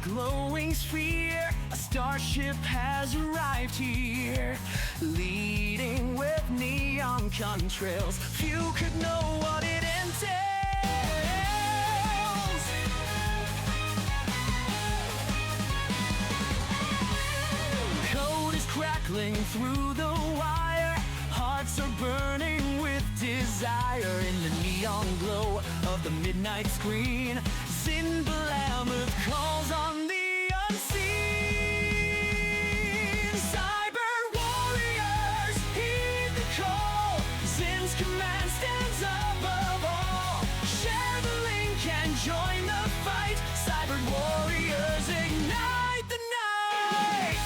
Glowing sphere, a starship has arrived here, leading with neon contrails. Few could know what it entails. Code is crackling through the wire, hearts are burning with desire. In the neon glow of the midnight screen, Sin Belameth calls on the unseen. Cyber warriors, heed the call. Sin's command stands above all. Share the link and join the fight. Cyber warriors, ignite the night.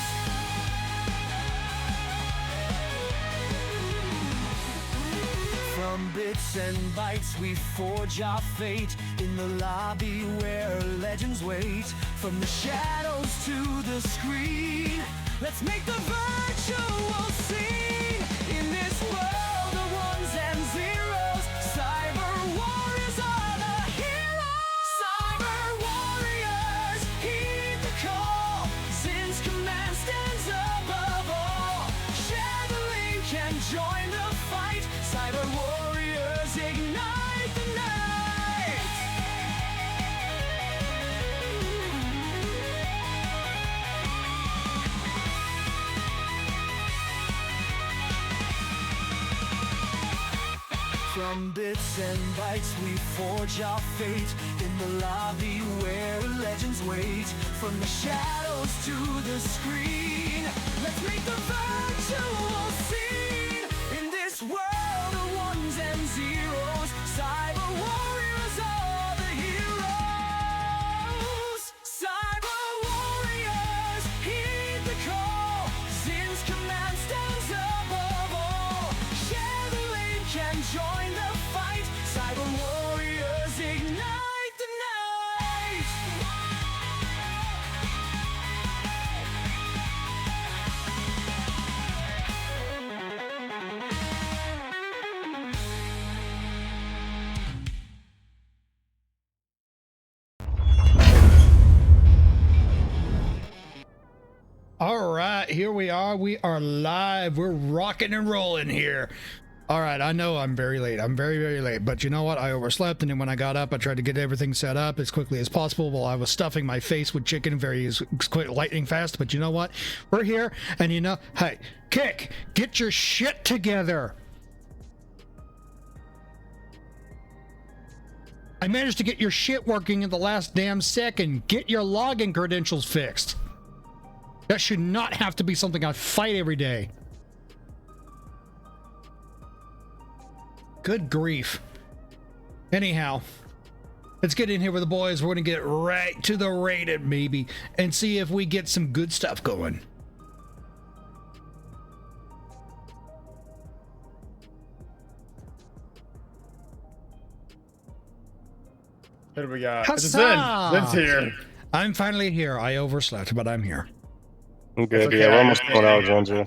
From bits and bytes we forge our fate in the lobby where legends wait. From the shadows to the screen, let's make the virtual scene. In this world of ones and zeros, cyber warriors are the heroes. Cyber warriors, heed the call. Sin's command stands above all. Share the link and join the fight. Cyber warriors, ignite the night. From bits and bytes we forge our fate in the lobby where legends wait. From the shadows to the screen, let's make the virtual scene. In this world of ones and zeros, cyber warriors are the heroes. Cyber warriors, heed the call. Sin's command stands above all. Share the link and join the fight. Cyber warriors, ignite the night. All right, here we are. We are live. We're rocking and rolling here. All right, I know I'm very late. I'm very, very late. But you know what? I overslept, and then when I got up, I tried to get everything set up as quickly as possible while I was stuffing my face with chicken very quick, lightning fast. But you know what? We're here, and you know, hey, Kick, get your shit together. I managed to get your shit working in the last damn second. Get your login credentials fixed. That should not have to be something I fight every day. Good grief. Anyhow, let's get in here with the boys. We're going to get right to the rated, maybe, and see if we get some good stuff going. Who do we got? It's Zin's here. I'm finally here. I overslept, but I'm here. I'm good. Okay, Yeah, we're almost going out, Jonesy.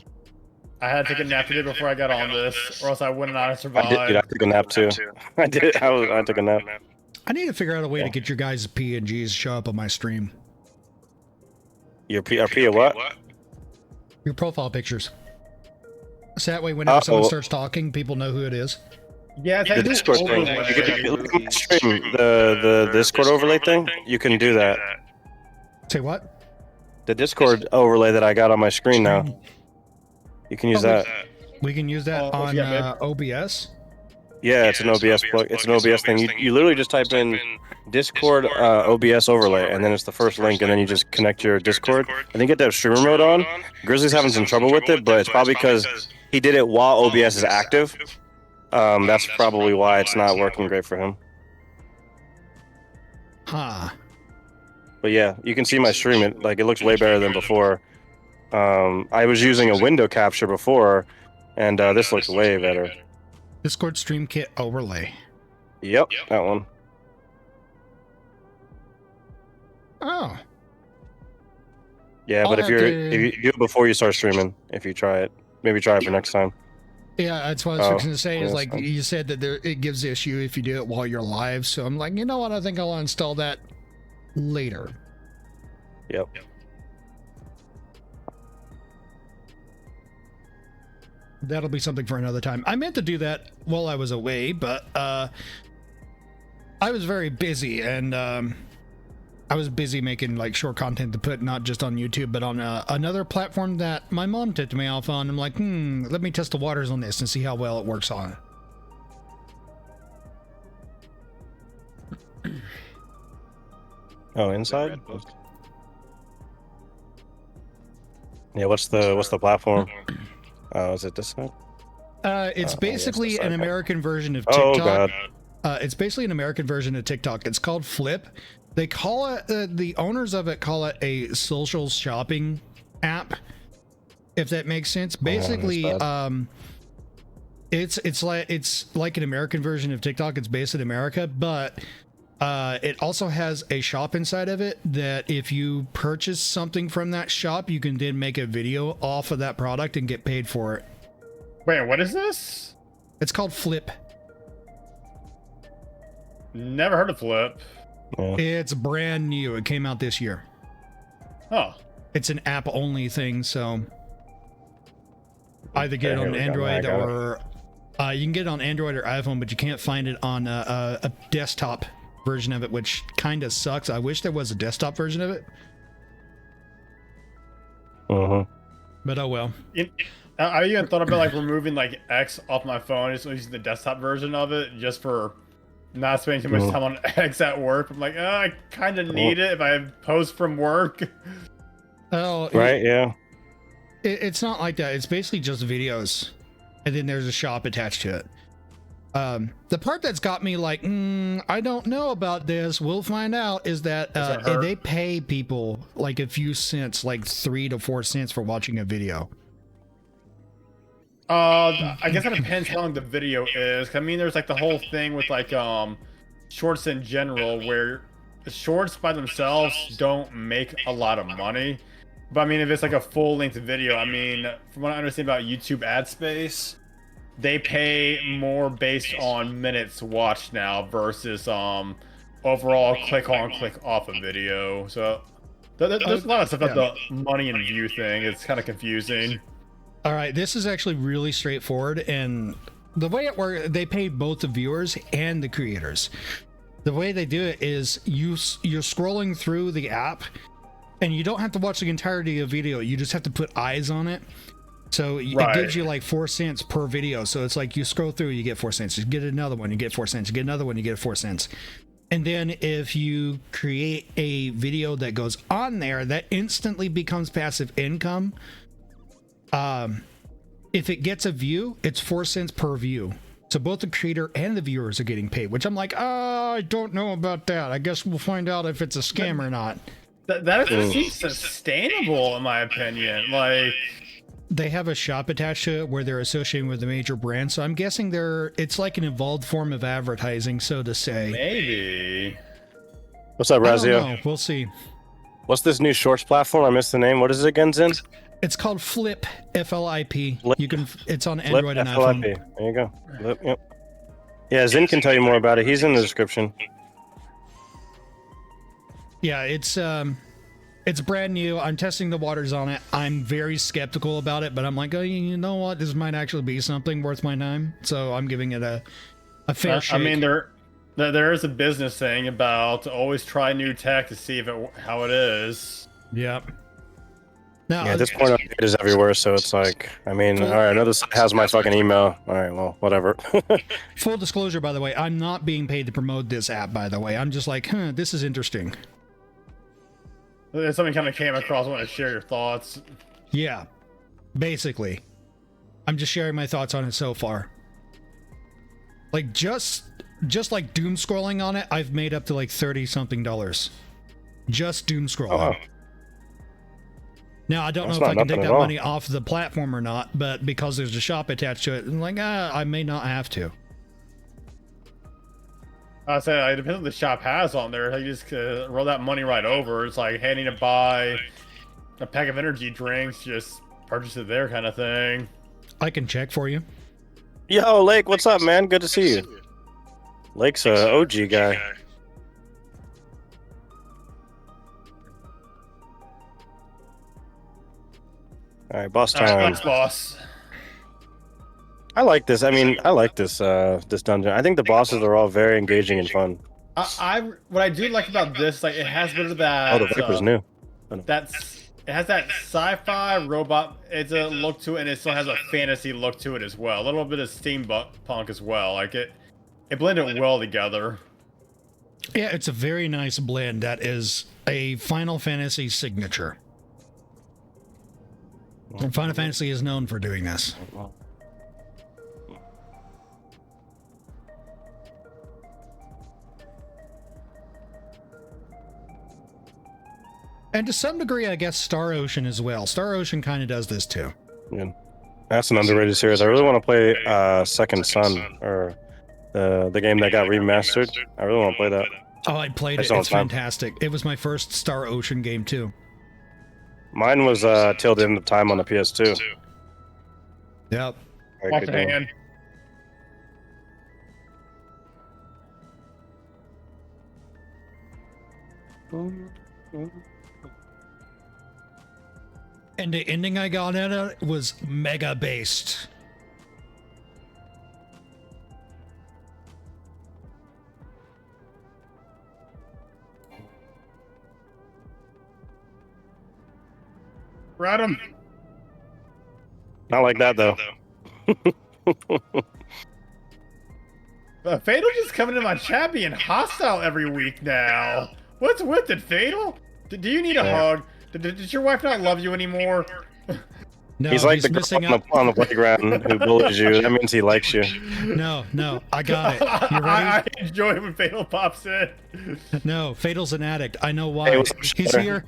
I had to take a nap today before I got on this, or else I wouldn't have survived. I took a nap too. I did. I took a nap. I need to figure out a way to get your guys' PNGs show up on my stream. Your P what? Your profile pictures. So that way, whenever someone starts talking, people know who it is. Yeah, The Discord thing. You can look at my stream. The Discord overlay thing. You can do that. Say what? The Discord overlay that I got on my screen now. You can use that. We can use that on OBS. Yeah, it's an OBS plug. It's an OBS thing. You literally just type in Discord OBS overlay, and then it's the first link, and then you just connect your Discord. I think you get that streamer mode on. Grizzly's having some trouble with it, but it's probably because he did it while OBS is active. That's probably why it's not working great for him. Huh. But yeah, you can see my stream. It looks way better than before. I was using a window capture before, and this looks way better. Discord Stream Kit overlay. Yep, that one. Oh. Yeah, I'll but if have you to- do it before you start streaming, if you try it, maybe try it for next time. Yeah, that's what I was fixing to say. Is yes, like you said that it gives the issue if you do it while you're live. So I'm like, you know what? I think I'll install that later. Yep. That'll be something for another time. I meant to do that while I was away, but I was very busy, and I was busy making like short content to put not just on YouTube, but on another platform that my mom tipped me off on. I'm like, let me test the waters on this and see how well it works on. Oh, inside? Yeah, what's the platform? Is it this side? It's basically yes, an okay. American version of Oh TikTok. god. It's basically an American version of TikTok. It's called Flip. They call it, the owners of it call it a social shopping app, if that makes sense. Basically, it's like an American version of TikTok. It's based in America, but it also has a shop inside of it that if you purchase something from that shop, you can then make a video off of that product and get paid for it. Wait, what is this? It's called Flip. Never heard of Flip. Yeah. It's brand new. It came out this year. Oh. It's an app only thing, so either get it Okay, on here we go. Android I got or you can get it on Android or iPhone, but you can't find it on a desktop version of it, which kind of sucks. I wish there was a desktop version of it, but oh well. I even thought about like removing like X off my phone, just using the desktop version of it, just for not spending too much time on X at work. I'm like, I kind of need it if I post from work. Oh, Right? Yeah. It's not like that. It's basically just videos, and then there's a shop attached to it. The part that's got me like, I don't know about this, we'll find out, is that they pay people like a few cents, like 3 to 4 cents for watching a video. I guess it depends how long the video is. I mean, there's like the whole thing with like shorts in general, where the shorts by themselves don't make a lot of money. But I mean, if it's like a full-length video, I mean, from what I understand about YouTube ad space, they pay more based on minutes watched now versus overall click on, click off a video. So there's a lot of stuff about the money and view thing. It's kind of confusing. All right, this is actually really straightforward, and the way it works, they pay both the viewers and the creators. The way they do it is you're scrolling through the app, and you don't have to watch the entirety of the video. You just have to put eyes on it. So it gives you like 4 cents per video. So it's like you scroll through, you get 4 cents. You get another one, you get 4 cents. You get another one, you get 4 cents. And then if you create a video that goes on there, that instantly becomes passive income. If it gets a view, it's 4 cents per view. So both the creator and the viewers are getting paid, which I'm like, I don't know about that. I guess we'll find out if it's a scam or not. That seems sustainable, in my opinion. Like, they have a shop attached to it where they're associating with a major brand, so I'm guessing it's like an evolved form of advertising, so to say. maybe. What's up, I don't Razio? know. We'll see. What's this new shorts platform? I missed the name. What is it again, Zin? It's called Flip, F-L-I-P. Flip. It's on Flip, Android and FLIP. iPhone. There you go. Flip, yep. Yeah, Zin can tell you more about it. He's in the description. Yeah, it's brand new. I'm testing the waters on it. I'm very skeptical about it, but I'm like, oh, you know what? This might actually be something worth my time. So I'm giving it a fair shake. I mean, there is a business saying about always try new tech to see how it is. Yep. Now, Yeah, at this point, it is everywhere, so it's like, I mean, all right, I know this has my fucking email. All right, well, whatever. full disclosure, by the way, I'm not being paid to promote this app, by the way. I'm just like, this is interesting. Something kind of came across. I want to share your thoughts. Yeah, basically. I'm just sharing my thoughts on it so far. Like, just like doom scrolling on it, I've made up to like $30-something. Just doom scrolling. Oh. Now, I don't know That's if I not can take nothing that at all. money off the platform or not, but because there's a shop attached to it, I'm like, I may not have to. I said it depends on what the shop has on there. You just roll that money right over. It's like handing to buy a pack of energy drinks, just purchase it there, kind of thing. I can check for you. Yo, Lake, what's up, man? Good to see you. Lake's a OG guy. All right, boss time. Thanks, boss. I like this. I mean, I like this this dungeon. I think the bosses are all very engaging and fun. What I do like about this, like, it has a bit of that. Oh, the Viper's new. It has that sci-fi robot. It's a look to it, and it still has a fantasy look to it as well. A little bit of steampunk as well. Like it blended well together. Yeah, it's a very nice blend. That is a Final Fantasy signature. And Final Fantasy is known for doing this. And to some degree, I guess Star Ocean as well. Star Ocean kind of does this too. Yeah. That's an underrated series. I really want to play Second Son, or the game that got remastered. I really want to play that. Oh, I played it. It's fantastic. It was my first Star Ocean game too. Mine was Till the End of Time on the PS2. Yep. Very Watch good the game. hand. And the ending I got at it was mega based. Ride him. Not like that though. Fatal just coming in my chat being hostile every week now. What's with it, Fatal? Do you need a hug? Does your wife not love you anymore? No, He's like the missing girl out. on the playground who bullies you. That means he likes you. No, I got it. You ready? I enjoy it when Fatal pops in. No, Fatal's an addict. I know why. Hey, what's up, He's Shatter? here.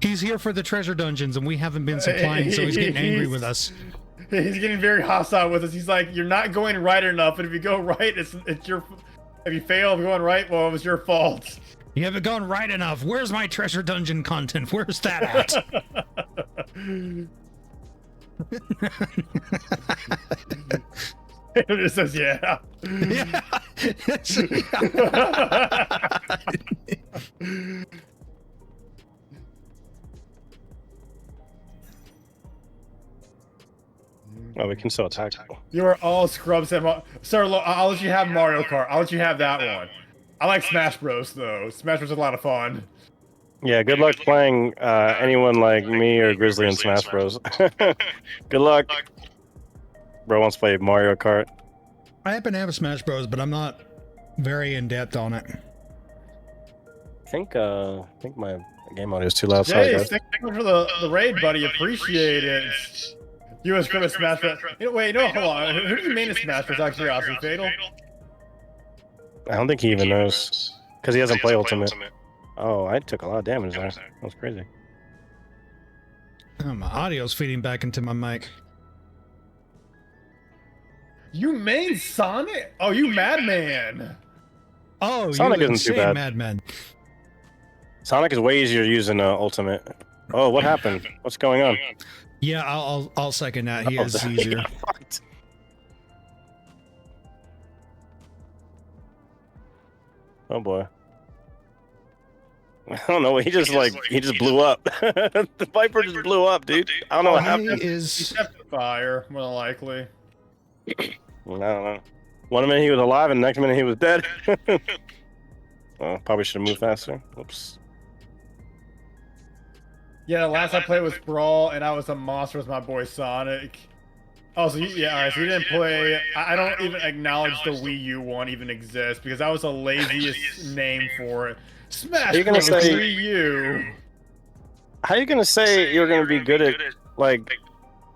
He's here for the treasure dungeons, and we haven't been supplying, so he's getting angry with us. He's getting very hostile with us. He's like, "You're not going right enough, and if you go right, it's your. If you fail going right, well, it was your fault." You haven't gone right enough. Where's my treasure dungeon content? Where's that at? It just says, "Yeah." Yeah. Oh, we can still attack. You are all scrubs. Sir, I'll let you have Mario Kart. I'll let you have that one. I like Smash Bros. Though. Smash Bros. Is a lot of fun. Yeah, good luck playing anyone like me or Grizzly in Smash Bros. Good luck. Bro wants to play Mario Kart. I happen to have a Smash Bros, but I'm not very in depth on it. I think my game audio is too loud. Sorry, Jay, guys. thank you for the raid, buddy. Appreciate it. You was from Smash Bros. Wait, no, hold on. Who do you mean in Smash Bros? Out of curiosity, Fatal? I don't think he even knows because he hasn't played Ultimate. Oh, I took a lot of damage there. That was crazy. Oh, my audio's feeding back into my mic. You main Sonic? Oh, you Madman. Oh, Sonic you isn't too insane bad. madman. Sonic is way easier using Ultimate. Oh, what happened? What's going on? Yeah, I'll second that. He is Oh, easier. fucked. Oh boy. I don't know. He just blew up. The Viper just blew up, dude. I don't know what happened. He is. Fire, more than likely. I don't know. One minute he was alive, and the next minute he was dead. Well, probably should have moved faster. Oops. Yeah, the last I played was Brawl, and I was a monster with my boy Sonic. Oh, so alright, so you didn't play. I don't even acknowledge the Wii U one even exists because that was the laziest name for it. Smash Are you gonna Bros. say- Wii U. How are you gonna say you're gonna be good at like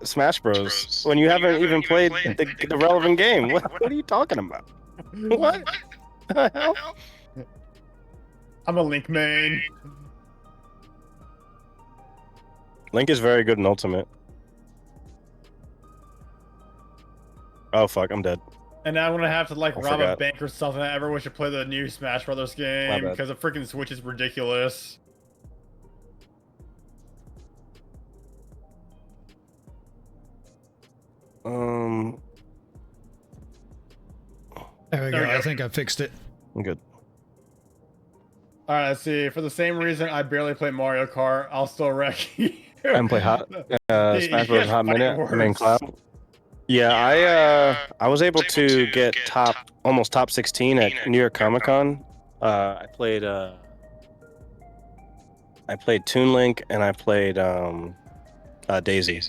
Smash Bros when you haven't even played the relevant game? What are you talking about? What? The hell? I'm a Link main. Link is very good in Ultimate. Oh fuck, I'm dead. And now I'm gonna have to like I rob a forgot. bank or something. I ever wish to play the new Smash Brothers game bad. because the freaking Switch is ridiculous. There we There go. we go. I think I fixed it. I'm good. All right, let's see. For the same reason I barely play Mario Kart, I'll still wreck you. I haven't played Smash Bros. Yes, Hot Minute. fighting I mean, words. Cloud. Yeah, I was able to get almost top 16 at New York Comic Con. I played Toon Link and I played Daisy.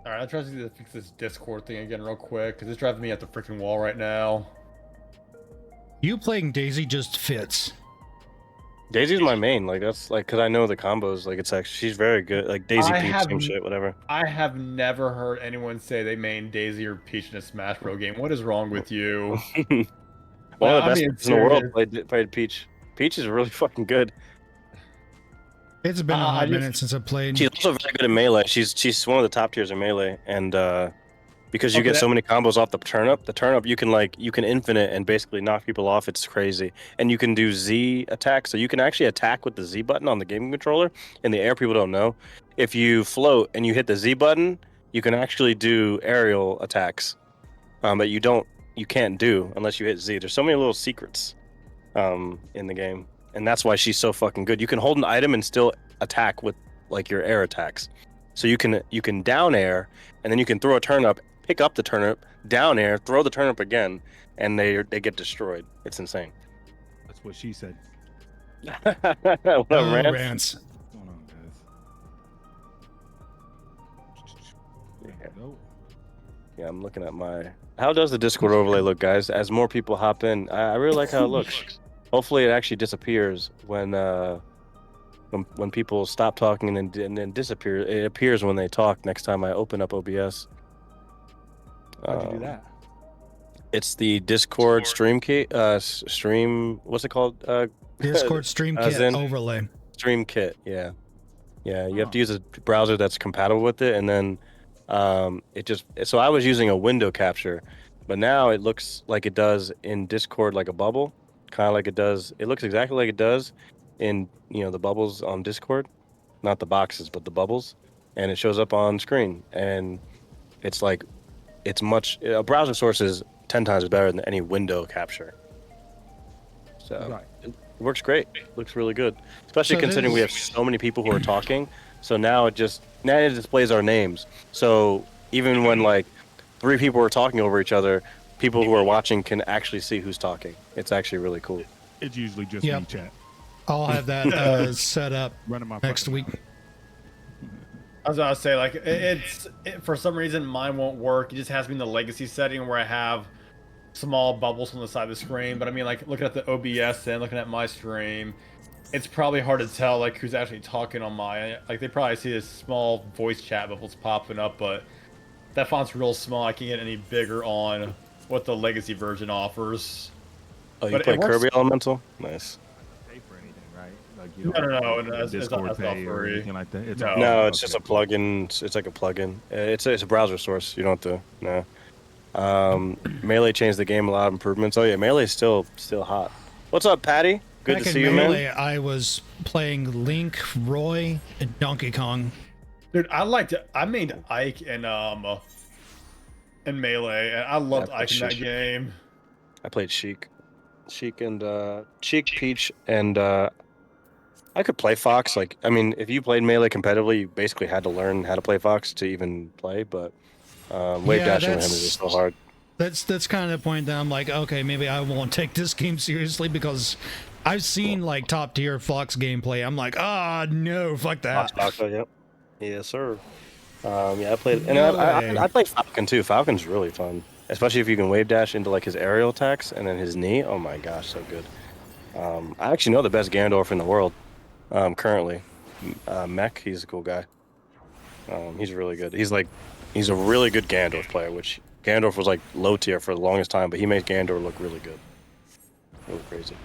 All right, I try to fix this Discord thing again real quick because it's driving me at the freaking wall right now. You playing Daisy just fits. Daisy's my main, like that's like because I know the combos, like it's actually she's very good. Like Daisy I Peach, have- same shit, whatever. I have never heard anyone say they main Daisy or Peach in a Smash Bros. Game. What is wrong with you? One of the I'm best being players in the world serious. played Peach. Peach is really fucking good. It's been a I hot just- minute since I played. She's also very good at melee. She's one of the top tiers in melee, and because you Okay, get so many combos off the turnip you can infinite and basically knock people off. It's crazy, and you can do Z attacks, so you can actually attack with the Z button on the gaming controller in the air. People don't know. If you float and you hit the Z button, you can actually do aerial attacks, that you can't do unless you hit Z. There's so many little secrets in the game, and that's why she's so fucking good. You can hold an item and still attack with like your air attacks. So you can down air, and then you can throw a turnip, pick up the turnip, down air, throw the turnip again, and they get destroyed. It's insane. That's what she said. What up, Oh, Rance? Rance. What's going on, guys? There we go. Yeah, I'm looking at my. How does the Discord overlay look, guys? As more people hop in, I really like how it looks. Hopefully, it actually disappears when people stop talking and then disappear. It appears when they talk. Next time I open up OBS. How'd you do that? It's the Discord stream kit. Stream. What's it called? Discord stream As kit in- overlay. Stream kit. Yeah. You have to use a browser that's compatible with it, and then it just. So I was using a window capture, but now it looks like it does in Discord, like a bubble, kind of like it does. It looks exactly like it does in the bubbles on Discord, not the boxes, but the bubbles, and it shows up on screen, and it's like. It's a browser source is 10 times better than any window capture. So Right. it works great. Looks really good, especially So considering we have this- so many people who are talking. So now it displays our names. So even when like 3 people are talking over each other, people who are watching can actually see who's talking. It's actually really cool. It's usually just Yep. me, chat. I'll have that set up Running my next fucking week. mouth. I was gonna say, like, for some reason mine won't work. It just has me in the legacy setting where I have small bubbles on the side of the screen. But I mean, like, looking at the OBS and looking at my stream, it's probably hard to tell like who's actually talking on my. Like, they probably see this small voice chat bubbles popping up, but that font's real small. I can't get any bigger on what the legacy version offers. Oh, you But it play works- Kirby Elemental? Nice. Pay for anything, right? Like you No, don't no, have it's Discord not pay or free. anything like that. It's No. all- No, okay, it's just a cool. plugin. It's like a plugin. It's a browser source. You don't have to. No. Melee changed the game. A lot of improvements. Oh yeah, Melee's still hot. What's up, Patty? Good Back to in see you, Melee, man. I was playing Link, Roy, and Donkey Kong. Dude, I made Ike in Melee, and I loved Yeah, Ike in that Sheik. game. I played Sheik, Peach, and I could play Fox. Like, I mean, if you played Melee competitively, you basically had to learn how to play Fox to even play. But wave Yeah, dashing with him that's- is just so hard. That's kind of the point that I'm like, okay, maybe I won't take this game seriously because I've seen like top tier Fox gameplay. I'm like, no, fuck that. Fox, yep. Yes, sir. Yeah, I played, and No I way. played Falcon too. Falcon's really fun, especially if you can wave dash into like his aerial attacks and then his knee. Oh my gosh, so good. I actually know the best Gandalf in the world currently. Mech, he's a cool guy. He's really good. He's a really good Gandalf player, which Gandalf was like low tier for the longest time, but he made Gandalf look really good. A little crazy.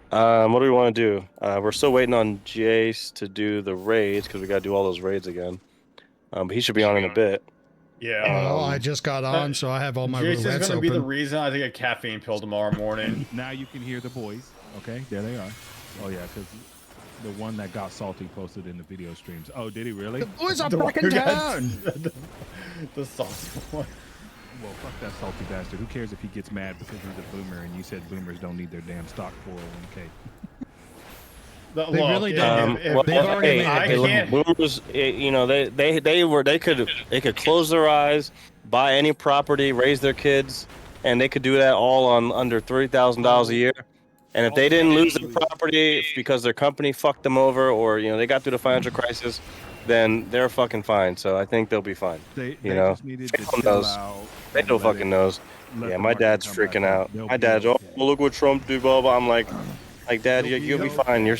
What do we want to do? We're still waiting on Jace to do the raids because we got to do all those raids again. But he should be on in a bit. Yeah. Well, I just got on, so I have all my Jason's roulettes going to be the open. reason I take a caffeine pill tomorrow morning. Now you can hear the boys. Okay, there they are. Oh yeah, because the one that got salty posted in the video streams. Oh, did he really? The boys are The one back in who got- town. the salty one. Well, fuck that salty bastard. Who cares if he gets mad because he's a boomer and you said boomers don't need their damn stock 401k? They really don't. If They've already I made it. can't. Boomers, you know, they could close their eyes, buy any property, raise their kids, and they could do that all on under $30,000 a year. And if they didn't lose their property because their company fucked them over, or they got through the financial crisis, then they're fucking fine. So I think they'll be fine. They know, just needed Fatal to chill knows. out. They don't fucking knows. Yeah, my dad's freaking out. My dad's, oh, look what Trump did, blah blah. I'm like, Dad, you'll be fine. You're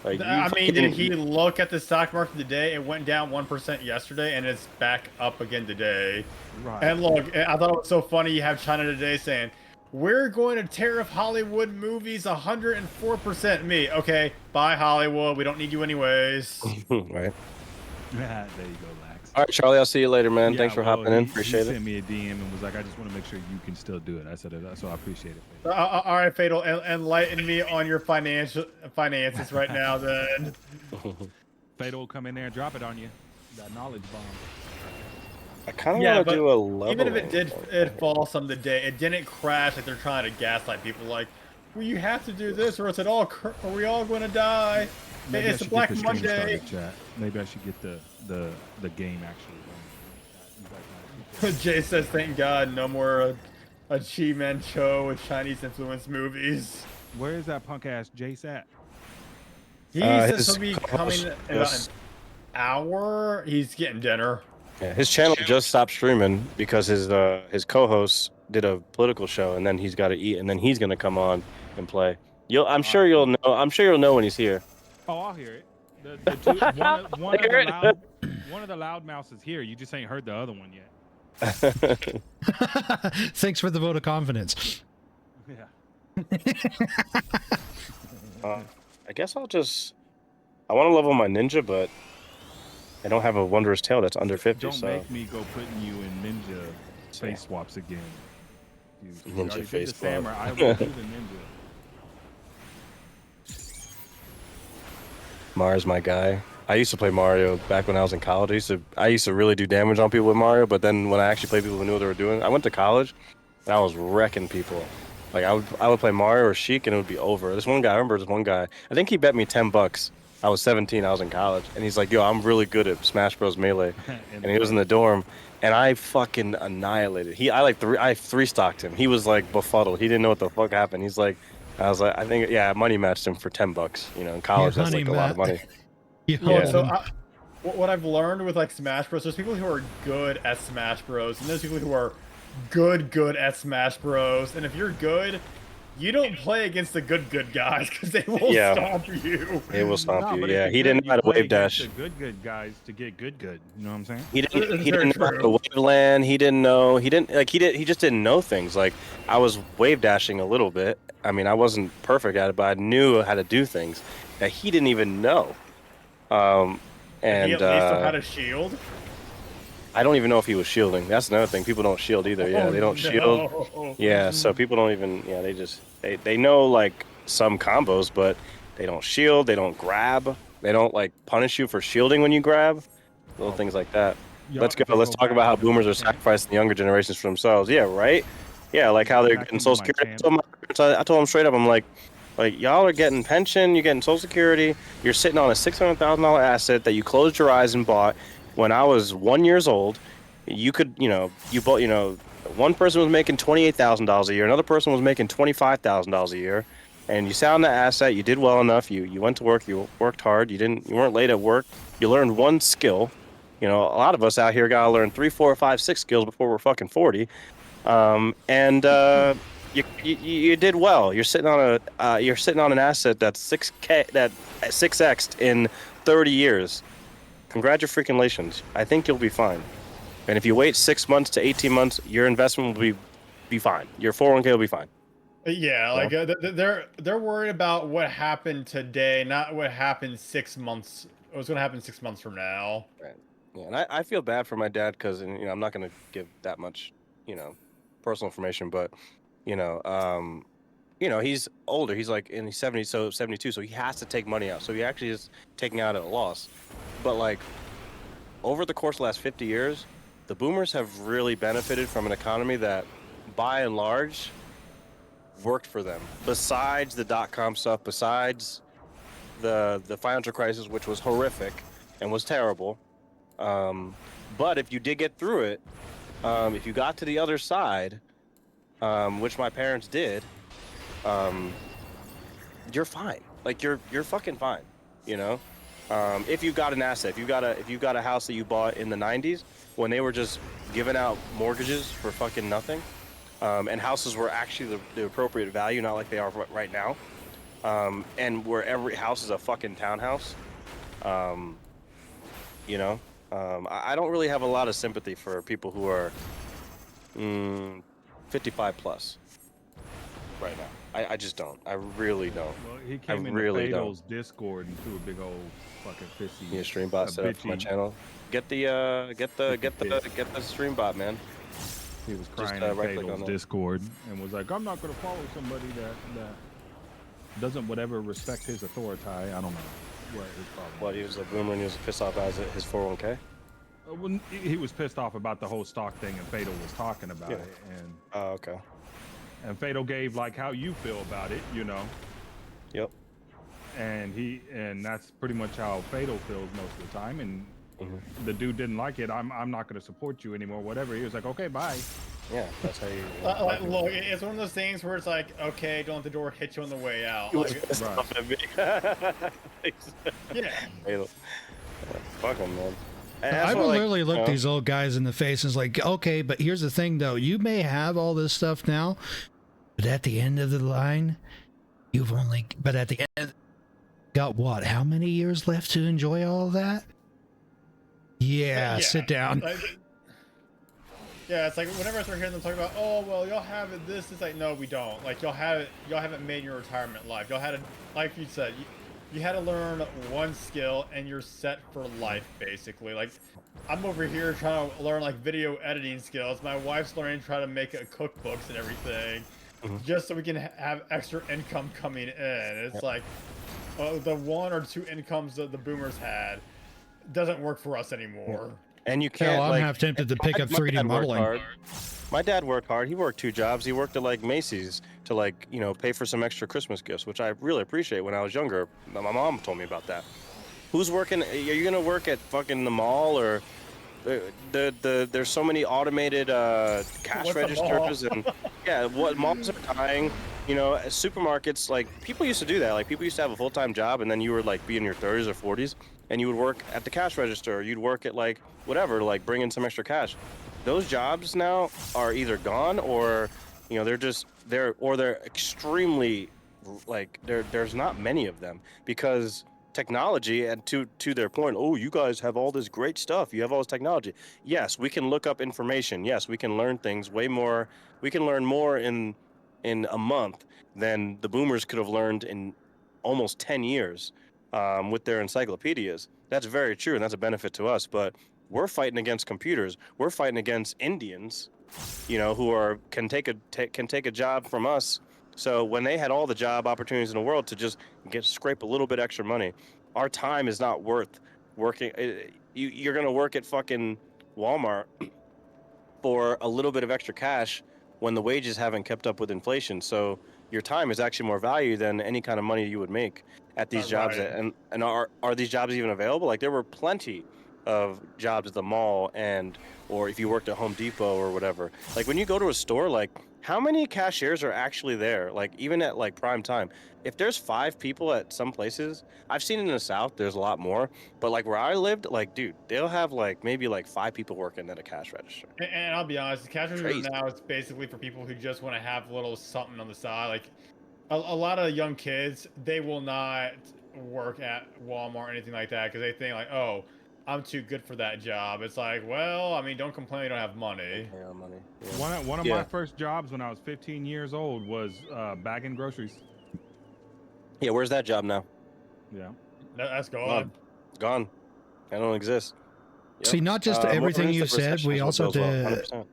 like, I mean, did he look at the stock market today? It went down 1% yesterday, and it's back up again today. Right. And look, I thought it was so funny. You have China today saying, "We're going to tariff Hollywood movies 104%." Me, okay, bye Hollywood. We don't need you anyways. right. Yeah, there you go, Lax. All right, Charlie. I'll see you later, man. Yeah, Thanks for well, hopping in. he Appreciate sent it. me a DM and was like, I just want to make sure you can still do it. I said, so I appreciate it. All right, Fatal, enlighten me on your finances right now, then. Fatal will come in there and drop it on you. That knowledge bomb. I kind of Yeah, want but to do a level. Even if it fall some today, it didn't crash like they're trying to gaslight people. Like, well, you have to do this, or it's are we all going to die? Maybe I It's a should Black get the stream Monday. started, chat. Maybe I should get the game actually Jay says, "Thank God, no more a Chi Man Cho with Chinese influenced movies." Where is that punk ass Jace at? He says his he'll be coming in about an hour. He's getting dinner. Yeah, his channel just stopped streaming because his co-host did a political show, and then he's got to eat, and then he's gonna come on and play. I'm sure you'll know. I'm sure you'll know when he's here. Oh, I'll hear it. One of the loud mouses is here. You just ain't heard the other one yet. Thanks for the vote of confidence. Yeah. I guess I want to level my ninja, but I don't have a wondrous tail that's under 50. Don't so make me go putting you in ninja face swaps again. You Ninja already did face the swap. samurai. I will do the ninja. Mario's my guy. I used to play Mario back when I was in college. I used to really do damage on people with Mario, but then when I actually played people who knew what they were doing, I went to college and I was wrecking people. Like I would play Mario or Sheik and it would be over. I remember this one guy, I think he bet me $10. I was 17, I was in college, and he's like, yo, I'm really good at Smash Bros. Melee. And he was in the dorm, and I fucking annihilated. I three-stocked him. He was like befuddled. He didn't know what the fuck happened. I was like, I think, yeah, I money matched him for $10. In college, that's like a lot of money. What I've learned with like Smash Bros, there's people who are good at Smash Bros, and there's people who are good at Smash Bros. And if you're good, you don't play against the good guys because they will stomp you. They will stomp you. but Yeah, if he you're didn't good, know how to you play wave dash. against the good guys to get good. You know what I'm saying? He didn't Very know how true. to wave land. He just didn't know things. Like I was wave dashing a little bit. I mean, I wasn't perfect at it, but I knew how to do things that he didn't even know. And he at least know how to shield. I don't even know if he was shielding. That's another thing. People don't shield either. Yeah, they don't shield. Yeah, so people don't even. Yeah, they know like some combos, but they don't shield. They don't grab. They don't like punish you for shielding when you grab. Little things like that. Let's go. Let's talk about how boomers are sacrificing the younger generations for themselves. Yeah, right. Yeah, like how they're getting Social Security. I told them straight up. I'm like y'all are getting pension. You're getting Social Security. You're sitting on a $600,000 asset that you closed your eyes and bought. When I was 1 year old, you could, you bought, one person was making $28,000 a year, another person was making $25,000 a year, and you sat on that asset. You did well enough. You went to work. You worked hard. You weren't late at work. You learned one skill. A lot of us out here gotta learn 3, 4, 5, 6 skills before we're fucking 40. You did well. You're sitting on an asset that's 6x'd in 30 years. Congratulations. I think you'll be fine. And if you wait 6 months to 18 months, your investment will be fine. Your 401k will be fine. Yeah, like they're worried about what happened today, not what happened 6 months. What's going to happen 6 months from now? Right. Yeah, and I feel bad for my dad because, you know, I'm not gonna give that much, you know, personal information, but you know, um, he's older. He's like in his 70s, so 72, so he has to take money out. So he actually is taking out at a loss. But like over the course of the last 50 years, the boomers have really benefited from an economy that, by and large, worked for them. Besides the dot-com stuff, besides the financial crisis, which was horrific and was terrible. But if you did get through it, if you got to the other side, which my parents did, um, you're fine. Like you're fucking fine. You know, if you got an asset, if you got a house that you bought in the '90s when they were just giving out mortgages for fucking nothing, and houses were actually the appropriate value, not like they are right now, and where every house is a fucking townhouse. Um, you know, I don't really have a lot of sympathy for people who are 55 plus right now. I just don't. I really don't. Well, he I came into really don't. Fatal's Discord and threw a big old fucking fissy. Yeah, stream bot set up for my bitchy. channel. Get the stream bot, man. He was Just, crying right in click on Fatal's that. Discord and was like, "I'm not gonna follow somebody that doesn't whatever respect his authority." I don't know what his problem. Well, he was a boomer and he was pissed off as his 401k. When he was pissed off about the whole stock thing, and Fatal was talking about it, and Oh, okay. Fatal gave like how you feel about it, you know. Yep. And that's pretty much how Fatal feels most of the time. And the dude didn't like it. I'm not going to support you anymore. Whatever. He was like, okay, bye. Yeah, that's how you. Look, it's one of those things where it's like, okay, don't let the door hit you on the way out. He was Like, pissed right. off at me. yeah. Fuck him, man. And I that's would what, like, literally look you know, these old guys in the face and it's like, okay, but here's the thing though. You may have all this stuff now, but at the end of the line, but at the end, got what? How many years left to enjoy all that? Yeah, sit down. Yeah, it's like whenever I start hearing them talk about, oh well, y'all have it this, it's like, no, we don't. Like y'all haven't made your retirement life. Y'all had to, like you said, you had to learn one skill and you're set for life, basically. Like I'm over here trying to learn like video editing skills. My wife's learning to try to make cookbooks and everything, just so we can have extra income coming in. It's like the 1 or 2 incomes that the boomers had doesn't work for us anymore. And you can't. Hell, I'm like, half tempted to pick up my 3D dad worked modeling. hard. My dad worked hard. He worked 2 jobs. He worked at like Macy's to like, you know, pay for some extra Christmas gifts, which I really appreciate. When I was younger, my mom told me about that. Who's working? Are you gonna work at fucking the mall or there's so many automated cash What's a registers and yeah, what malls are dying. You know, supermarkets, like people used to do that. Like people used to have a full-time job and then you would like be in your 30s or 40s and you would work at the cash register. Or you'd work at like whatever to like bring in some extra cash. Those jobs now are either gone or, you know, they're extremely like there's not many of them because technology, and to their point, oh, you guys have all this great stuff, you have all this technology. Yes, we can look up information. Yes, we can learn things way more. We can learn more in a month than the boomers could have learned in almost 10 years with their encyclopedias. That's very true, and that's a benefit to us. But we're fighting against computers. We're fighting against Indians, you know, who can take a job from us. So when they had all the job opportunities in the world to just scrape a little bit extra money, our time is not worth working. You're gonna work at fucking Walmart for a little bit of extra cash when the wages haven't kept up with inflation. So your time is actually more value than any kind of money you would make at these jobs. Right. And are these jobs even available? Like there were plenty of jobs at the mall or if you worked at Home Depot or whatever. Like when you go to a store, like how many cashiers are actually there? Like even at like prime time, if there's 5 people at some places, I've seen in the South, there's a lot more, but like where I lived, like, dude, they'll have like maybe like 5 people working at a cash register. And I'll be honest, the cash register Crazy. now is basically for people who just want to have a little something on the side. Like a lot of young kids, they will not work at Walmart or anything like that because they think like, oh, I'm too good for that job. It's like, well, I mean, don't complain you don't have money. Yeah, money. Yeah. One of my first jobs when I was 15 years old was bagging groceries. Yeah, where's that job now? Yeah. That's gone. It's gone. I don't exist. Yep. See, not just everything you said, we also have to,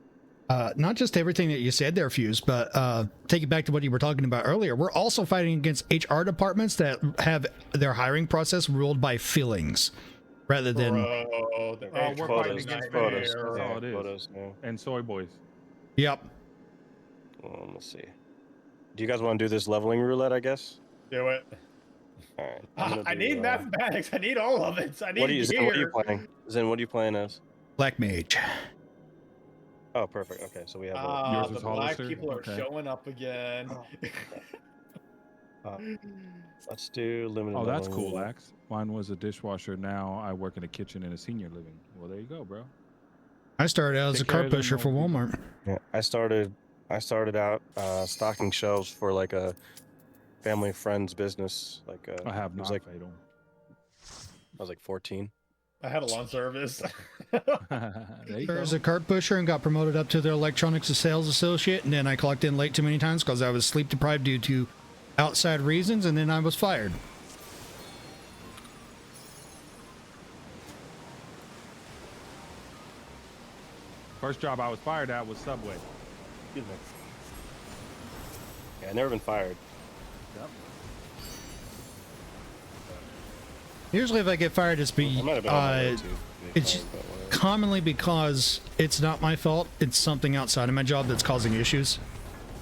100%. not just everything that you said there, Fuse, but take it back to what you were talking about earlier. We're also fighting against HR departments that have their hiring process ruled by feelings rather than... Bro, we're fighting against photos. That's all it is. Photos, yeah. And soy boys. Yep. Let's see. Do you guys want to do this leveling roulette, I guess? Do it. All right. I need mathematics. I need all of it. I need what are you gear. playing? Zen, what are you playing as? Black Mage. Oh, perfect. Okay, so we have Yours The is black Hollister? people are Okay. showing up again. let's do limited. Oh, that's leveling cool, roulette. Axe. Mine was a dishwasher. Now I work in a kitchen in a senior living. Well, there you go, bro. I started out as a Take care cart of them pusher for old people. Walmart. Yeah, I started out stocking shelves for like a family friend's business. Like I have it was not like fatal. I was like 14. I had a lawn service. There you I go. was a cart pusher and got promoted up to the electronics sales associate, and then I clocked in late too many times because I was sleep deprived due to outside reasons, and then I was fired. First job I was fired at was Subway. Excuse me. Yeah, I never been fired. Yep. Usually if I get fired, it's I might have been on my way to be it's fired, but whatever. commonly because it's not my fault. It's something outside of my job that's causing issues.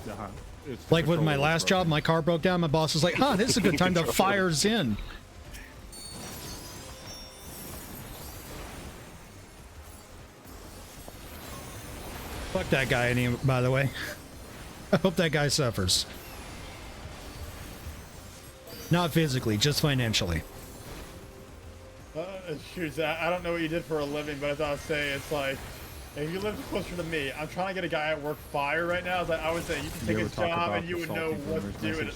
Uh-huh. It's Like with my controller last job, broken. my car broke down. My boss was like, huh, this is a good time to fire Zen. Fuck that guy, by the way. I hope that guy suffers. Not physically, just financially. Shoot, I don't know what you did for a living, but as I was saying, it's like, if you lived closer to me, I'm trying to get a guy at work fired right now. It's like, I would say you can take ever his talk job about and you the would know salty what boomers to do. message?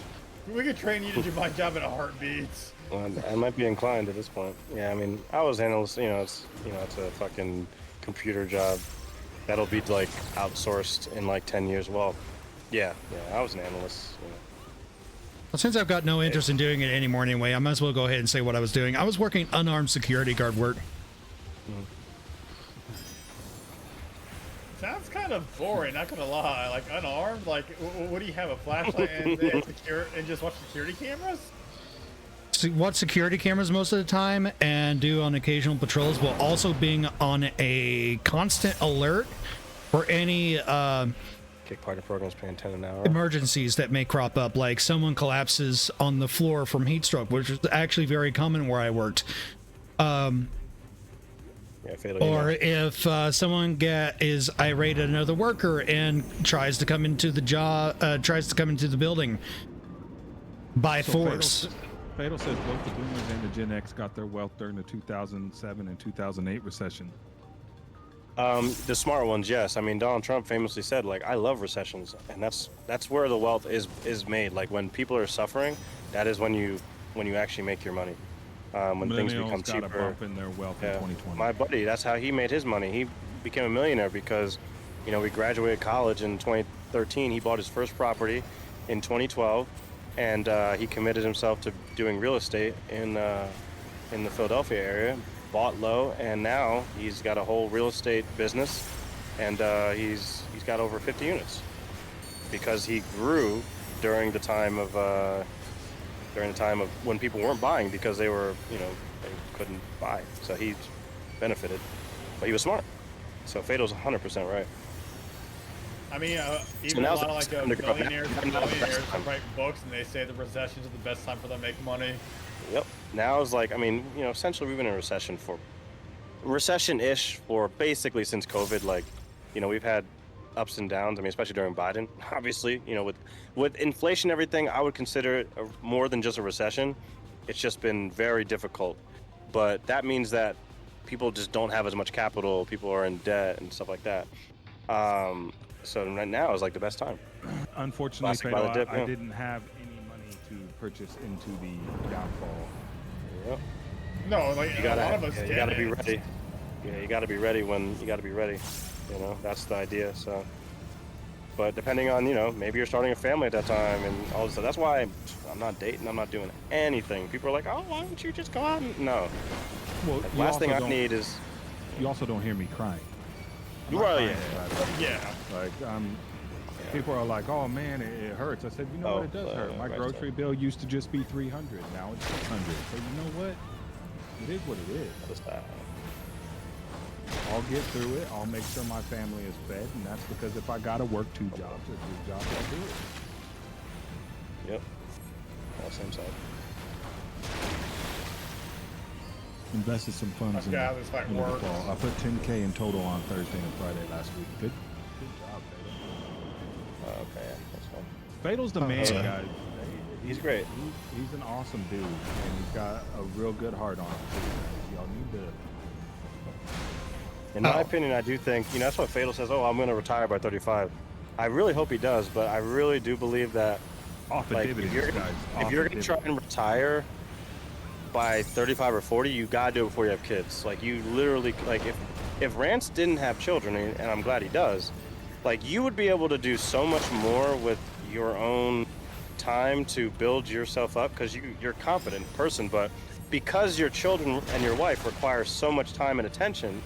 We could train you to do my job in a heartbeat. Well, I might be inclined at this point. Yeah, I mean, I was analyst. It's a fucking computer job that'll be like outsourced in like 10 years. Well, yeah, I was an analyst. Well, since I've got no interest in doing it anymore anyway, I might as well go ahead and say what I was doing. I was working unarmed security guard work. Sounds kind of boring, not gonna lie. Like unarmed, like what do you have, a flashlight and just watch security cameras? Watch security cameras most of the time and do on occasional patrols, while also being on a constant alert for any Kick party programs paying 10 an hour. emergencies that may crop up, like someone collapses on the floor from heat stroke, which is actually very common where I worked. Yeah, fatal. Or if someone is irate at another worker and tries to come into the building by force. Fatal says both the boomers and the Gen X got their wealth during the 2007 and 2008 recession. The smart ones, yes. I mean, Donald Trump famously said, like, I love recessions, and that's where the wealth is made. Like when people are suffering, that is when you actually make your money. When things become got a cheaper. bump in their wealth in 2020. My buddy, that's how he made his money. He became a millionaire because, we graduated college in 2013. He bought his first property in 2012, and he committed himself to doing real estate in the Philadelphia area. Bought low, and now he's got a whole real estate business, and he's got over 50 units because he grew during the time of when people weren't buying because they were they couldn't buy, so he benefited, but he was smart. So Fatal's 100% right. I mean, even a lot of like millionaires and millionaires write books and they say the recessions are the best time for them to make money. Yep. Now is like, essentially we've been in a recession-ish for basically since COVID. Like, we've had ups and downs. I mean, especially during Biden, obviously, with inflation and everything, I would consider it more than just a recession. It's just been very difficult. But that means that people just don't have as much capital. People are in debt and stuff like that. So right now is like the best time. Unfortunately, Plastic by the Fatal, dip, I yeah. didn't have any money to purchase into the downfall. Yep. No, like You gotta, a lot of us yeah, you get gotta be it. ready. Yeah, you gotta be ready when you gotta be ready. You know, that's the idea. So, but depending on, you know, maybe you're starting a family at that time and all this stuff. That's why I'm not dating. I'm not doing anything. People are like, oh, why don't you just go out and no. Well, Like, you last thing also I don't. need is. You also don't hear me crying. I'm not Well, crying yeah. about it. Yeah. Like people are like, "Oh man, it hurts." I said, "You know what? It does hurt. My right grocery bill used to just be $300. Now it's $600. So you know what? It is what it is. What's that? I'll get through it. I'll make sure my family is fed, and that's because if I gotta work 2 jobs or 3 jobs, I'll do it." Yep. All same side. Invested some funds in, Yeah, this might in the work. fall. I put 10K in total on Thursday and Friday last week. Good job, Fatal. Okay, that's fine. Fatal's the man, guys. He's great. He's an awesome dude, and he's got a real good heart on him. Too, guys. Y'all need to. In my opinion, I do think, you know, that's what Fatal says, oh, I'm going to retire by 35. I really hope he does, but I really do believe that Off the like, dividends, if guys. you're going to try and retire by 35 or 40, you got to do it before you have kids. Like, you literally, like, if Rance didn't have children, and I'm glad he does, like, you would be able to do so much more with your own time to build yourself up because you're a competent person, but because your children and your wife require so much time and attention,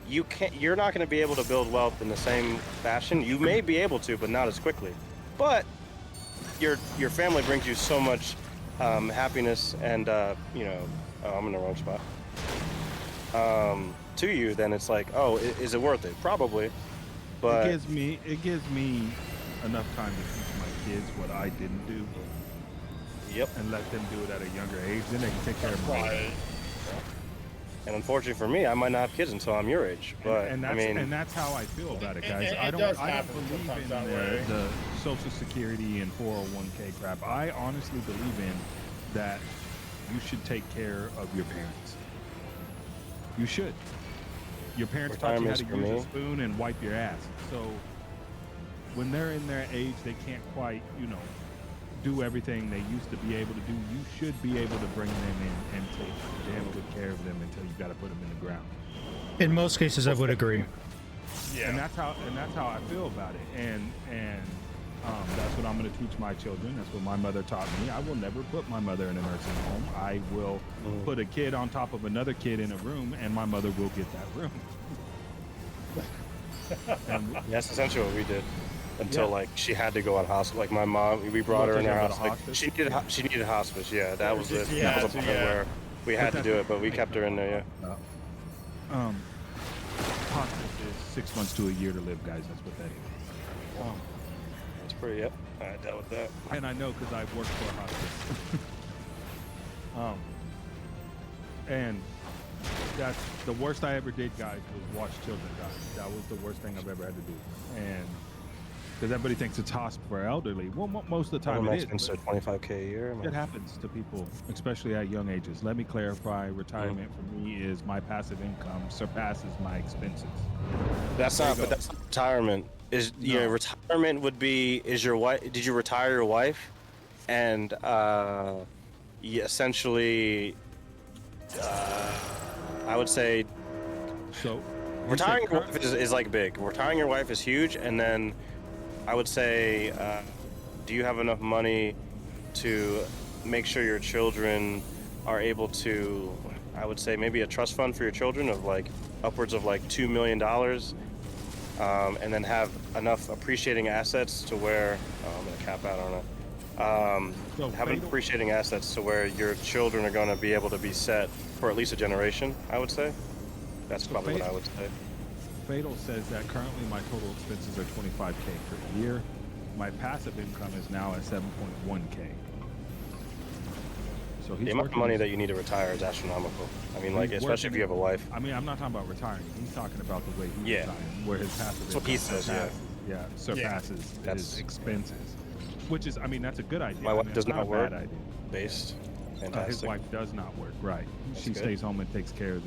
you're not going to be able to build wealth in the same fashion. You may be able to, but not as quickly. But your family brings you so much happiness and you know, oh, I'm in the wrong spot. To you, then it's like, oh, is it worth it? Probably, but it gives me enough time to teach my kids what I didn't do. Yep. And let them do it at a younger age. Then they can take care of me. Right. And unfortunately for me, I might not have kids until I'm your age. But and I mean, that's how I feel about it, guys. It I don't does believe happen in sometimes that way. the Social Security and 401k crap. I honestly believe in that you should take care of your parents. You should. Your parents taught you how to Retirement's for use a me. spoon and wipe your ass. So when they're in their age, they can't quite, you know, do everything they used to be able to do. You should be able to bring them in and take damn good care of them until you got to put them in the ground. In most cases, I would agree. Yeah. And that's how I feel about it. And that's what I'm going to teach my children. That's what my mother taught me. I will never put my mother in a nursing home. I will put a kid on top of another kid in a room, and my mother will get that room. And that's essentially what we did. Until Yeah. like she had to go on hospice. Like my mom, we brought her in Until our she house. had to go to Like, hospice? she needed hospice. Yeah, that was it. Yeah, That was a point where we had to do it, but we kept her in there. Yeah. Hospice is 6 months to a year to live, guys. That's what that is. That's pretty. Yep. I dealt with that. And I know because I've worked for a hospice. And that's the worst I ever did, guys, was watch children die. That was the worst thing I've ever had to do. And because everybody thinks it's hospice for elderly. Well, most of the time it is. Expense but so $25K a year. It happens to people, especially at young ages. Let me clarify, retirement for me is my passive income surpasses my expenses. That's There not. you But go. that's not retirement. Is No. retirement would be is your wife? Did you retire your wife? And you essentially, I would say So retiring your wife is like big. Retiring your wife is huge, and then I would say, do you have enough money to make sure your children are able to? I would say maybe a trust fund for your children of like upwards of like $2 million, and then have enough appreciating assets to where I'm gonna cap out on it. So Having fatal- appreciating assets to where your children are going to be able to be set for at least a generation. I would say that's So probably what fatal- I would say. Fatal says that currently my total expenses are 25K per year. My passive income is now at 7.1K. So he's The amount of working money his- that you need to retire is astronomical. I mean, like He's especially if working you have a wife. I mean, I'm not talking about retiring. He's talking about the way he's Yeah. retiring, where his passive That's what he income says, yeah. surpasses That's- his expenses. Which is, I mean, that's a good idea. My I wife mean, does it's not a work. bad idea. Based, His fantastic. wife does not work, right? She good. stays home and takes care of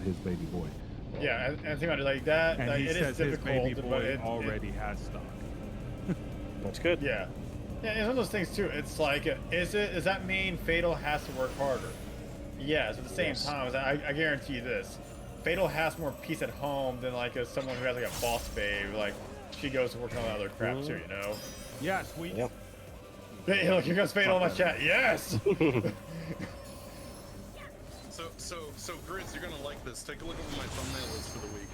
his baby boy. Yeah, and think about it like that. And like, he it says is his difficult, baby but boy already has stock. That's good. Yeah, and some of those things too. It's like, does that mean Fatal has to work harder? Yes, at the same time, I guarantee you this. Fatal has more peace at home than like someone who has like a boss babe. Like she goes to work on other crap too, you know. Yeah, sweet. Yep. Hey, look, here comes Fatal in my chat. Yes. So Grizz, you're gonna like this. Take a look at what my thumbnail is for the week.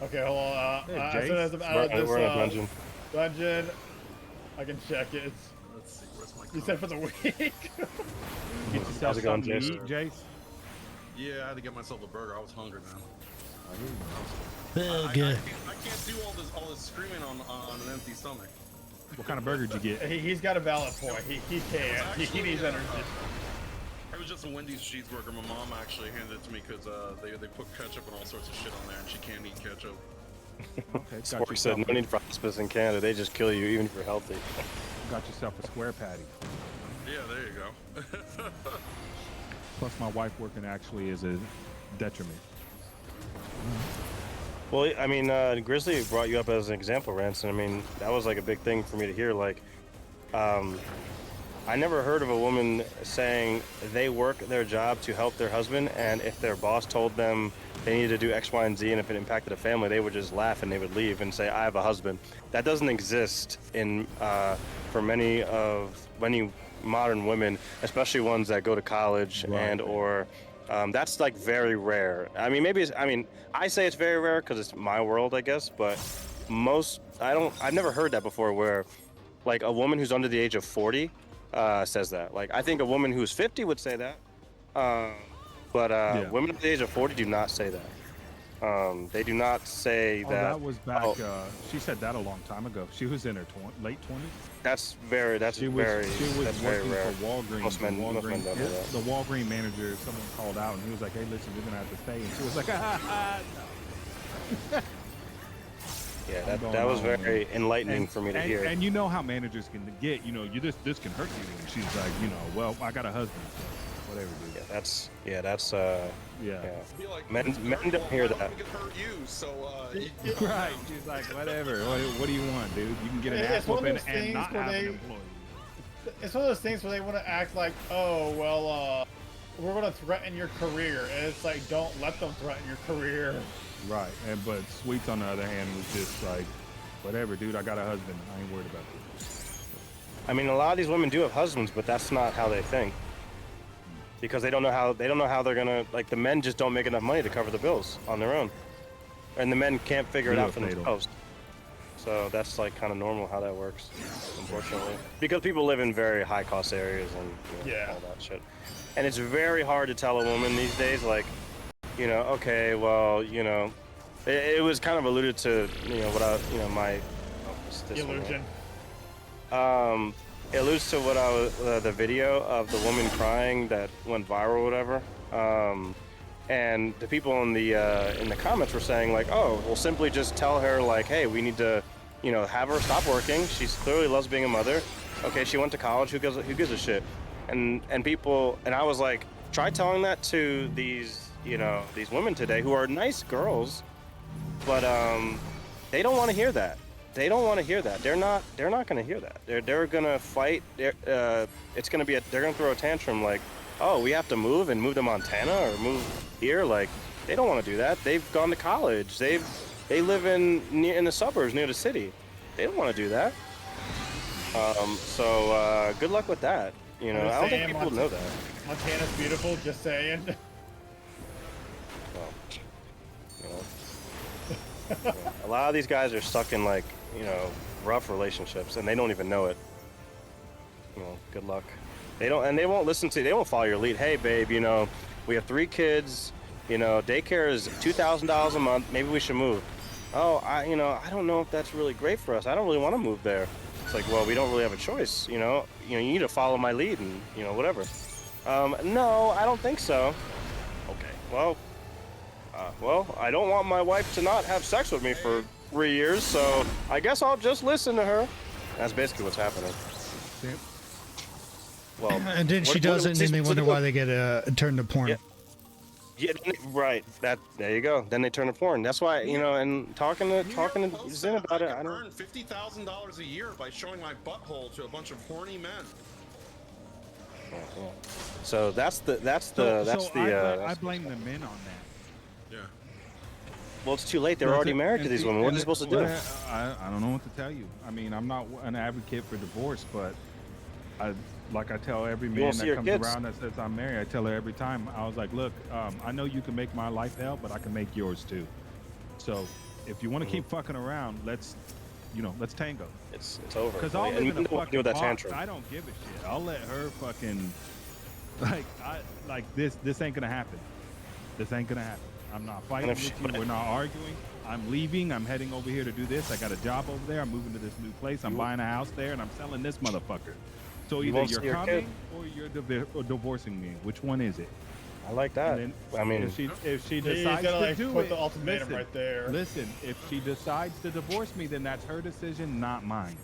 Okay, hold on. Hey, As soon as I'm out of this We're in a dungeon. dungeon, I can check it. Let's see, where's my You said for the week. Get yourself How's it going, something to Jace? eat, Jace. Yeah, I had to get myself a burger. I was hungry, man. Oh, I good. can't do all this screaming on an empty stomach. What kind of burger did you get? He's got a valid point. He can't. He needs energy. It was just a Wendy's cheeseburger. My mom actually handed it to me because they put ketchup and all sorts of shit on there, and she can't eat ketchup. Okay, Spork said no need for hospice in Canada. They just kill you even if you're healthy. got yourself a square patty. Yeah, there you go. Plus, my wife working actually is a detriment. Well, I mean, Grizzly brought you up as an example, Ranson. I mean, that was like a big thing for me to hear. Like, I never heard of a woman saying they work their job to help their husband, and if their boss told them they needed to do X, Y, and Z, and if it impacted a family, they would just laugh and they would leave and say, "I have a husband." That doesn't exist in for many modern women, especially ones that go to college and or. That's like very rare. I mean, maybe I say it's very rare because it's my world, I guess. But I've never heard that before where like a woman who's under the age of 40 says that. Like, I think a woman who's 50 would say that. But women at the age of 40 do not say that. They do not say that. That was back. She said that a long time ago. She was in her late 20s. That's very She was rare. working for Walgreens. Most men don't do that. The Walgreens manager, someone called out and he was like, "Hey, listen, you're gonna have to stay." And she was like, "No." Yeah, that was very enlightening for me to hear. And you know how managers can get. You know, this can hurt you. And she's like, well, I got a husband, so whatever, dude. Yeah, that's Yeah. Be like, Men don't hear that. We could hurt you, so Right. She's like, whatever. What do you want, dude? You can get an It's ass one of whooping those and things not where have an they- employee. It's one of those things where they want to act like, oh, well, we're going to threaten your career. And it's like, don't let them threaten your career. Right. But Sweets, on the other hand, was just like, whatever, dude. I got a husband. I ain't worried about this. I mean, a lot of these women do have husbands, but that's not how they think. Because they don't know how they're gonna, like, the men just don't make enough money to cover the bills on their own, and the men can't figure it out for themselves. So that's like kind of normal how that works, unfortunately, because people live in very high cost areas and all that shit. And it's very hard to tell a woman these days, like, okay, well, it was kind of alluded to, my Illusion. It alludes to what the video of the woman crying that went viral or whatever. And the people in the comments were saying like, oh, we'll simply just tell her like, hey, we need to, have her stop working. She clearly loves being a mother. Okay, she went to college. Who gives a shit? And I was like, try telling that to these women today who are nice girls, but they don't want to hear that. They don't want to hear that. They're not going to hear that. They're going to fight. It's going to be they're going to throw a tantrum like, oh, we have to move to Montana or move here. Like, they don't want to do that. They've gone to college. They live in the suburbs near the city. They don't want to do that. So good luck with that. I don't think people know that. Montana's beautiful. Just saying. Well, a lot of these guys are stuck in like, rough relationships and they don't even know it. Good luck. They won't listen to, they won't follow your lead. Hey babe, we have 3 kids, daycare is $2,000 a month. Maybe we should move. Oh, I don't know if that's really great for us. I don't really want to move there. It's like, well, we don't really have a choice. You need to follow my lead and, whatever. No, I don't think so. Okay, well, I don't want my wife to not have sex with me for 3 years, so I guess I'll just listen to her. That's basically what's happening. Well, and then she does it, and then they wonder why they get turned to porn. Yeah, right. There you go. Then they turn to porn. That's why, and talking to Zen about it, I don't earn $50,000 a year by showing my butthole to a bunch of horny men. So I blame the men on that. Yeah. well, it's too late. They're already married to these women. What are they supposed to do? I don't know what to tell you. I mean, I'm not an advocate for divorce, but like I tell every man that comes around that says I'm married, I tell her every time. I was like, look, I know you can make my life hell, but I can make yours too. So if you want to keep fucking around, let's tango. It's over. Because I'll live in a fucking box. tantrum. I don't give a shit. I'll let her fucking this ain't gonna happen. This ain't gonna happen. I'm not fighting with you. We're not arguing. I'm leaving. I'm heading over here to do this. I got a job over there. I'm moving to this new place. I'm buying a house there, and I'm selling this motherfucker. So either you're coming or you're divorcing me. Which one is it? I like that. I mean, if she decides to do put it, the ultimatum right there. Listen, if she decides to divorce me, then that's her decision, not mine.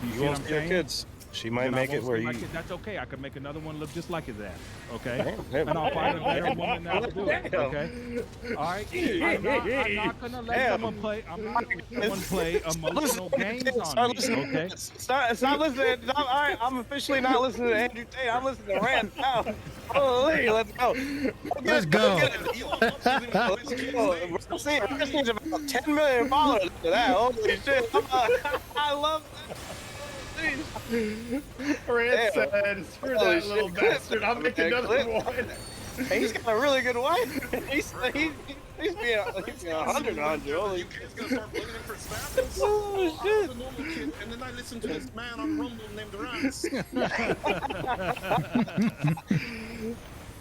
You see won't what I'm see your saying? kids. She might make it where you. That's okay. I could make another one live just like his ass. Okay, and I'll find a better woman that'll do it. Okay, all right. I'm not gonna let someone play. I'm not gonna let someone play emotional games on me. Okay. Stop listening. All right, I'm officially not listening to Andrew Tate. I'm listening to Rand now. Holy, let's go. Let's go. See, Rand needs about 10 million followers after that. Holy shit! I love that. Rand said, screw that little bastard, I'll make another one. He's got a really good wife. He's being 100 on you. Holy You kids gonna start blaming him for snapping? Oh, I was a normal kid, and then I listened to this man on Rumble named Rance.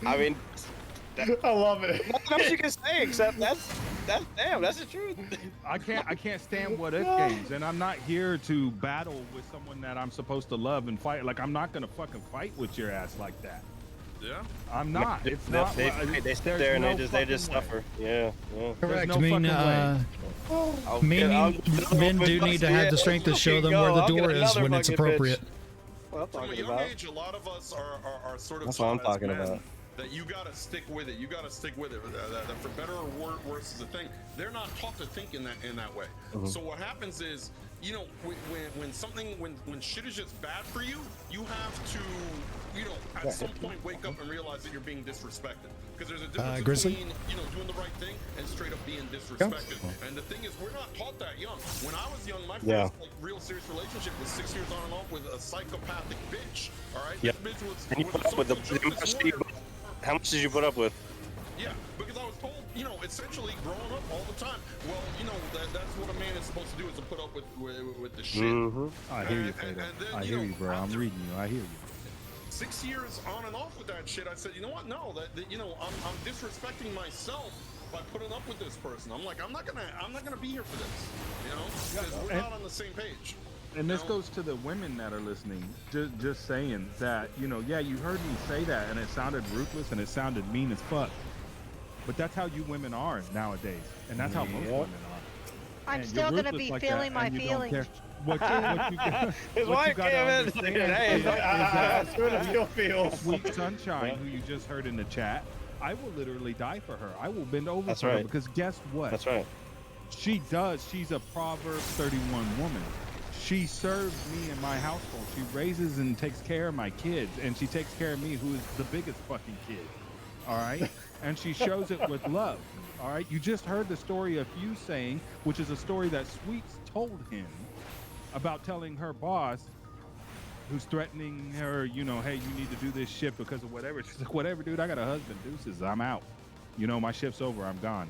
I mean, I love it. nothing else you can say except that's the truth. I can't stand what if games, and I'm not here to battle with someone that I'm supposed to love and fight. Like, I'm not gonna fucking fight with your ass like that. Yeah. I'm not. It's not. They sit there and they just suffer. Yeah. Correct. no I mean, men do need to have the strength to show them where the door is when it's appropriate. From a young age, a lot of us are sort of. That's what I'm taught as talking men about. That you gotta stick with it. You gotta stick with it. That for better or worse is the thing. They're not taught to think in that way. So what happens is, you know, when shit is just bad for you, you have to, you know, at some point wake up and realize that you're being disrespected. Because there's a difference Grizzly? between, you know, doing the right thing and straight up being disrespected. And the thing is, we're not taught that young. When I was young, my first like real serious relationship was 6 years on and off with a psychopathic bitch. All right, this bitch was how much did you put up with? Yeah, because I was told, you know, essentially growing up all the time. Well, you know, that's what a man is supposed to do, is to put up with the shit. I hear you, Peter. I hear you, bro. I'm reading you. I hear you. 6 years on and off with that shit, I said, you know what? No, that you know, I'm disrespecting myself by putting up with this person. I'm like, I'm not gonna be here for this, you know, because we're not on the same page. And this goes to the women that are listening. Just saying that, you know, yeah, you heard me say that, and it sounded ruthless and it sounded mean as fuck. But that's how you women are nowadays, and that's how most women are. I'm still gonna be feeling my feelings. What you gotta understand is Sweet Sunshine, who you just heard in the chat, I will literally die for her. I will bend over for her, because guess what? That's right. She's a Proverbs 31 woman. She serves me in my household. She raises and takes care of my kids, and she takes care of me, who is the biggest fucking kid. All right? And she shows it with love. All right? You just heard the story of you saying, which is a story that Sweets told him, about telling her boss, who's threatening her, you know, hey, you need to do this shit because of whatever. She's like, whatever, dude, I got a husband. Deuces, I'm out. You know, my shift's over. I'm gone.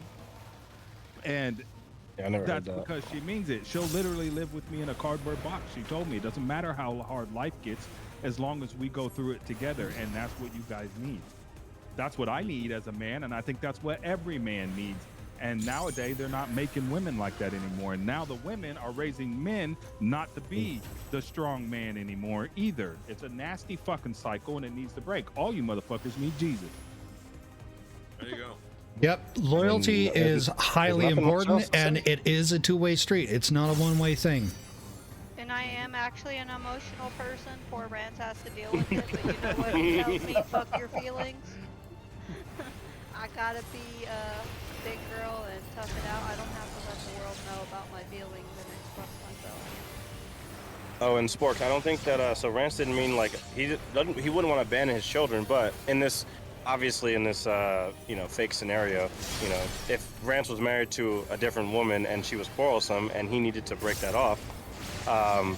And that's because she means it. She'll literally live with me in a cardboard box. She told me it doesn't matter how hard life gets, as long as we go through it together. And that's what you guys need. That's what I need as a man, and I think that's what every man needs. And nowadays, they're not making women like that anymore. And now the women are raising men not to be the strong man anymore either. It's a nasty fucking cycle, and it needs to break. All you motherfuckers need Jesus. There you go. Yep, loyalty is highly important, and it is a two-way street. It's not a one-way thing. And I am actually an emotional person. Poor Rance has to deal with it, but you know what? He tells me, fuck your feelings. I gotta be a big girl and tough it out. I don't have to let the world know about my feelings and express myself. Oh, and Spork, I don't think that. So Rance didn't mean like doesn't. He wouldn't want to abandon his children, but in this, obviously, in this, fake scenario, if Rance was married to a different woman and she was quarrelsome and he needed to break that off, um,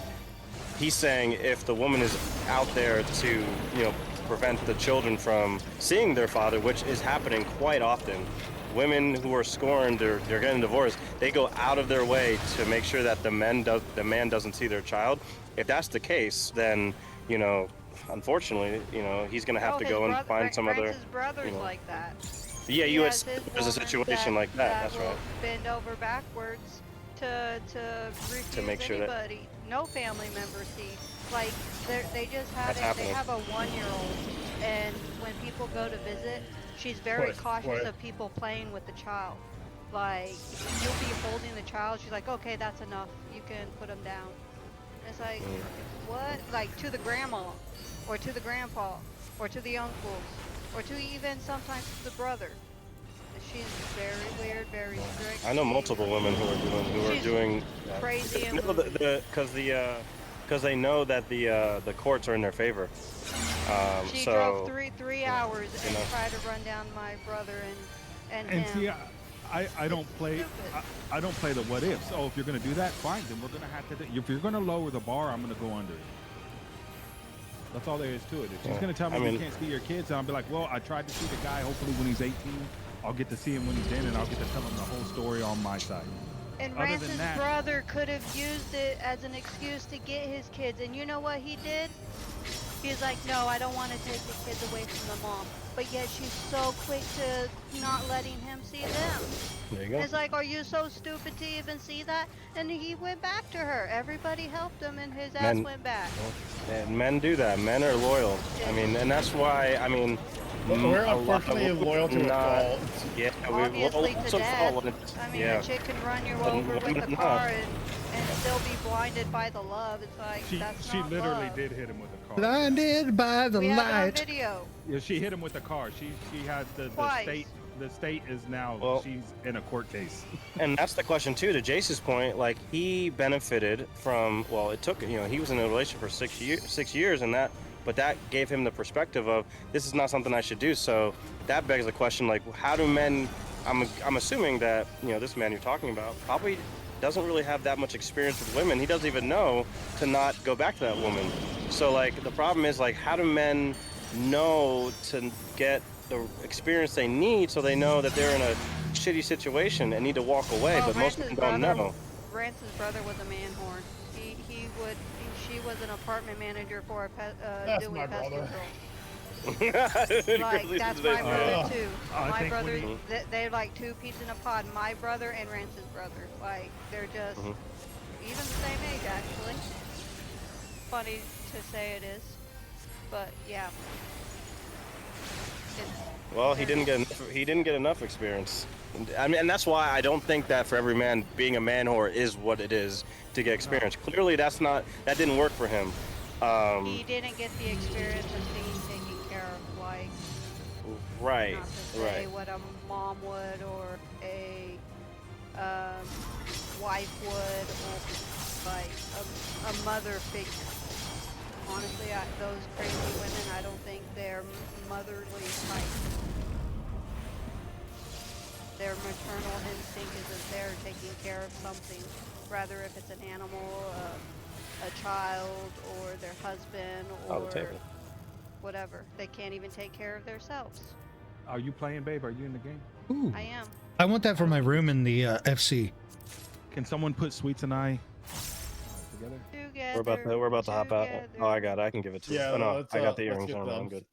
he's saying if the woman is out there to, prevent the children from seeing their father, which is happening quite often. Women who are scorned, they're getting divorced. They go out of their way to make sure that the man doesn't see their child. If that's the case, then unfortunately, he's gonna have Oh, to his go and brother, find some other, Francis' brother's you know. like that. Yeah, He you had has his there's a woman situation like that. That's will right. bend over backwards to To make refuse sure that anybody. No family member see. Like they just had that's it. They happening. have a 1-year-old, and when people go to visit, she's very cautious of people playing with the child. Like you'll be holding the child, she's like, okay, that's enough. You can put him down. And it's like, what? Like to the grandma, or to the grandpa, or to the uncles, or to even sometimes the brother. She's very weird, very strict. I know multiple women who are She's doing crazy and no, loony. because they know that the courts are in their favor. She drove So three hours and know. tried to run down my brother and And him. see, I don't It's play. stupid. I don't play the what ifs. Oh, if you're gonna do that, fine. Then we're gonna have to. If you're gonna lower the bar, I'm gonna go under it. That's all there is to it. If she's gonna tell me you can't see your kids, I'll be like, well, I tried to see the guy. Hopefully, when he's 18, I'll get to see him when he's in, and I'll get to tell him the whole story on my side. And Other than Rance's that, brother could have used it as an excuse to get his kids. And you know what he did? He's like, no, I don't want to take the kids away from the mom. But yet she's so quick to not letting him see them. There you go. It's like, are you so stupid to even see that? And he went back to her. Everybody helped him and his ass Men- went back. And men do that. Men are loyal. I mean, and that's why. I mean, We're a lot of unfortunately women loyal to a not. fault. Yeah, Obviously to death. fault. I mean, Yeah. a chick can run you But over with women the not. car and still be blinded by the love. It's like, that's she not literally love. did hit him with a car. Blinded by the We have it on light. video. Yeah, she hit him with a car. She had the Twice. state. The state is now Well- she's in a court case. And that's the question too. To Jace's point, like he benefited from. Well, it took. He was in a relationship for 6 years, and but that gave him the perspective of this is not something I should do. So that begs the question, like, how do men? I'm assuming that this man you're talking about probably doesn't really have that much experience with women. He doesn't even know to not go back to that woman. So like the problem is like how do men know to get the experience they need so they know that they're in a shitty situation and need to walk away, but most men don't know. Rance's brother was a man whore. She was an apartment manager for That's doing my pest brother. control. Like that's my brother too. I My think brother, when they're like two peas in a pod. My brother and Rance's brother. Like they're just even the same age actually. Funny to say it is, but yeah. Well, he didn't get enough experience. I mean, and that's why I don't think that for every man being a man whore is what it is to get experience. Clearly, that didn't work for him. He didn't get the experience of being taken care of, like Right, not to say what a mom would or a wife would, or like a mother figure. Honestly, those crazy women, I don't think they're motherly type. Their maternal instinct isn't there taking care of something. Rather, if it's an animal, a child, or their husband, or whatever. They can't even take care of themselves. Are you playing, babe? Are you in the game? Ooh. I am. I want that for my room in the FC. Can someone put Sweets and I together? Together. We're about to hop out. Oh, I got it. I can give it to you. Yeah, Oh, no, let's, I got the let's earrings. get No, I'm them. good.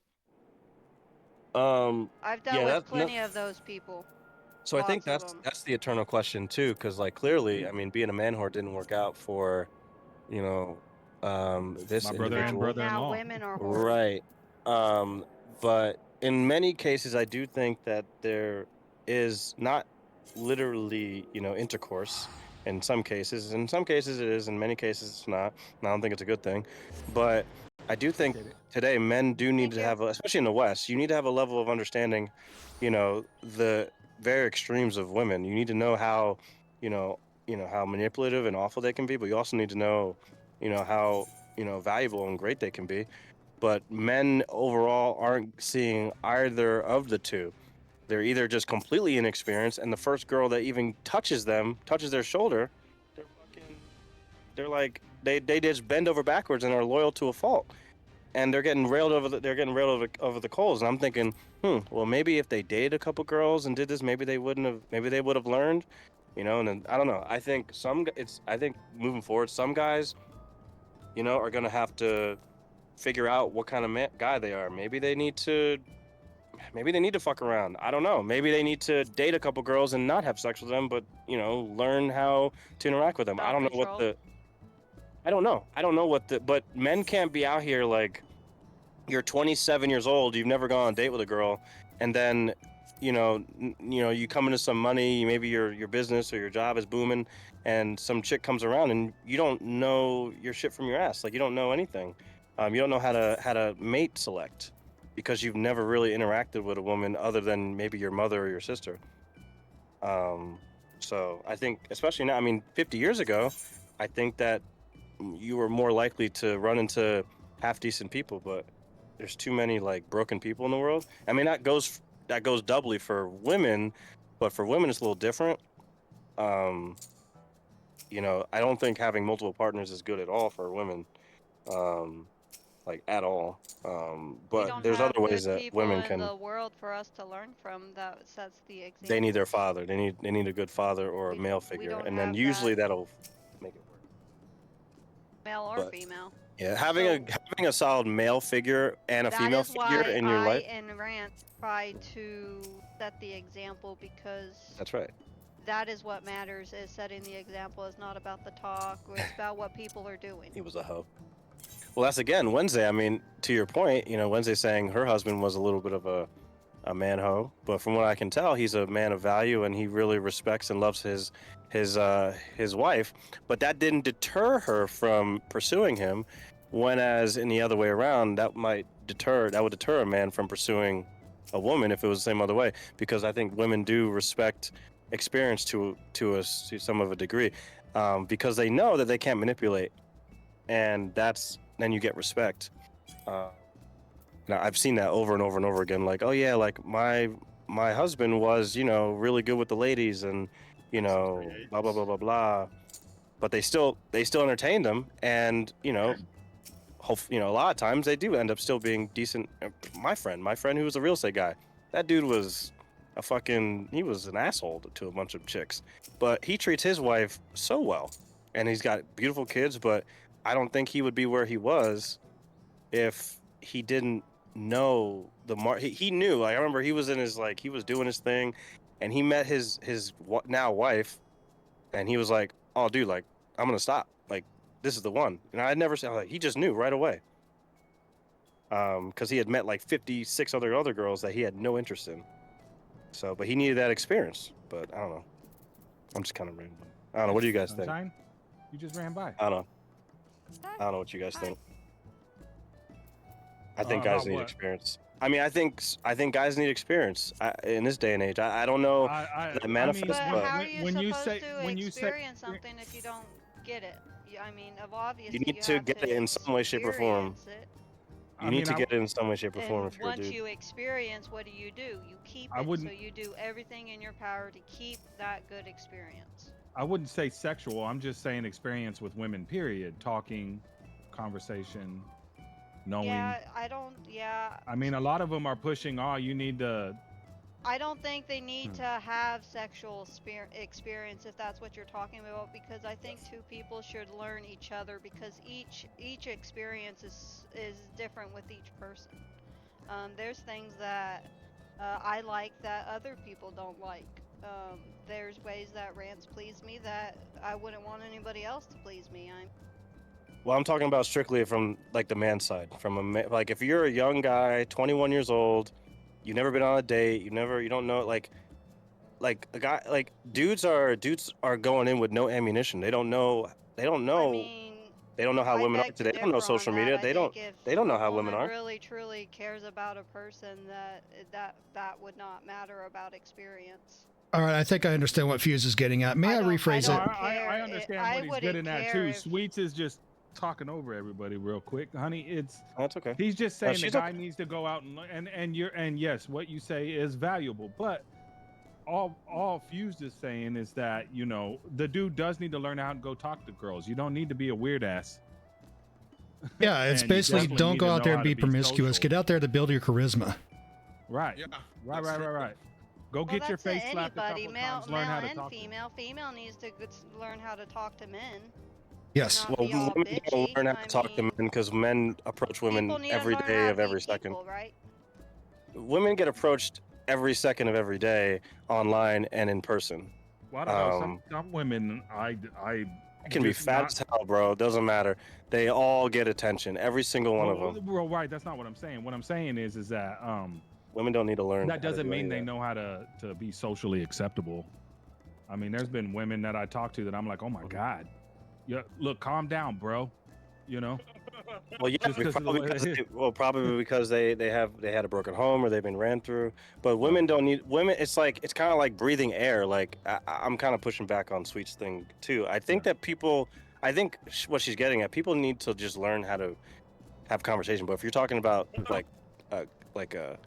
I've dealt yeah, with that's plenty of those people. So I think Lots of them. that's the eternal question too, because like clearly, I mean, being a man whore didn't work out for, this My brother and individual. brother-in-law. Now women are whores. Right. But in many cases, I do think that there is not literally, intercourse in some cases. In some cases it is, in many cases it's not. And I don't think it's a good thing. But I do think today men do need to have, especially in the West, you need to have a level of understanding, the very extremes of women. You need to know how, how manipulative and awful they can be, but you also need to know how valuable and great they can be. But men overall aren't seeing either of the two. They're either just completely inexperienced, and the first girl that even touches their shoulder, they're fucking, they're like, they just bend over backwards and are loyal to a fault, and they're getting railed over the coals. And I'm thinking, well, maybe if they dated a couple girls and did this, maybe they would have learned, And then I don't know. I think I think moving forward, some guys, are gonna have to figure out what kind of guy they are. Maybe they need to fuck around. I don't know. Maybe they need to date a couple girls and not have sex with them, but learn how to interact with them. I don't know what Self-control. I don't know. I don't know but men can't be out here like you're 27 years old, you've never gone on a date with a girl, and then you come into some money, maybe your business or your job is booming, and some chick comes around and you don't know your shit from your ass. Like, you don't know anything. You don't know how to mate select because you've never really interacted with a woman other than maybe your mother or your sister. So I think, especially now, I mean, 50 years ago, I think that you were more likely to run into half decent people, but there's too many like broken people in the world. I mean, that goes doubly for women, but for women it's a little different. I don't think having multiple partners is good at all for women, like at all. We But don't there's other have ways good that people women in can. the world for us to learn from that sets the They need their examples. father. They need a good father or a male We figure, don't and then have that, usually that'll make it work. male or But female. yeah, So having a solid male figure and a that female is figure why in your I life. and Rant try to set the example, because That's right. that is what matters, is setting the example. It's not about the talk, it's about what people are doing. He was a hoe. Well, that's again Wednesday. I mean, to your point, Wednesday saying her husband was a little bit of a man hoe, but from what I can tell, he's a man of value and he really respects and loves his wife. But that didn't deter her from pursuing him. When as in the other way around, that would deter a man from pursuing a woman if it was the same other way. Because I think women do respect experience to some of a degree, because they know that they can't manipulate, and then you get respect. Now I've seen that over and over and over again. Like, oh yeah, like my husband was, really good with the ladies, and blah blah blah blah blah. But they still entertained them, and a lot of times they do end up still being decent. My friend who was a real estate guy, that dude was he was an asshole to a bunch of chicks, but he treats his wife so well, and he's got beautiful kids. But I don't think he would be where he was if he didn't know he knew. Like, I remember he was he was doing his thing, and he met his now wife, and he was like, "Oh, dude, like, I'm gonna stop. Like, this is the one." And I never said, like, he just knew right away. Because he had met like 56 other girls that he had no interest in. So, but he needed that experience. But I don't know. I'm just kind of rambling. I don't know. What do you guys think? Sunshine, you just ran by. I don't know. I don't know what you guys think. I think About guys need what? experience. I mean, I think guys need experience in this day and age. I don't know that it manifests, But but how are you when you supposed say- to when you say- experience something if you don't get it? I mean, obviously you need to have get it in some way, shape, or form. experience it. You need to get it in some way, shape, or form And if you're a once dude. you experience, what do? You keep I it, so wouldn't- you do everything in your power to keep that good experience. I wouldn't say sexual. I'm just saying experience with women. Period. Talking, conversation, knowing. Yeah, I don't. Yeah. I mean, a lot of them are pushing. Oh, you need to. I don't think they need to have sexual experience if that's what you're talking about, because I think two people should learn each other, because each experience is different with each person. There's things that I like that other people don't like. There's ways that Rants please me that I wouldn't want anybody else to please me. Well, I'm talking about strictly from like the man side. Like, if you're a young guy, 21 years old, you've never been on a date, you don't know, like a guy, like dudes are going in with no ammunition. They don't know. I mean, They don't know how I women are beg to today. They don't know differ on social that. media. I They think don't. if They don't know a how women woman are. really truly cares about a person, that would not matter about experience. All right, I think I understand what Fuse is getting at. May I rephrase I it? don't I care. understand I what he's wouldn't getting at care too. if- Sweets is just talking over everybody real quick, honey. It's That's okay. he's just saying the she's guy okay. needs to go out and yes, what you say is valuable, but all Fused is saying is that, you know, the dude does need to learn how to go talk to girls. You don't need to be a weird ass. Yeah, it's And you basically definitely don't need go to out know there how and to be be promiscuous. social. Get out there to build your charisma. Right. Yeah. Right. that's Right. Go Well, get your that's face slapped a anybody, couple male, times. Learn how to and talk to 'em. female. Female needs to learn how to talk to men. Yes. Not Well, be all women don't bitchy. learn how to I talk to mean, men because men approach women people need every to learn day how of to every be second. people, right? Women get approached every second of every day online and in person. Well, I don't know. Some women, I Can be just fat not. as hell, bro. It doesn't matter. They all get attention. Every single one of them. Well, right. That's not what I'm saying. What I'm saying is that Women don't need to learn. that how to doesn't do mean any they of that. know how to be socially acceptable. I mean, there's been women that I talk to that I'm like, oh my god, yeah, look, calm down, bro. You know, Well, yeah, just because of the way it is. probably because they had a broken home or they've been ran through. But women Right. don't need women. It's kind of like breathing air. Like I'm kind of pushing back on Sweet's thing too. I think Yeah. that people. I think what she's getting at, people need to just learn how to have conversation. But if you're talking about uh, like a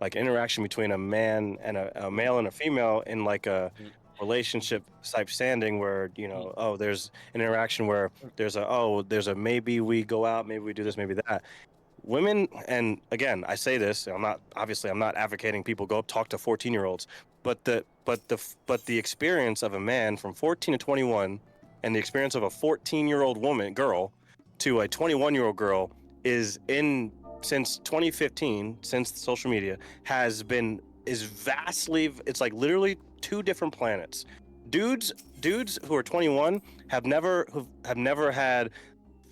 like interaction between a man and a male and a female in like a relationship type standing where, you know, oh, there's an interaction where there's a maybe we go out, maybe we do this, maybe that. Women, and again, I say this, I'm not advocating people go talk to 14-year-olds, but the experience of a man from 14 to 21 and the experience of a 14-year-old girl to a 21-year-old girl is since 2015, since social media is vastly, it's like literally two different planets. Dudes who are 21 have never had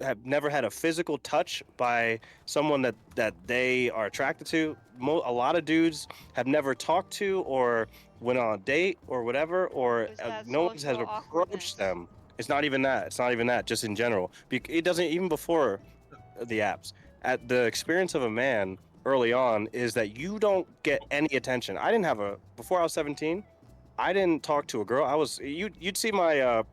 a physical touch by someone that they are attracted to. A lot of dudes have never talked to or went on a date or whatever, or There's that no one has social approached awkwardness. them. It's not even that. It's not even that. Just in general, it doesn't even before the apps. At the experience of a man early on is that you don't get any attention. I didn't have before I was 17. I didn't talk to a girl. You'd see my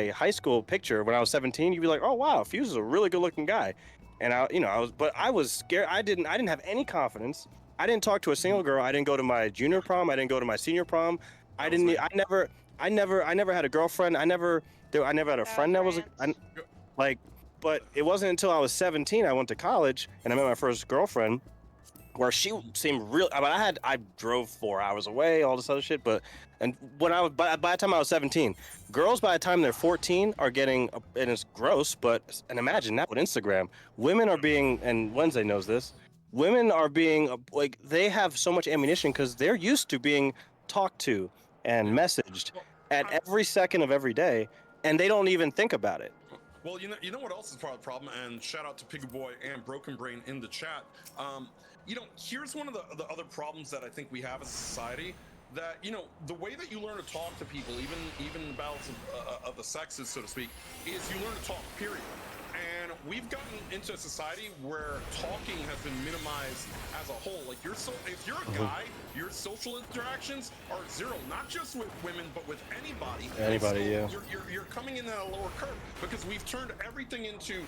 high school picture when I was 17. You'd be like, oh wow, Fuse is a really good looking guy, and I was scared. I didn't have any confidence. I didn't talk to a single girl. I didn't go to my junior prom. I didn't go to my senior prom. I never had a girlfriend. I never had a friend that was but it wasn't until I was 17 I went to college and I met my first girlfriend, where she seemed real. I mean, I drove 4 hours away, all this other shit. But and when I was by the time I was 17, girls by the time they're 14 are getting, and it's gross. And imagine that with Instagram, women are being, and Wednesday knows this. Women are being like, they have so much ammunition because they're used to being talked to and messaged at every second of every day, and they don't even think about it. Well, you know what else is part of the problem, and shout out to Piggy Boy and Broken Brain in the chat. Here's one of the other problems that I think we have as a society. That, you know, the way that you learn to talk to people, even in the balance of the sexes, so to speak, is you learn to talk. Period. And we've gotten into a society where talking has been minimized as a whole. Like if you're a guy, your social interactions are zero, not just with women, but with anybody. Anybody, so yeah. You're coming in at a lower curve because we've turned everything into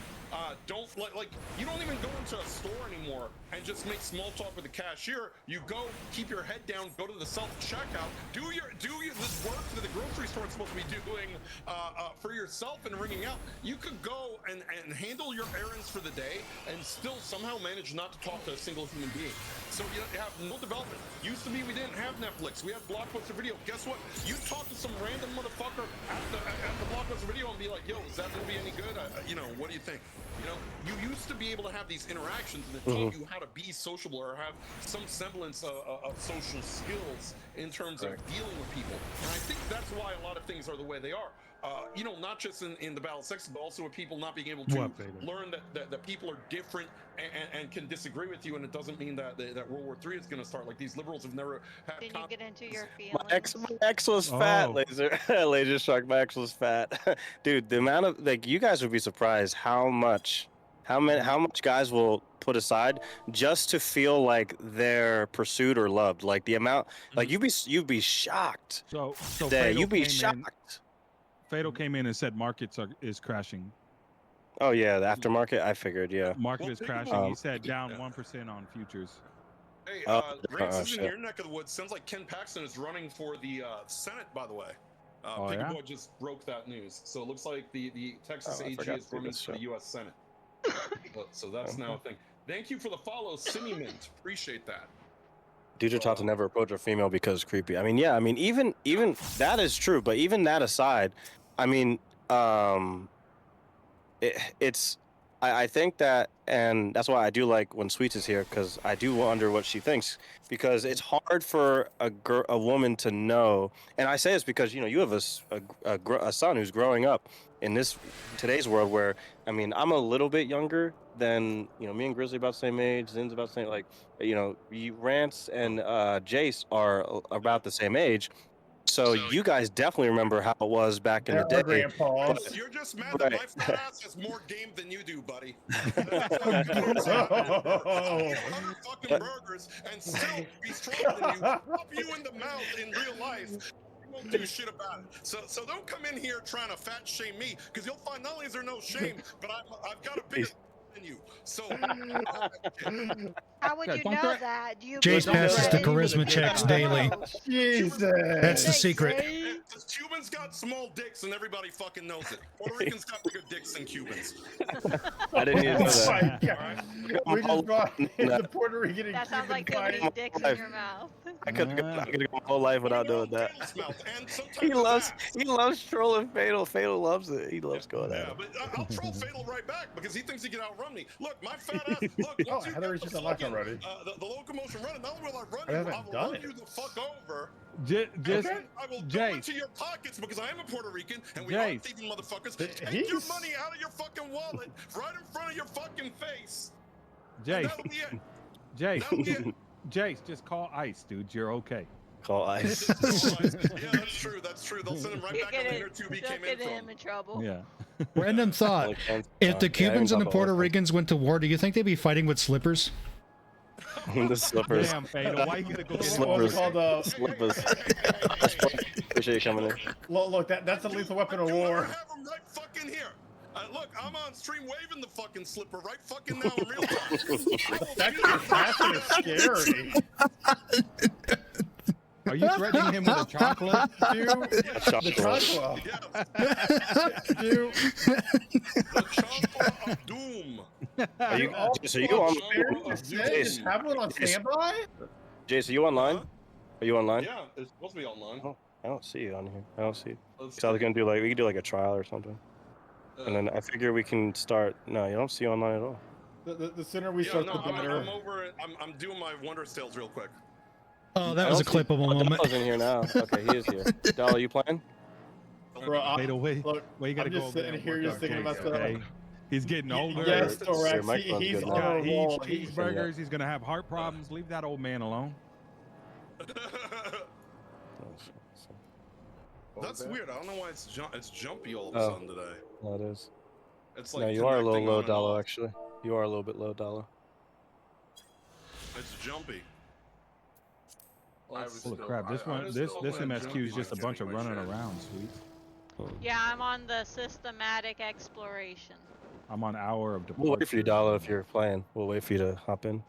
you don't even go into a store anymore and just make small talk with the cashier. You go, keep your head down, go to the self checkout, do this work that the grocery store is supposed to be doing for yourself and ringing out. You could go and handle your errands for the day and still somehow manage not to talk to a single human being. So you have no development. Used to be we didn't have Netflix, we had Blockbuster Video. Guess what? You talk to some random motherfucker at the Blockbuster Video and be like, yo, is that movie any good? What do you think? You know, you used to be able to have these interactions and it taught you how to be sociable or have some semblance of social skills in terms of dealing with people. And I think that's why a lot of things are the way they are. Not just in the battle of sexes, but also with people not being able to learn that people are different and can disagree with you, and it doesn't mean that World War III is going to start. Like, these liberals have never had. Can you get into your My feelings? ex was fat, Laser Shark. My ex was fat, dude. The amount of you guys would be surprised how much guys will put aside just to feel like they're pursued or loved. Like the amount, like you'd be shocked. So You'd be shocked. Fatal came in and said markets is crashing. Oh yeah, the aftermarket. I figured. Yeah. Market Well, is think crashing. about- He said down Yeah. 1% on futures. Hey, oh, Rance is in shit. your neck of the woods. Sounds like Ken Paxton is running for the Senate, by the way. Oh, Piggy yeah? Boy just broke that news. So it looks like the Texas Oh, I AG forgot is to do running this for the shit. U.S. Senate. So that's now a thing. Thank you for the follow, Simi Mint. Appreciate that. Dudes are taught to never approach a female because it's creepy. I mean, yeah. I mean, even that is true. But even that aside, I mean, it's I think that, and that's why I do like when Sweets is here, because I do wonder what she thinks, because it's hard for a woman to know. And I say this because you have a son who's growing up in today's world where, I mean, I'm a little bit younger than me and Grizzly about the same age, Zin's about the same, like Rance and Jace are about the same age. So you guys definitely remember how it was back in the They're our day. grandpas. You're just mad that Right. my fat ass has more game than you do, buddy. That's why you come here and say, I'll eat 100 fucking burgers and still be stronger than you, pop you in the mouth in real life. You won't do shit about it. So don't come in here trying to fat shame me, because you'll find not only is there no shame, but I've got a bigger than you. So How would Yeah, you don't know threat- that? Do you Jace believe passes that the in charisma the checks world? daily. Jesus. That's the secret. Because Cubans got small dicks and everybody fucking knows it. Puerto Ricans got bigger dicks than Cubans. I didn't even know Oh that. my God. We just brought the Puerto Rican and That sounds Cuban like too fight. many dicks in your mouth. I could go my whole life without doing that. Fatal's mouth, and sometimes He his loves ass. he loves trolling Fatal. Fatal loves it. He loves going at Yeah, it. but I'll troll Fatal right back because he thinks he can outrun me. Look, my fat ass. Look, Oh, once you Heather get is the just unlocked fucking, already. the locomotion running, not only will I run I you, haven't I will done run it. you the fuck over. Just And I will go Jace. into your pockets because I am a Puerto Rican and we are Jace. thieving motherfuckers. Take He's- your money out of your fucking wallet right in front of your fucking face. And Jace. that'll be it. Jace. That'll be it. Jace, just call ICE, dude. You're okay. Call ice. Yeah, that's true. That's true. They'll send him right You're back on the gonna, inner tube he you'll came in get him from. in trouble. Yeah. Random thought. If the Cubans and the Puerto Ricans went to war, do you think they'd be fighting with slippers? The slippers. Damn, Fatal. Why you gotta go get Slippers. What's it called? Slippers. Appreciate you coming in. Look, that's a lethal weapon of war. I have him right fucking here. Look, I'm on stream waving the fucking slipper right fucking now in real time. That's scary. Are you threatening him with a chocolate? Dude, the chocolate. Yeah, Dude, the chopper of doom. Are you, so you on? Jace, have one on standby? Jace, are you online? Huh? Are you online? Yeah, it's supposed to be online. Oh, I don't see you on here. I don't see you. Let's So I was gonna do we could do like a trial or something, and then I figure we can start. No, you don't see you online at all. The sooner we yeah, start, no, the I'm better. over it. I'm doing my Wonder Tales real quick. Oh, that was a clip of a moment. Dollar's in here now. Okay, he is here. Dollar, you playing? Bro, Fatal, wait. look, Well, you gotta I'm go just over there sitting and here work just on thinking Jace, about okay? He's getting older. Yes, Your Thorax, microphone's he's good on now. a He roll. eats cheeseburgers. He's gonna have heart problems. Leave that old man alone. That's weird. I don't know why it's jumpy all of a Oh. sudden today. No, it is. It's like No, you are a little connecting low, on and Dollar. off. Actually, you are a little bit low, Dollar. It's jumpy. Holy crap! This MSQ is just a bunch of running around, sweet. Yeah, I'm on the systematic exploration. I'm on hour of departure. We'll wait for you, Dollar, if you're playing. We'll wait for you to hop in.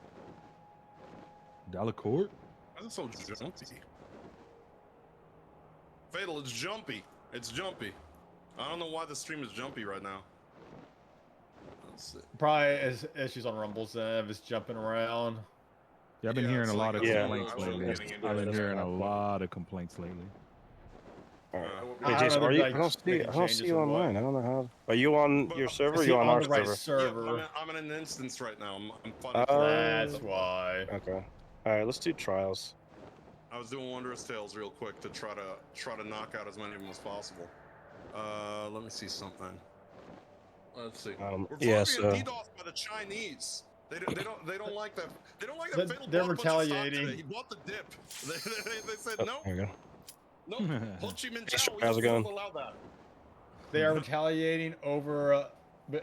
Delacourt? Why is it so jumpy? Fatal, it's jumpy. It's jumpy. I don't know why the stream is jumpy right now. Let's see. Probably as she's on Rumbles, if it's jumping around. Yeah, I've been Yeah, hearing it's a lot like- of Yeah. complaints I wasn't lately. getting into I've been it. hearing a lot of complaints lately. All right. I Hey, don't Jason, know, are you? like, I don't see. I making don't see changes you or what. online. I don't know how. Are you on your server? Or Is are he you on on our the right server? server? I'm in an instance right now. I'm fighting. That's why. Okay. All right. Let's do trials. I was doing Wondrous Tales real quick to try to knock out as many of them as possible. Let me see something. Let's see. We're yeah. being So. DDoSed by the Chinese. They don't like that. They don't like that. Fatal They're bought a bunch of stock retaliating. today. He bought the dip. They said Oh, no, there you go. no. Ho Chi Minh How's Chao, it we going? don't allow that. They are retaliating over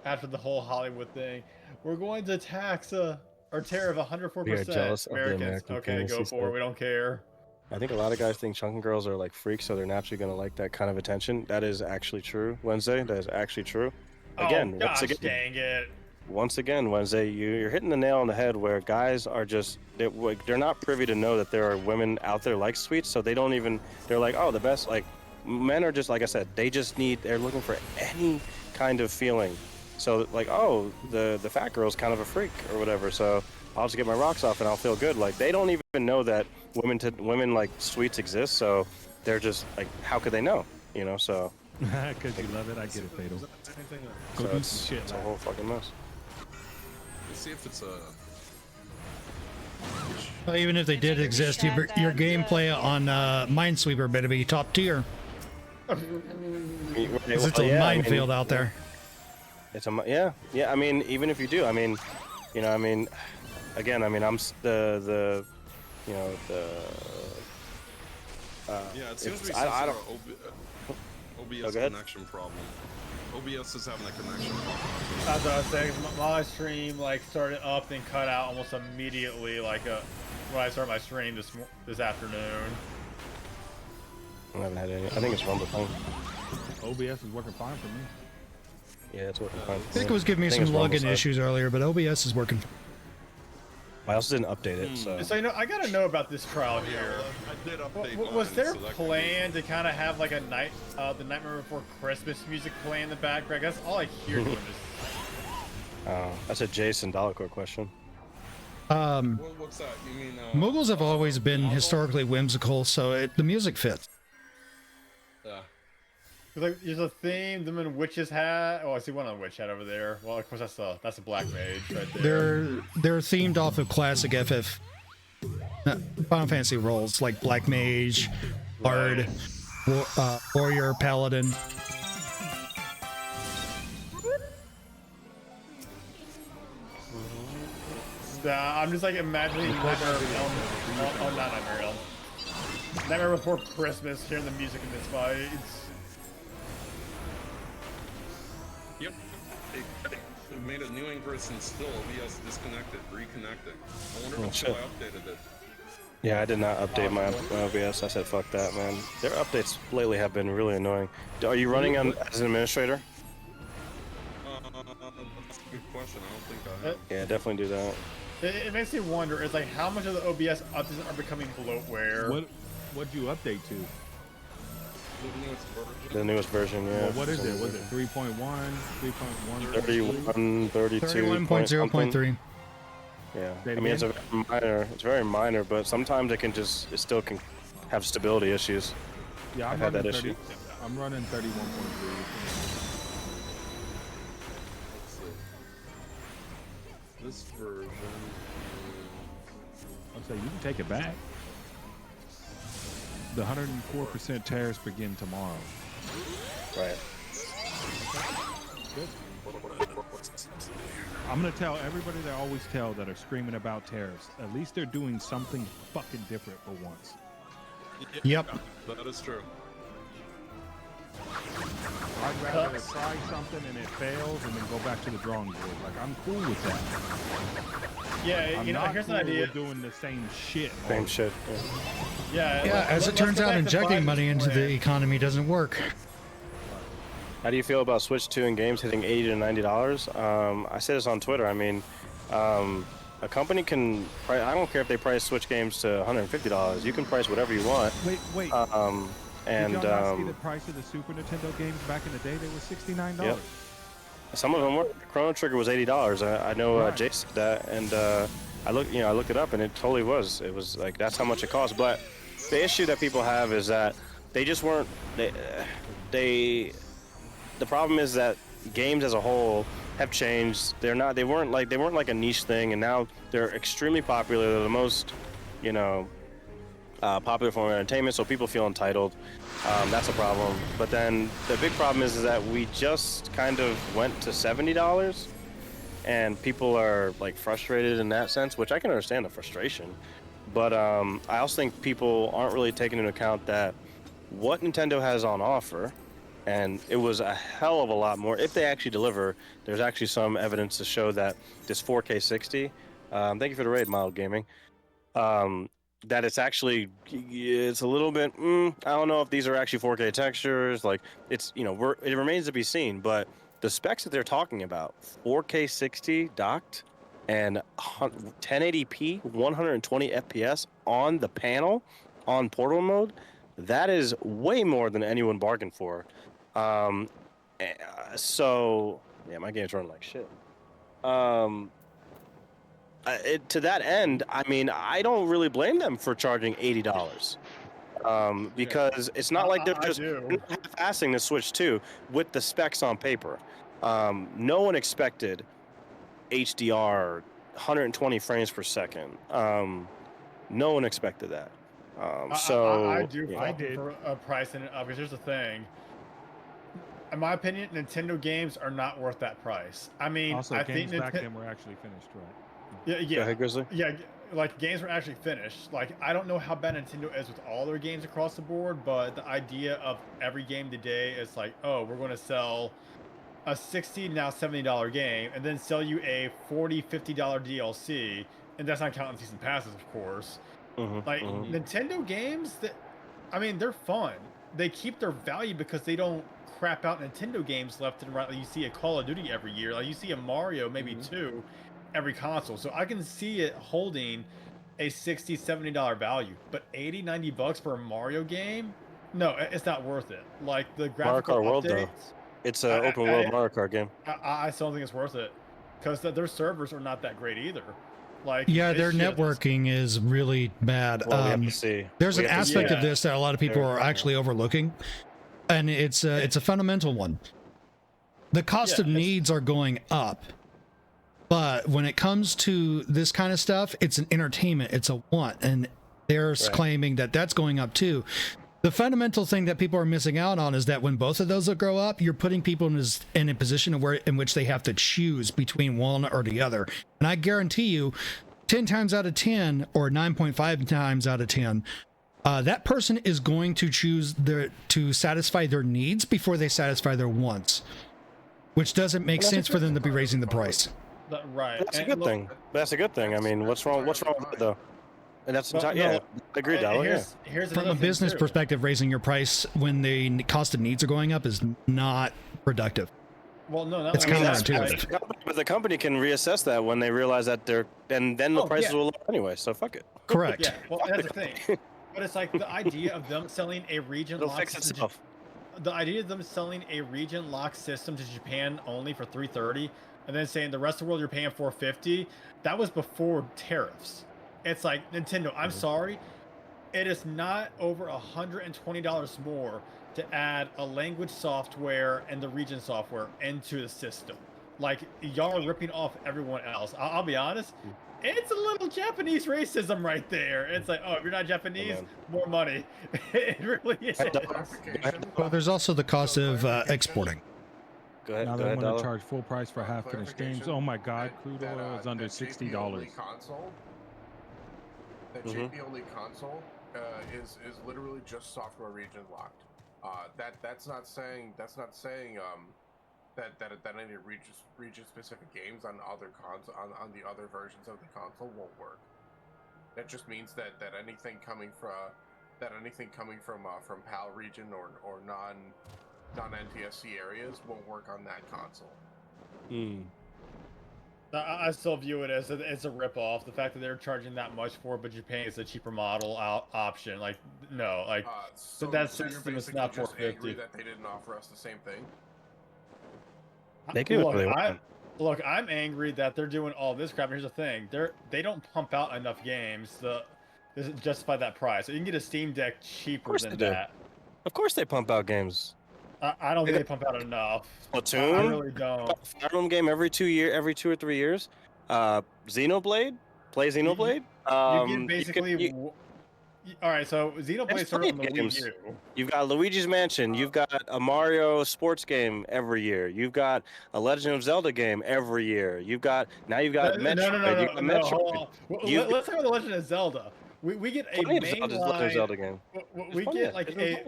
after the whole Hollywood thing. We're going to tax or tariff 104% We are jealous of the Americans. American Okay, penis, go he for said. it. We don't care. I think a lot of guys think chunking girls are like freaks, so they're naturally gonna like that kind of attention. That is actually true. Wednesday, that is actually true. again, Oh gosh, dang it! once again, Wednesday, you're hitting the nail on the head. Where guys are just they're not privy to know that there are women out there like sweets, so they don't even. They're like, oh, the best. Like men are just like I said. They're looking for any kind of feeling. So like, oh, the fat girl's kind of a freak or whatever. So I'll just get my rocks off and I'll feel good. Like they don't even know that women like sweets exist. So they're just like, how could they know? You know, so. Because you love it, I get it, Fatal. Go So do it's some shit. a whole fucking mess. Let's see if it's a. Well, even if they did exist, your gameplay on Minesweeper better be top tier. 'Cause it's a minefield out there. It's a yeah. I mean, even if you do, I mean, you know, I mean, again, I mean, I'm the you know the. Yeah, it seems to be I don't. OBS connection problem. OBS is having a connection problem. That's what I was saying. My stream like started up then cut out almost immediately. Like when I started my stream this afternoon. I haven't had any. I think it's Rumble phone. OBS is working fine for me. Yeah, it's working fine. I think it was giving me some login issues earlier, but OBS is working. I also didn't update it, so. So you know, I gotta know about this trial here. I did update Was mine, there so that plan to kind of have like a the Nightmare Before Christmas music playing in the background? That's all I hear doing this. That's a Jason Delacour question. What's that? You mean? Moguls have always been historically whimsical, so the music fits. Yeah. Like, there's a theme them and witches hat. Oh, I see one on witch hat over there. Well, of course that's a black mage right there. They're themed off of classic Final Fantasy roles like Black Mage, Bard, Warrior, Paladin. I'm just like imagining Nightmare Elm. Oh, not Nightmare Elm. Nightmare Before Christmas, hearing the music in this fight. Yep. It made a new ingress and still OBS disconnected, reconnected. I wonder if I updated it. Yeah, I did not update my OBS. I said, fuck that, man. Their updates lately have been really annoying. Are you running as an administrator? That's a good question. I don't think I have. Yeah, definitely do that. It makes me wonder, it's like how much of the OBS updates are becoming bloatware. What'd you update to? The newest version, yeah. Well, what is it? Was it 3.1, 3.1, 31, 32, 31.0.3. Yeah, I mean it's very minor, but sometimes it still can have stability issues. Yeah, I've had that issue. I'm running 31.3. This version. I'll say you can take it back. The 104% tariffs begin tomorrow. Right. Good. I'm gonna tell everybody that I always tell that are screaming about tariffs. At least they're doing something fucking different for once. Yep. That is true. I'd rather try something and it fails and then go back to the drawing board. Like I'm cool with that. Yeah, you know, here's an idea. We're doing the same shit. Same shit. Yeah. As it turns out, injecting money into the economy doesn't work. How do you feel about Switch 2 and games hitting $80 to $90? I said this on Twitter. I mean, a company can. I don't care if they price Switch games to $150. You can price whatever you want. Wait. And did y'all not see the price of the Super Nintendo games back in the day? They were $69. Yep. Some of them were. Chrono Trigger was $80. I know Right. Jay said that, and I looked it up, and it totally was. It was like that's how much it cost. But the issue that people have is that they just weren't. The problem is that games as a whole have changed. They weren't like a niche thing, and now they're extremely popular. They're the most, popular form of entertainment, so people feel entitled. That's a problem. But then the big problem is that we just kind of went to $70, and people are like frustrated in that sense, which I can understand the frustration. But I also think people aren't really taking into account that what Nintendo has on offer, and it was a hell of a lot more. If they actually deliver, there's actually some evidence to show that this 4K 60. Thank you for the raid, Mild Gaming. That it's a little bit. I don't know if these are actually 4K textures. Like it remains to be seen. But the specs that they're talking about, 4K 60 docked and 1080p 120 FPS on the panel on portal mode, that is way more than anyone bargained for. So yeah, my game's running like shit. To that end, I mean, I don't really blame them for charging $80. Because it's not like they're just half-assing the Switch 2 with the specs on paper. No one expected HDR 120 frames per second. No one expected that. I do yeah. fault them for pricing it up, because here's the thing. In my opinion, Nintendo games are not worth that price. I mean, Also, I games think back then were actually finished, right? Yeah, Go ahead, Grizzly. yeah, like games were actually finished. Like, I don't know how bad Nintendo is with all their games across the board, but the idea of every game today is like, oh, we're going to sell a $60, now $70 game, and then sell you a $40, $50 DLC, and that's not counting season passes, of course. Like, Nintendo games, I mean, they're fun. They keep their value because they don't crap out Nintendo games left and right. Like, you see a Call of Duty every year. Like, you see a Mario, maybe two, every console. So I can see it holding a $60, $70 value. But $80, $90 for a Mario game? No, it's not worth it. Like, the graphical Mario Kart World, updates, though. It's an open world Mario Kart game. I still don't think it's worth it. Because their servers are not that great either. Like, Yeah, their networking is really bad. Well, we have to see. There's an aspect of this that a lot of people are actually overlooking, and it's a fundamental one. The cost of needs are going up, but when it comes to this kind of stuff, it's an entertainment, it's a want, and they're claiming that that's going up too. The fundamental thing that people are missing out on is that when both of those will grow up, you're putting people in a position in which they have to choose between one or the other. And I guarantee you, 10 times out of 10 or 9.5 times out of 10, that person is going to choose to satisfy their needs before they satisfy their wants, which doesn't make sense for them to be raising the price. Right. That's a good thing. That's a good thing. I mean, what's wrong with it, though? And that's I agree, Dollar. Here's from a business perspective, raising your price when the cost of needs are going up is not productive. Well, no, it's counterintuitive. But the company can reassess that when they realize that then the prices will lower anyway. So fuck it. Correct. Yeah. Well, that's the thing. But it's like the idea of them selling a region lock system. The idea of them selling a region lock system to Japan only for $330, and then saying the rest of the world you're paying $450. That was before tariffs. It's like, Nintendo, I'm sorry, it is not over $120 more to add a language software and the region software into the system. Like, y'all are ripping off everyone else. I'll be honest, it's a little Japanese racism right there. It's like, oh, if you're not Japanese, more money. It really is. Well, there's also the cost of exporting. Go ahead. Now they want to charge full price for half-finished games. Oh my God, crude oil is under $60. The JP only console is literally just software region locked. That's not saying that any region specific games on other on the other versions of the console won't work. That just means that anything coming from PAL region or non NTSC areas won't work on that console. I still view it as it's a ripoff. The fact that they're charging that much for it, but Japan is a cheaper model option. Like, no, like that system is not just $450. angry that they didn't offer us the same thing. They can look, I'm angry that they're doing all this crap. Here's the thing: they don't pump out enough games to justify that price. So you can get a Steam Deck cheaper than that. Of course, they pump out games. I don't think they pump out enough. Splatoon? I really don't. Fire Emblem game every 2 or 3 years. Xenoblade? Play Xenoblade? You get basically... all right, so Xenoblade started on the Wii U. You've got Luigi's Mansion. You've got a Mario sports game every year. You've got a Legend of Zelda game every year. You've got Metroid. No. Let's talk about the Legend of Zelda. We get a main Zelda game. We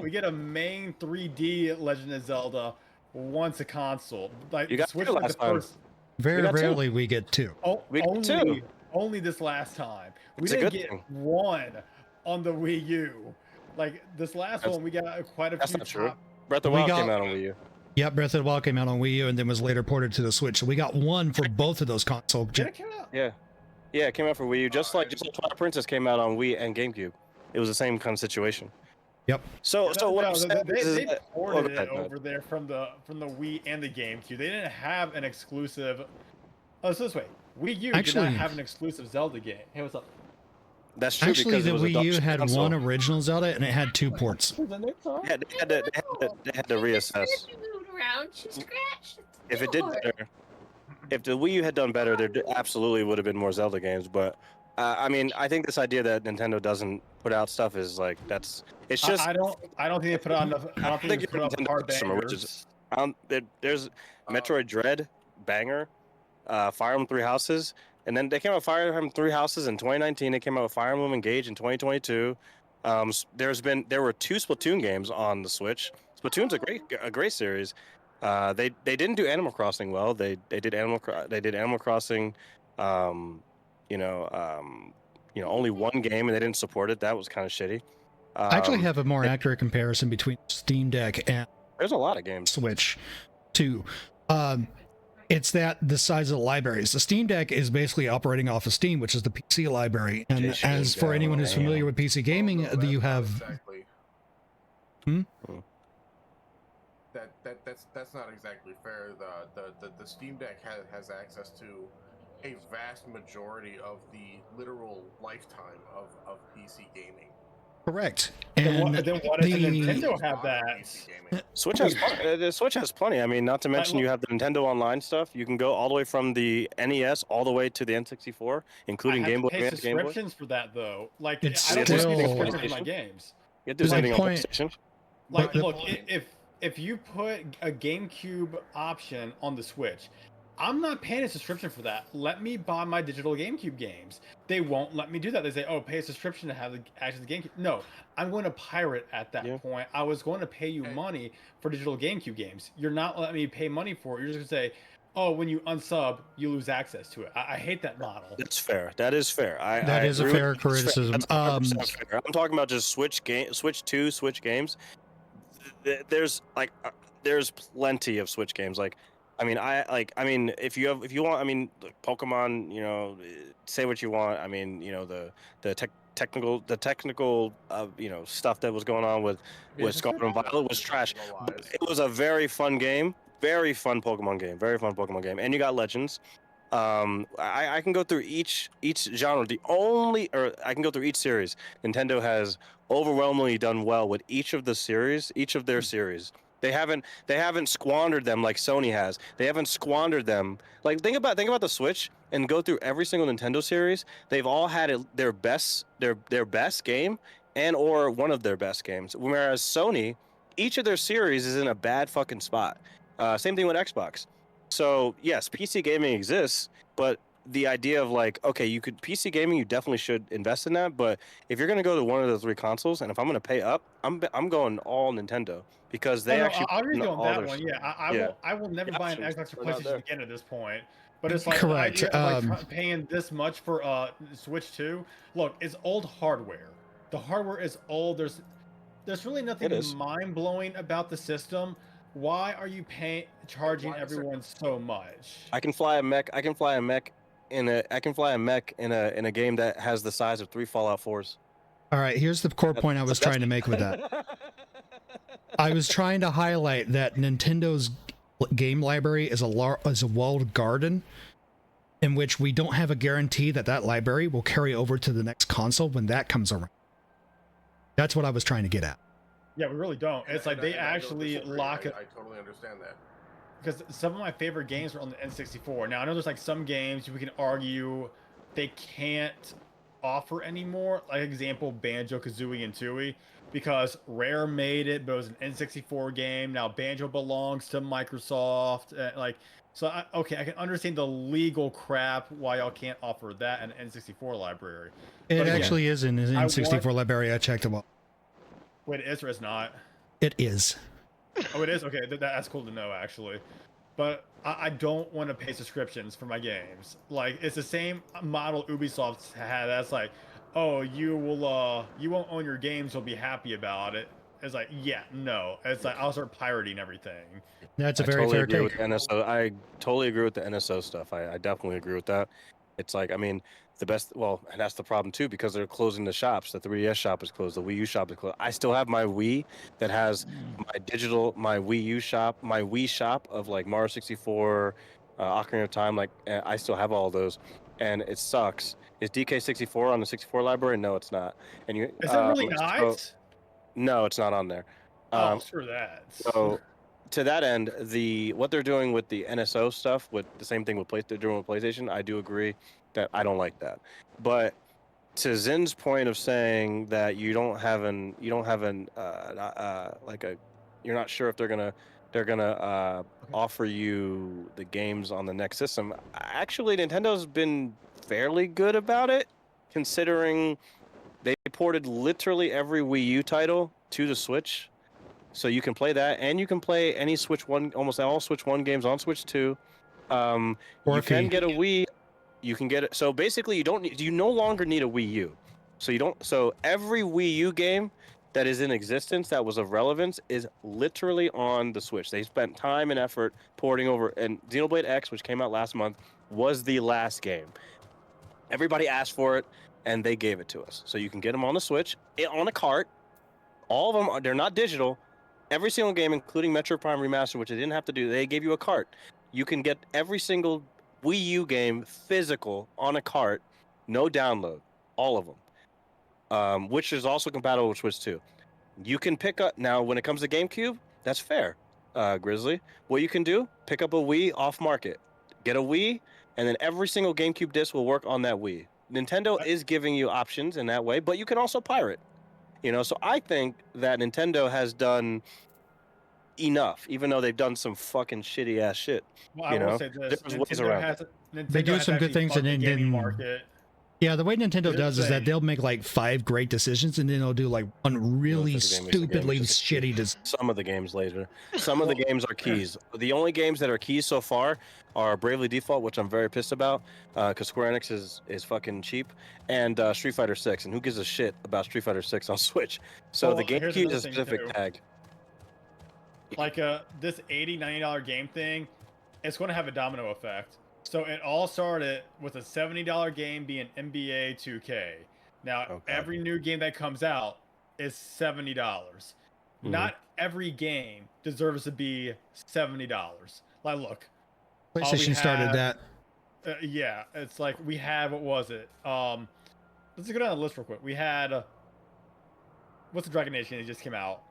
get a main 3D Legend of Zelda once a console. Like, you got Switch two last time. Very rarely we get two. Only this last time. We didn't get one on the Wii U. Like, this last one, we got quite a few. That's not true. Breath of the Wild came out on Wii U. Yeah, Breath of the Wild came out on Wii U and then was later ported to the Switch. So we got one for both of those console. Did it come out? Yeah, yeah, it came out for Wii U, just like Twilight Princess came out on Wii and GameCube. It was the same kind of situation. Yep. So what I'm saying is they that, ported go it ahead. over there from the Wii and the GameCube. They didn't have an exclusive. Oh, so this way, Wii U did Actually- not have an exclusive Zelda game. Hey, what's up? That's true Actually, because the it was a Wii U dog-shit had console. one original Zelda and it had 2 ports. Yeah, they had to reassess. If it did better, if the Wii U had done better, there absolutely would have been more Zelda games. But I mean, I think this idea that Nintendo doesn't put out stuff is like it's just. I don't think they put out enough. I don't think they you're put a out Nintendo hard customer, which is bangers. there's Metroid Dread banger, Fire Emblem Three Houses, and then they came out with Fire Emblem Three Houses in 2019. They came out with Fire Emblem Engage in 2022. There were 2 Splatoon games on the Switch. Splatoon's a great series. They didn't do Animal Crossing well. They did Animal Crossing, only one game and they didn't support it. That was kind of shitty. I actually have a more accurate comparison between Steam Deck and There's a lot of games. Switch 2. It's that the size of the libraries. The Steam Deck is basically operating off of Steam, which is the PC library. And Just as for anyone who's familiar with PC gaming, you have. Exactly. Hmm? That's not exactly fair. The Steam Deck has access to a vast majority of the literal lifetime of PC gaming. Correct. Then And what does Nintendo have that? PC gaming. Switch has the Switch has plenty. I mean, not to mention you have the Nintendo Online stuff. You can go all the way from the NES all the way to the N64, including I have Game Boy to pay Advance, Game Boy. subscriptions for that though. Like It's I don't pay still- subscriptions for my games. You have to do My something on point- PlayStation. Like, But- look, if you put a GameCube option on the Switch, I'm not paying a subscription for that. Let me buy my digital GameCube games. They won't let me do that. They say, "Oh, pay a subscription to have the access to GameCube." No, I'm going to pirate at that Yeah. point. I was going to pay you money for digital GameCube games. You're not letting me pay money for it. You're just going to say, "Oh, when you unsub, you lose access to it." I hate that model. That's fair. That is fair. That is a agree with fair you. That's fair. criticism. That's 100% fair. I'm talking about just Switch 2 Switch games. There's plenty of Switch games. Like, I mean, if you want, I mean, Pokemon, say what you want. I mean, the technical, stuff that was going on with Scarlet and Violet was trash. But it was a very fun game, very fun Pokemon game, and you got Legends. I can go through each genre. I can go through each series. Nintendo has overwhelmingly done well with each of their series. They haven't squandered them like Sony has. They haven't squandered them. Like think about the Switch and go through every single Nintendo series. They've all had their best game and or one of their best games. Whereas Sony, each of their series is in a bad fucking spot. Same thing with Xbox. So yes, PC gaming exists, but the idea of like, okay, PC gaming, you definitely should invest in that. But if you're gonna go to one of the 3 consoles, and if I'm gonna pay up, I'm going all Nintendo because they actually. I'll agree put on all that their one. shit. Yeah, I will never buy an Options Xbox or are not PlayStation there. again at this point. But it's like Correct. the idea of, like, paying this much for Switch 2. Look, it's old hardware. The hardware is old. There's really nothing It is. mind blowing about the system. Why are you charging everyone so much? I can fly a mech. I can fly a mech in a game that has the size of 3 Fallout 4s. All right, here's the core point I was trying to make with that. I was trying to highlight that Nintendo's game library is a walled garden in which we don't have a guarantee that library will carry over to the next console when that comes around. That's what I was trying to get at. Yeah, we really don't. It's like they And I don't actually disagree. lock it. I totally understand that. Because some of my favorite games were on the N64. Now I know there's like some games we can argue they can't offer anymore. Like example, Banjo-Kazooie and Tooie, because Rare made it, but it was an N64 game. Now Banjo belongs to Microsoft. I can understand the legal crap why y'all can't offer that in an N64 library. It But again, actually is in the I N64 library. I checked it out. Wait, it is or it's not? It is. Oh, it is? Okay, that's cool to know, actually. But I don't want to pay subscriptions for my games. Like, it's the same model Ubisoft had. That's like, oh, you won't own your games, you'll be happy about it. It's like, yeah, no. It's like I'll start pirating everything. That's a I very totally fair agree take. with the NSO. I totally agree with the NSO stuff. I definitely agree with that. It's like, I mean, the best. Well, and that's the problem too, because they're closing the shops. The 3DS shop is closed. The Wii U shop is closed. I still have my Wii that has my Wii U shop, my Wii shop of like Mario 64, Ocarina of Time. Like, I still have all those, and it sucks. Is DK64 on the 64 library? No, it's not. And you, Is that really so nice? no, it's not on there. Oh, screw that. So to that end, what they're doing with the NSO stuff, with the same thing with they're doing with PlayStation, I do agree that I don't like that. But to Zin's point of saying that you're not sure if they're gonna offer you the games on the next system. Actually, Nintendo's been fairly good about it, considering they ported literally every Wii U title to the Switch. So you can play that, and you can play any Switch One, almost all Switch One games on Switch Two. You can get a Wii. You can get it. So basically, you no longer need a Wii U. So you don't. So every Wii U game that is in existence that was of relevance is literally on the Switch. They spent time and effort porting over, and Xenoblade X, which came out last month, was the last game. Everybody asked for it, and they gave it to us. So you can get them on the Switch, on a cart. All of them, they're not digital. Every single game, including Metro Prime Remaster, which they didn't have to do, they gave you a cart. You can get every single Wii U game physical on a cart, no download, all of them, which is also compatible with Switch 2. You can pick up, now when it comes to GameCube, that's fair, Grizzly. What you can do, pick up a Wii off market, get a Wii, and then every single GameCube disc will work on that Wii. Nintendo is giving you options in that way, but you can also pirate. So I think that Nintendo has done enough, even though they've done some fucking shitty ass shit. Well, I will say this: There's ways around it. They do some good things and then gaming didn't. market. Yeah, the way Nintendo Here's does the is that thing. they'll make like 5 great decisions and then they'll do like one really Most of the games are stupidly games. shitty decision. Some of the games later. Some of the games are keys. The only games that are keys so far are Bravely Default, which I'm very pissed about, because Square Enix is fucking cheap, and Street Fighter 6. And who gives a shit about Street Fighter 6 on Switch? So Well, the game here's key is another a thing, specific too. tag. Like this $80, $90 game thing, it's going to have a domino effect. So it all started with a $70 game being NBA 2K. Now Okay. every new game that comes out is $70. Not every game deserves to be $70. Like, look, PlayStation started that. yeah, it's like we had, what was it? Let's go down the list real quick. We had what's the Dragon Age game that just came out?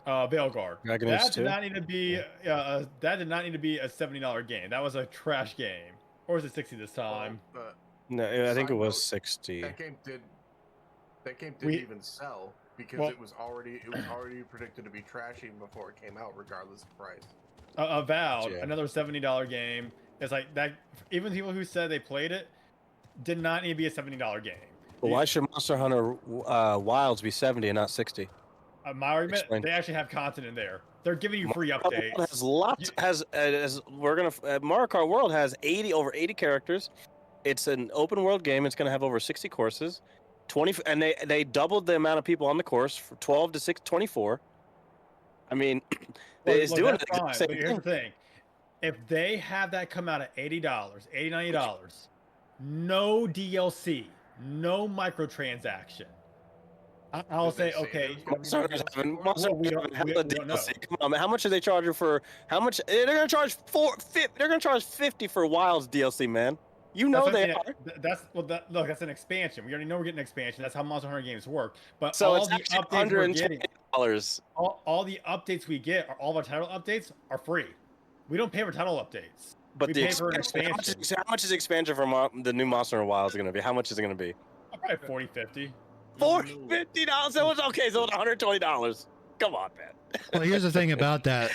Veilguard. Dragon Age That 2? did not need to be that did not need to be a $70 game. That was a trash game. Or was it 60 this time? No, I think it Side was note, 60. That game didn't We- even sell because Well- it was already predicted to be trash even before it came out, regardless of price. Avowed, Yeah. another $70 game. It's like that. Even people who said they played it did not need to be a $70 game. But why should Monster Hunter Wilds be 70 and not 60? My argument, Explain. they actually have content in there. They're giving you free Mario Kart updates. World has lots. Mario Kart World has over 80 characters. It's an open world game. It's going to have over 60 courses, 20, and they doubled the amount of people on the course from 12 to 24. I mean, it's doing that's the exact fine, same but here's the thing. thing. If they have that come out at $80, $80, $90, no DLC, no microtransaction, I'll say, okay. Monster Hunter's having we don't hella know. DLC. Come on, man. How much are they charging for? How much? They're going to charge They're going to charge 50 for Wilds DLC, man. You know they are. Look, that's an expansion. We already know we're getting an expansion. That's how Monster Hunter games work. But So all it's the actually updates we're getting, $120. all the updates we get, all of our title updates are free. We don't pay for title updates. But we the pay for an expansion, expansion. how much is the expansion for the new Monster Hunter Wilds going to be? How much is it going to be? Probably 40, 50. $50. So it's okay. So it's $120. Come on, man. Well, here's the thing about that.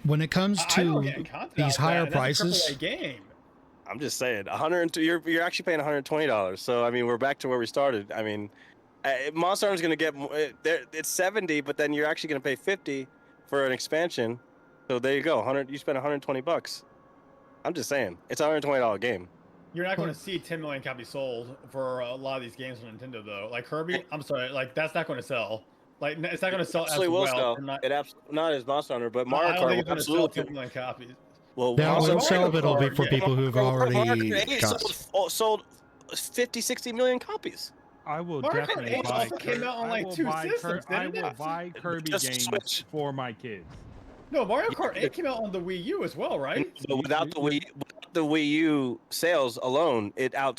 When it comes I know we're to getting content these out of that, higher and that's a prices, AAA game. I'm just saying, 102. You're actually paying $120. So I mean, we're back to where we started. I mean, Monster Hunter's going to get it's 70, but then you're actually going to pay 50 for an expansion. So there you go. You spend $120. I'm just saying, it's a $120 game. You're not going to see 10 million copies sold for a lot of these games on Nintendo, though. Like Kirby, I'm sorry, like that's not going to sell. Like it's not going to sell as Absolutely will well. sell. For not, It not as Monster Hunter, but I Mario don't Kart think will it's going to sell 10 absolutely. million copies. Well, That Monster will sell, Mario but it'll be Kart, for yeah. people who've Mario already Kart 8 got. sold 50, 60 million copies. I will Mario Kart definitely 8 buy. also came out on I like will 2 buy. systems, I didn't will it? buy Kirby Just games Switch. for my kids. No, Mario Kart 8 came out on the Wii U as well, right? But without the Wii U sales alone, without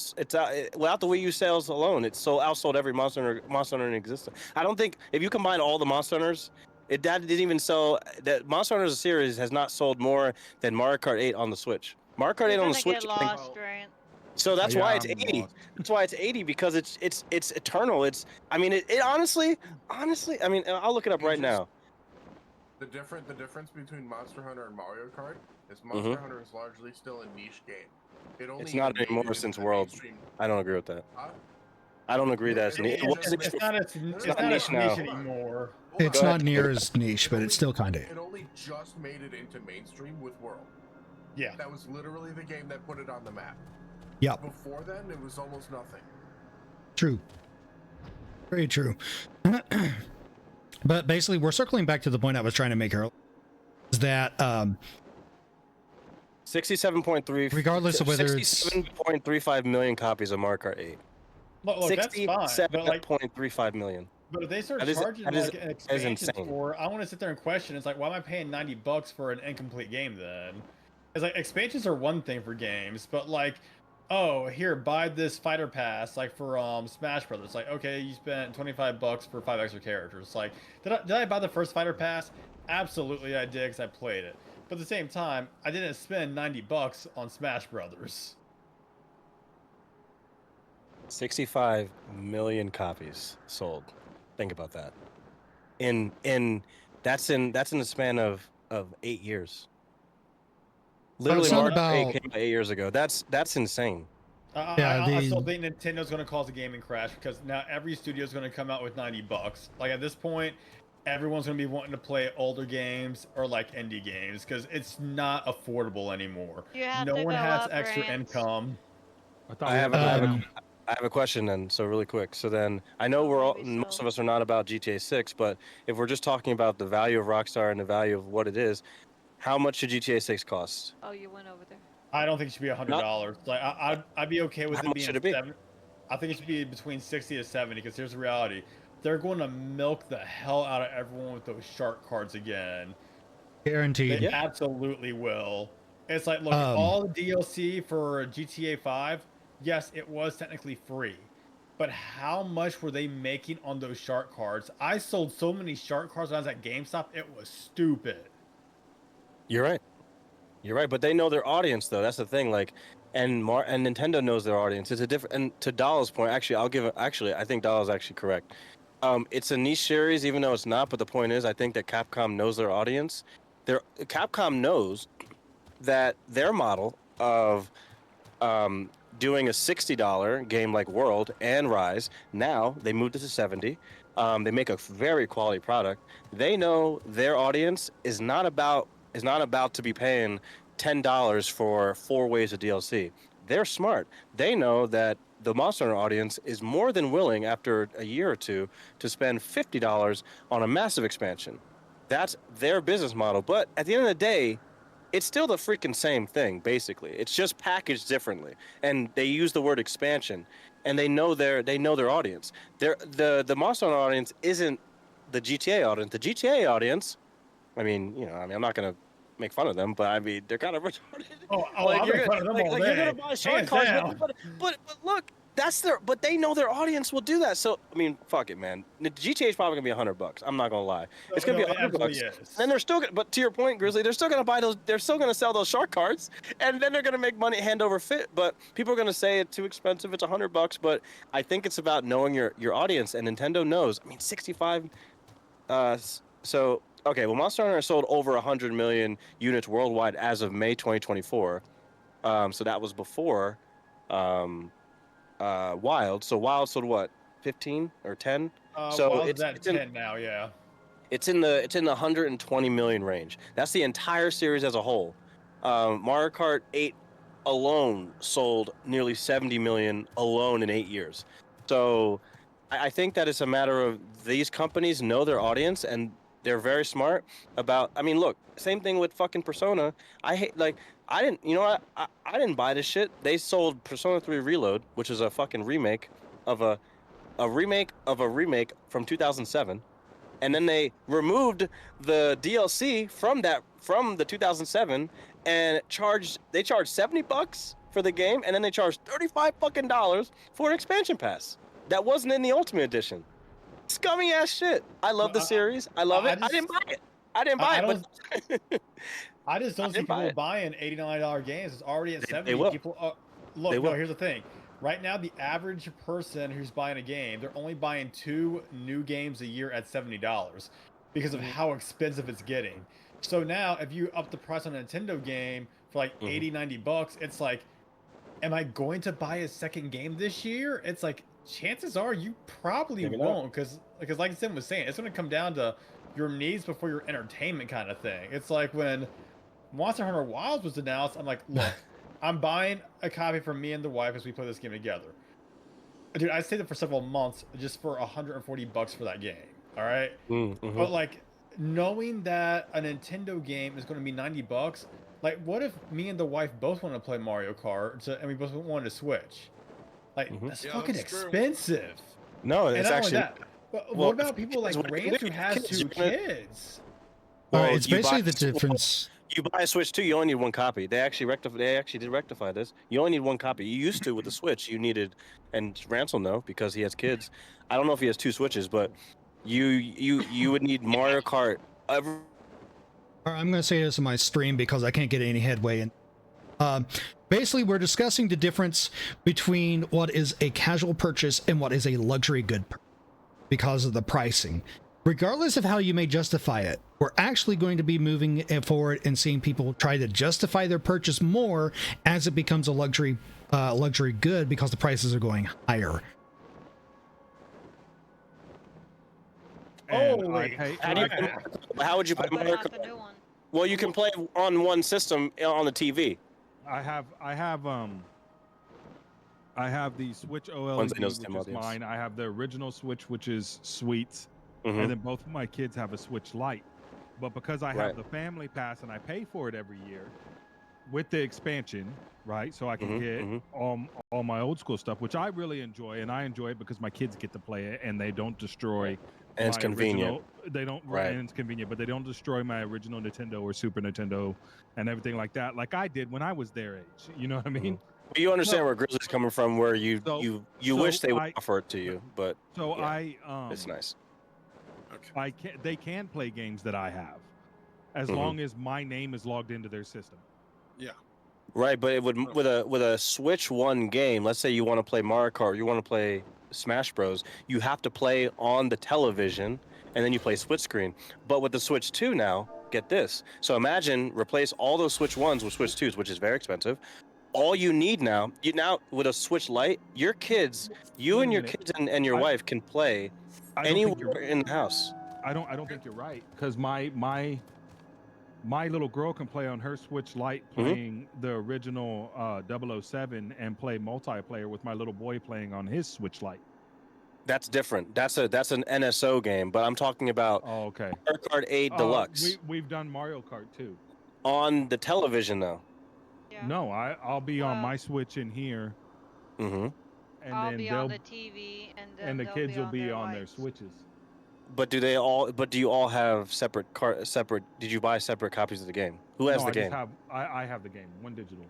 the Wii U sales alone, it outsold every Monster Hunter in existence. I don't think if you combine all the Monster Hunters, that didn't even sell. That Monster Hunter series has not sold more than Mario Kart 8 on the Switch. Mario Kart 8 You're on the gonna Switch. get lost, right? So that's Yeah, why it's I'm 80. lost. That's why it's 80 because it's eternal. I mean it honestly, I mean I'll look it up right now. The difference between Monster Hunter and Mario Kart is Monster Hunter is largely still a niche game. It's not made anymore it since into the World. mainstream. I don't agree with that. Huh? I don't agree that It it's only niche. just It's not as not niche niche now. anymore. It's Go not ahead. near as niche, but It it's still only- kind of. It only just made it into mainstream with World. Yeah. That was literally the game that put it on the map. Yep. Before then, it was almost nothing. True. Very true. But basically, we're circling back to the point I was trying to make earlier. Is that 67.3 regardless of whether it's 67.35 million copies of Mario Kart 8. Look, that's fine. But like, 67.35 million. but if they start That is- charging that is- like an that is expansion insane. for, I want to sit there and question. It's like, why am I paying $90 for an incomplete game then? It's like expansions are one thing for games, but like, oh, here, buy this fighter pass, like for Smash Brothers. Like, okay, you spent $25 for 5 extra characters. Like, did I buy the first fighter pass? Absolutely, I did because I played it. But at the same time, I didn't spend $90 on Smash Brothers. 65 million copies sold. Think about that. That's in the span of 8 years. Literally, it's not Mario Kart 8 about- came out 8 years ago. That's insane. I still think Nintendo's going to cause a gaming crash because now every studio is going to come out with $90. Like at this point, everyone's going to be wanting to play older games or like indie games because it's not affordable anymore. You have No to one go has up, extra Rance. income. I thought I we have, had I, have to a, go Um, now. I have a question then. So really quick. So then I know Oh, maybe most so. of us are not about GTA 6, but if we're just talking about the value of Rockstar and the value of what it is, how much should GTA 6 cost? Oh, you went over there. I don't think it should be $100. Like I'd be okay with How it much being should it be? 7. I think it should be between 60 to 70 because here's the reality: they're going to milk the hell out of everyone with those shark cards again. guaranteed. They absolutely will. It's like, look, all the DLC for GTA 5, yes, it was technically free. But how much were they making on those shark cards? I sold so many shark cards when I was at GameStop, it was stupid. You're right. You're right, but they know their audience though. That's the thing. Like, and Nintendo knows their audience. It's a different. And to Doll's point, actually, I think Doll's actually correct. It's a niche series, even though it's not. But the point is, I think that Capcom knows their audience. Capcom knows that their model of doing a $60 game like World and Rise, now they moved it to 70. They make a very quality product. They know their audience is not about to be paying $10 for 4 waves of DLC. They're smart. They know that the Monster Hunter audience is more than willing, after a year or two, to spend $50 on a massive expansion. That's their business model. But at the end of the day, it's still the freaking same thing, basically. It's just packaged differently, and they use the word expansion, and they know their audience. The Monster Hunter audience isn't the GTA audience. The GTA audience, I'm not gonna make fun of them, but I mean, they're kind of retarded. Oh, Like, I've you're been gonna- front of them all you're day. gonna buy shark Hands cards, down. but look, but they know their audience will do that. So I mean, fuck it, man. The GTA is probably gonna be $100. I'm not gonna lie. It's gonna No, be it $100. absolutely is. Then they're still gonna, but to your point, Grizzly, they're still gonna buy those. They're still gonna sell those shark cards, and then they're gonna make money hand over fist. But people are gonna say it's too expensive. It's $100. But I think it's about knowing your audience, and Nintendo knows. I mean, 65. So okay, well, Monster Hunter sold over 100 million units worldwide as of May 2024. So that was before Wild. So Wild sold what, 15 or 10? So Wild's it's at 10 now, yeah. It's in the 120 million range. That's the entire series as a whole. Mario Kart 8 alone sold nearly 70 million alone in 8 years. So I think that it's a matter of these companies know their audience and they're very smart about. I mean, look, same thing with fucking Persona. I hate like I didn't. You know what? I didn't buy this shit. They sold Persona 3 Reload, which is a fucking remake of a remake of a remake from 2007, and then they removed the DLC from the 2007 and they charged $70 for the game, and then they charged $35 fucking dollars for an expansion pass that wasn't in the Ultimate Edition. Scummy ass shit. I love the series. I love it. I didn't buy it. I didn't buy it, but I just don't see didn't buy people it. buying $89 games. It's already at 70. will. People, They look, will. no, here's the thing. Right now, the average person who's buying a game, they're only buying 2 new games a year at $70 because of how expensive it's getting. So now, if you up the price on a Nintendo game for like 80, 90 bucks, it's like, am I going to buy a second game this year? It's like, chances are you probably Maybe not. won't, because like Sim was saying, it's going to come down to your needs before your entertainment kind of thing. It's like when Monster Hunter Wilds was announced, I'm like, look, I'm buying a copy for me and the wife as we play this game together. Dude, I stayed there for several months just for $140 for that game. All right? But like, knowing that a Nintendo game is going to be $90, like, what if me and the wife both want to play Mario Kart and we both wanted to Switch? Like, that's fucking that's true. expensive. No, And it's not only actually. that, but well, what about people like what do you Rance do who with has kids? 2 You're gonna- kids? All right, Well, it's you basically buy- the difference. You buy a Switch 2, you only need one copy. They actually did rectify this. You only need one copy. You used to with the Switch, you needed, and Rance will know because he has kids. I don't know if he has 2 Switches, but you would need Mario Kart. All right, I'm going to say this in my stream because I can't get any headway in. Basically, we're discussing the difference between what is a casual purchase and what is a luxury good because of the pricing. Regardless of how you may justify it, we're actually going to be moving forward and seeing people try to justify their purchase more as it becomes a luxury good because the prices are going higher. And Holy How would you play But Mario not the Kart? new one. Well, you can play on one system on the TV. I have the Switch Ones OLED, that knows which Tim is audience. mine. I have the original Switch, which is Sweets, Mhm. and then both of my kids have a Switch Lite. But because I Right. have the family pass and I pay for it every year with the expansion, right? So I can get all my old school stuff, which I really enjoy, and I enjoy it because my kids get to play it and they don't destroy. And it's my convenient. original- They don't, Right. and it's convenient, but they don't destroy my original Nintendo or Super Nintendo and everything like that, like I did when I was their age. You know what I mean? But you understand where Grizzly's coming from, where you So wish they would I- offer it to you, but So yeah, I it's nice. I can they can play games that I have, as Mhm. long as my name is logged into their system. Yeah. Right, but it would with a Switch One game. Let's say you want to play Mario Kart, you want to play Smash Bros. You have to play on the television, and then you play split screen. But with the Switch 2 now, get this. So imagine replace all those Switch 1s with Switch 2s, which is very expensive. All you need now, with a Switch Lite, your kids, you and your kids and your wife can play I don't think anywhere in the house. I don't think you're right, because my little girl can play on her Switch Lite playing the original 007 and play multiplayer with my little boy playing on his Switch Lite. That's different. That's an NSO game, but I'm talking about Oh, okay. Mario Kart 8 Deluxe We've done Mario Kart too. on the television though. Yeah. No, I'll be on Well- my Switch in here, Mm-hmm. and I'll then be they'll on the TV, and then and the they'll kids will be their on their lights. Switches. But do you all have separate? Did you buy separate copies of the game? Who has No, the I game? just I have the game, one digital.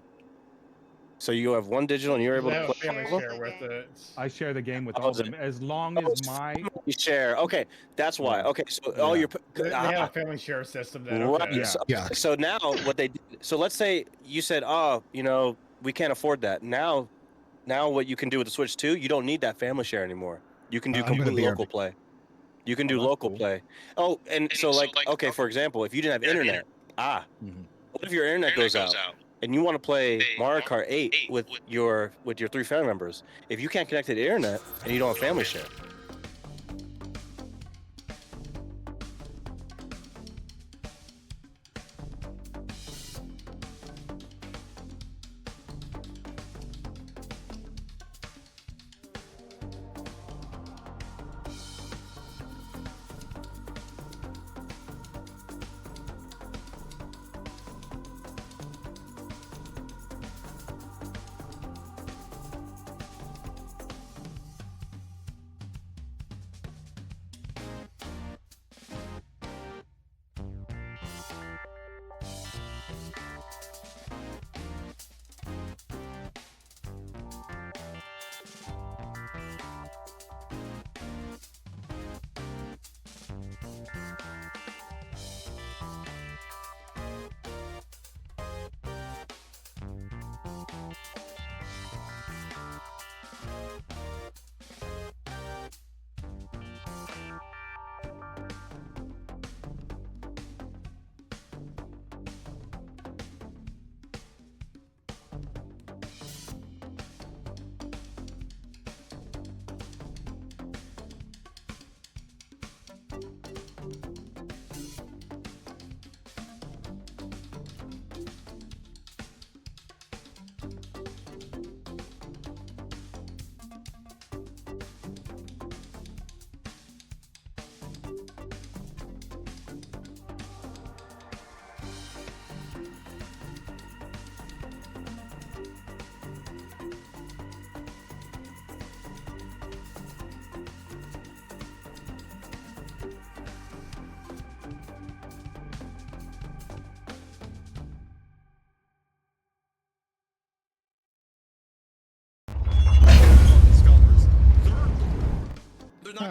So you have one digital, and you're able They to have a play. family Shares share the with game. it. I share the game with Oh, all is of it- them, as long Oh, as it's my You share. Okay, that's why. Yeah. Okay, so all Yeah. your They have a family share system then. right. Okay. Yeah. So, Yeah. so now what they did? So let's say you said, oh, we can't afford that. Now what you can do with the Switch 2, you don't need that family share anymore. You can do I'm gonna completely be local play. You can Oh, do that's local cool. play. Oh, and so okay, for example, if you didn't have internet, Mhm. what if your internet goes out and you want to play Mario Kart 8 with your 3 family members? If you can't connect to the internet and you don't have family share,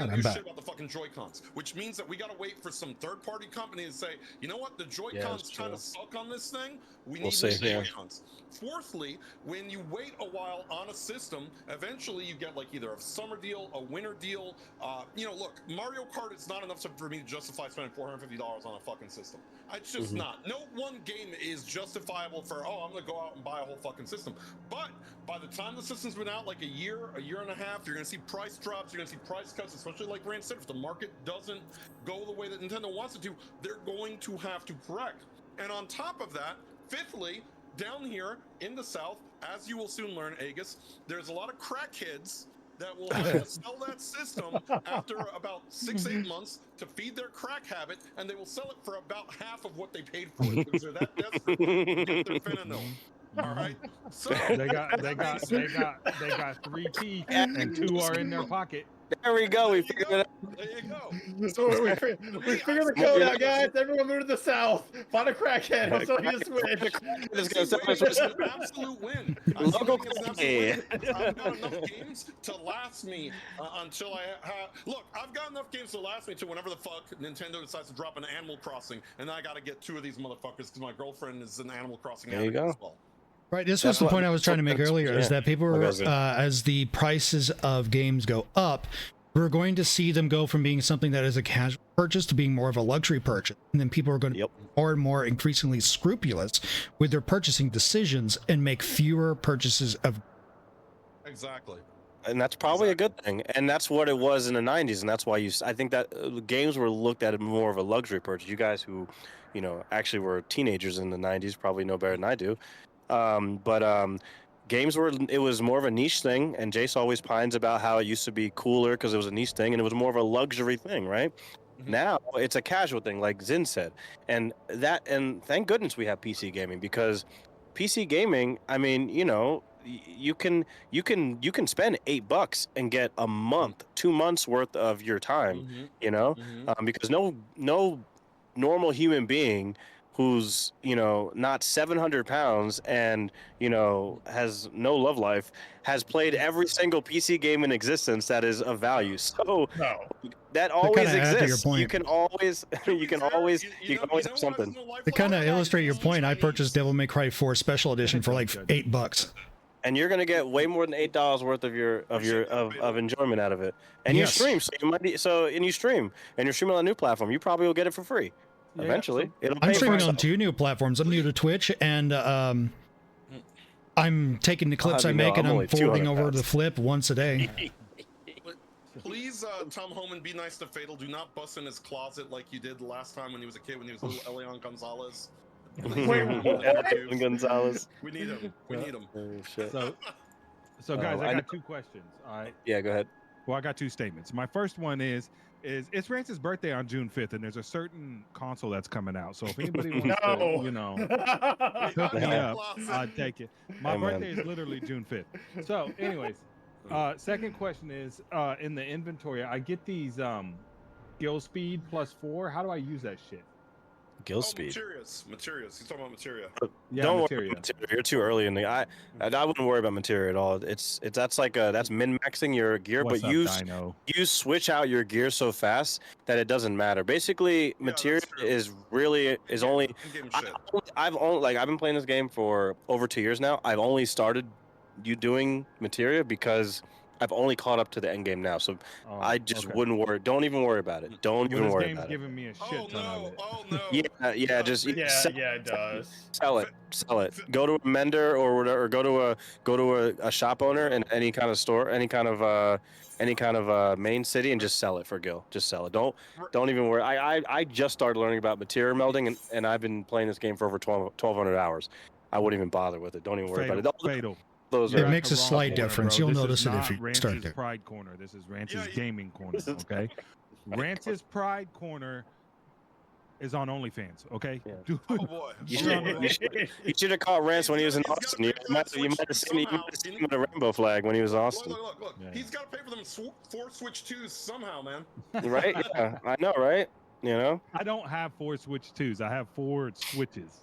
Alright, gonna I'm do back. shit about the fucking Joy-Cons, which means that we gotta wait for some third-party company to say, you know what, the Joy-Cons that's kind true. of suck on this thing. We We'll need see, new yeah. Joy-Cons. Fourthly, when you wait a while on a system, eventually you get like either a summer deal, a winter deal. You know, look, Mario Kart is not enough for me to justify spending $450 on a fucking system. It's just not. No one game is justifiable for, oh, I'm gonna go out and buy a whole fucking system. But by the time the system's been out, like a year and a half, you're gonna see price drops, you're gonna see price cuts, especially like Rand said, if the market doesn't go the way that Nintendo wants it to, they're going to have to correct. And on top of that, fifthly, down here in the South, as you will soon learn, Aegis, there's a lot of crackheads that will have to sell that system after about 6-8 months to feed their crack habit, and they will sell it for about half of what they paid for it because they're that desperate to get their fentanyl. All right, so They got 3 teeth and 2 are in their pocket. There we go. We figured it out. There you go. So we figured the code out, guys. Everyone move to the south. Find a crackhead. I'll sell you a Switch. It's gonna sell It's us- an absolute win. Local It's an quality. absolute win. I've got enough games to last me until I look. I've got enough games to last me to whenever the fuck Nintendo decides to drop an Animal Crossing, and then I got to get 2 of these motherfuckers because my girlfriend is an Animal Crossing There you addict go. as well. Right, this was That's the what- point I was trying to make that's- earlier, is yeah. that people What were, was it? as the prices of games go up, we're going to see them go from being something that is a casual purchase to being more of a luxury purchase. And then people are going to Yep. be more and more increasingly scrupulous with their purchasing decisions and make fewer purchases of. Exactly. And that's probably a good thing. And that's what it was in the 90s. And that's why I think that games were looked at as more of a luxury purchase. You guys who, you know, actually were teenagers in the 90s probably know better than I do. Games it was more of a niche thing. And Jace always pines about how it used to be cooler because it was a niche thing and it was more of a luxury thing, right? Mhm. Now it's a casual thing, like Zin said. And thank goodness we have PC gaming, because PC gaming, I mean, you know, you can spend $8 and get a month, 2 months worth of your time, Mhm. you know, Mhm. because no normal human being who's, you know, not 700 pounds and, you know, has no love life has played every single PC game in existence that is of value. So No. that always kinda add to your exists. You point. can always you can always have something. To kind of illustrate your point, I purchased Devil May Cry 4 Special Edition for like $8. And you're gonna get way more than $8 worth of of enjoyment out of it. And Yes. you stream, so you might be, and you stream, and you're streaming on a new platform. You probably will get it for free. Yeah, Eventually, it'll I'm pay for streaming on itself. 2 new platforms. I'm new to Twitch, and I'm taking the clips have I you know, make and I'm I'm only forwarding 200 over pounds. the Flip once a day. Please, Tom Homan, be nice to Fatal. Do not bust in his closet like you did last time when he was a kid, when he was little Elian Gonzalez. Please, Wait, what? Edwin Gonzalez. we need him. We need him. Oh, shit. So guys, I I know- got 2 questions. All right. Yeah, go ahead. Well, I got 2 statements. My first one is it's Rance's birthday on June 5th, and there's a certain console that's coming out. So if anybody wants No. to, you know, hook me up, I'd take it. My Hey, man. birthday is literally June 5th. So, anyways, second question is in the inventory, I get these skill speed +4. How do I use that shit? Gill speed. Materials. He's talking about materia. Yeah, Don't materia. worry about materia. You're too early in the. I wouldn't worry about materia at all. That's min maxing your gear, What's but up, Dino? you switch out your gear so fast that it doesn't matter. Basically, materia that's true. is only. In-game I- shit. I've been playing this game for over 2 years now. I've only started doing materia because I've only caught up to the end game now. So Oh, I just okay. wouldn't worry. Don't even worry about it. Don't Well, even this worry game's about it. giving me a shit Oh ton of no! it. Oh no! Yeah, just Yeah, sell, yeah, it does. sell it. Go to a mender or whatever, or go to a shop owner in any kind of store, any kind of main city, and just sell it for Gil. Just sell it. Don't even worry. I just started learning about material melding, and I've been playing this game for over 1,200 hours. I wouldn't even bother with it. Don't even worry about it. Fatal. Those It You're are at makes the a wrong slight corner, difference. bro. You'll This notice is it if not you start Rance's there. Pride Corner. This is Rance's Yeah, Gaming Corner. Okay. Rance's Pride Corner is on OnlyFans. Okay. Yeah. Dude, Oh boy! You You're on the should, wrong- you should have caught Rance when he was in He's gotta Austin. pay You for might, that you might have Switch seen, somehow. him with a rainbow flag when he was in Austin. Look. Yeah. He's got to pay for them 4 Switch 2s somehow, man. Right? Yeah, I know, right? You know. I don't have 4 Switch 2s. I have 4 Switches.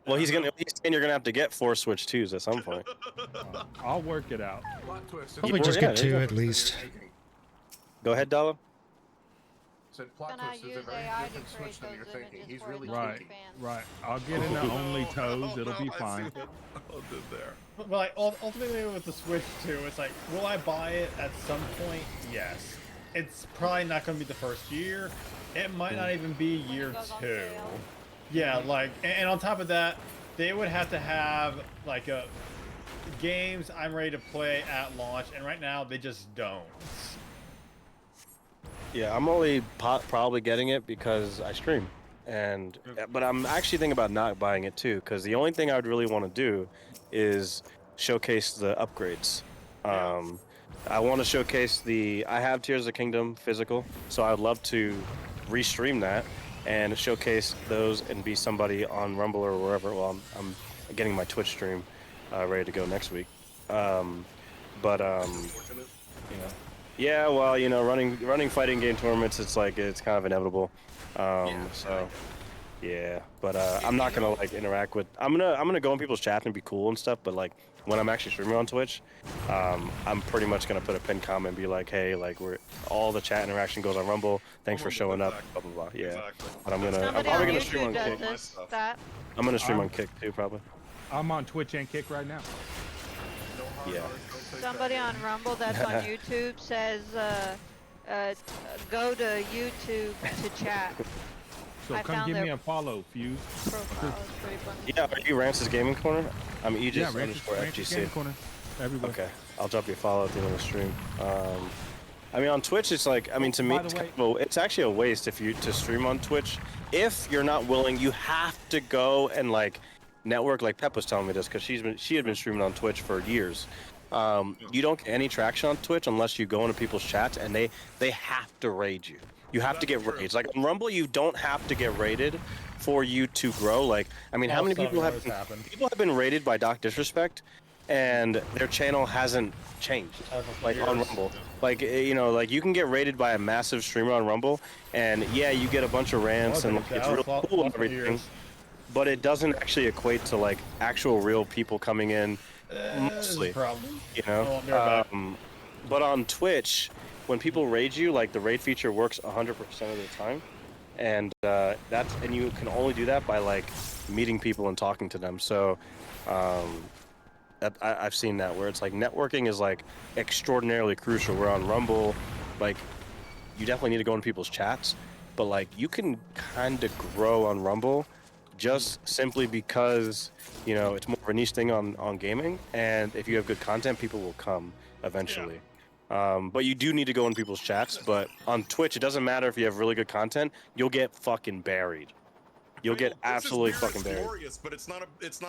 Well, he's saying you're gonna have to get 4 Switch 2s at some point. I'll work it out. Plot twist. Probably Yeah, just there get you 2 go. at least. Go ahead, Dalla. Said plot Can I twist is a use very AI to different create Switch than you're those thinking. images He's for really his Right, tweaking. OnlyFans? right. I'll get in the only toes. It'll be I fine. see what Dalla did there. But like ultimately with the Switch 2, it's like, will I buy it at some point? Yes. It's probably not going to be the first year. It might not even be When it year goes on 2. sale. Yeah, like, and on top of that, they would have to have like a games I'm ready to play at launch, and right now they just don't. Yeah, I'm only probably getting it because I stream, and but I'm actually thinking about not buying it too, because the only thing I would really want to do is showcase the upgrades. I want to showcase I have Tears of the Kingdom physical, so I'd love to restream that and showcase those and be somebody on Rumble or wherever. Well, I'm getting my Twitch stream ready to go next week. Yeah, well, you know, running fighting game tournaments, it's like it's kind of inevitable. So yeah, but I'm not gonna like interact with. I'm gonna go in people's chat and be cool and stuff. But like when I'm actually streaming on Twitch, I'm pretty much gonna put a pinned comment and be like, hey, like all the chat interaction goes on Rumble. Thanks for showing up. Blah blah blah. Yeah, Exactly. but I'm Somebody probably on gonna stream on YouTube Kick. does that. I'm gonna stream on Kick too, probably. I'm on Twitch and Kick right now. Yeah. Somebody on Rumble that's on YouTube says, go to YouTube to chat. So I come found give their me a follow, Fuse. profile. It's pretty funny. Yeah, are you Rance's Gaming Corner? I'm Yeah, Aegis Ranch's _ Gaming FGC. Corner. Everywhere. Okay, I'll drop you a follow at the end of the stream. I mean, on Twitch, it's like, I mean, to me, by the it's, way- it's actually a waste to stream on Twitch. If you're not willing, you have to go and like network. Like Pep was telling me this because she had been streaming on Twitch for years. You don't get any traction on Twitch unless you go into people's chats and they have to raid you. You have to get raids. Like on Rumble, you don't have to get raided for you to grow. Like, I mean, how many people have been raided by Doc Disrespect, and their channel hasn't changed? Like on Rumble, like you know, like you can get raided by a massive streamer on Rumble, and yeah, you get a bunch of rants and like, it's real cool and everything, but it doesn't actually equate to like actual real people coming in. Mostly, you know. But on Twitch, when people raid you, like the raid feature works 100% of the time, and and you can only do that by like meeting people and talking to them. So I've seen that where it's like networking is like extraordinarily crucial. Where on Rumble, like you definitely need to go in people's chats, but like you can kind of grow on Rumble just simply because, you know, it's more of a niche thing on gaming, and if you have good content, people will come eventually. But you do need to go in people's chats. But on Twitch, it doesn't matter if you have really good content, you'll get fucking buried. You'll get absolutely fucking buried. Glorious, but it's not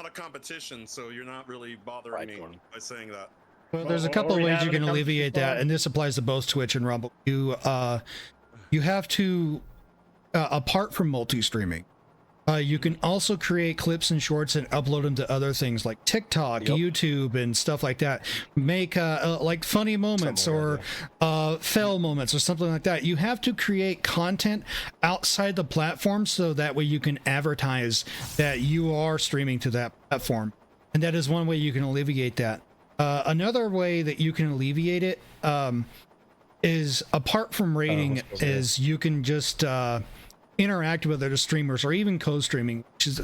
a competition, so you're not really bothering me by saying that. Well, there's a couple of ways you can alleviate that, and this applies to both Twitch and Rumble. You have to, apart from multi-streaming, you can also create clips and shorts and upload them to other things like TikTok, YouTube, and stuff like that. Make like funny moments or fail moments or something like that. You have to create content outside the platform so that way you can advertise that you are streaming to that platform. And that is one way you can alleviate that. Another way that you can alleviate it is, apart from rating, is you can just interact with other streamers or even co-streaming, which is,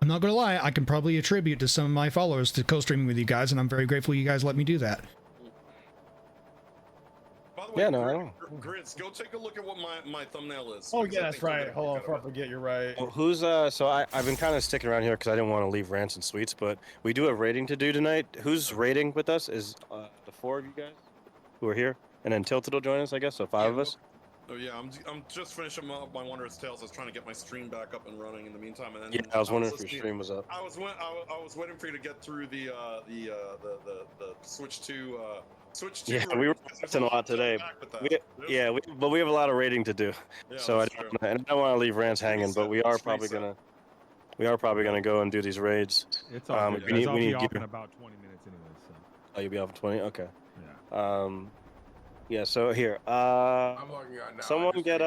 I'm not gonna lie, I can probably attribute to some of my followers to co-streaming with you guys, and I'm very grateful you guys let me do that. By the way, Yeah, no, I don't. Grids, go take a look at what my thumbnail is. Oh yeah, that's right. Hold on, before I forget, you're right. Well, who's so I've been kind of sticking around here because I didn't want to leave Rants and Sweets, but we do have rating to do tonight. Who's rating with us? Is the 4 of you guys who are here, and then Tilted will join us, I guess. So 5 of us. Oh yeah, I'm just finishing up my Wondrous Tales. I was trying to get my stream back up and running in the meantime, and then Yeah, I was wondering if your stream was up. I was waiting for you to get through the Switch 2. Switch 2. Yeah, we were missing a lot today. But we have a lot of rating to do. Yeah, So I don't want to leave Rants hanging, but we are probably gonna go and do these raids. It's all good. We I'll be need off gear. in about 20 minutes anyway. So. Oh, you'll be off at 20? Okay. Yeah. Yeah, so here, I'm logging on now. someone get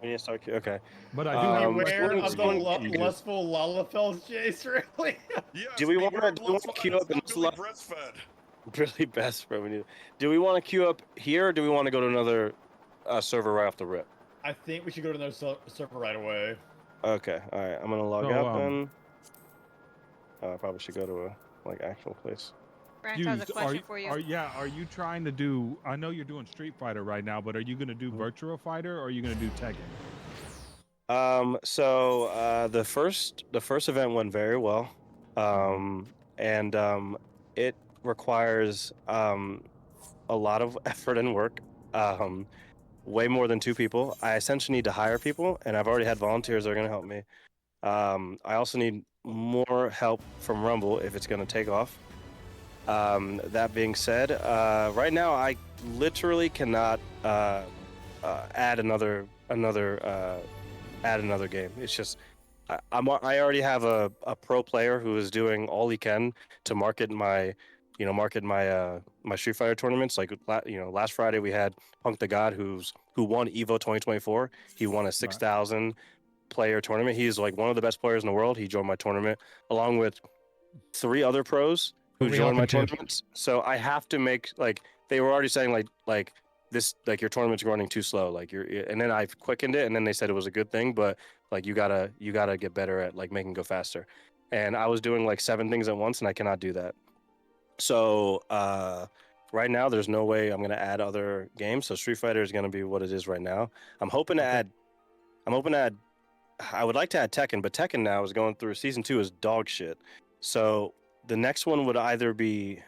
we need to start. Okay. But I do have Beware of the Squirtle- lustful Lalafels, Jace, really? Yes, Do we want beware to of lustful queue up and Billy breastfed. Really best for when you. Do we want to queue up here, or do we want to go to another server right off the rip? I think we should go to another server right away. Okay, all right. I'm gonna log So, out then. I probably should go to a actual place. Rance has a Fused, question for you. are you trying to do? I know you're doing Street Fighter right now, but are you gonna do Virtua Fighter or are you gonna do Tekken? So the first event went very well, and it requires a lot of effort and work, way more than 2 people. I essentially need to hire people, and I've already had volunteers that are going to help me. I also need more help from Rumble if it's going to take off. That being said, right now I literally cannot add another game. It's just I already have a pro player who is doing all he can to market my my Street Fighter tournaments. Like last Friday we had Punk the God who won Evo 2024. He won a 6,000 player tournament. He's like one of the best players in the world. He joined my tournament along with 3 other pros who joined my tournaments. So I have to make, like, they were already saying like this, like, your tournament's running too slow, like and then I quickened it, and then they said it was a good thing, but like you gotta get better at like making it go faster. And I was doing like 7 things at once, and I cannot do that. So right now there's no way I'm gonna add other games. So Street Fighter is gonna be what it is right now. I'm hoping to add I would like to add Tekken, but Tekken now is going through season 2 is dog shit. So the next one would either be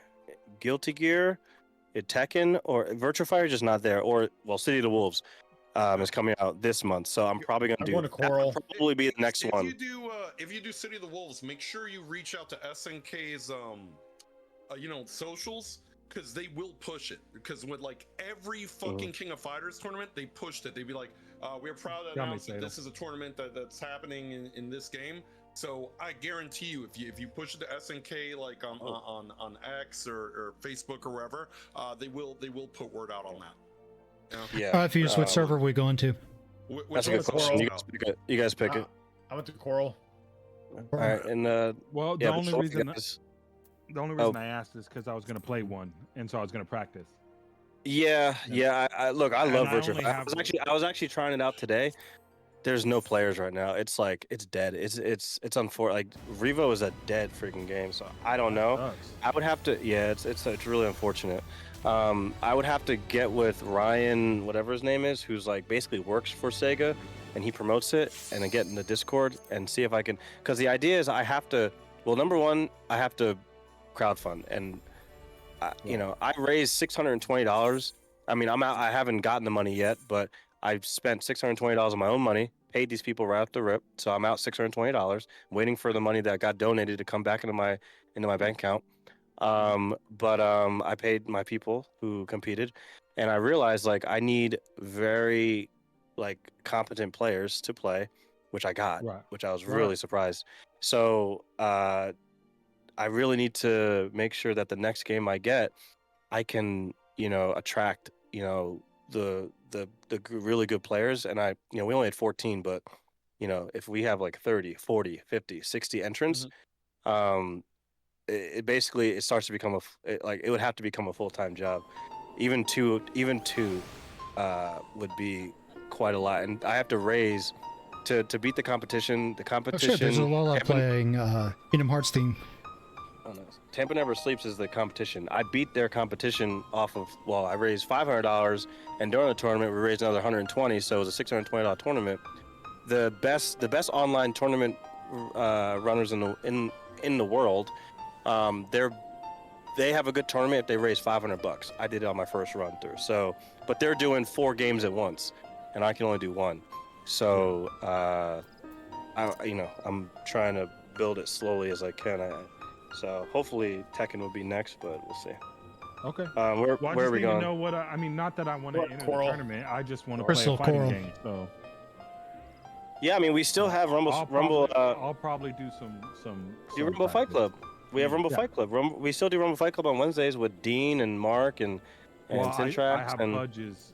Guilty Gear, Tekken, or Virtua Fighter just not there, or well, City of the Wolves is coming out this month. So I'm probably gonna do Coral. probably be the next one. If you do City of the Wolves, make sure you reach out to SNK's socials, because they will push it. Because with like every fucking King of Fighters tournament, they pushed it. They'd be like, we're proud to announce that this is a tournament that's happening in this game. So I guarantee you, if you push it to SNK like on X or Facebook or wherever, they will put word out on that. Yeah. All right, Fuse, what server are we going to? That's a good question. You guys pick it. I went to Coral. All right, and well, the only reason I asked is because I was going to play one, and so I was going to practice. Yeah. I look, I love Virtua. I was actually trying it out today. There's no players right now. It's like it's dead. It's unfortunate. Like Revo is a dead freaking game. So I don't know. I would have to. Yeah, it's really unfortunate. I would have to get with Ryan, whatever his name is, who's like basically works for Sega, and he promotes it, and then get in the Discord and see if I can. Because the idea is I have to. Well, number one, I have to crowdfund, and I raised $620. I mean, I'm out. I haven't gotten the money yet, but I've spent $620 of my own money, paid these people right off the rip, so I'm out $620, waiting for the money that got donated to come back into my bank account. But I paid my people who competed, and I realized like I need very like competent players to play, which I got, which I was really surprised. So I really need to make sure that the next game I get, I can attract the really good players. And we only had 14, but if we have like 30, 40, 50, 60 entrants, it basically it starts to become it would have to become a full-time job. Even two would be quite a lot, and I have to raise to beat the competition. Oh shit, there's a Lola playing Kingdom Hearts theme. Oh, nice. Tampa Never Sleeps is the competition. I beat their competition off of, I raised $500, and during the tournament we raised another $120, so it was a $620 tournament. The best online tournament runners in the world, they have a good tournament if they raise $500. I did it on my first run through. So, but they're doing 4 games at once, and I can only do 1. So, I'm trying to build it slowly as I can. So hopefully Tekken will be next, but we'll see. Okay. Where are we going? Know what I mean, not that I want to enter the tournament. I just want to play a fighting game. So. Yeah, I mean, we still have Rumble. I'll probably do some Rumble Fight Club. We have Rumble Fight Club. We still do Rumble Fight Club on Wednesdays with Dean and Mark and Syntrax. I have Pudge's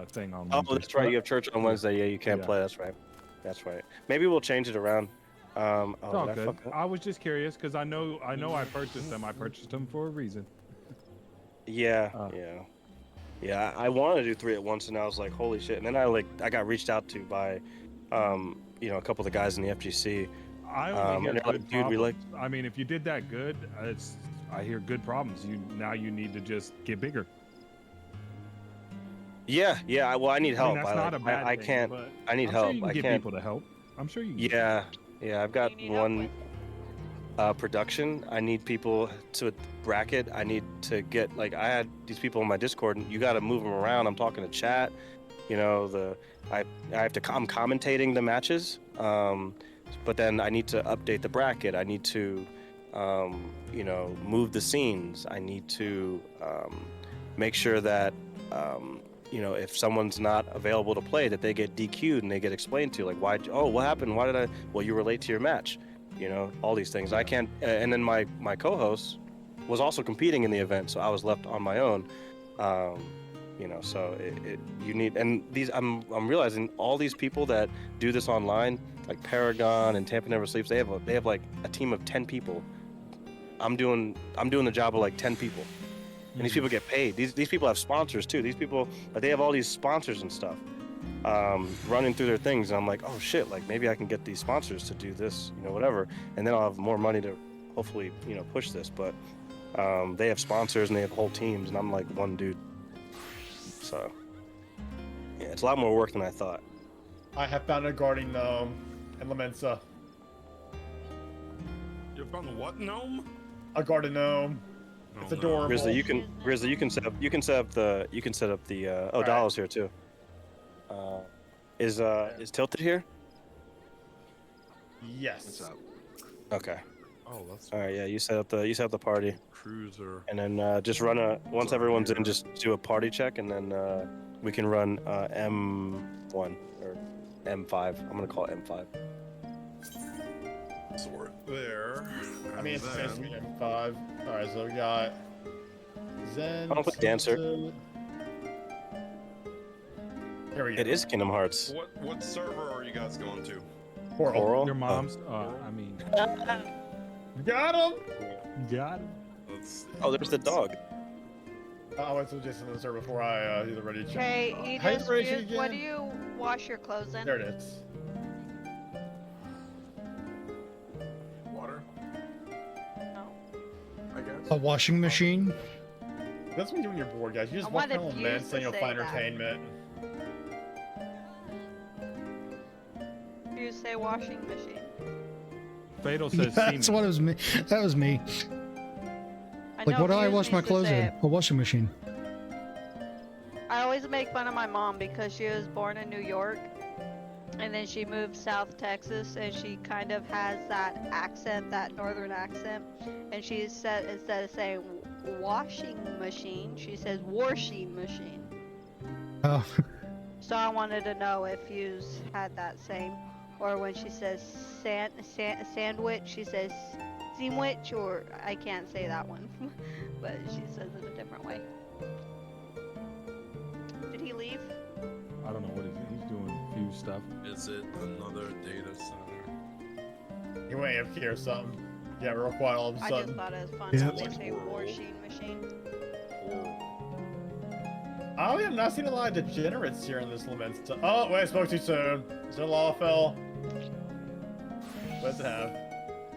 thing on Wednesday. Oh, that's right. You have church on Wednesday. Yeah, you can't play. That's right. Maybe we'll change it around. It's all good. I was just curious because I know I purchased them. I purchased them for a reason. Yeah, Uh. yeah. I wanted to do 3 at once, and I was like, holy shit. And then I got reached out to by, a couple of the guys in the FGC. I only hear and they're good like, dude, we problems. like. I mean, if you did that good, I hear good problems. You need to just get bigger. Yeah. Well, I need I mean, help. that's not a bad I thing, can't. but I need I'm help. sure you can I get can't. people to help. I'm sure you can. Yeah. I've got You need help one. Production. I need people to bracket. I need to get I had these people in my Discord, and you got to move them around. I'm talking to chat. I have to. I'm commentating the matches. But then I need to update the bracket. I need to, move the scenes. I need to make sure that if someone's not available to play, that they get DQ'd and they get explained to, like, why? Oh, what happened? Why did I? Well, you were late to your match. All these things. I can't. And then my co-host was also competing in the event, so I was left on my own. So you need, and these I'm realizing all these people that do this online, like Paragon and Tampa Never Sleeps, they have like a team of 10 people. I'm doing the job of like 10 people, and these people get paid. These people have sponsors too. These people, they have all these sponsors and stuff. Running through their things, and I'm like, oh shit, like maybe I can get these sponsors to do this, whatever, and then I'll have more money to hopefully, push this. But they have sponsors and they have whole teams, and I'm like one dude. So yeah, it's a lot more work than I thought. I have found a guarding gnome in Lamensa. You found the what gnome? A guarding gnome. Oh, It's no. adorable. Grizzly, you can set up the Alright. Doll's here too. Is Tilted here? Yes. What's up? Okay. Oh, that's All right. Yeah, you set up the party, cruiser. and then just run once everyone's in, just do a party check, and then we can run M1 or M5. I'm gonna call it M5. Sword there. I mean, it's And basically M5. Alright, so we got Zen. I don't put Dancer. Tilted. Here we go. It is Kingdom Hearts. what server are you guys going to? Coral. Your mom's. I mean, Got him! got him. Let's see. Oh, there's the dog. I went to Jason in the server before I do the ready check. Okay, you How you just raise it use, what do again? you wash your clothes in? There it is. Water, No. I guess. A washing machine. That's what you do when you're bored, guys. You just I walk wanted around you Lamensa to and you'll say find that. entertainment. You say washing machine. Fatal says That's semen. what it was me. That was me. I Like, know what do I Fuse wash my needs to clothes say in? it. A washing machine. I always make fun of my mom because she was born in New York and then she moved South Texas and she kind of has that accent, that northern accent. And she said, instead of saying washing machine, she says washing machine. Oh, So I wanted to know if Fuse had that same, or when she says sandwich, she says sandwich, or I can't say that one, but she says it a different way. Did he leave? I don't know what he's doing. Few stuff. Is it another data center? You went AFK or something. Yeah, real quiet all of a I sudden. just thought it was fun Yeah. that they say washing machine. I have not seen a lot of degenerates here in this Lamensa. Oh, wait, I spoke too soon. Is it Lawfell? What's it have?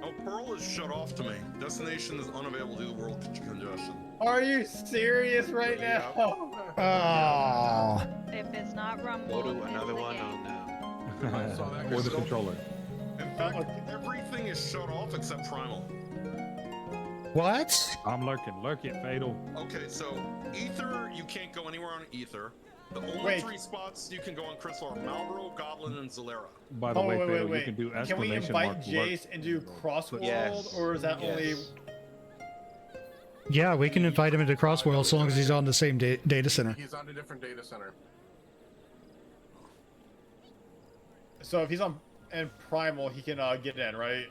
Oh, Pearl is shut off to me. Destination is unavailable due to world congestion. Are you serious right Yeah. now? oh. If it's not Rumble, Go to it's another the one game. on I saw that. Or the controller. In fact, everything is shut off except Primal. What? I'm lurking. Lurk it, Fatal. Okay, so Ether, you can't go anywhere on Ether. The only Wait. 3 spots you can go on Crystal are Malboro, Goblin, and Zalera. By the Oh, way, wait, Fatal, wait, you can do wait. Can we exclamation invite mark Jace and do Crossworld, Yes. or is that only... Yes. Yeah, we can invite him into Crossworld as long as he's on the same data center. He's on a different data center. So if he's on and Primal, he can get in, right?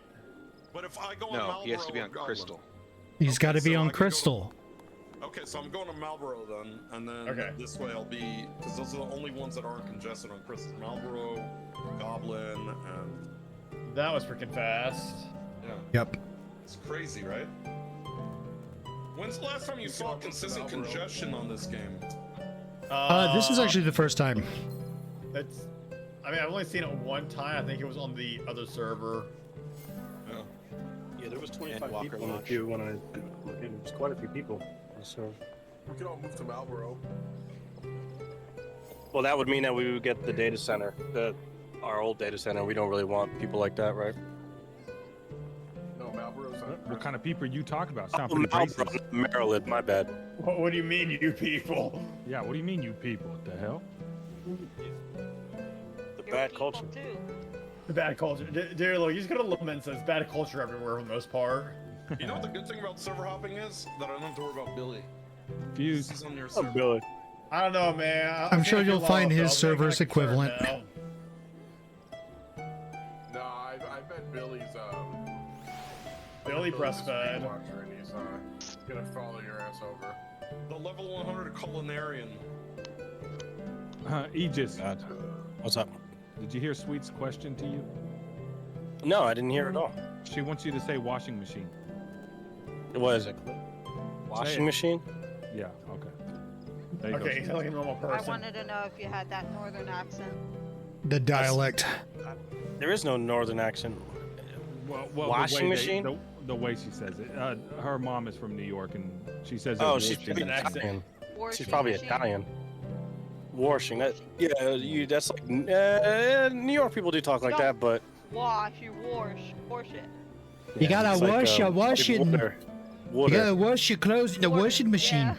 But if I go on No, Malboro he has to be or on Goblin- Crystal. He's got to Okay, be so I on can go to- Crystal. Okay, so I'm going to Malboro then, and then Okay. this way I'll be, because those are the only ones that aren't congested on Crystal. Malboro, Goblin, and That was freaking fast. yeah, Yep. it's crazy, right? When's the last time you saw consistent congestion on this game? This is actually the first time. It's. I mean, I've only seen it one time. I think it was on the other server. Yeah, there was 25 people in the queue when I. There was quite a few people. So. We can all move to Marlboro. Well, that would mean that we would get the data center, our old data center. We don't really want people like that, right? No, Marlboro's not. What kind of people are you talking about? Sound Oh, pretty racist. Maryland, my bad. What do you mean, you people? Yeah, what do you mean, you people? What the hell? The You're bad people culture. Too. The bad culture. Dear Lord, you just gotta lament says bad culture everywhere for the most part. You know what the good thing about server hopping is? That I don't have to worry about Billy. Fuse. He's on your Oh, server. Billy. I don't know, man. I'm sure you'll find his server's equivalent. No, I bet Billy's Billy breastfed. watcher, and he's gonna follow your ass over. The level 100 culinarian. Aegis, What's up? did you hear Sweet's question to you? No, I didn't hear it at all. She wants you to say washing machine. What is it? Say Washing it. machine? Yeah, okay. There you Okay, go. he's like a normal I person. wanted to know if you had that northern accent. The dialect. There is no northern accent. Well, Washing machine? The way she says it. Her mom is from New York, and she says it Oh, washing she's probably an accent. Italian. Washing She's probably machine. Italian. Washing. That, yeah, that's like New York people do talk like that, but Wash, you wash it. You gotta it's like, wash your like washing. water. You Water. gotta wash your clothes in the Water, washing machine. yeah.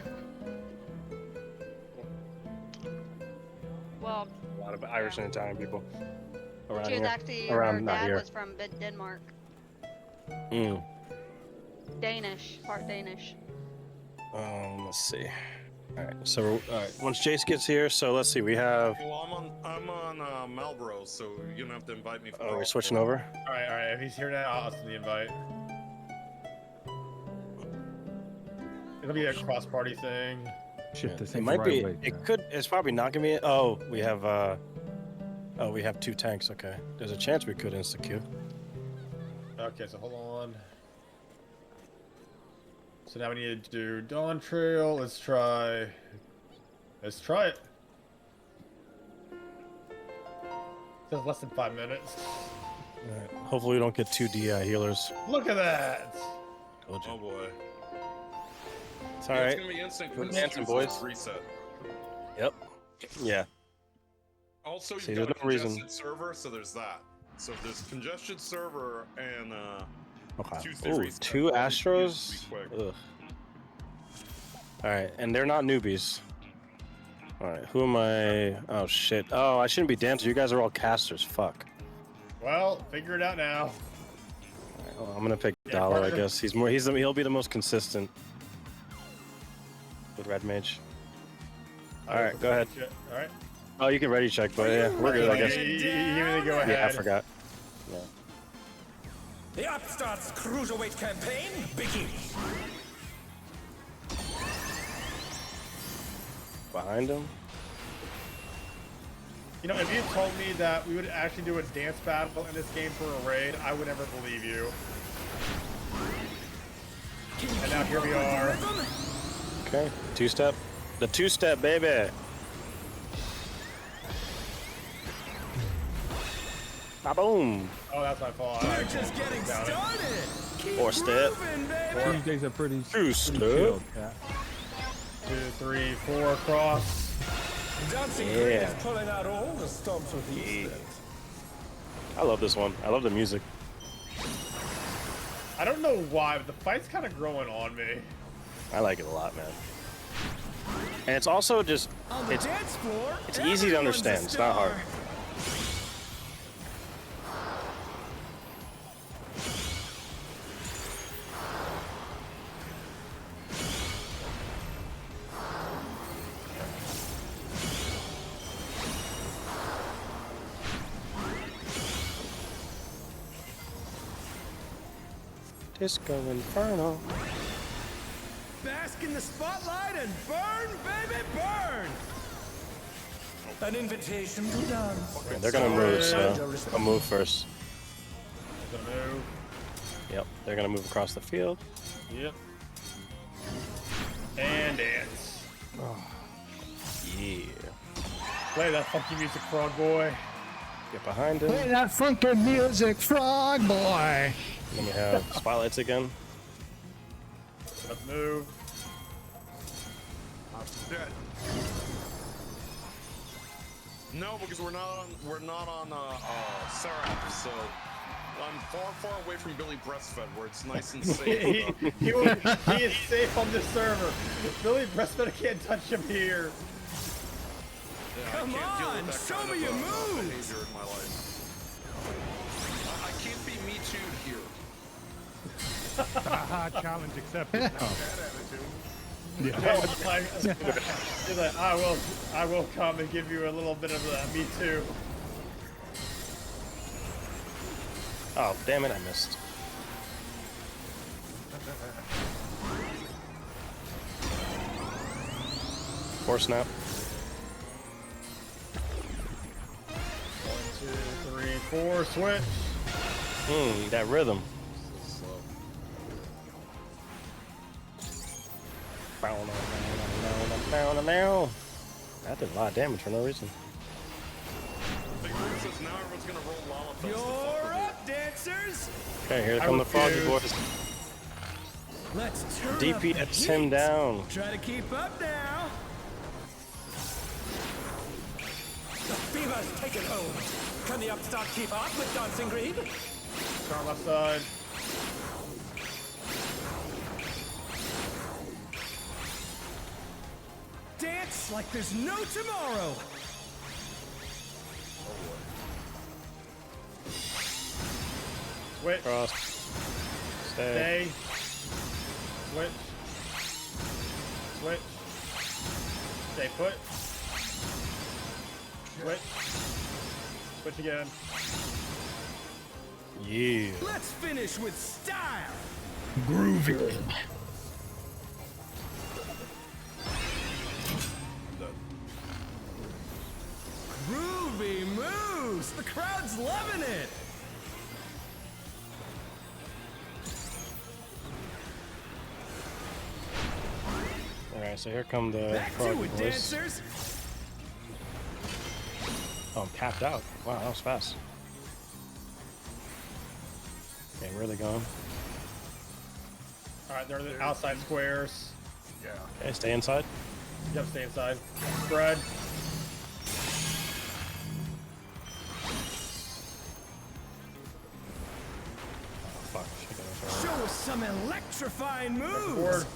Well, A lot of Irish and Italian people around she was here. actually, Around, her not dad here. was from Denmark. Mm. Danish, part Danish. Let's see. All right. So, all right. Once Jace gets here, so let's see. We have. Well, I'm on Marlboro, so you don't have to invite me. For Oh, we're Marlboro. switching over. Alright. If he's here now, I'll send the invite. It'll be a cross-party thing. Shit, this It ain't might the right be. way. It could. It's probably not gonna be. Oh, we have. Oh, we have 2 tanks. Okay. There's a chance we could insta queue. Okay, so hold on. So now we need to do Dawn Trail. Let's try it. It says less than 5 minutes. All right. Hopefully we don't get 2 DI healers. Look at that! Told you. Oh boy. It's all Yeah, right. It's gonna be instant We're because dancing, it's boys. reset. Yep. Yeah. Also, See, you've there's got a no reason- congested server, so there's that. So if there's congested server and Okay. Tuesday Ooh, reset, 2 all you Astros. need to be quick. Ugh. All right, and they're not newbies. All right, who am I? Oh shit. Oh, I shouldn't be dancing. You guys are all casters. Fuck. Well, figure it out now. All right, well, I'm gonna pick Yeah, Dollar. I partner. guess he'll be the most consistent with Red Mage. Alright, go ahead. Alright. Oh, you can ready check, but yeah, we're good. I guess. You can go ahead. Yeah, I forgot. Yeah. The Upstarts Cruiserweight campaign begins. Behind him. You know, if you told me that we would actually do a dance battle in this game for a raid, I would never believe you. And now here we are. Okay, 2-step. The 2-step, baby. Ba-boom. Oh, that's my fault. We're just getting started. Keep 4-step. moving, baby. Tuesdays are pretty 2-step. chilled. Yeah. 2, 3, 4 across. Dancing Yeah. Queen is pulling out all the stops with these steps. I love this one. I love the music. I don't know why, but the fight's kind of growing on me. I like it a lot, man. And it's also just, On the it's dance floor, it's easy to everyone's a understand. It's not hard. star. Disco Inferno. Bask in the spotlight and burn, baby, burn! An invitation to dance. Yeah, they're gonna move, so I'll move first. Gonna move. Yep, they're gonna move across the field. Yep. And dance. Yeah. Play that funky music, frog boy. Get behind him. Play that funky music, frog boy. Then we have spotlights again. Let's move. Dead. No, because we're not on Seraph, so I'm far away from Billy Breastfed, where it's nice and safe. he is safe on this server. Billy Breastfed can't touch him here. Yeah, Come I can't deal on, with that show kind me of, your moves. behavior in my life. I can't be Me Too'd here. Haha, challenge accepted. Bad attitude. He's like, I will come and give you a little bit of the Me Too. Oh, damn it, I missed. Four snap. 1, 2, 3, 4, switch. That rhythm. That did a lot of damage for no reason. Big Rig says now everyone's gonna roll Lala Fest to fuck You're with up, dancers. Okay, here come the Froggy Boys. Let's turn up the DPS him heat. down. Try to keep up now. The fever's taken hold. Can the upstart keep up with Dancing Green? Turn left side. Dance like there's no tomorrow. Switch. Cross. Stay. Stay. Switch. Switch. Stay put. Switch. Switch again. Yeah. Let's finish with style. Groovy. Groovy moves. The crowd's loving it. Alright, so here come the Back to Froggy it, Boys. dancers. Oh, I'm capped out. Wow, that was fast. Okay, where are they going? Alright, they're the outside squares. Yeah. Okay, stay inside. Yep, stay inside. Spread. Fuck. Shit, that was Show us some electrifying moves. Forward.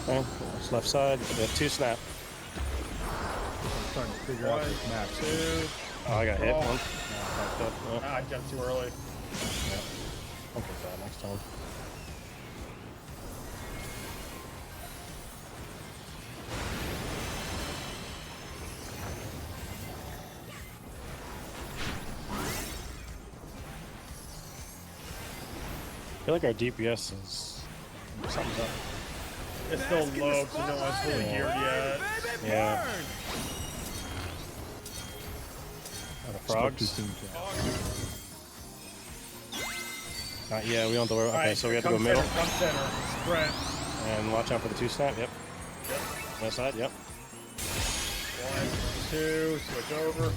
okay, that's left side. We have two snap. I'm starting to figure out this map. 2. Oh, I got hit. Oh. One. Fucked up. Oh, Ah, I jumped too early. I'll get that next time. I feel like our DPS is something's up. It's still Bask in low the because no one's fully spotlight. geared yet. Baby, Yeah. burn. Are the Spoke too frogs? soon, chat. Not yet. We don't have to worry. Okay, Alright, so we have to go come middle Center, come center. Spread. and watch out for the two snap. Yep. That side. Yep. 1, 2, switch over.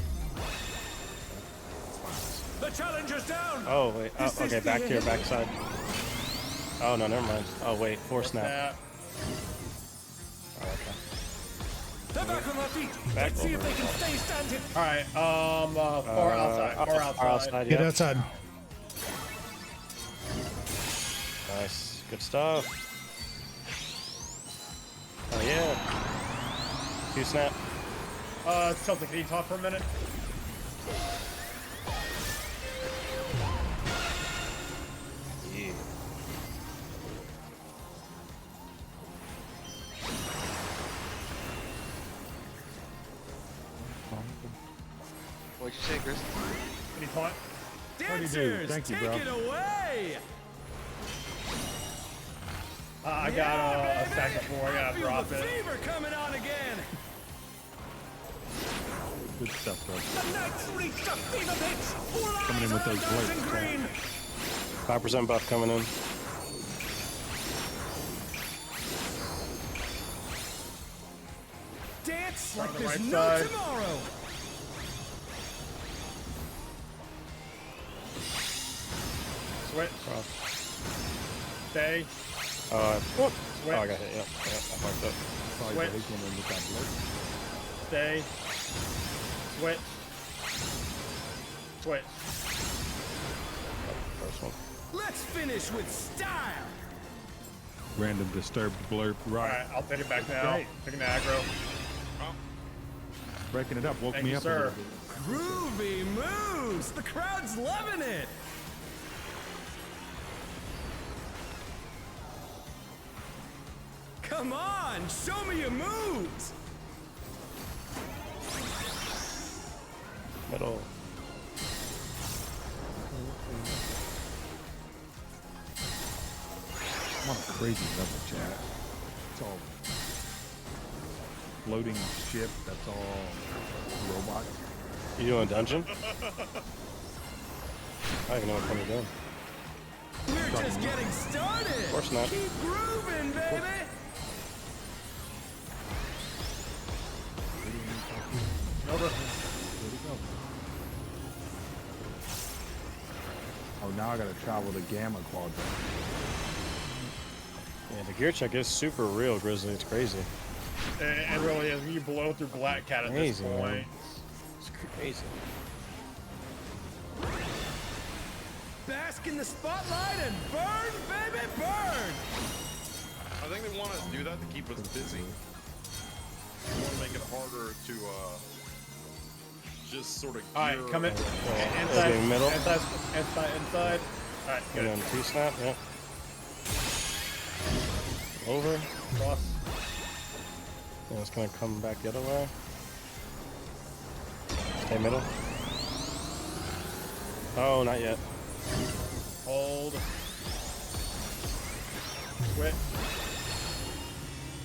The challenger's down. Oh wait. Oh, This is okay, the back here, end. back side. Oh no, never mind. Oh wait, four snap. Snap. Oh, okay. They're back on their feet. Back Let's see if over. they can stay standing. Alright, far outside. Far outside. Far outside. Get Yep. outside. Nice. Good stuff. Oh yeah. Two snap. Celtic, can you talk for a minute? Yeah. What'd you say, Chris? Can you talk? Dancers, Thank you, take bro. it away. I got a stack of 4. I gotta Feel drop the it. fever coming on again. Good stuff, bro. The Knights reached a fever pitch. All Coming in eyes with are those on blurps, dancing chat. green. 5% buff coming in. Dance like the there's right no side. tomorrow. Switch. Stay. Oh, Switch. I got hit. Yep. I fucked up. Probably Switch. the hate one with that blurp. Stay. Switch. Switch. First one. Let's finish with style. Random disturbed blurp. Right. Alright, I'll take it back now. Okay. Taking the aggro. Breaking it up. Woke Thank me you, up a sir. little bit. Groovy moves. The crowd's loving it. Come on, show me your moves. Middle. I'm on a crazy level, chat. It's all floating ship. That's all robots. You doing a dungeon? I don't even know what I'm doing. We're just getting started. Of course not. Keep grooving, baby. Over. Where'd he go? Oh, now I gotta travel the Gamma Quadrant. Yeah, the gear check is super real, Grizzly. It's crazy. It really is. You blow through Black Cat at this Crazy, point. man. It's crazy. Bask in the spotlight and burn, baby, burn. I think they want to do that to keep us busy. They want to make it harder to just sort of. Alright, come in. Okay, middle. Inside. Alright, And good. then T-snap, yep. Over. Cross. And it's gonna come back the other way. Stay middle. Oh, not yet. Hold. Switch.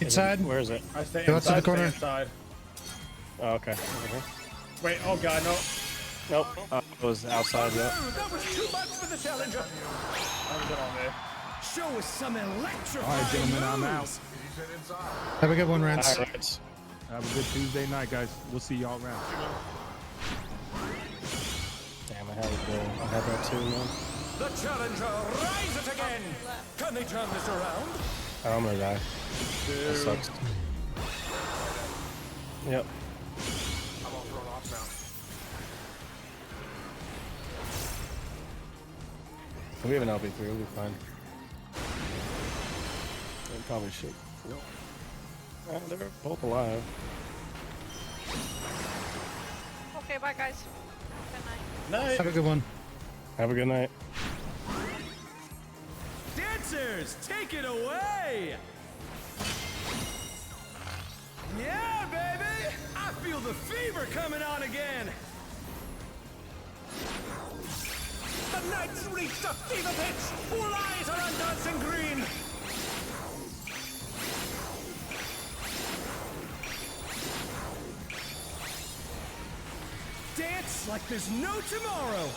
Inside. Where is it? I stay Go outside inside. the corner. Stay inside. Oh, okay. Over here. Wait, oh god, no. Nope. It was outside, yep. Oh, that was too much for the challenger. I'm good on there. Show us some electrifying All right, gentlemen, I'm out. moves. You said inside. Have a good one, Rance. Alright. Have a good Tuesday night, guys. We'll see y'all around. Damn, I had that too, man. The challenger rises again. Can they turn this around? Oh, I'm gonna die. That sucks. Yep. I'm all thrown off now. We have an LB3, we'll be fine. We probably should. They're both alive. Okay, bye guys. Good night. Night. Have a good one. Have a good night. Dancers, take it away. Yeah, baby. I feel the fever coming on again. The Knights reached a fever pitch. All eyes are on dancing green. Dance like there's no tomorrow.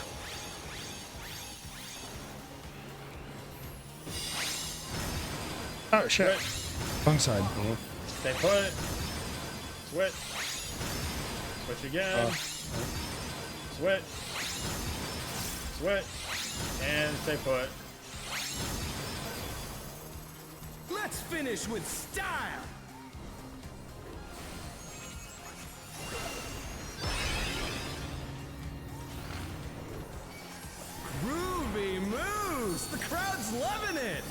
Oh shit. Wrong side. Stay put. Switch. Switch again. Switch. Switch. And stay put. Let's finish with style. Groovy moves. The crowd's loving it.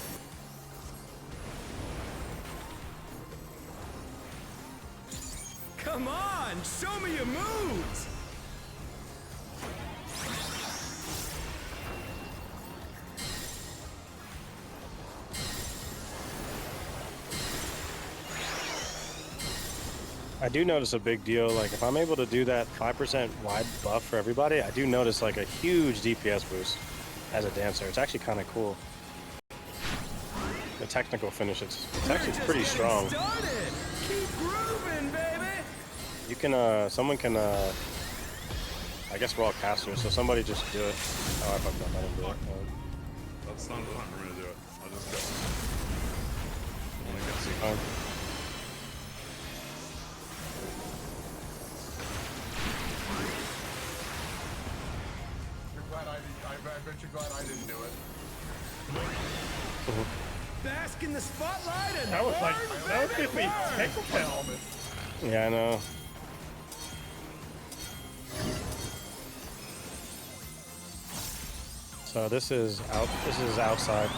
Come on, show me your moves. I do notice a big deal, like if I'm able to do that 5% wide buff for everybody, I do notice like a huge DPS boost as a dancer. It's actually kind of cool. The technical finish, it's actually pretty strong. Started. Keep grooving, baby. You can, someone can, I guess we're all casters, so somebody just do it. Oh, I fucked up. I didn't do it. That's not the time for me to do it. I'll just go. When I get to see. You're glad I bet you're glad I didn't do it. Bask in the spotlight and That was like, that was giving me tickle helmet. Yeah, I know. So this is out. This is outside.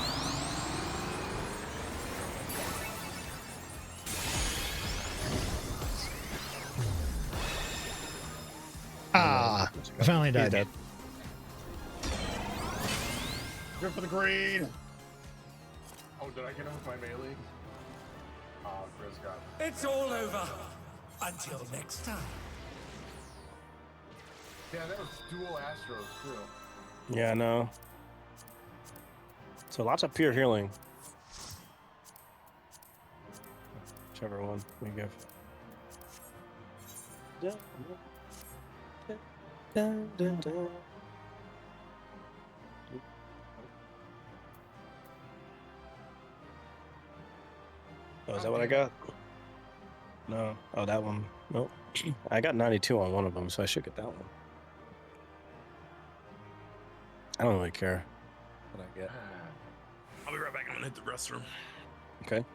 Ah, I finally He's died. dead. Go for the green. Oh, did I get him with my melee? Oh, Chris got it. it's all over. Until next time. Yeah, that was dual Astros too. Yeah, I know. So lots of pure healing. Whichever one we give. Oh, is that what I got? No. Oh, that one. Nope. I got 92 on one of them, so I should get that one. I don't really care what I get. I'll be right back. I'm gonna hit the restroom. Okay.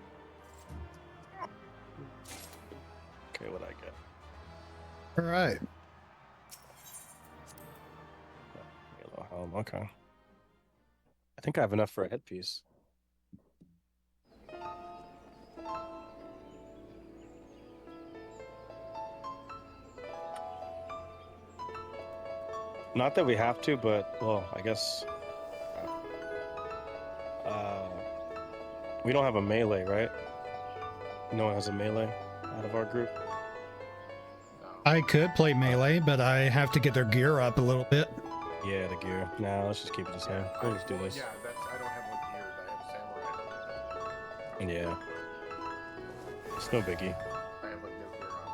Okay, what I get? All right. Yellow helm. Okay. I think I have enough for a headpiece. Not that we have to, but well, I guess we don't have a melee, right? No one has a melee out of our group. I could play melee, but I have to get their gear up a little bit. Yeah, the gear. Nah, let's just keep it the same. We'll just do this. Yeah, that's I don't have one geared. I have samurai. Yeah. It's no biggie. I have like no gear on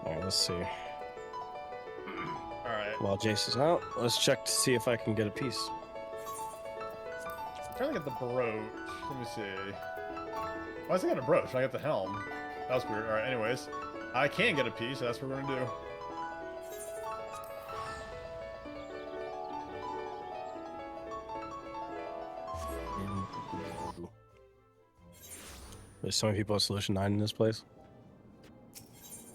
it. Alright, let's see. Alright. While Jace is out, let's check to see if I can get a piece. I'm trying to get the brooch. Let me see. Why is I got a brooch? I got the helm. That was weird. Alright, anyways. I can get a piece, so that's what we're gonna do. There's so many people at Solution 9 in this place.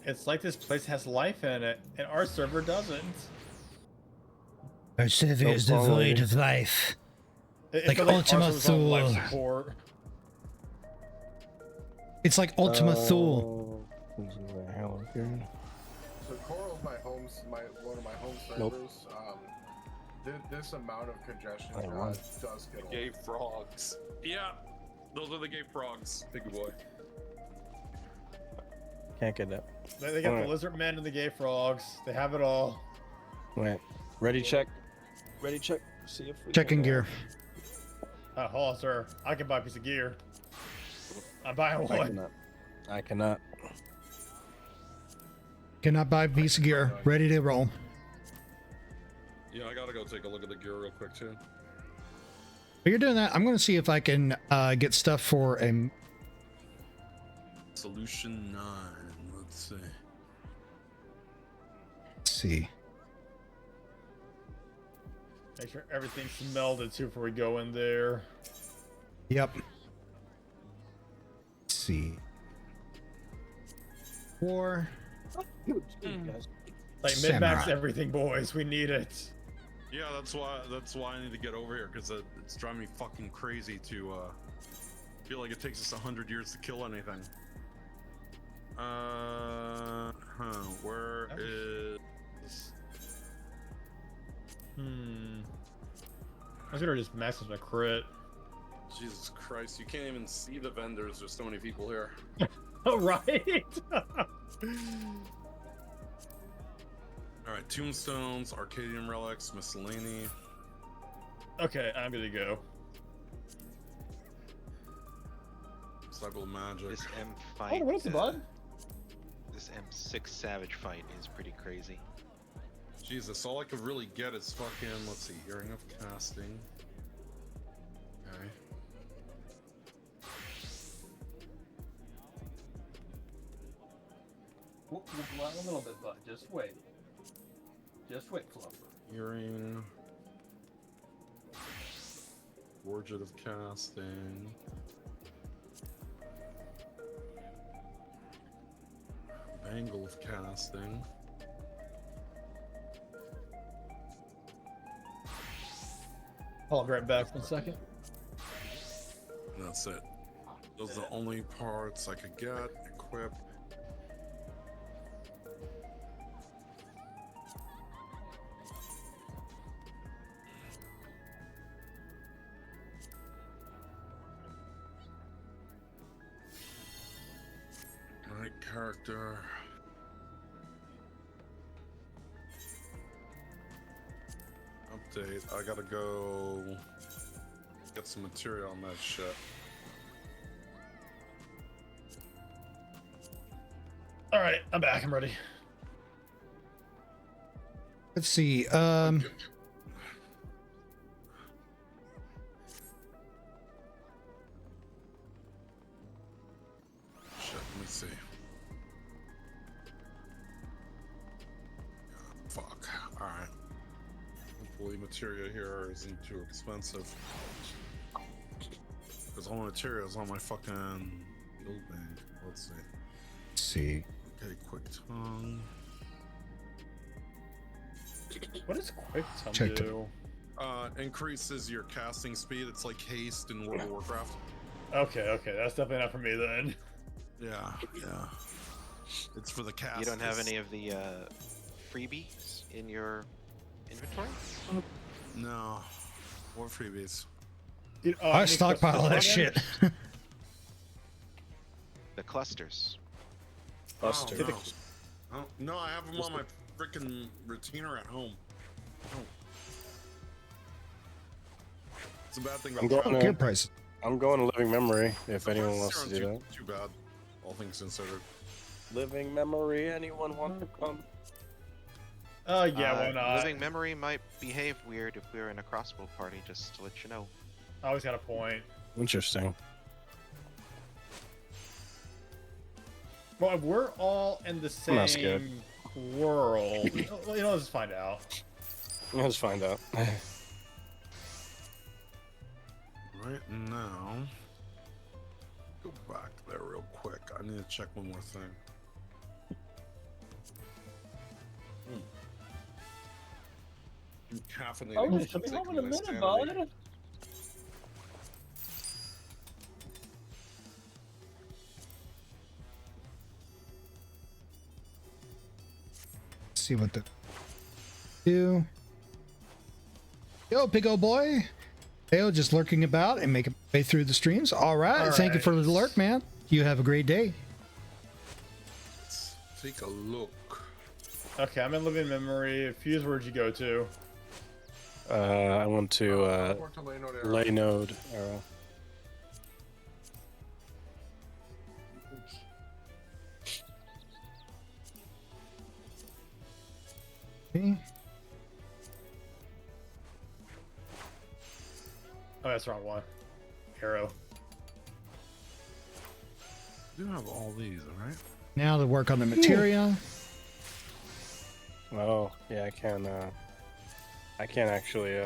It's like this place has life in it, and our server doesn't. Our server is devoid of life. It Like feels our Ultima server's on life Thule. support. It's like Ultima Thule. So Coral's my one of my home servers. Nope. This amount of congestion I won. does get old. Gay frogs. Yeah, those are the gay frogs. Big boy. Can't get that. They got Alright. the lizard men and the gay frogs. They have it all. Wait. Ready check. Ready check. See if we Checking can, gear. Hold on, sir. I can buy a piece of gear. I'm buying I one. cannot. I cannot. Cannot buy piece of gear. Ready to roll. Yeah, I gotta go take a look at the gear real quick too. While you're doing that, I'm going to see if I can get stuff for a. Solution 9. Let's see. Let's see. Make sure everything's melded too before we go in there. Yep. Let's see. War. Like Samurai. mid-max everything, boys. We need it. Yeah, that's why I need to get over here, because it's driving me fucking crazy to feel like it takes us 100 years to kill anything. Where is? I was gonna just max my crit. Jesus Christ, you can't even see the vendors. There's so many people here. Oh, right. Alright, tombstones, Arcadium relics, miscellany. Okay, I'm gonna go. Cycle magic. This M Oh, fight. what's the bud? this M6 Savage fight is pretty crazy. Jesus, all I could really get is fucking, let's see, Earring of Casting. Okay. We'll go out a little bit, bud. Just wait. Just wait, Fluffer. Earring. Gorget of Casting. Bangle of Casting. I'll be right back in a second. That's it. Those are the only parts I could get, equip. Right character. Update. I gotta go get some material on that shit. All right, I'm back. I'm ready. Let's see. Shit, let me see. Fuck. Alright. Hopefully material here isn't too expensive. Because all the material is on my fucking build bank. Let's see. Let's see. Okay, quick tongue. What does quick tongue Check do? Increases your casting speed. It's like haste in World of Warcraft. Okay, that's definitely not for me then. Yeah. It's for the cast. You don't have any of the freebies in your inventory? No. More freebies. I stockpile that shit. The clusters. Buster. Oh, no. Oh, no, I have them on my freaking retainer at home. Oh. It's a bad thing about I'm going traveling. Good price. I'm going to living memory if The anyone prices wants to aren't do that. too bad, all things considered. Living memory. Anyone want to come? Yeah, why not? Living memory might behave weird if we were in a crossbow party, just to let you know. I always got a point. Interesting. Well, if we're all in the That's good. same world, let's just find out. Let's find out. Right now, go back there real quick. I need to check one more thing. Caffeinated. should be Take home in a my minute, sanity. bud. See what the do. Yo, big old boy. Theo just lurking about and making way through the streams. All right. Thank you for the lurk, man. You have a great day. Let's take a look. Okay, I'm in living memory. Fuse, where'd you go to? I went to Or to Lano there. lay node arrow. Okay. Oh, that's the wrong one. Arrow. I do have all these, alright? Now to work on the materia. Oh, yeah, I can actually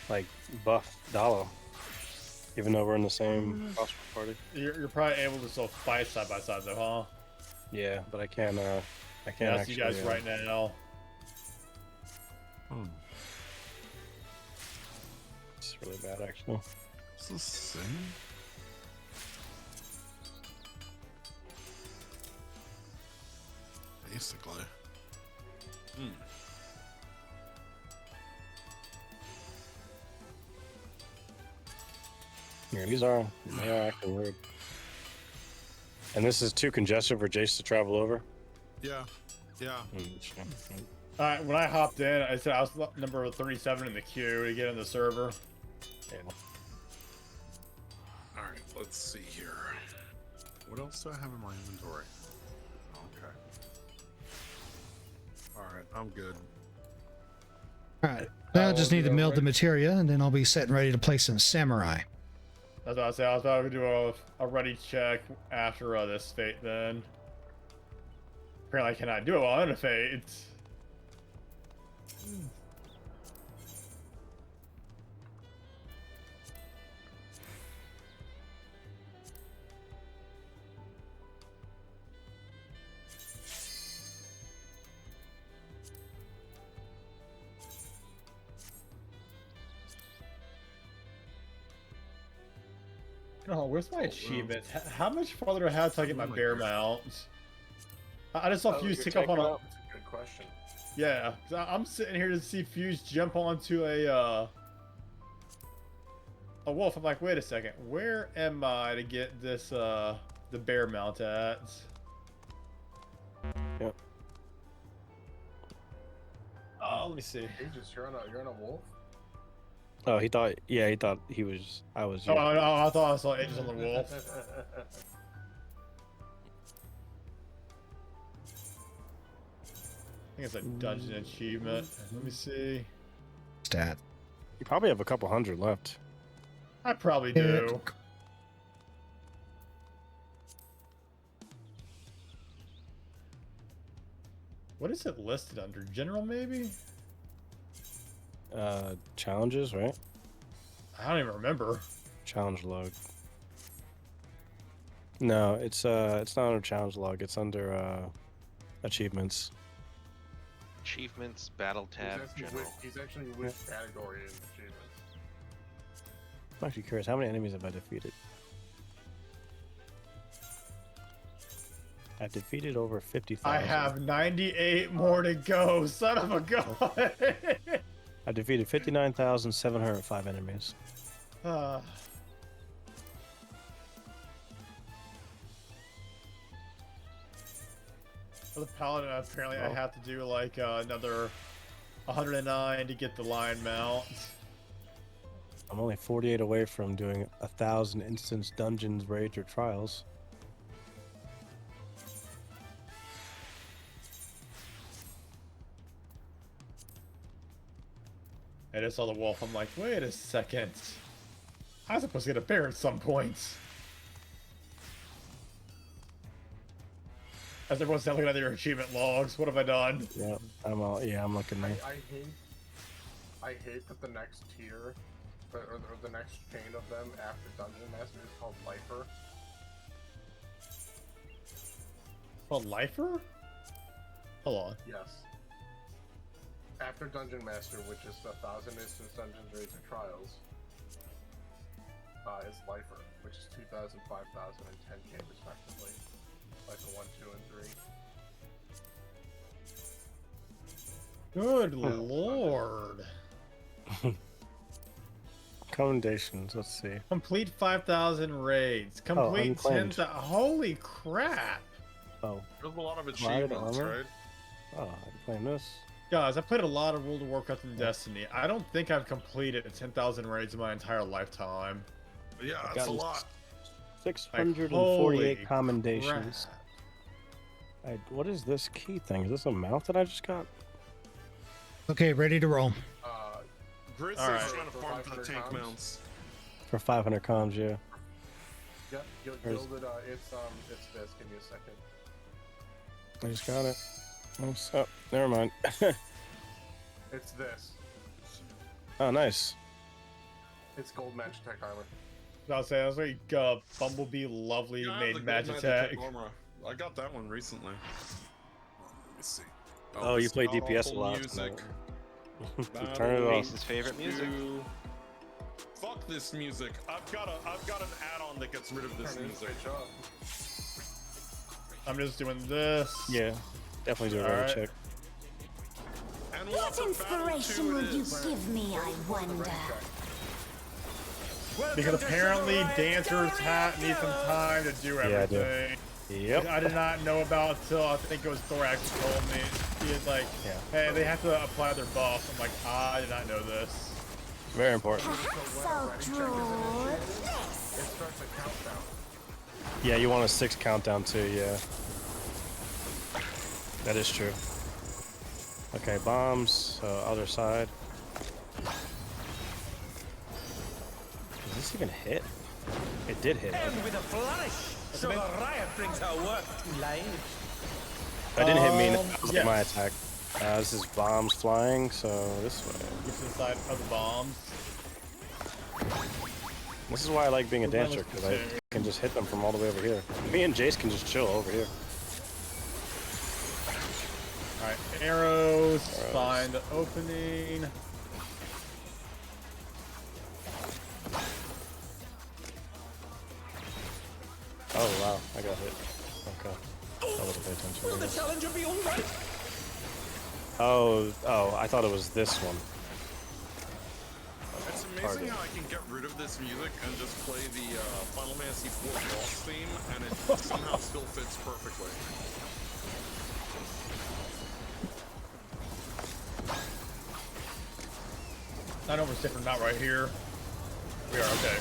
like buff Dalo, even though we're in the same crossbow party. You're probably able to still fight side by side though, huh? Yeah, but I can't Yeah, actually. you guys right now. Hmm. It's really bad, actually. Is this the same? Basically. Yeah, they are acting weird. And this is too congested for Jace to travel over. Yeah. Alright, when I hopped in, I said I was number 37 in the queue to get in the server. Yeah. Alright, let's see here. What else do I have in my inventory? All right, I'm good. All right. Now I just need to build the materia, and then I'll be set and ready to play some samurai. That's what I say. I was about to do a ready check after this fate. Then apparently I cannot do it while in a fate. Oh, where's my achievement? How much farther do I have till I get my bear mount? I just saw Fuse tick off on a... That's a good question. Yeah, 'cause I'm sitting here to see Fuse jump onto a wolf. I'm like, wait a second, where am I to get this the bear mount at? Yep. Oh, let me see. You're on a wolf? Oh, he thought. Yeah, he thought he was. I was. Oh, no, I thought I saw Aegis on the wolf. I think it's a dungeon achievement. Let me see. Stat. You probably have a couple hundred left. I probably do. What is it listed under? General, maybe? Challenges, right? I don't even remember. Challenge log. No, it's not under challenge log. It's under achievements. Achievements, battle tab, general. He's actually which category in achievements? I'm actually curious. How many enemies have I defeated? I've defeated over 50,000. I have 98 more to go. Son of a gun. I defeated 59,705 enemies. For the paladin, apparently I have to do like another 109 to get the lion mount. I'm only 48 away from doing 1,000 instance dungeons, raids, or trials. I just saw the wolf. I'm like, wait a second. I was supposed to get a bear at some point. As everyone's looking at their achievement logs, what have I done? Yeah, I'm looking there. I hate that the next tier, or the next chain of them after Dungeon Master is called Lifer. Called Lifer? Hold on. Yes. After Dungeon Master, which is 1,000 instance dungeons, raids, and trials, is Lifer, which is 2,000, 5,000, and 10k respectively. Lifer 1, 2, and 3. Good lord. Commendations, let's see. Complete 5,000 raids. Complete unclaimed. 10,000. Holy crap. Oh. There's a lot of Lion achievements, armor? right? Oh, I'm playing this. Guys, I played a lot of World of Warcraft and Destiny. I don't think I've completed 10,000 raids in my entire lifetime. Yeah, that's a lot. 648 holy commendations. What is this key thing? Is this a mount that I just got? Okay, ready to roll. Grizzly's Alright. trying to farm for the tank comms. mounts. For 500 comms, yeah. Yep, you'll Where's- build it. It's this. Give me a second. I just got it. Oh, never mind. It's this. Oh, nice. It's gold Magitech armor. I'll say, I was like, Bumblebee Lovely Yeah, I have the made gold Magitech. armor. I got that one recently. Let me see. Oh, you it's play got DPS a awful lot. Music. Turn it off. Ace's favorite music. Fuck this music. I've got an add-on that gets rid of this music. Great job. I'm just doing this. Yeah, definitely do a Alright. road check. And What inspiration will you give me, I wonder? Because apparently dancers need some time to do Yeah, I do. everything. Yep. I did not know about until I think it was Thorax who told me. He was like, Yeah. hey, they have to apply their buff. I'm like, I did not know this. Very important. Perhaps I'll draw It this. starts a countdown. Yeah, you want a 6 countdown too, yeah. That is true. Okay, bombs, other side. Does this even hit? It did hit. And with a flourish, so the riot brings our work to life. That didn't hit me. That was yes. my attack. This is bombs flying, so this way. Get to the side of the bombs. This is why I like being a dancer, because I can just hit them from all the way over here. Me and Jace can just chill over here. Alright, arrows. Find the opening. Oh wow, I got hit. Okay. I wasn't paying attention. Will the challenger be alright? Oh, I thought it was this one. It's amazing how I can get rid of this music and just play the Final Fantasy IV boss theme, and it somehow still fits perfectly. I know we're safe, we're not right here. We are okay.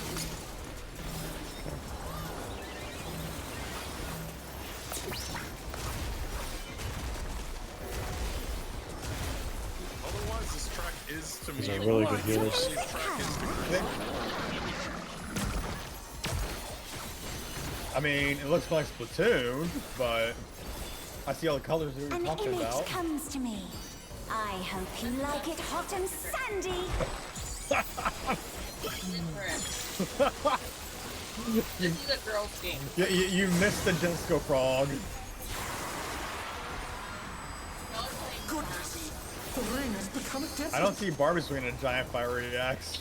Otherwise, this track is to These me. are really good healers. This track is to I mean, it looks like Splatoon, but I see all the colors we were An talking image about. comes to me. I hope you like it hot and sandy. This is a girl's game. You missed the disco frog. Goodness, the ring has become a desert. I don't see Barbie swinging a giant fiery axe.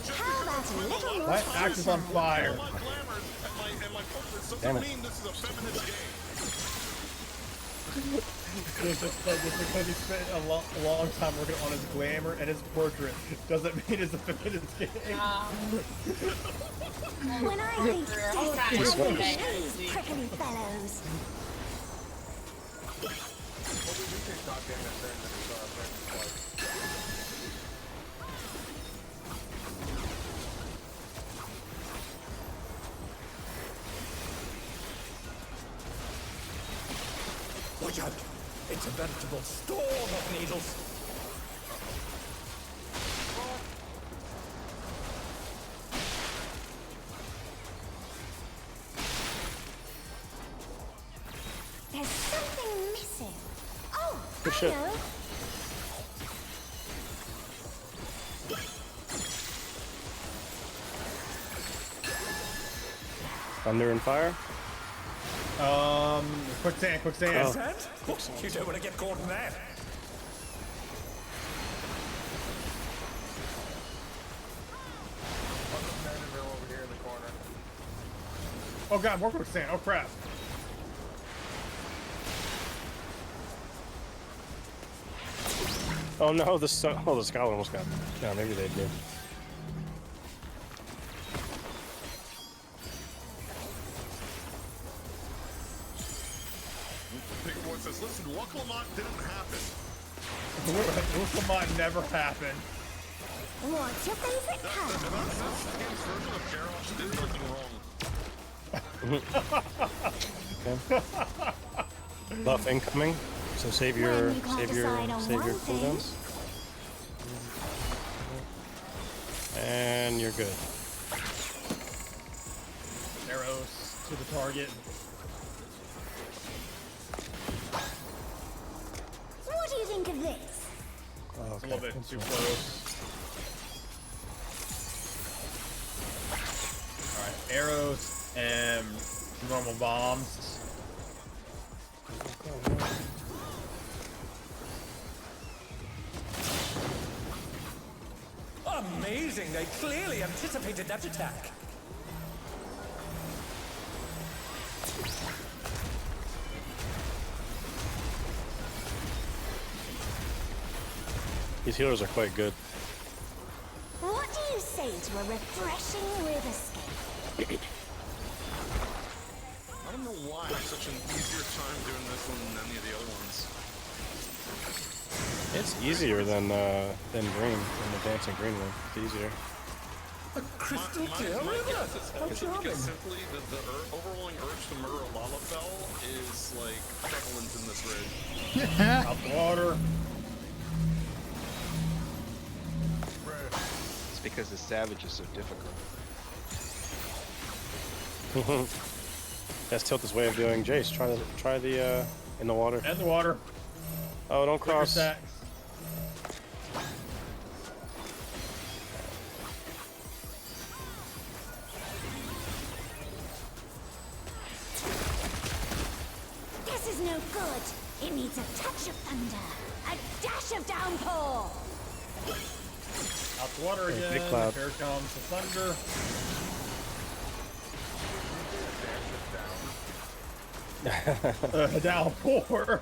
How about a little more My axe is on fire. my glamour and my portraits Damn doesn't it. mean this is a feminist game. Just because he spent a long time working on his glamour and his portrait doesn't mean it's a feminist game. When I think death, I think those prickly fellows. Watch out! It's a veritable storm of needles. There's something missing. Oh, Good I shit. know. Thunder and fire? Quicksand. Oh. Sand? You don't want to get caught in that. Over here in the corner. Oh god, more quicksand. Oh crap. Oh no, the skull almost got. No, maybe they did. Big boy says, listen, Waklamat didn't happen. Wolfamon never happened. What's your favorite color? This game's version of Garrosh did nothing wrong. Okay. Buff incoming. So save your When you can't decide on one thing. cooldowns. And you're good. Arrows to the target. What do you think of this? Oh, A okay. little bit too close. Alright, arrows and normal bombs. Amazing! They clearly anticipated that attack. These healers are quite good. What do you say to a refreshing riverscape? I don't know why I have such an easier time doing this one than any of the other ones. It's easier than green, than the dancing green one. It's easier. A crystal clear My river. guess is How charming. simply the overwhelming urge to murder a Lalafell is is like prevalent in this raid. Out the water. It's because the savage is so difficult. That's Tilt's way of doing. Jace, try the in the water. And the water. Oh, don't cross. Sacks. This is no good. It needs a touch of thunder, a dash of downpour. Out the water again. Big cloud. Here comes the thunder. Downpour.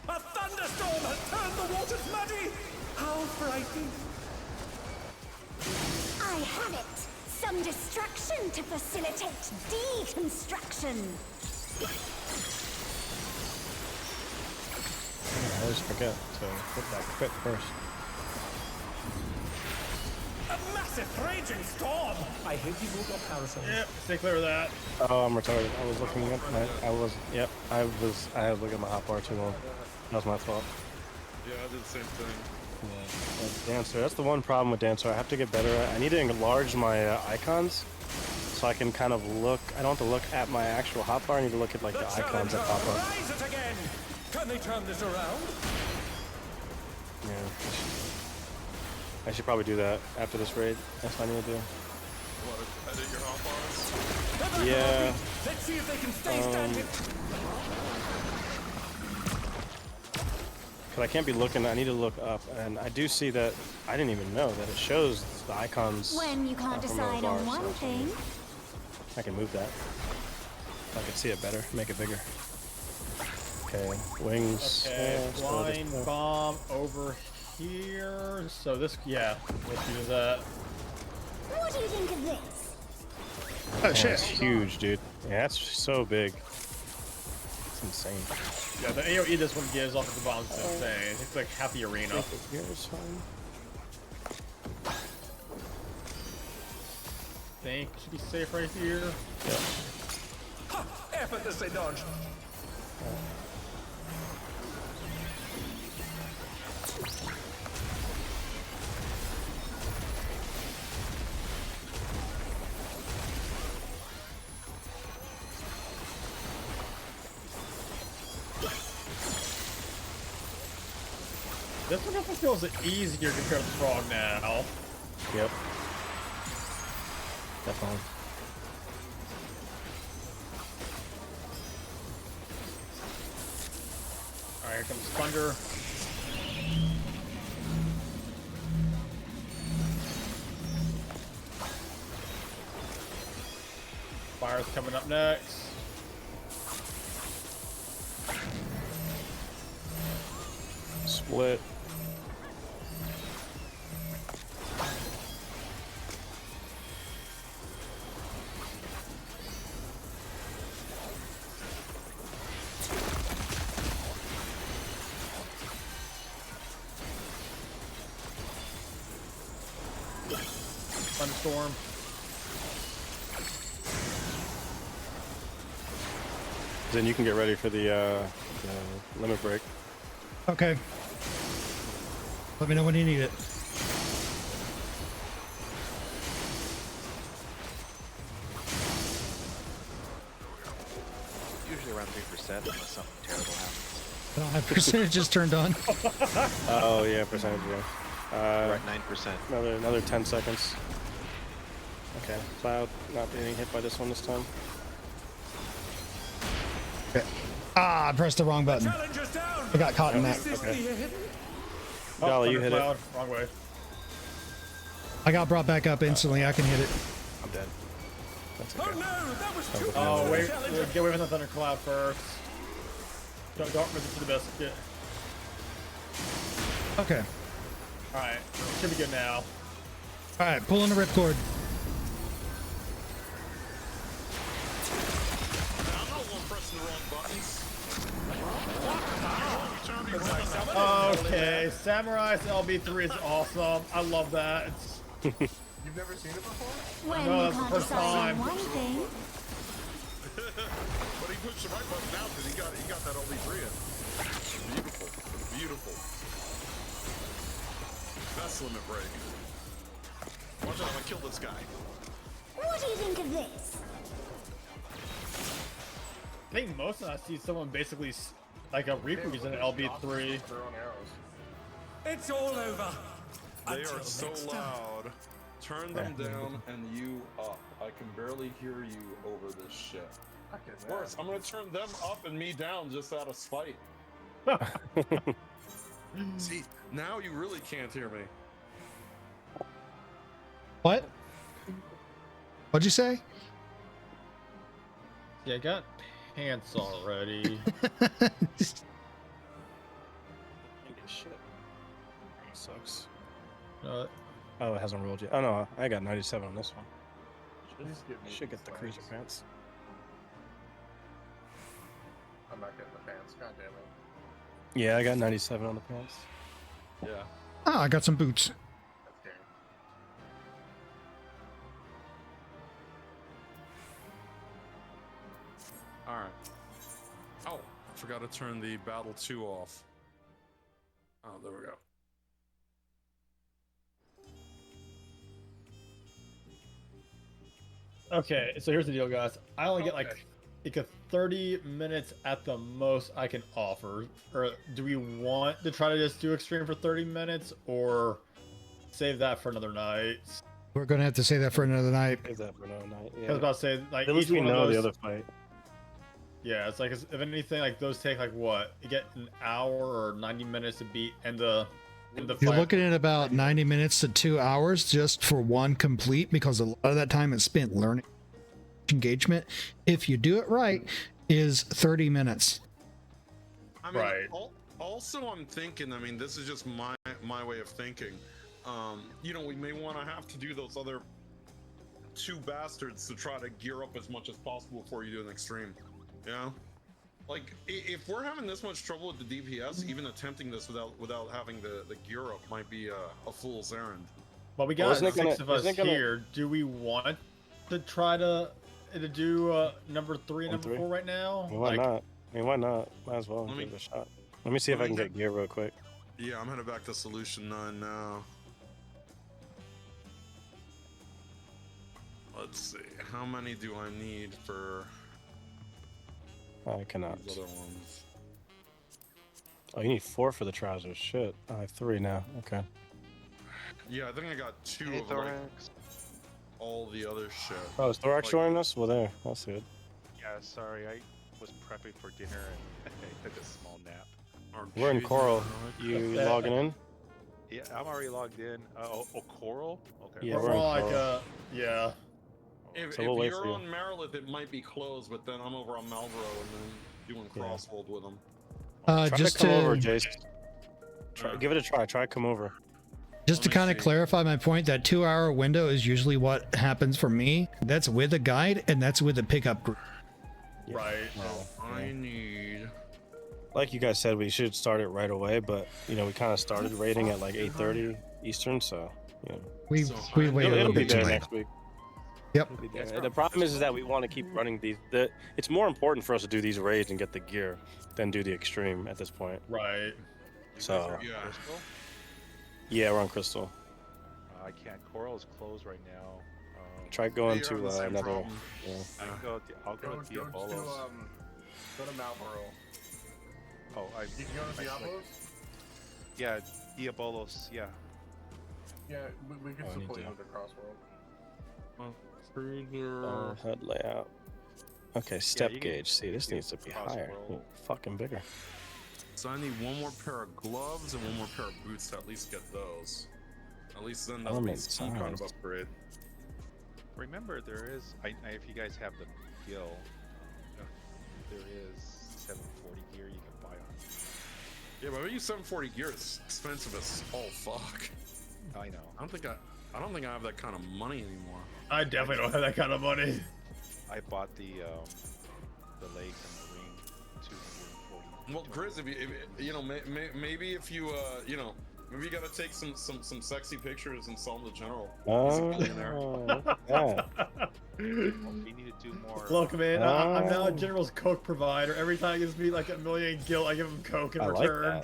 A thunderstorm has turned the waters muddy! How frightening! I have it. Some destruction to facilitate deconstruction. I always forget to hit that crit first. A massive raging storm! I hope you moved your parasols. Yep, stay clear of that. Oh, I'm retarded. I was looking at I was looking at my hotbar too long. That was my fault. Yeah, I did the same thing. Yeah. Dancer. That's the one problem with Dancer. I have to get better at. I need to enlarge my icons so I can kind of look. I don't have to look at my actual hotbar. I need to look at like the icons that pop up. Rise it again! Can they turn this around? Yeah. I should probably do that after this raid. That's what I need to do. What, edit your hotbars? Yeah. Let's see if they can stay standing. But I can't be looking. I need to look up, and I do see that. I didn't even know that it shows the icons. When you can't from decide Robo on bars, one so thing. I can move that. I can see it better. Make it bigger. Okay. Wings. Okay, yeah, flying bomb over here. So this, yeah, let's use that. What do you think of this? Oh shit. It's huge, dude. Yeah, that's so big. It's insane. Yeah, the AoE this one gives off of the bombs is insane. It's like half the arena. Here's fine. Think should be safe right here. Yeah. Ha! Effortlessly dodged. This one definitely feels easier compared to Frog now. Yep. Definitely. Alright, here comes Thunder. Fire's coming up next. Split. Thunderstorm. Then you can get ready for the limit break. Okay. Let me know when you need it. Usually around 3% unless something terrible happens. I don't have percentages turned on. Oh yeah, percentage. Yeah. We're at 9%. Another 10 seconds. Okay, Cloud not being hit by this one this time. Okay. Ah, I pressed the wrong button. Challenger's down! I got caught in that. Is this Okay. the end? Golly, you hit it. Cloud. Wrong way. I got brought back up instantly. I can hit it. I'm dead. That's Oh okay. no, that was too Oh, close. wait. Challenger. Get away from the Thundercloud first. Don't miss it to the biscuit. Okay. Alright, should be good now. All right, pull on the ripcord. I'm not one pressing the wrong buttons. Okay, Samurai's LB3 is awesome. I love that. It's, You've never seen it before? When No, you that's the can't first decide time. on one thing. But he break. Watch out, I'm gonna kill this guy. What do you think of this? I think most of us see someone basically like a Reaper using an LB3. Their own arrows. It's all over. They Until are so next time. loud. Turn them down and you up. I can barely hear you over this shit. Worse, I'm gonna turn them up and me down just out of spite. See, now you really can't hear me. What? What'd you say? Yeah, I got pants already. Shit. Sucks. uh, Oh, it hasn't rolled yet. Oh no, I got 97 on this one. Just give me Should get the these cruiser legs. pants. I'm not getting the pants. God damn it. Yeah, I got 97 on the pants. Yeah. Ah, I got some boots. Okay. Alright. Oh, I forgot to turn the Battle 2 off. Oh, there we go. okay, so here's the deal, guys. I only get like a 30 minutes at the most I can offer. Or do we want to try to just do extreme for 30 minutes, or save that for another night? We're gonna have to say that for another night. Save that for another night. I Yeah. was about to say, like, At least each we one of know those, the other fight. yeah, it's like, if anything, like, those take, like, what? You get an hour or 90 minutes to beat, and the You're fight. looking at about 90 minutes to 2 hours just for one complete, because a lot of that time is spent learning. Engagement, if you do it right, is 30 minutes. I mean, Right. Also, I'm thinking, I mean, this is just my way of thinking. You know, we may want to have to do those other two bastards to try to gear up as much as possible before you do an extreme. You know? Like, if we're having this much trouble with the DPS, even attempting this without having the gear up might be a fool's errand. Well, we Well, got isn't it 6 gonna- of us isn't it gonna- here. Do we want to try to do number 3 and Number number 4 right now? I mean, why not? I mean, why not? Might as well Let me- give it a shot. Let me see if let I can me get gear real quick. Yeah, I'm headed back to Solution 9 now. Let's see, how many do I need for I cannot. these other ones? Oh, you need 4 for the trousers. Shit. I have 3 now. Okay. Yeah, I think I got 2 Hey, of like, Thorax. all the other shit. Oh, is Thorax Like- joining us? Well, there. That's good. Yeah, sorry, I was prepping for dinner and I took a small nap. We're in Coral. You logging in? Yeah, I'm already logged in. Coral? Okay. Yeah, We're we're in all like, Coral. yeah. If, So we'll wait you're for you. on Maryland, it might be closed, but then I'm over on Malboro and then doing Yeah. crosshold with them. Try Just to come over, to Jace. Give it a try. Try to come over. just to Let me kind of see. clarify my point, that 2 hour window is usually what happens for me. That's with a guide and that's with a pickup group. Right. I need. Like you guys said, we should start it right away, but you know, we kind of started raiding at like 8:30 Eastern, so you know, We So we I- wait a it'll little be bit too there late. next week. Yep. It'll be there. The problem is that we want to keep running these. It's more important for us to do these raids and get the gear than do the extreme at this point. Right. So Yeah. Crystal? yeah, we're on Crystal. I can't. Coral is closed right now. Try going You're having to the same another. problem. Yeah. I'll go Go to to Diabolos. go to Malboro. Oh, Did you go to Diablos? yeah, Diabolos. Yeah. Yeah, we can Oh, I need support you to- with the Crossworld. Cruiser. HUD layout. Okay, step you can- gauge. See, this you needs to be cross higher. roll. Fucking bigger. So I need one more pair of gloves and one more pair of boots to at least get those. At least then that'll be Element some kind of size. upgrade. Remember, there is. If you guys have the gill, there is 740 gear you can buy on. Yeah, but maybe 740 gear is expensive as all fuck. I know. I don't think I have that kind of money anymore. I definitely don't have that kind of money. I bought the legs and the ring, 240. Well, Grizz, if you know, maybe if you you know, maybe you gotta take some sexy pictures and sell them to General. He's a billionaire. Look at that. You need to do more. Look, man, I'm now a Oh. General's Coke provider. Every time he gives me like $1 million gil, I give him Coke in I like return.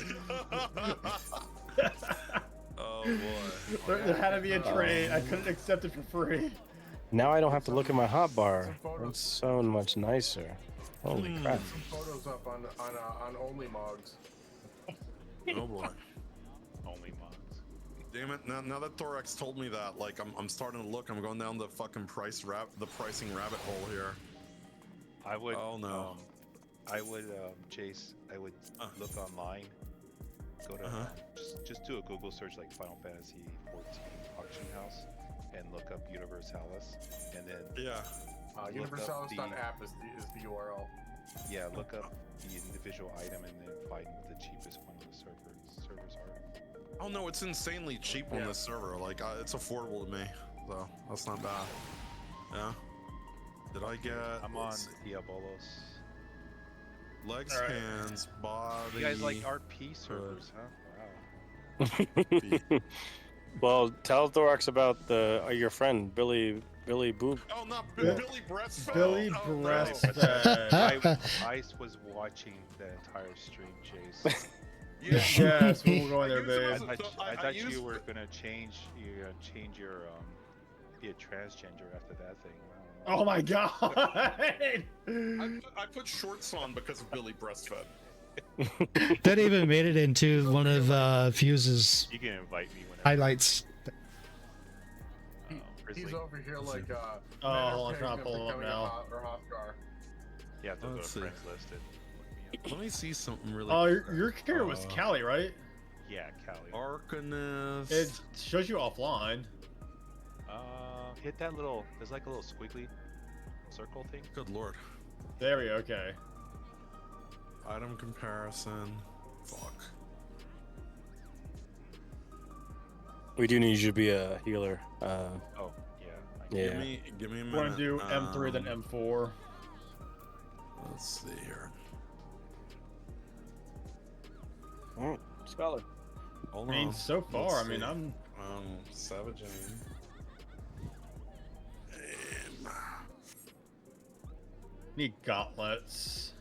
that. Oh There had to be a trade. I couldn't accept it for free. Now I don't have to look at my hotbar. It's so much nicer. Holy crap. Some photos up on OnlyMogs. Oh boy. Only mods. Damn it! Now that Thorax told me that, like, I'm starting to look. I'm going down the fucking pricing rabbit hole here. I would. Oh no. I would, Chase. I would look online. Go to just do a Google search like Final Fantasy 14 auction house, and look up Universalis, and then Universalis.app is the URL. Yeah, look up the individual item and then find the cheapest one on the servers are. Oh no, it's insanely cheap on this server. Like, it's affordable to me, so that's not bad. Yeah. Did I get? I'm on Diabolos. Legs, hands, body. You guys like RP servers, huh? Wow. Well, tell Thorax about your friend Billy Boob. Oh, not Billy Breastfed. Billy Breastfed. I was watching the entire stream, Chase. Yes, we'll go in there, babe. I thought you were gonna change your be a transgender after that thing. Oh my god! I put shorts on because of Billy Breastfed. That even made it into one of Fuse's You can invite me whenever. highlights. He's over here like I'm trying to pull him up now. Yeah, to go to Let's see. friends listed. Let me see something really. Oh, your character was Callie, right? Yeah, Callie. Arcanist. It shows you offline. Hit that little. There's like a little squiggly circle thing. Good lord. There we go. Okay. Item comparison. Fuck. We do need you to be a healer. Oh, yeah. Yeah. Give me a minute. Want to do M3 then M4? Let's see here. Alright, Scholar. Hold I mean, on. so far, Let's I mean, see. I'm Savage Aim. need gauntlets.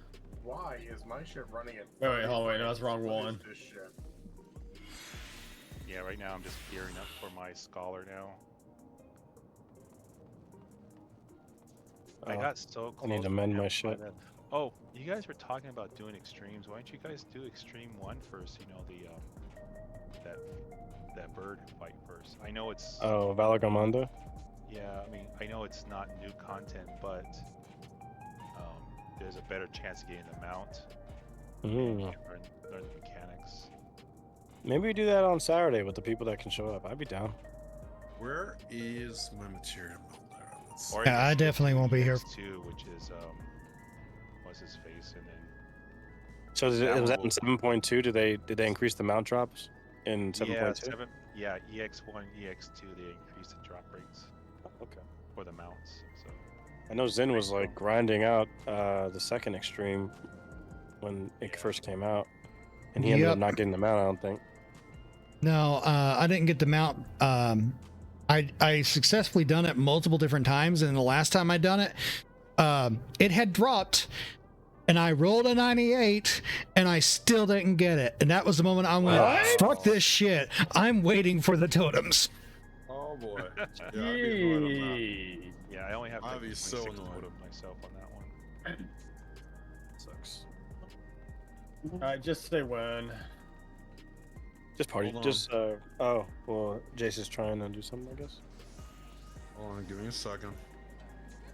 Why is my shit running at? Wait, hold on, wait, no, that's the wrong one. This shit? Yeah, right now I'm just gearing up for my scholar now. I got so close. I need to mend my shit. Oh, you guys were talking about doing extremes. Why don't you guys do extreme 1 first? You know, the that bird fight first. I know it's. Oh, Valagamanda? Yeah, I mean, I know it's not new content, but there's a better chance of getting the mount. Mm. Learn the mechanics. Maybe we do that on Saturday with the people that can show up. I'd be down. Where is my material builder? Let's see. Or Yeah, I definitely won't be here. Too, which is what's his face, and then. So was that in 7.2? Did they increase the mount drops in 7.2? Yeah, EX1, EX2, they increased the drop rates. Okay. For the mounts. So. I know Zin was like grinding out the second extreme when it first came out, and he ended up not getting the mount. I don't think. No, I didn't get the mount. I successfully done it multiple different times, and the last time I done it, it had dropped, and I rolled a 98, and I still didn't get it. And that was the moment I went, "Fuck this shit! I'm waiting for the totems." Oh boy. Yeah, I'd be annoyed on that. Yeah, I only have I'd like be so 26 annoyed. totem myself on that one. Sucks. Alright, just say when. Just party. Hold on. Just oh well, Jace is trying to do something, I guess. Hold on, give me a second.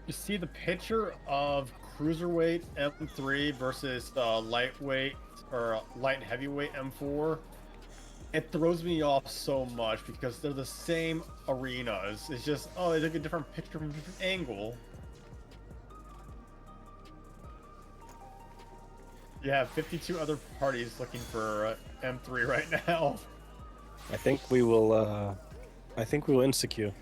You see the picture of cruiserweight M3 versus lightweight or light and heavyweight M4. It throws me off so much because they're the same arenas. It's just, oh, they took a different picture from a different angle. You have 52 other parties looking for M3 right now. I think we will. I think we will insecure.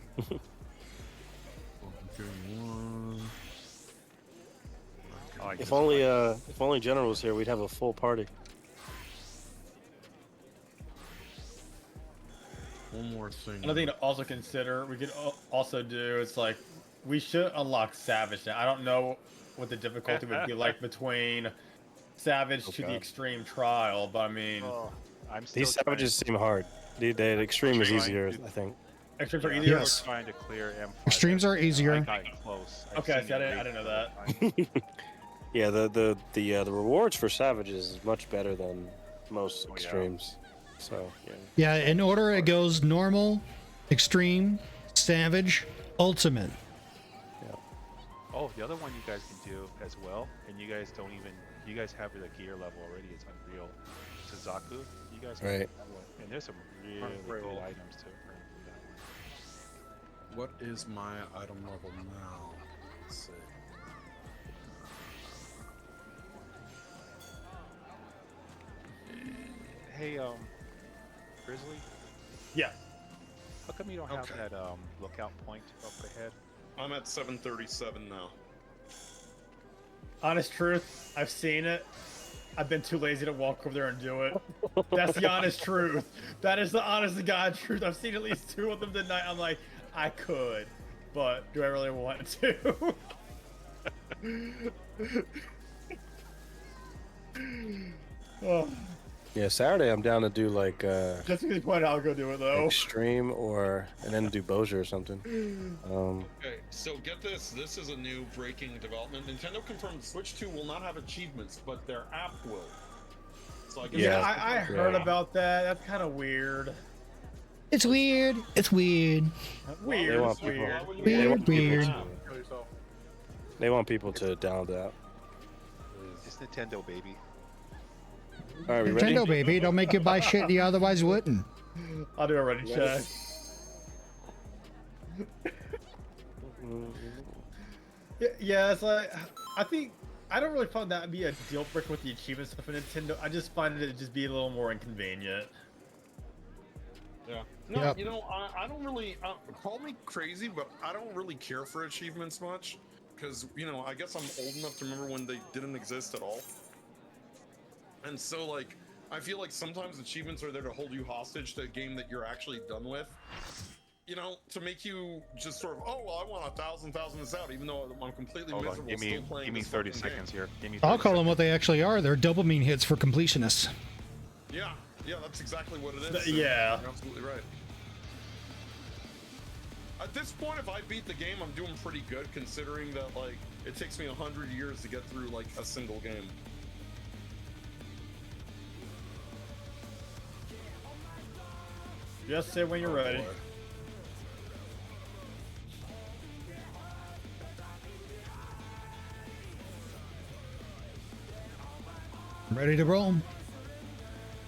If only General was here, we'd have a full party. One more thing. Another thing to also consider, we could also do, it's like, we should unlock Savage now. I don't know what the difficulty would be like between Savage to the Extreme Trial, but I mean... I'm These Savages seem hard. The extreme is easier, I think. Extremes are Yeah, easier. Yes. Trying to clear M5. Extremes are easier. I got close. I've Okay, seen see, I it didn't know rate that. Yeah, the rewards for savages is much better than most Oh, yeah. extremes. So yeah. Yeah, in order it goes normal, extreme, savage, ultimate. Oh, the other one you guys can do as well, and you guys don't even, you guys have the gear level already. It's unreal. Suzaku, you guys can Right. do that one. And there's some really good items too from that one. What is my item level now? Let's see. Hey, Grizzly, Yeah. how come you don't have Okay. that lookout point up ahead? I'm at 737 now. Honest truth, I've seen it. I've been too lazy to walk over there and do it. That's the honest truth. That is the honest to God truth. I've seen at least 2 of them tonight. I'm like, I could, but do I really want to? Oh, Yeah, Saturday I'm down to do like just a good point. I'll go do it though. extreme and then do Bowser or something. Okay, so get this. This is a new breaking development. Nintendo confirmed Switch 2 will not have achievements, but their app will. So I guess Yeah, Yeah. I heard about that. That's kind of weird. It's weird. It's weird. Weird. They want It's people. weird. They want Weird. people to, they want people to download that. It's Nintendo, baby. All right, we ready? Nintendo, baby. Don't make you buy shit you otherwise wouldn't. I'll do a ready check. Yeah, it's like I think I don't really find that to be a deal breaker with the achievement stuff for Nintendo. I just find it to just be a little more inconvenient. Yeah. No, Yep. you know, I don't really call me crazy, but I don't really care for achievements much because you know I guess I'm old enough to remember when they didn't exist at all. And so like I feel like sometimes achievements are there to hold you hostage to a game that you're actually done with. You know, to make you just sort of, oh, well, I want 1,000 this out, even though I'm completely Hold on, miserable give me still playing this 30 fucking seconds game. here. Give me 30 I'll call them seconds. what they actually are. They're dopamine hits for completionists. Yeah, that's exactly what it is. Yeah. You're absolutely right. At this point, if I beat the game, I'm doing pretty good, considering that like it takes me 100 years to get through like a single game. Just say when you're ready. Boy. I'm ready to roll.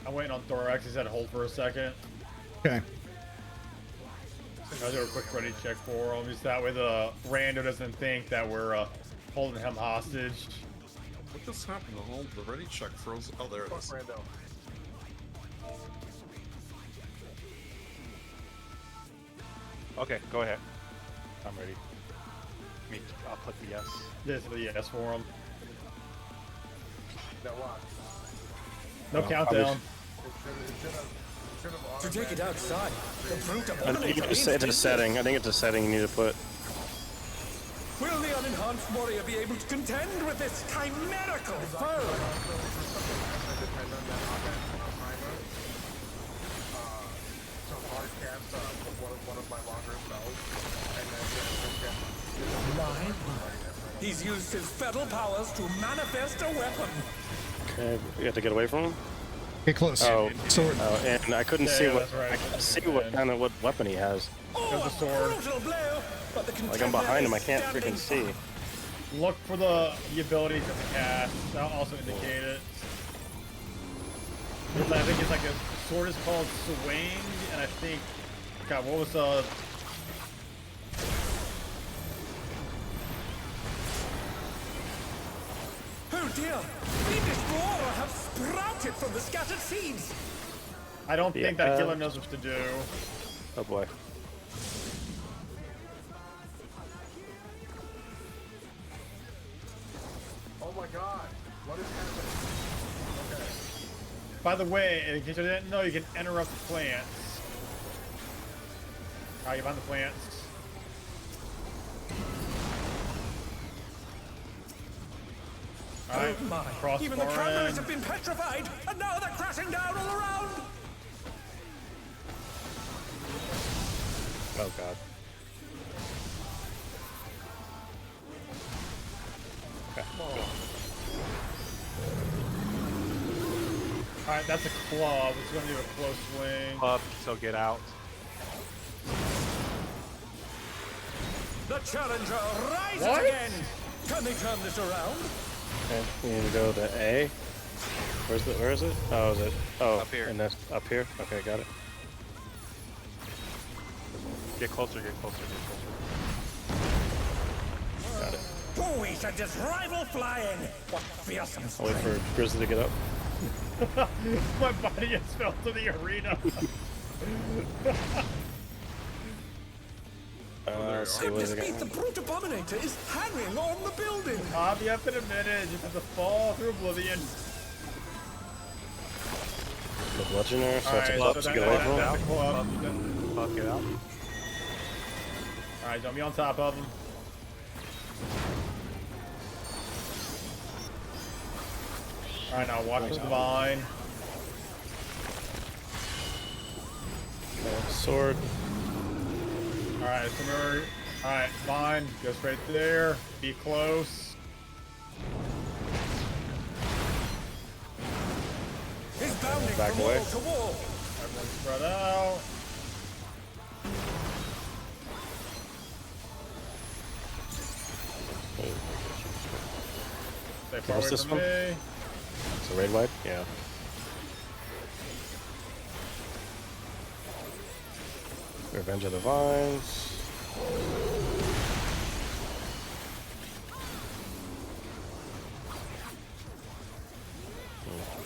I'm waiting on Thorax. He said hold for a second. Okay. I'll do a quick ready check for him. Just that way the rando doesn't think that we're holding him hostage. What just happened? The ready check froze. Oh, there it is. Rando. Okay, go ahead. I'm ready. I'll click the yes. This is the yes for him. Now watch. No countdown. To take it outside, the brute I think it's a setting. I think it's a setting you need to put. Will the unenhanced warrior be able to contend with this chimerical foe? Depend on that timer. So hard cast one of my longer spells, and then My word. He's used his fetal powers to manifest a weapon. Okay, you have to get away from him. Get close. Oh, Sword. and I couldn't Yeah, see what that's right. I couldn't see what weapon he has. There's a sword. Brutal blow, but the Like I'm behind him, I can't contender freaking is see. Look for the abilities of the cast. That'll also indicate it. I think it's like a sword is called swing, and I think, God, what was Oh dear! Fiendish roar have sprouted from the scattered seeds! I don't think that Yeah. killer knows what to do. Oh boy. oh my god, what is happening? Okay. By the way, in case you didn't know, you can interrupt plants. How you find the plants? Alright, Oh my! cross Even the foreign. cranberries have been petrified, and now they're crashing down all around! Oh god. Okay. Alright, that's a club. It's gonna do a close swing. Up, so get out. The challenger rises What? again. Can they turn this around? Okay, we need to go to A. Where is it? Oh, is it? Oh, Up here. And that's up here? Okay, got it. Get closer, get closer, get closer. Got it. Oh, we should just rival flying. What fearsome I'll wait for Grizzly to get up. My body just fell to the arena. Let's see what This is means the it. brute abominator is hanging on the building. I'll be up in a minute. Just have to fall through oblivion. The bludgeoner, so Alright, it's a club so to get away from that's him. a club. Club, get out. Alright, don't be on top of him. Alright, now watch the vine. Okay, sword. Alright, Samur. Alright, vine. Go straight there. Be close. He's bounding Back from away. wall to wall. Everyone spread out. Stay far What's away this from one? me. It's a raid wipe? Yeah. Revenge of the Vines.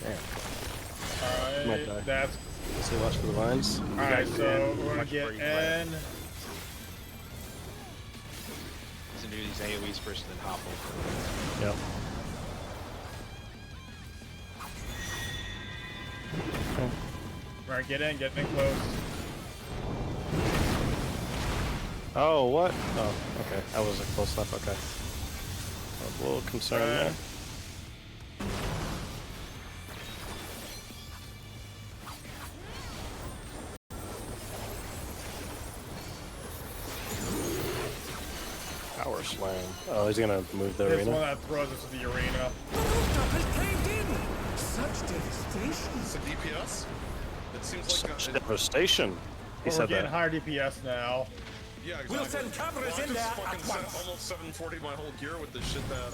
Damn. Might die. Alright, that's Let's see, watch for the vines. alright, so we're gonna Watch get where you land. in. He's gonna do these AoEs first and then hop over. Yep. Alright, get in close. Oh, what? Oh, okay. That wasn't close enough. Okay. A little concerned there. Power slam. Oh, he's gonna move the This arena. one that throws us to the arena. The rooftop has caved in. Such devastation. It's a DPS. It seems like a, Devastation. He But we're said getting that. higher DPS now. yeah, exactly. We'll send cameras Well, I in just there fucking at sent once. almost 740 my whole gear with the shit that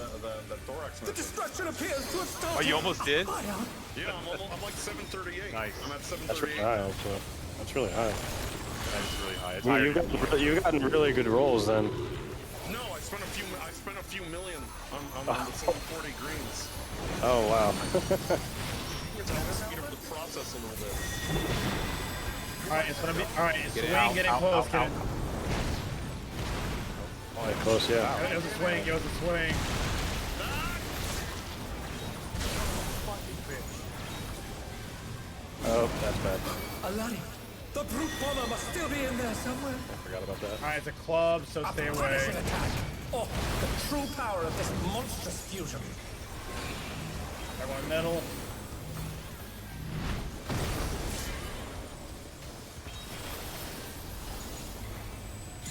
Thorax The mentioned. destruction appears to have started. Oh, you almost did? Fire. Yeah, I'm like 738. Nice. I'm at That's really 738. high. Also. That's really high. That is really high. It's Well, higher than you've gotten really good rolls then. No, I spent a few million on the 740 greens. Oh wow. It's always speed up the process a little bit. Alright, it's gonna be alright, Get swing, it out, getting out, close, out, getting Quite close, yeah. it was a swing, it was a swing. Oh, that's bad. Alani, the brute bomber must still be in there somewhere. I forgot about that. Alright, it's a club, so stay A away. punishing attack. Oh, the true power of this monstrous fusion. Everyone middle.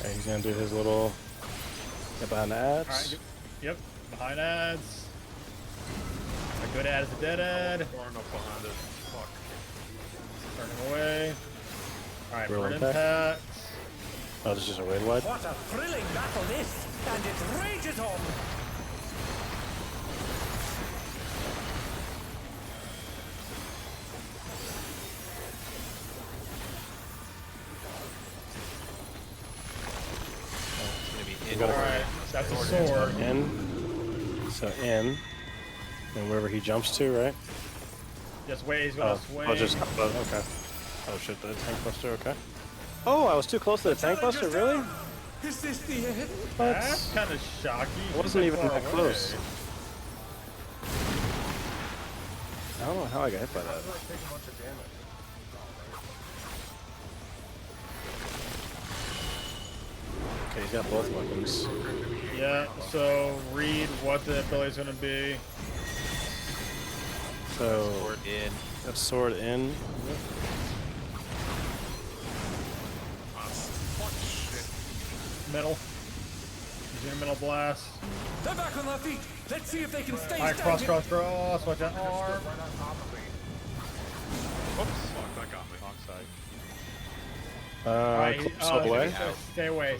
Okay, he's gonna do his little get behind the ads. Alright, yep, behind ads. A good ad is a dead ad. Far enough behind it. Fuck. Turning away. Alright, Real burn impact. impact. Oh, this is a raid wide. What a thrilling battle this, and it rages on. It's gonna be in. gotta- Alright, that's a sword. In. So in. And wherever he jumps to, right? Just wait, he's gonna swing. Oh, just okay. Oh shit, the tank buster. Okay. Oh, I was too close to the tank buster. Really? Is this the end? That's kind of shocking. It wasn't even Far that away. close. I don't know how I got hit by that. Okay, he's got both weapons. Yeah, so read what the ability's gonna be. So Sword in. a sword in. Fuck. Middle. Using middle blast. They're back on their feet. Let's see if they can stay Alright, cross. Watch out. Right on top of me. Oops, fuck, that got me. Wrong side. Alright, Step away. Stay away.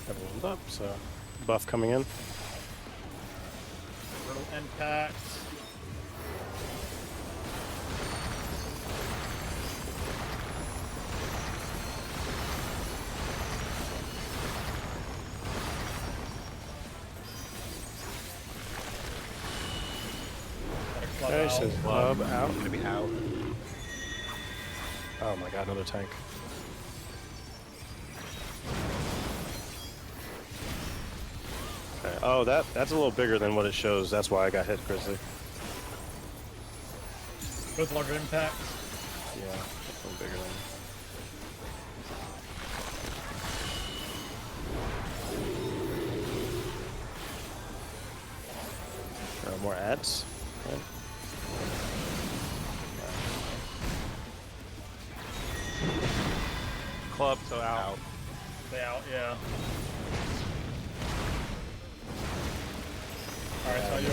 Everyone's up, so buff coming in. Little impact. Okay, so club out. Gonna be out. Oh my god, another tank. Okay. Oh, that's a little bigger than what it shows. That's why I got hit, Grizzly. Both larger impacts. Yeah, a little bigger than. More ads. Okay. Club, so out. Stay out, yeah. Alright, so you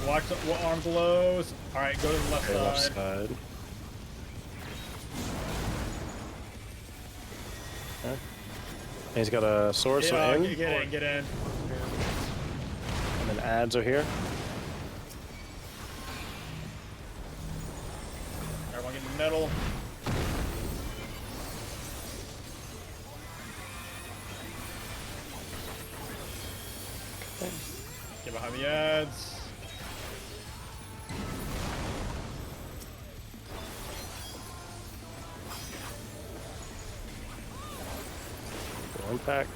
watch what arms lows. Alright, go to the left Okay, left side. side. Okay. He's got a sword, so Yeah, in. get in. And then ads are here. Everyone get in the middle. Okay. Get behind the ads. Go impact.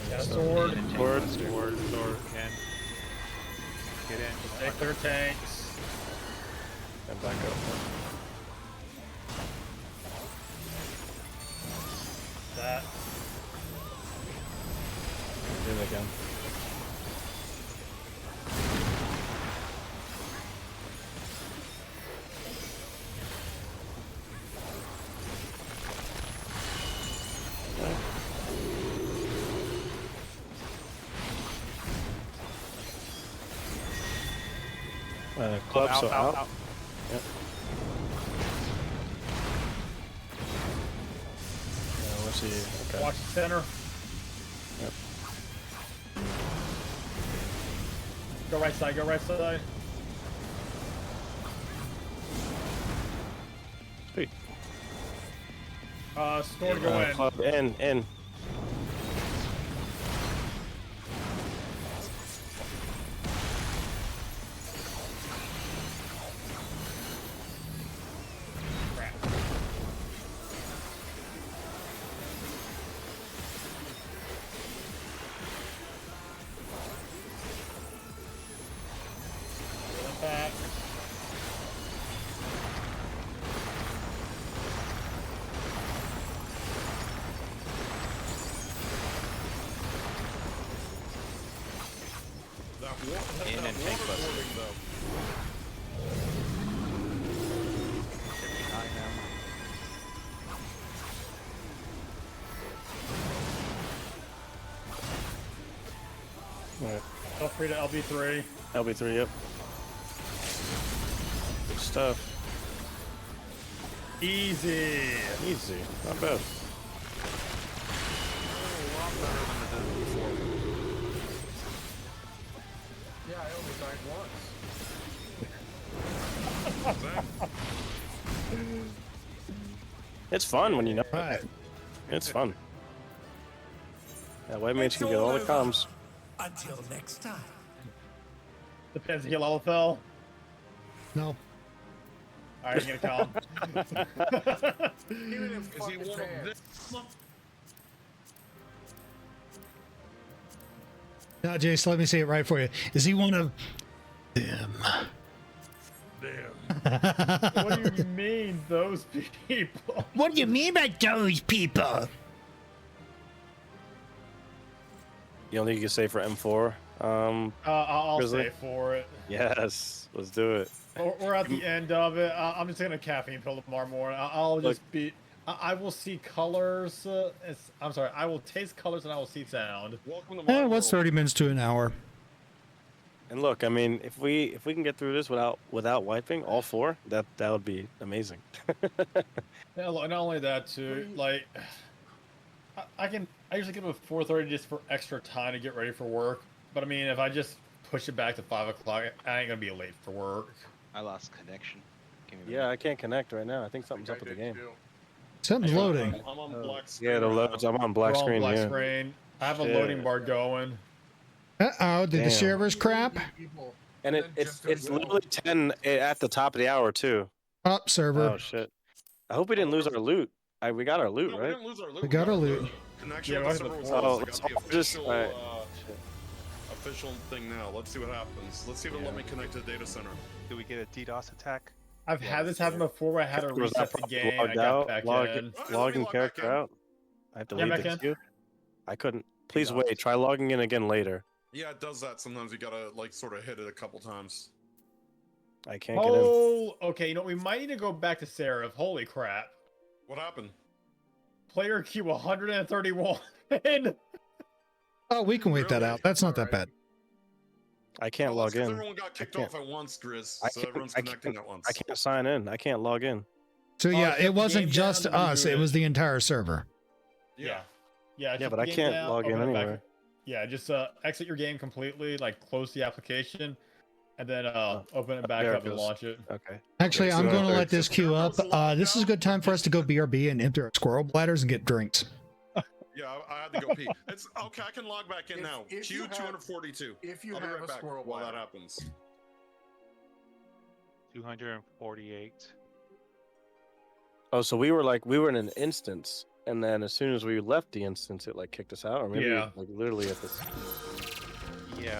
Got a sword. Sword, can. Get in. Take their tanks. And back up. That. Do it again. Club, so out. Yep. What's he? Okay. Watch the center. Yep. Go right side, Sweet. Sword go in. Club in. Back. In and tank buster. Get behind them. Alright. Feel free to LB3. LB3, yep. Good stuff. Easy. Easy. Not bad. Yeah, I only died once. It's fun when you know. Right. It's fun. That way mates can get all the comms. Until next time. Depends if you level fell. No. Alright, you gonna come? Even in Is he fucking one of pants. them? Now, Jace, let me say it right for you. Is he one of them? What do you mean, those people? What do you mean by those people? You don't think you can say for M4? I'll Grizzly? stay for it. Yes, let's do it. We're at the end of it. I'm just gonna caffeine pill tomorrow morning. I'll just Look. be. I will see colors. I'm sorry. I will taste colors and I will see sound. Welcome to my What's world. 30 minutes to an hour? And look, I mean, if we can get through this without wiping all four, that would be amazing. Yeah, look, not only that too. Like, I usually get up at 4:30 just for extra time to get ready for work. But I mean, if I just push it back to 5 o'clock, I ain't gonna be late for work. I lost connection. Yeah, I can't connect right now. I think something's up I with the did game. too. Something's loading. I'm on black screen. Yeah, the right loads. now. I'm on black We're on screen. black Yeah. screen. I have a Shit. loading bar going. Uh-oh, did the Damn. servers crap? People, And then it's just literally 10 at the top of the hour too. Up, server. Oh shit! I hope we didn't lose our loot. We got our loot, No, we right? didn't lose our loot. We got our loot. Connection Yeah, with the we server got was the- lost. I let's got the hope just- official, alright. official thing now. Let's see what happens. Let's see if it'll let me connect to the data center. Do we get a DDoS attack? I've had this happen before where I had to Was that reset the probably game. I logged got out? back Log- in. Logging log back character in. out. I have to Yeah, leave back the in. queue. I couldn't. Please DDoS. wait. Try logging in again later. Yeah, it does that sometimes. You gotta like sort of hit it a couple times. I can't get in. Oh, okay. You know, we might need to go back to Seraph. Holy crap. What happened? Player queue 131. Oh, we can wait that Really? out. That's not that bad. I can't Oh, log that's 'cause in. Everyone got kicked can't- off at once, Grizz. I So can't- everyone's I connecting can't- at once. I can't sign in. I can't log in. So yeah, shut it the wasn't game just down and us. reboot It it. was the entire server. Yeah. Yeah, Yeah, shut but the I game can't down, log in open it back- anywhere. Yeah, just exit your game completely, like close the application, and then open it back there it up and goes. launch it. Okay. Actually, Okay, I'm so going to there- let this queue up. This is a good time for us to go BRB and empty our squirrel bladders and get drinks. Yeah, I had to go pee. It's okay. I can log back in If- now. if you Q have- 242. If you I'll be have right a back squirrel while that bladder. happens. 248. Oh, so we were in an instance, and then as soon as we left the instance, it like kicked us out, or maybe Yeah. like literally at this. Yeah.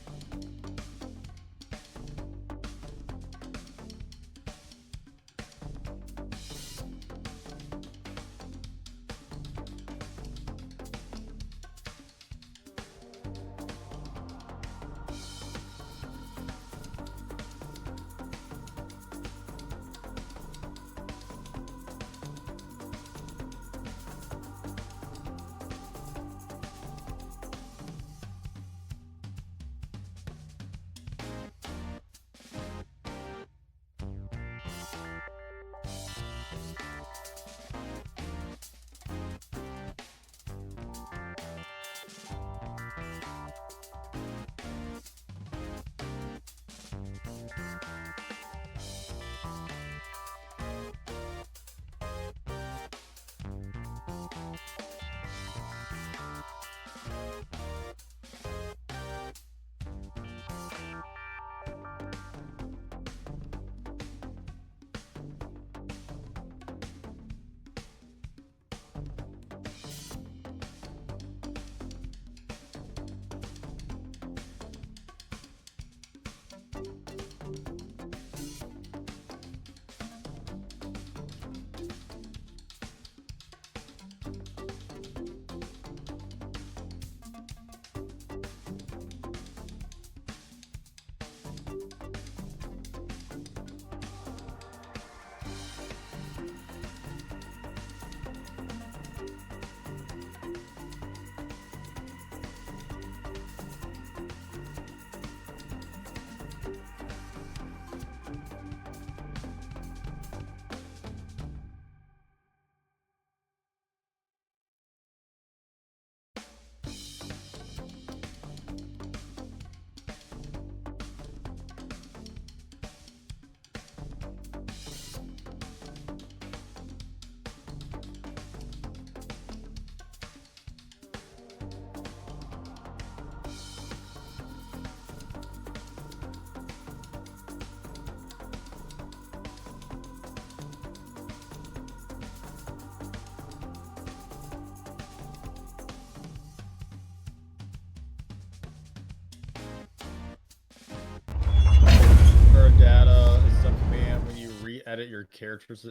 edit your characters.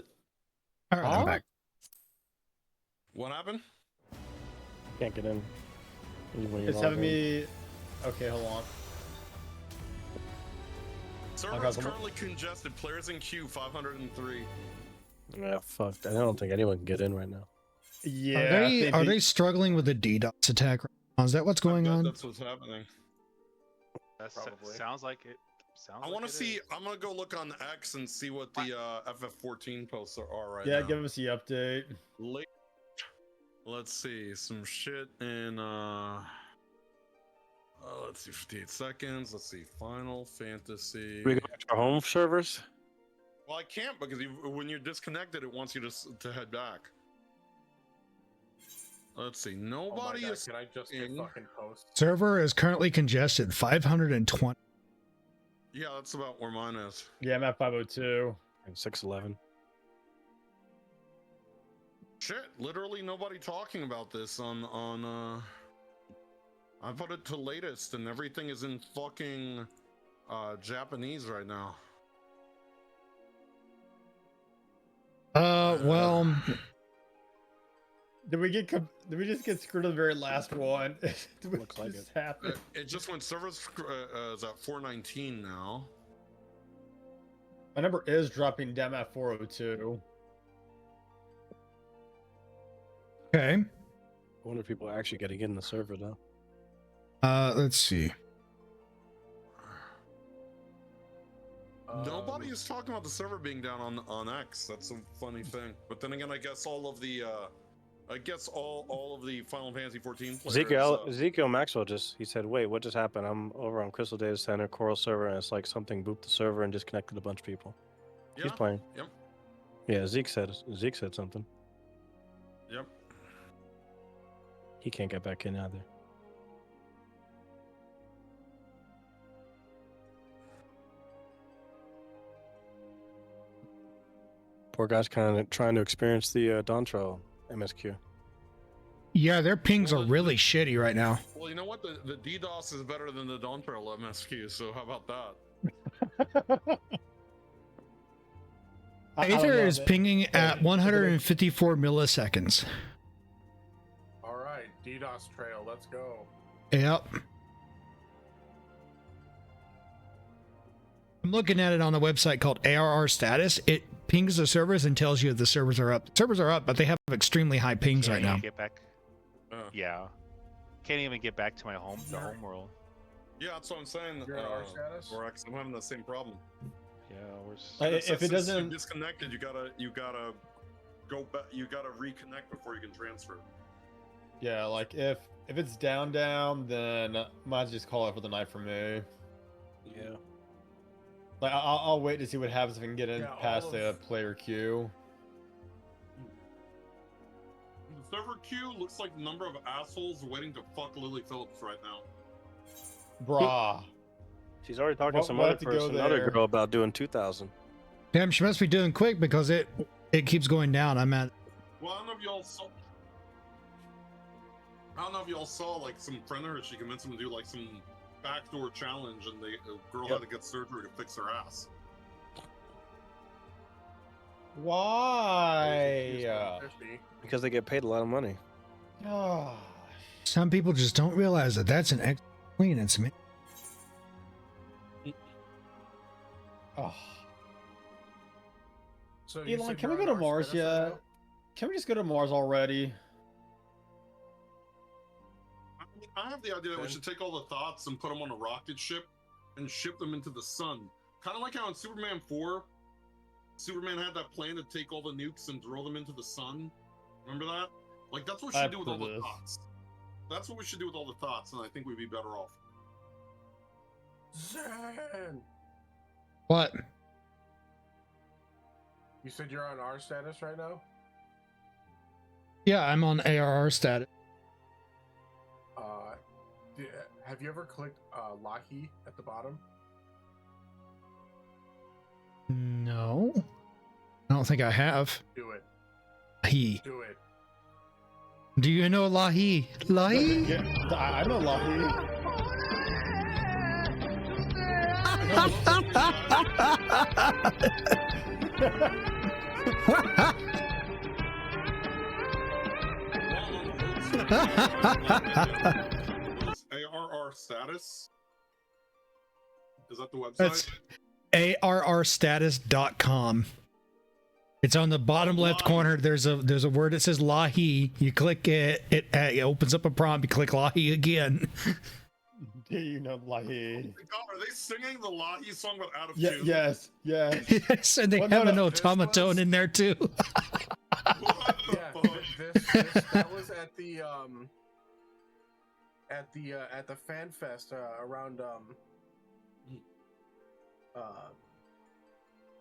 All right, I'm back. What happened? Can't get in. Even when you're It's logged having in. me. Okay, hold on. Server is currently congested. Players in queue 503. Yeah, fuck. I don't think anyone can get in right now. Yeah. Are they struggling with the DDoS attack right now? Is that what's going on? That's what's happening. That sounds like it. I want to see. I'm gonna go look on X and see what the FF14 posts are right Yeah, now. give us the update. Let's see some shit in. Let's see, 58 seconds. Let's see, Final Fantasy. We go back to our home servers. Well, I can't because when you're disconnected, it wants you to head back. Let's see. Nobody is. Can I just get fucking post? Server is currently congested. 520. Yeah, that's about where mine is. Yeah, I'm at 502. And 611. Shit, literally nobody talking about this on I put it to latest and everything is in fucking Japanese right now. Well, Did we just get screwed on the very last one? Looks like it. Happened? It just went servers is at 419 now. My number is dropping down at 402. okay. I wonder if people are actually getting in the server now. Let's see. Nobody is talking about the server being down on X. That's a funny thing. But then again, I guess all of the all of the Final Fantasy 14 players. Ezekiel Maxwell he said, "Wait, what just happened? I'm over on Crystal Data Center Coral server, and it's like something booped the server and disconnected a bunch of people." He's playing. Yep. Yeah, Zeke said something. Yep. He can't get back in either. Poor guy's kind of trying to experience the Dontrell MSQ. Yeah, their pings are really shitty right now. Well, you know what? The DDoS is better than the Dawntrail MSQ, so how about that? Aether is pinging at 154 milliseconds. All right, DDoS trail, let's go. Yep. I'm looking at it on a website called ARR Status. It pings the servers and tells you if the servers are up. Servers are up, but they have extremely high pings right now. Get back. Yeah. Can't even get back to my home world. Yeah, that's what I'm saying. Or I'm having the same problem. Yeah, if it doesn't you're disconnected, you gotta go back. You gotta reconnect before you can transfer. Yeah, like if it's down, then might just call it for the night for me. Yeah. Like I'll wait to see what happens if I can get in past the player queue. The server queue looks like the number of assholes waiting to fuck Lily Phillips right now. Brah. She's already talking to some other person, another girl, about doing 2,000. Damn, she must be doing quick because it keeps going down. I'm at. Well, I don't know if y'all saw like some friend of hers. She convinced him to do like some backdoor challenge, and the girl had to get surgery to fix her ass. Why? Because they get paid a lot of money. Gosh. Some people just don't realize that that's an experience. Oh. So Elon, can we go to Mars yet? Can we just go to Mars already? I have the idea that we should take all the thoughts and put them on a rocket ship and ship them into the sun. Kind of like how in Superman 4, Superman had that plan to take all the nukes and throw them into the sun. Remember that? Like, that's what we should do with all the thoughts. That's what we should do with all the thoughts, and I think we'd be better off. Zen! What? You said you're on R status right now? Yeah, I'm on ARR status. Have you ever clicked Lahi at the bottom? No. I don't think I have. Do it. Lahi. Do it. Do you know Lahi? Lahi? Yeah, I know Lahi. ARR status? Is that the website? That's arrstatus.com. It's on the bottom left corner. There's a word that says Lahi. You click it, it opens up a prompt. You click Lahi again. Do you know Lahi? Oh my God, are they singing the Lahi song but out of Yeah, tune? yes. Yes, and they have an automaton in there too. That was at the fan fest around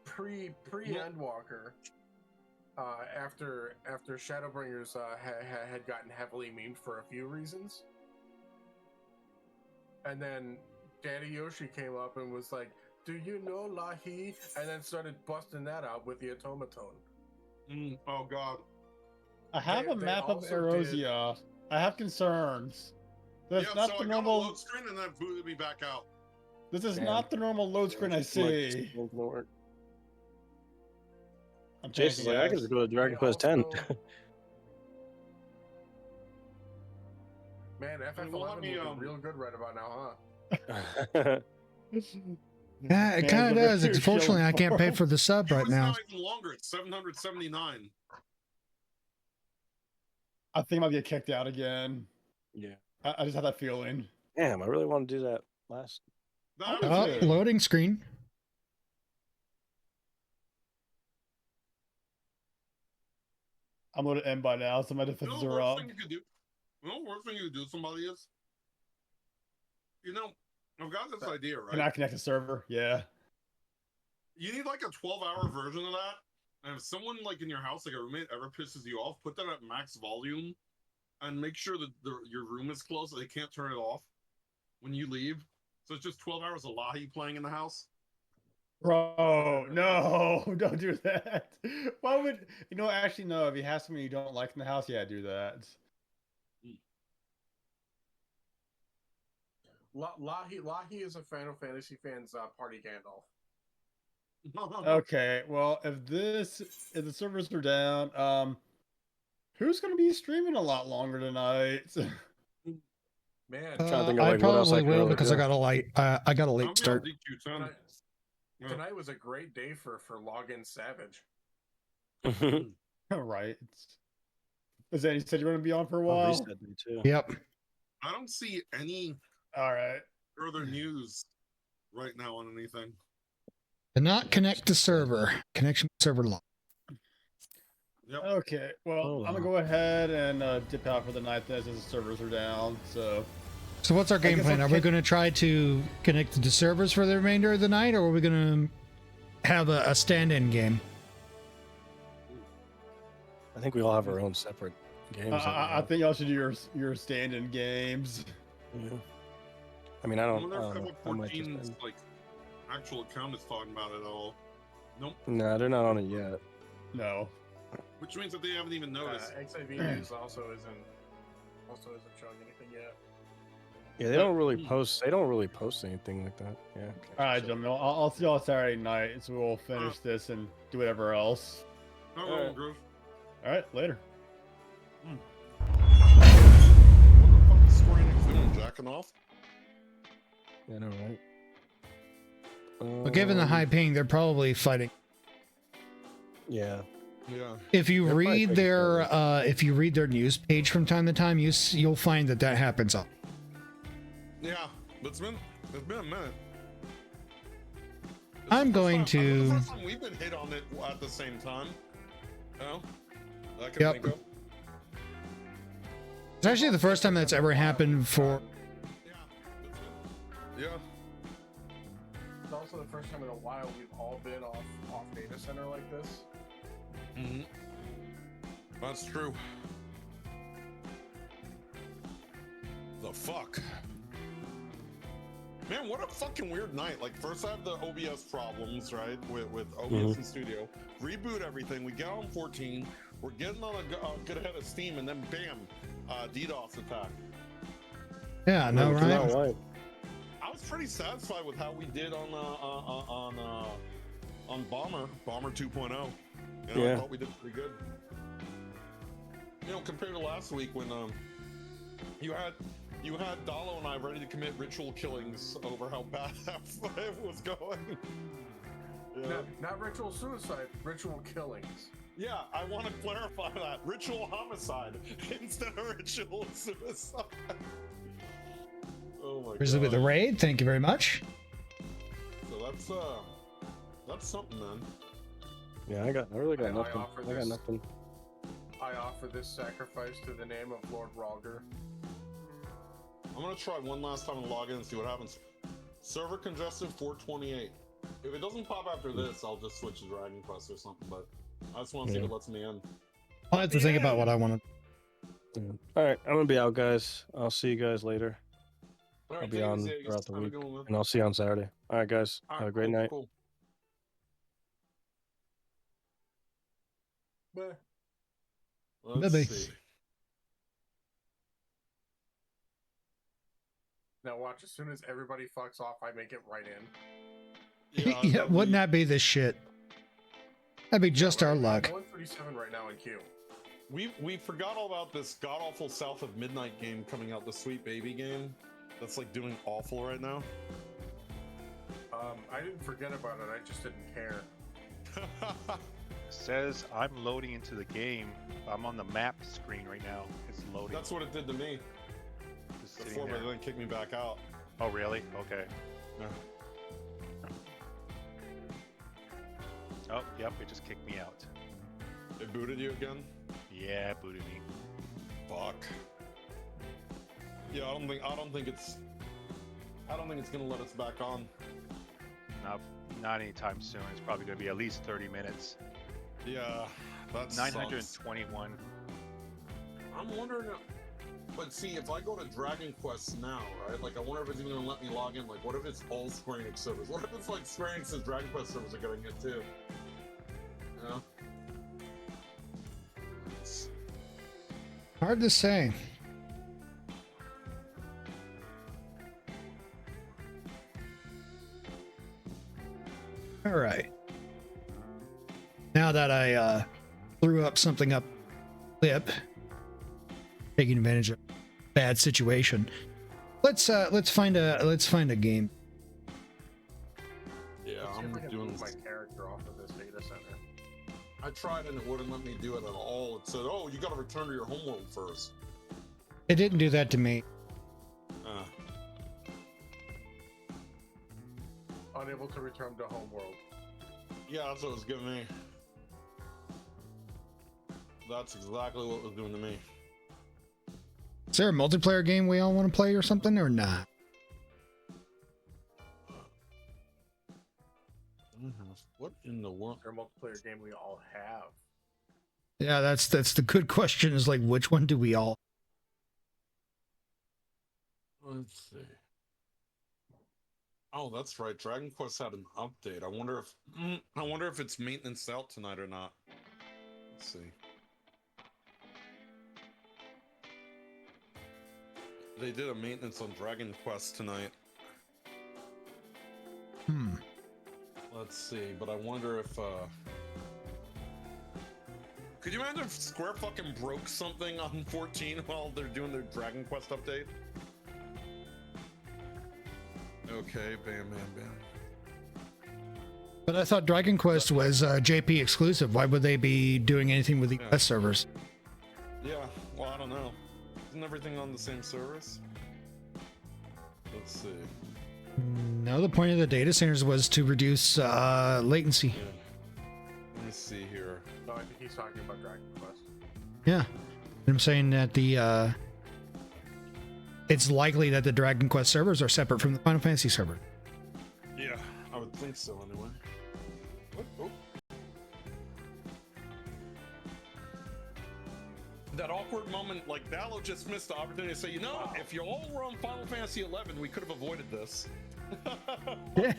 pre Endwalker. After Shadowbringers had gotten heavily memed for a few reasons, and then Daddy Yoshi came up and was like, "Do you know Lahi?" and then started busting that out with the automaton. Oh God. I have a map of Erosia. I have concerns. That's Yeah, not so the I normal got a load screen and that booted me back out. This is not the normal load screen I see. Jason's like, I can just go to Dragon Quest 10. Man, FF11 looking real good right about now, huh? Yeah, it kind of does. Unfortunately, I can't pay for the sub right now. It's not even longer. It's 779. I think I might get kicked out again. Yeah. I just have that feeling. Damn, I really want to do that last. Loading screen. I'm loaded in by now, so my defenses are up. Worst thing you could do to somebody is, I've got this idea, right? Can I connect a server? Yeah. You need like a 12-hour version of that. And if someone like in your house, like a roommate, ever pisses you off, put that at max volume and make sure that your room is closed so they can't turn it off when you leave. So it's just 12 hours of Lahi playing in the house. Bro, no, don't do that. Why would actually no, if you have someone you don't like in the house, yeah, do that. Lahi is a Final Fantasy fan's party Gandalf. Okay, well, if the servers are down, who's gonna be streaming a lot longer tonight? Man, I probably will because I got a late start. Tonight was a great day for Login Savage. Right. Is that you said you want to be on for a while? Yep. I don't see any further news right now on anything. Cannot connect to server. Connection server locked. Yep. Okay, well, I'm gonna go ahead and dip out for the night then, since the servers are down. So what's our game plan? Are we going to try to connect to the servers for the remainder of the night, or are we going to have a stand-in game? I think we all have our own separate games. I think y'all should do your stand-in games. Yeah. I mean, I don't wonder know. if 14's like actual account is talking about it at all. Nope. No, they're not on it yet. No. Which means that they haven't even noticed. XIV News also isn't showing anything yet. Yeah, they don't really post. They don't really post anything like that. Yeah. All right, gentlemen. I'll see y'all Saturday night, so we'll finish this and do whatever else. All right, later. What the fuck is Square Enix doing? Jacking off? Yeah, I know, right? Well, given the high ping, they're probably fighting. Yeah. Yeah. If you read their news page from time to time, you'll find that happens up. Yeah, but it's been a minute. I'm going to. The first time we've been hit on it at the same time. I can think of. It's actually the first time that's ever happened for. Yeah. It's also the first time in a while we've all been off data center like this. Mm-hmm. That's true. The fuck? Man, what a fucking weird night. Like, first I have the OBS problems, right? With OBS in studio. Reboot everything. We get on 14. We're getting on a good head of steam, and then bam, DDoS attack. Yeah, no, right? I was pretty satisfied with how we did on on Bomber 2.0. You know, Yeah. I thought we did pretty good. You know, compared to last week when you had Dalo and I ready to commit ritual killings over how bad it was going. Yeah. Not ritual suicide, ritual killings. Yeah, I want to clarify that. Ritual homicide instead of ritual suicide. Oh my Grizzly god. with the raid. Thank you very much. So that's something, man. Yeah, I really got nothing. I got nothing. I offer this sacrifice to the name of Lord Ralger. I'm gonna try one last time and log in and see what happens. Server congested 428. If it doesn't pop after this, I'll just switch to Dragon Quest or something, but I just want to see if it lets me in. I'll have to think about what I want to. All right, I'm gonna be out, guys. I'll see you guys later. All right, I'll be take it on easy. throughout the Have a week, good one, man. and I'll see you on Saturday. All right, guys. All Have right, a great cool, night. Cool. Bye. Let's Bye-bye. see. Now watch, as soon as everybody fucks off, I make it right in. Yeah, wouldn't that be the shit? That'd be just our luck. I'm 137 right now in queue. We forgot all about this god awful South of Midnight game coming out, the Sweet Baby game. That's like doing awful right now. I didn't forget about it. I just didn't care. Says I'm loading into the game. I'm on the map screen right now. It's loading. That's what it did to me Just sitting before, but there. it didn't kick me back out. Oh, really? Okay. Yeah. Oh, yep. It just kicked me out. It booted you again? Yeah, it booted me. Fuck. Yeah, I don't think it's gonna let us back on. Not anytime soon. It's probably going to be at least 30 minutes. Yeah, that's 921. I'm wondering, but see, if I go to Dragon Quest now, right? Like, I wonder if it's even gonna let me log in. Like, what if it's all Square Enix servers? What if it's like Square Enix's Dragon Quest servers are getting it too? You know? Hard to say. All right. Now that I threw up something up clip, taking advantage of a bad situation, let's find a game. Yeah, Let's see if I I'm can doing move my character off of this data center. I tried and it wouldn't let me do it at all. It said, "Oh, you got to return to your homeworld first." It didn't do that to me. Unable to return to homeworld. Yeah, that's what it was giving me. That's exactly what it was doing to me. Is there a multiplayer game we all want to play or something, or not? What in the world? Or a multiplayer game we all have. Yeah, that's the good question. Is like, which one do we all? Let's see. Oh, that's right. Dragon Quest had an update. I wonder if it's maintenance out tonight or not. Let's see. They did a maintenance on Dragon Quest tonight. Let's see, but I wonder if could you imagine if Square fucking broke something on 14 while they're doing their Dragon Quest update? Okay, bam, bam, bam. But I thought Dragon Quest was JP exclusive. Why would they be doing anything with the US servers? Yeah, well, I don't know. Isn't everything on the same service? Let's see. No, the point of the data centers was to reduce latency. Yeah. Let me see here. No, I think he's talking about Dragon Quest. Yeah, I'm saying that the it's likely that the Dragon Quest servers are separate from the Final Fantasy server. Yeah, I would think so anyway. Oh. That awkward moment, like Dallo just missed the opportunity to say, you know, if you all were on Final Fantasy 11, we could have avoided this. Yeah.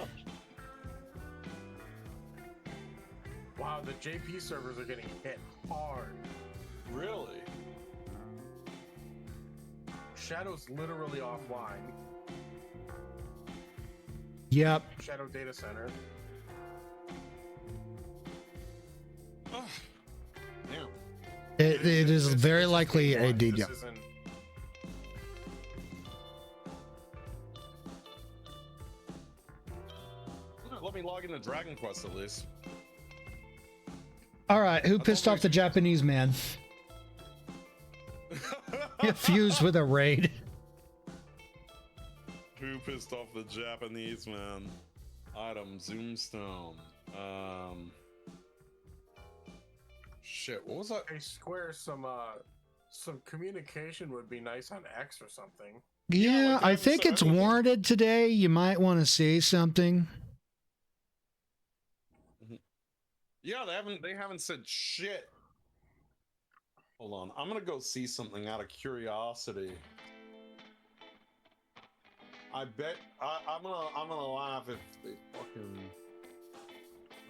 Wow, the JP servers are getting hit hard. Really? Shadow's literally offline. Yep. Shadow Data Center. it is very likely a This DDoS. isn't- Let me log into Dragon Quest at least. All right, who pissed off the Japanese man? Fused with a raid. Who pissed off the Japanese man? Item Zoomstone. Shit, what was that? Hey, Square, some communication would be nice on X or something. Yeah, I think it's warranted today. You might want to say something. Yeah, they haven't said shit. Hold on, I'm gonna go see something out of curiosity. I bet I'm gonna laugh if they fucking.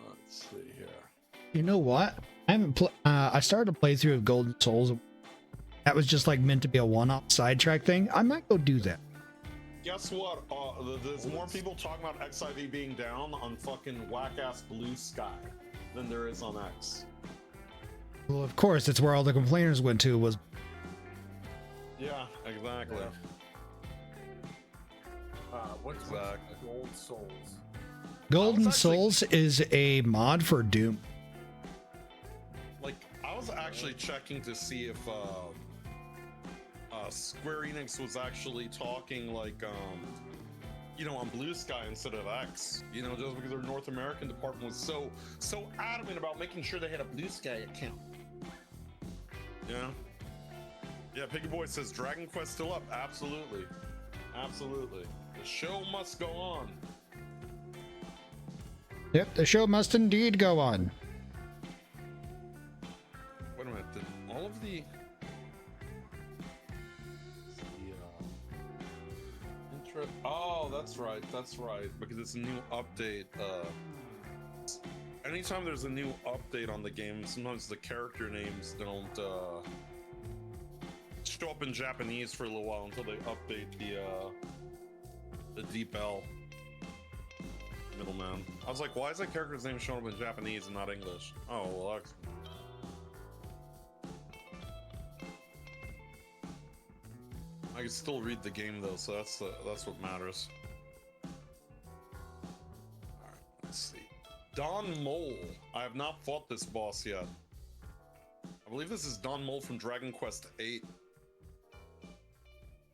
Let's see here. You know what? I haven't I started a playthrough of Golden Souls. That was just like meant to be a one-off sidetrack thing. I might go do that. Guess what? There's more people talking about XIV being down on fucking whack-ass Blue Sky than there is on X. Well, of course, it's where all the complainers went to was. Yeah, exactly. What's Gold Souls? Golden Souls is a mod for Doom. Like, I was actually checking to see if Square Enix was actually talking like you know, on Blue Sky instead of X, you know, just because their North American department was so adamant about making sure they had a Blue Sky account. Yeah. Yeah, Piggy Boy says Dragon Quest still up. Absolutely. Absolutely. The show must go on. Yep, the show must indeed go on. Wait a minute, did all of the intro? Oh, that's right, because it's a new update. Anytime there's a new update on the game, sometimes the character names don't show up in Japanese for a little while until they update the Deep L middleman. I was like, why is that character's name showing up in Japanese and not English? Oh, well, excellent. I can still read the game though, so that's what matters. Alright, let's see. Don Mole. I have not fought this boss yet. I believe this is Don Mole from Dragon Quest VIII.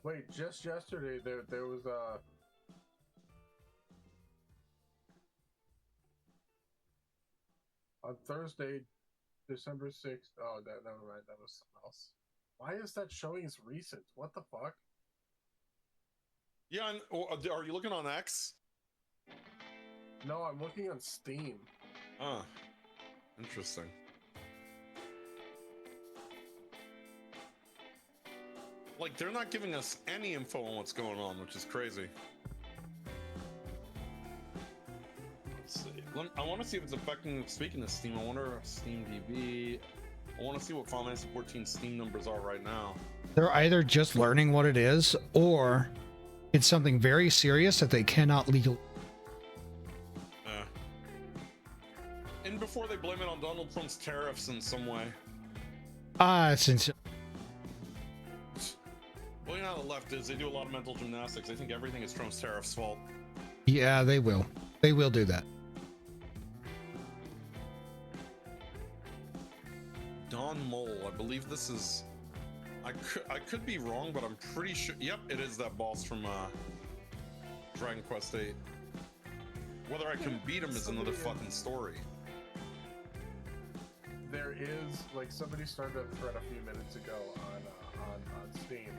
Wait, just yesterday there was on Thursday, December 6th. Oh, never mind. That was something else. Why is that showing as recent? What the fuck? Yeah, and, are you looking on X? No, I'm looking on Steam. Ah, interesting. Like, they're not giving us any info on what's going on, which is crazy. Let's see. I want to see if it's affecting, speaking of Steam, I wonder if Steam DB... I want to see what Final Fantasy 14 Steam numbers are right now. They're either just learning what it is, or it's something very serious that they cannot legally. And before they blame it on Donald Trump's tariffs in some way. Since. Well, you know how the left is. They do a lot of mental gymnastics. They think everything is Trump's tariffs' fault. Yeah, they will. They will do that. Don Mole, I believe this is... I could be wrong, but I'm pretty sure... Yep, it is that boss from Dragon Quest VIII. Whether I can beat him is another fucking story. There is, like, somebody started a thread a few minutes ago on Steam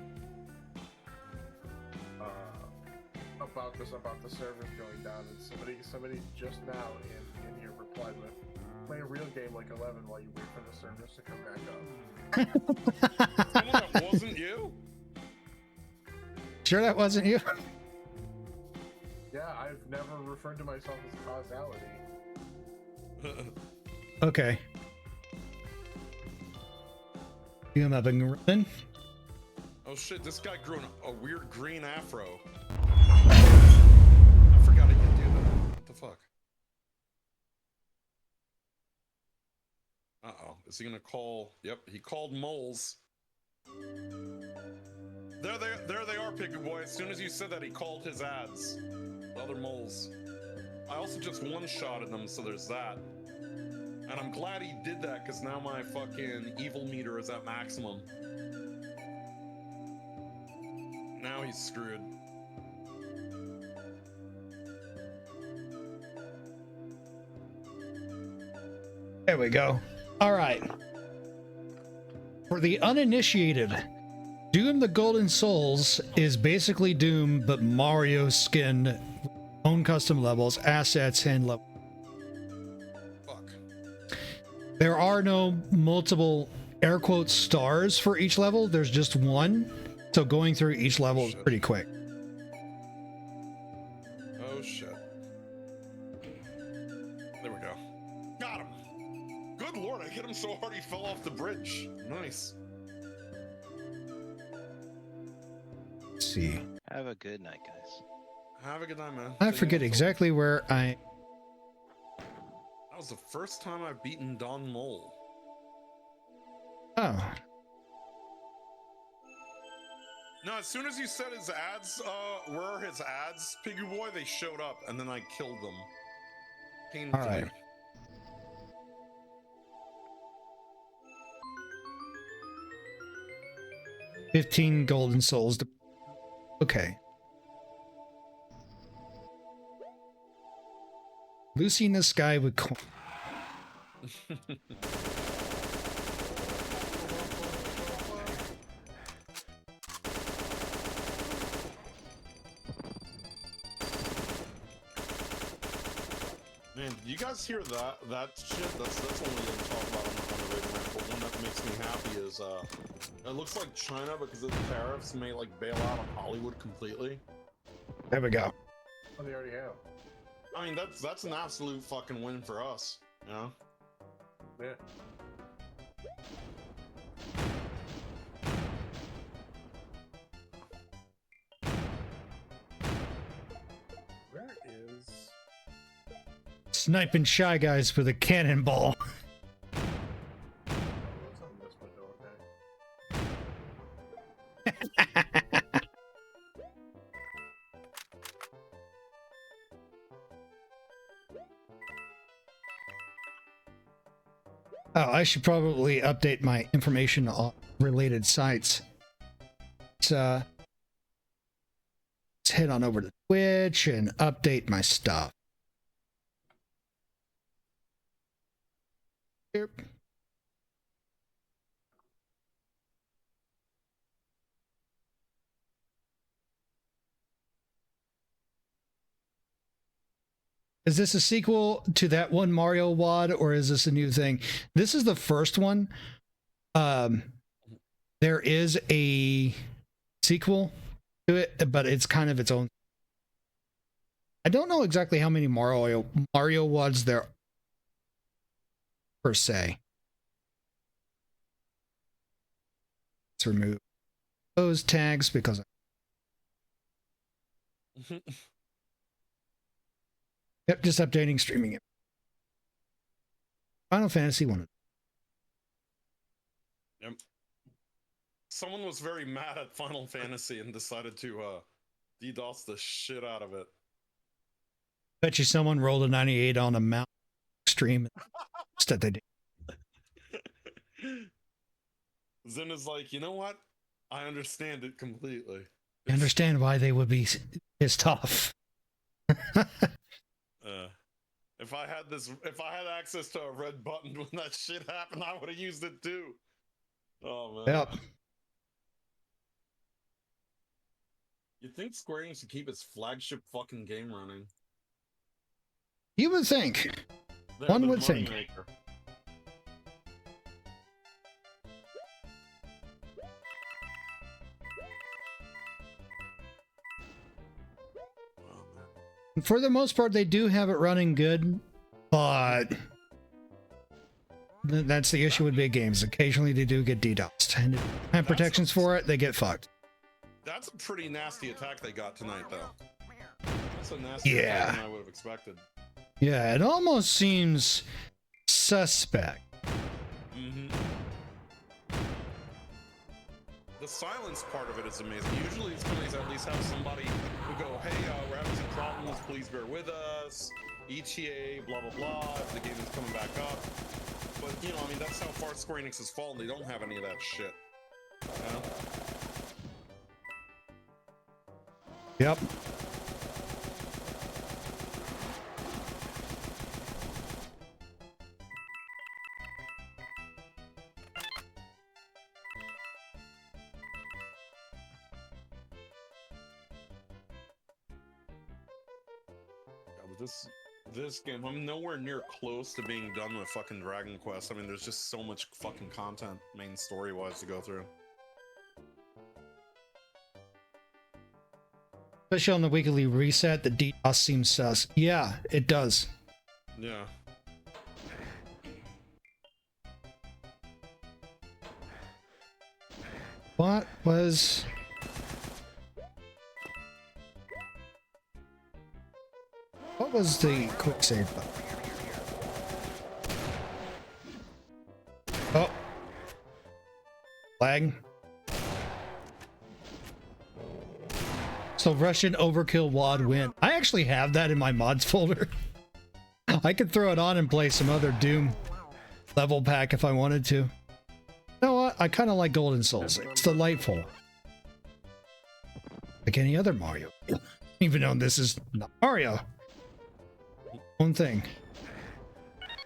about the servers going down, and somebody just now in here replied with, play a real game like 11 while you wait for the servers to come back up. That wasn't you? Sure that wasn't you? Yeah, I've never referred to myself as causality. Okay. You am up and running? Oh shit, this guy grew a weird green afro. I forgot he could do that. What the fuck? Uh-oh. Is he gonna call? Yep, he called moles. There they are, Piggy Boy. As soon as you said that, he called his ads. Other moles. I also just one-shotted them, so there's that. And I'm glad he did that, because now my fucking evil meter is at maximum. Now he's screwed. There we go. All right. For the uninitiated, Doom the Golden Souls is basically Doom, but Mario skinned, own custom levels, assets, and level. Fuck. There are no multiple air quote stars for each level. There's just one. So going through each level is pretty quick. Oh shit. There we go. Got him. Good lord, I hit him so hard he fell off the bridge. Nice. Let's see. Have a good night, guys. Have a good night, man. I forget exactly where I... That was the first time I've beaten Don Mole. Oh. No, as soon as you said his ads were his ads, Piggy Boy, they showed up, and then I killed them. Painfully. All right. $15 golden souls. Okay. Lucy in the sky with coin. Man, do you guys hear that shit? That's one we didn't talk about on the raid rant, but one that makes me happy is it looks like China, because of the tariffs, may like bail out of Hollywood completely. There we go. Oh, they already have. I mean, that's an absolute fucking win for us, you know? Yeah. Where is... Sniping Shy Guys with a cannonball. Oh, it's on this window, okay. Oh, I should probably update my information on related sites. Let's head on over to Twitch and update my stuff. Yep. Is this a sequel to that one Mario WAD, or is this a new thing? This is the first one. There is a sequel to it, but it's kind of its own. I don't know exactly how many Mario WADs there are, per se. Let's remove those tags because yep, just updating streaming it. Final Fantasy 1. Yep. Someone was very mad at Final Fantasy and decided to DDoS the shit out of it. Bet you someone rolled a 98 on a mount stream instead they did. Zen is like, you know what? I understand it completely. I understand why they would be pissed off. If I had access to a red button when that shit happened, I would have used it too. Oh man. Yep. You'd think Square Enix should keep its flagship fucking game running. You would think. They're One the would think. moneymaker. For the most part, they do have it running good, but that's the issue with big games. Occasionally, they do get DDoSed, and if they have protections for it, they get fucked. That's a pretty nasty attack they got tonight, though. That's a nasty attack than I would have expected. Yeah, it almost seems suspect. Mm-hmm. The silence part of it is amazing. Usually these companies at least have somebody who go, hey, we're having some problems, please bear with us. ETA, blah, blah, blah, if the game is coming back up. But, you know, I mean, that's how far Square Enix has fallen. They don't have any of that shit. You know? Yep. This game, I'm nowhere near close to being done with fucking Dragon Quest. I mean, there's just so much fucking content, main story-wise, to go through. Especially on the weekly reset, the DDoS seems sus. Yeah, it does. Yeah. What was... What was the quick save button? Oh. Lag. So Russian overkill WAD win. I actually have that in my mods folder. I could throw it on and play some other Doom level pack if I wanted to. You know what? I kind of like Golden Souls. It's delightful. Like any other Mario. Even though this is not Mario. One thing.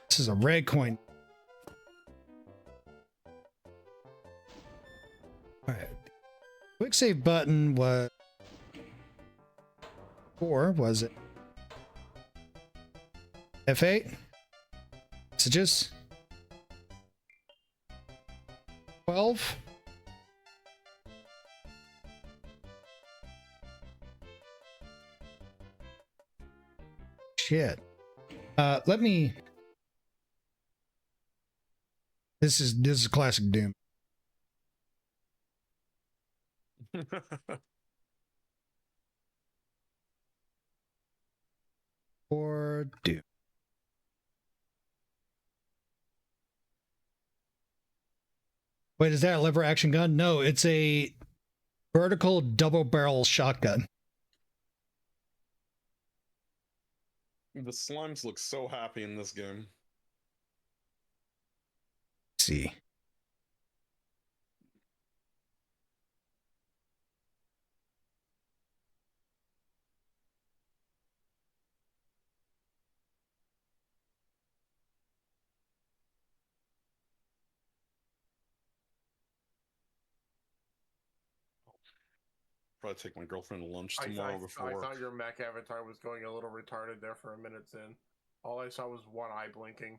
This is a red coin. Alright. Quick save button was... Or was it? F8? Messages? 12? Shit. Let me... This is classic Doom. Or Doom. Wait, is that a lever action gun? No, it's a vertical double barrel shotgun. The slimes look so happy in this game. Let's see. Probably take my girlfriend to lunch tomorrow before work. I thought your mech avatar was going a little retarded there for a minute in. All I saw was one eye blinking.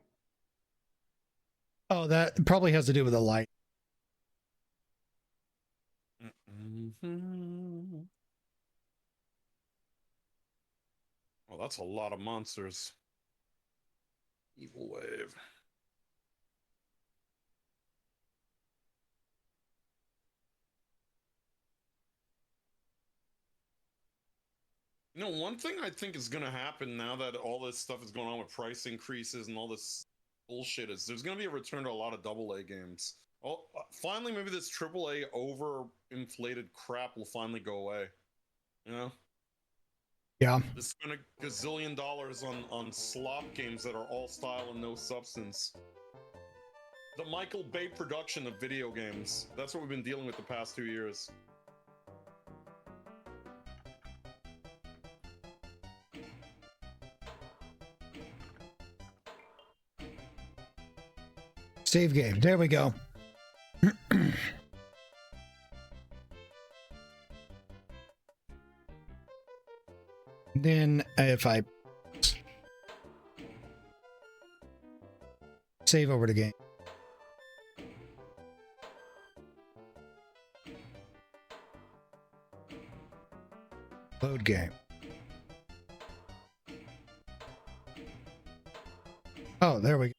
Oh, that probably has to do with the light. Well, that's a lot of monsters. Evil Wave. You know, one thing I think is going to happen now that all this stuff is going on with price increases and all this bullshit is there's going to be a return to a lot of AA games. Oh, finally, maybe this AAA over-inflated crap will finally go away. You know? Yeah. They spend a gazillion dollars on slop games that are all style and no substance. The Michael Bay production of video games. That's what we've been dealing with the past 2 years. Save game. There we go. Then if I save over the game. Load game. Oh, there we go.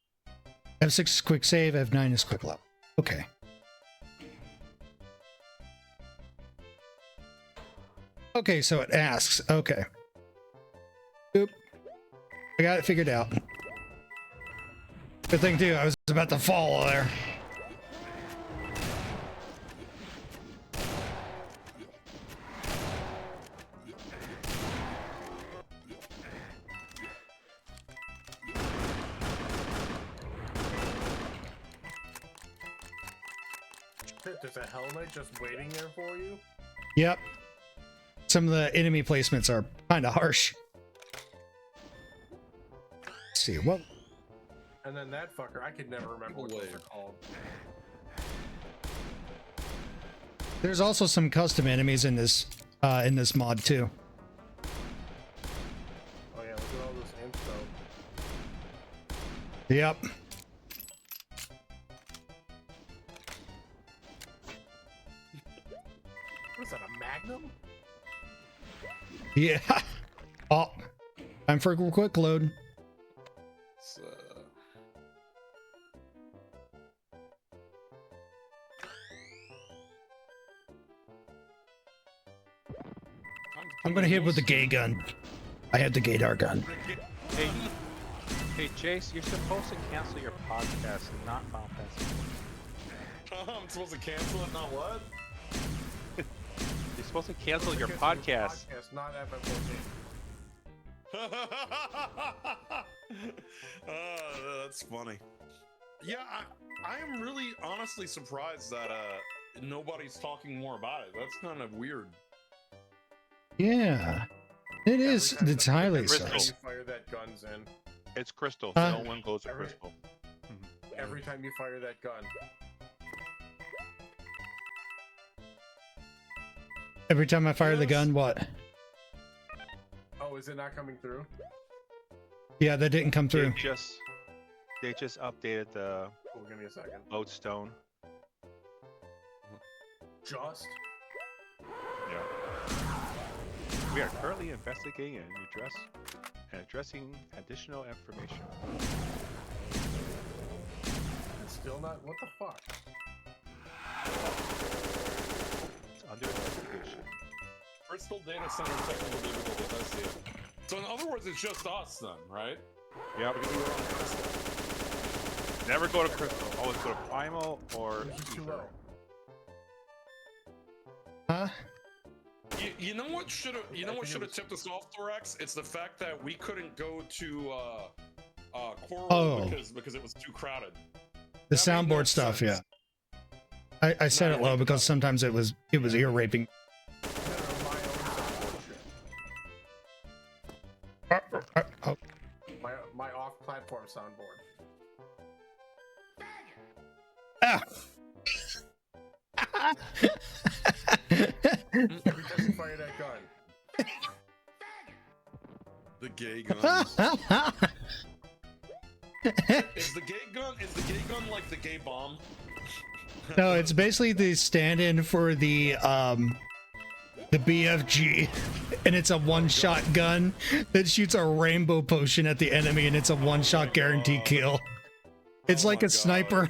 F6 is quick save, F9 is quick load. Okay. Okay, so it asks. Okay. Oop. I got it figured out. Good thing too, I was about to fall there. shit, there's a helmet just waiting there for you? Yep. Some of the enemy placements are kind of harsh. Let's see, what? And then that fucker, I could never remember what those are called. There's also some custom enemies in this mod too. Oh yeah, look at all those imps though. Yep. What is that, a Magnum? Yeah. Oh, time for a quick load. I'm gonna hit with the gay gun. I had the gaydar gun. Hey, Jace, you're supposed to cancel your podcast and not Final Fantasy. I'm supposed to cancel it, not what? You're supposed to cancel your podcast. Not FF14. That's funny. Yeah, I am really honestly surprised that nobody's talking more about it. That's kind of weird. Yeah, it is. It's highly Every sus. time you fire that gun's in. It's Crystal. Huh? No one goes to Crystal. Every time you fire that gun. Every time I fire the gun, what? Oh, is it not coming through? Yeah, that didn't come through. They just updated the Oh, give me a second. lodestone. Just? Yeah. We are currently investigating and addressing additional information. It's still not. What the fuck? It's under investigation. Crystal Data Center technical difficulties, I see it. So in other words, it's just us then, right? Yep. Never go to Crystal. Always go to Primal or Ether. Huh? You know what should have tipped us off, Thorax? It's the fact that we couldn't go to Coral because it was too crowded. The soundboard stuff, yeah. I said it low because sometimes it was ear raping. My off-platform soundboard. Ah. Every time you fire that gun. The gay gun. Is the gay gun like the gay bomb? No, it's basically the stand-in for the BFG, and it's a one-shot gun that shoots a rainbow potion at the enemy, and it's a one-shot guaranteed kill. It's like a sniper.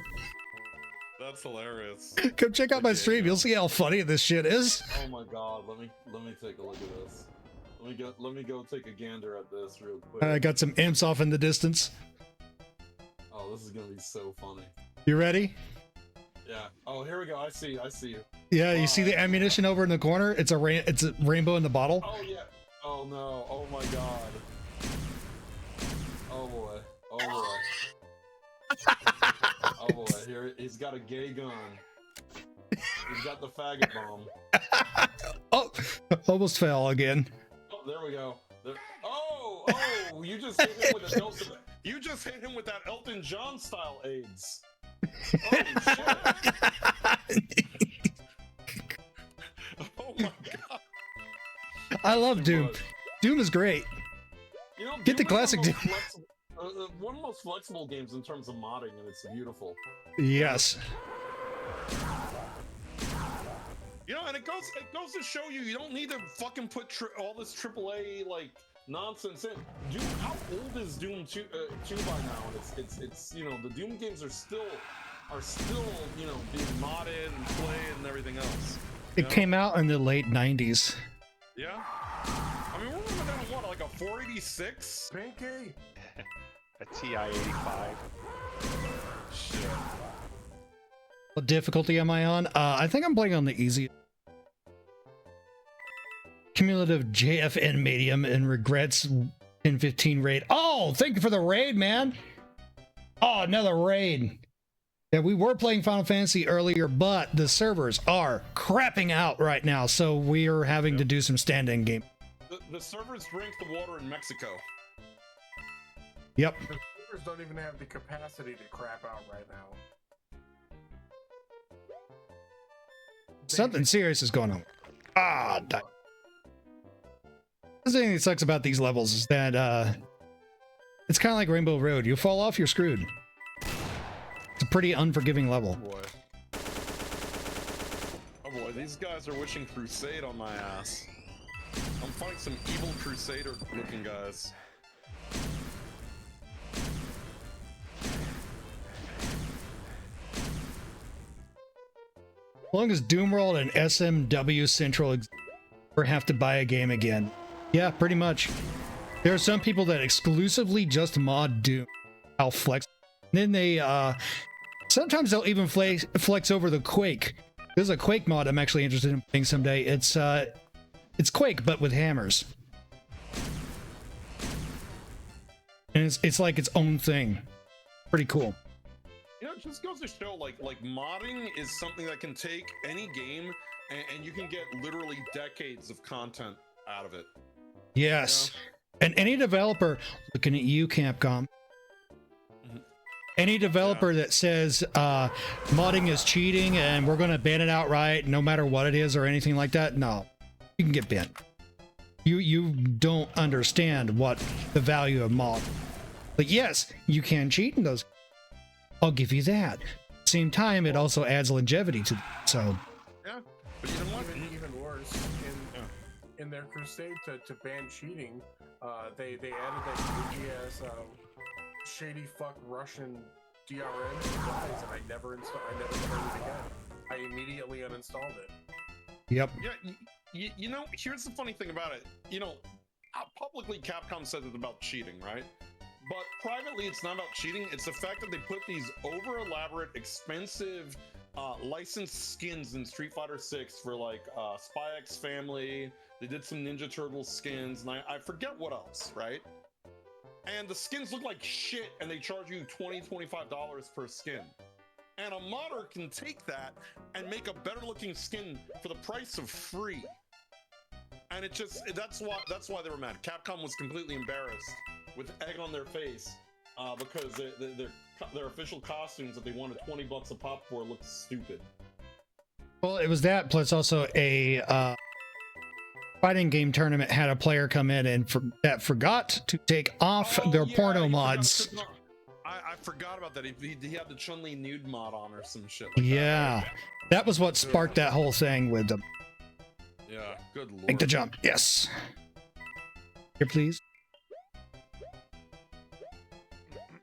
That's hilarious. Come check out my stream. You'll see how funny this shit is. Oh my god, let me take a look at this. Let me go take a gander at this real quick. I got some imps off in the distance. Oh, this is gonna be so funny. You ready? Yeah. Oh, here we go. I see you. Yeah, you see the ammunition over in the corner? It's a rainbow in the bottle. Oh yeah. Oh no. Oh my god. Oh boy. Oh boy. Oh boy. Here he's got a gay gun. He's got the faggot bomb. Oh, almost fell again. Oh, there we go. Oh, you just hit him with a dose of. You just hit him with that Elton John style AIDS. Holy shit. Oh my god. I love Doom. Doom is great. You know, Get the classic Doom. One of the most flexible games in terms of modding, and it's beautiful. Yes. You know, and it goes to show you don't need to fucking put all this AAA like nonsense in. Doom, how old is Doom 2 by now? And it's you know, the Doom games are still you know, being modded and played and everything else. It came out in the late 90s. Yeah. I mean, we're looking at what, like a 486? Pinky. A TI-85. Shit. What difficulty am I on? I think I'm playing on the easy. Cumulative JFN medium and regrets 1015 raid. Oh, thank you for the raid, man. Oh, another raid. Yeah, we were playing Final Fantasy earlier, but the servers are crapping out right now, so we are having to do some stand-in game. The servers drink the water in Mexico. Yep. The servers don't even have the capacity to crap out right now. Something serious is going on. Ah, the thing that sucks about these levels is that it's kind of like Rainbow Road. You fall off, you're screwed. It's a pretty unforgiving level. Oh boy, these guys are wishing Crusade on my ass. I'm fighting some evil Crusader looking guys. As long as Doomworld and SMW Central never have to buy a game again. Yeah, pretty much. There are some people that exclusively just mod Doom. How flex. And then they sometimes they'll even flex over the Quake. There's a Quake mod I'm actually interested in playing someday. It's Quake but with hammers. And it's like its own thing. Pretty cool. You know, it just goes to show, like modding is something that can take any game and you can get literally decades of content out of it. Yes. You know? And any developer, looking at you, Capcom, any developer that says modding is cheating and we're going to ban it outright no matter what it is or anything like that, no. You can get banned. You don't understand what the value of mod. But yes, you can cheat in those. I'll give you that. At the same time, it also adds longevity to them, so. Yeah, but you know what? Even worse, in their crusade to ban cheating, they added that creepy ass shady fuck Russian DRM supplies, and I never played it again. I immediately uninstalled it. Yep. Yeah, you know, here's the funny thing about it. You know, publicly Capcom says it's about cheating, right? But privately, it's not about cheating. It's the fact that they put these over-elaborate, expensive licensed skins in Street Fighter 6 for like Spy X Family. They did some Ninja Turtles skins, and I forget what else, right? And the skins look like shit, and they charge you $20, $25 per skin. And a modder can take that and make a better-looking skin for the price of free. And it just that's why they were mad. Capcom was completely embarrassed with egg on their face because their official costumes that they wanted $20 a pop for looked stupid. Well, it was that plus also a fighting game tournament had a player come in and that forgot to take off their porno mods. I forgot about that. He had the Chun-Li nude mod on or some shit. Yeah, that was what sparked that whole thing with them. Yeah, good lord. Make the jump. Yes. Here, please.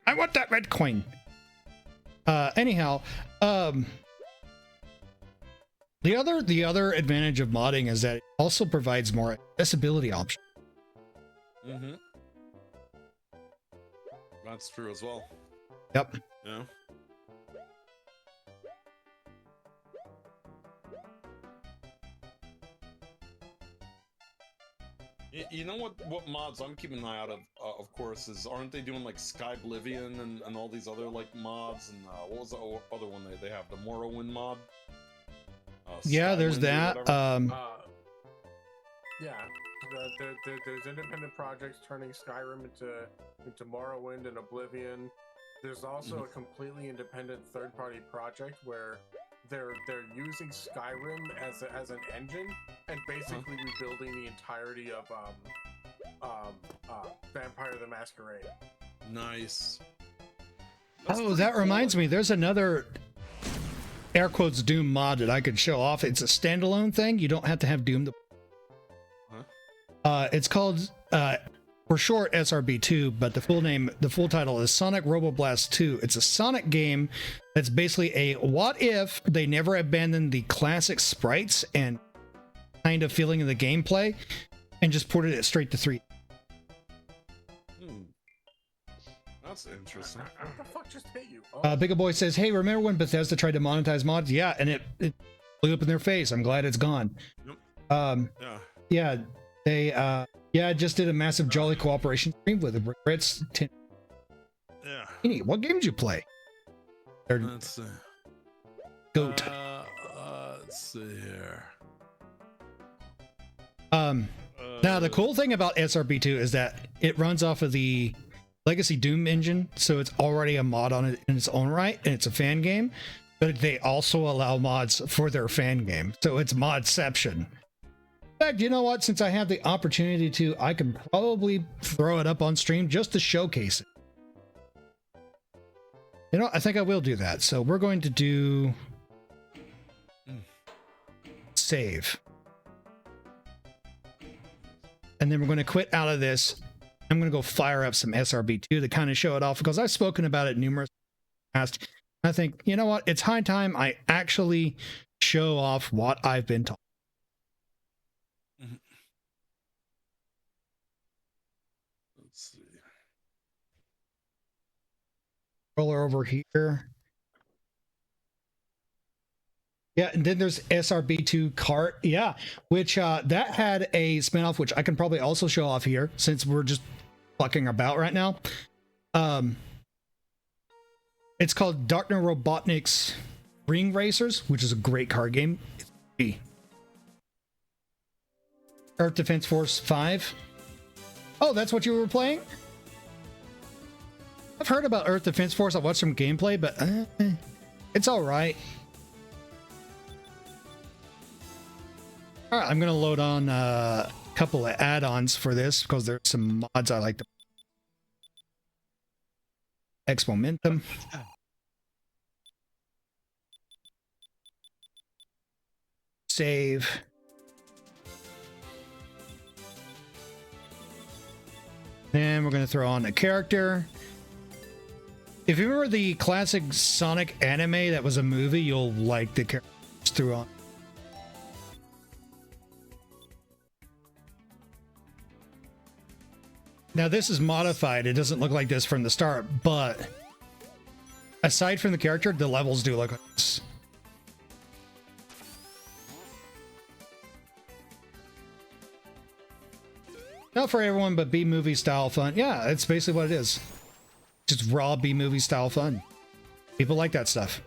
I want that red coin. Anyhow, the other advantage of modding is that it also provides more accessibility options. Mm-hmm. That's true as well. Yep. Yeah. You know what mods I'm keeping an eye out of course, is aren't they doing like Skyblivion and all these other like mods, and what was the other one they have, the Morrowind mod? Yeah, there's that. Yeah, there's independent projects turning Skyrim into Morrowind and Oblivion. There's also a completely independent third-party project where they're using Skyrim as an engine and basically rebuilding the entirety of Vampire the Masquerade. Nice. Oh, that reminds me. There's another air quotes Doom mod that I could show off. It's a standalone thing. You don't have to have Doom to. It's called for short SRB2, but the full title is Sonic Robo Blast 2. It's a Sonic game that's basically a what if they never abandoned the classic sprites and kind of feeling of the gameplay and just ported it straight to 3. That's interesting. What the fuck just hit you? Big Boy says, hey, remember when Bethesda tried to monetize mods? Yeah, and it blew up in their face. I'm glad it's gone. Yeah, they just did a massive Jolly cooperation stream with Regrets 10. Yeah. What game did you play? They're Let's see. goat. Let's see here. Now the cool thing about SRB2 is that it runs off of the Legacy Doom engine, so it's already a mod on it in its own right, and it's a fan game. But they also allow mods for their fan game, so it's modception. In fact, you know what? Since I have the opportunity to, I can probably throw it up on stream just to showcase it. You know, I think I will do that. So we're going to do save. And then we're going to quit out of this. I'm going to go fire up some SRB2 to kind of show it off, because I've spoken about it numerous times. I think, you know what? It's high time I actually show off what I've been taught. Let's see. Roller over here. Yeah, and then there's SRB2 Cart. Yeah, which that had a spinoff, which I can probably also show off here since we're just fucking about right now. It's called Dr.Robotnic's Ring Racers, which is a great card game. It's free. Earth Defense Force 5. Oh, that's what you were playing? I've heard about Earth Defense Force. I watched some gameplay, but it's all right. All right, I'm going to load on a couple of add-ons for this because there's some mods I like to. X Momentum. Save. Then we're going to throw on a character. If you remember the classic Sonic anime that was a movie, you'll like the characters threw on. Now this is modified. It doesn't look like this from the start, but aside from the character, the levels do look like this. Not for everyone, but B-movie style fun. Yeah, it's basically what it is. Just raw B-movie style fun. People like that stuff.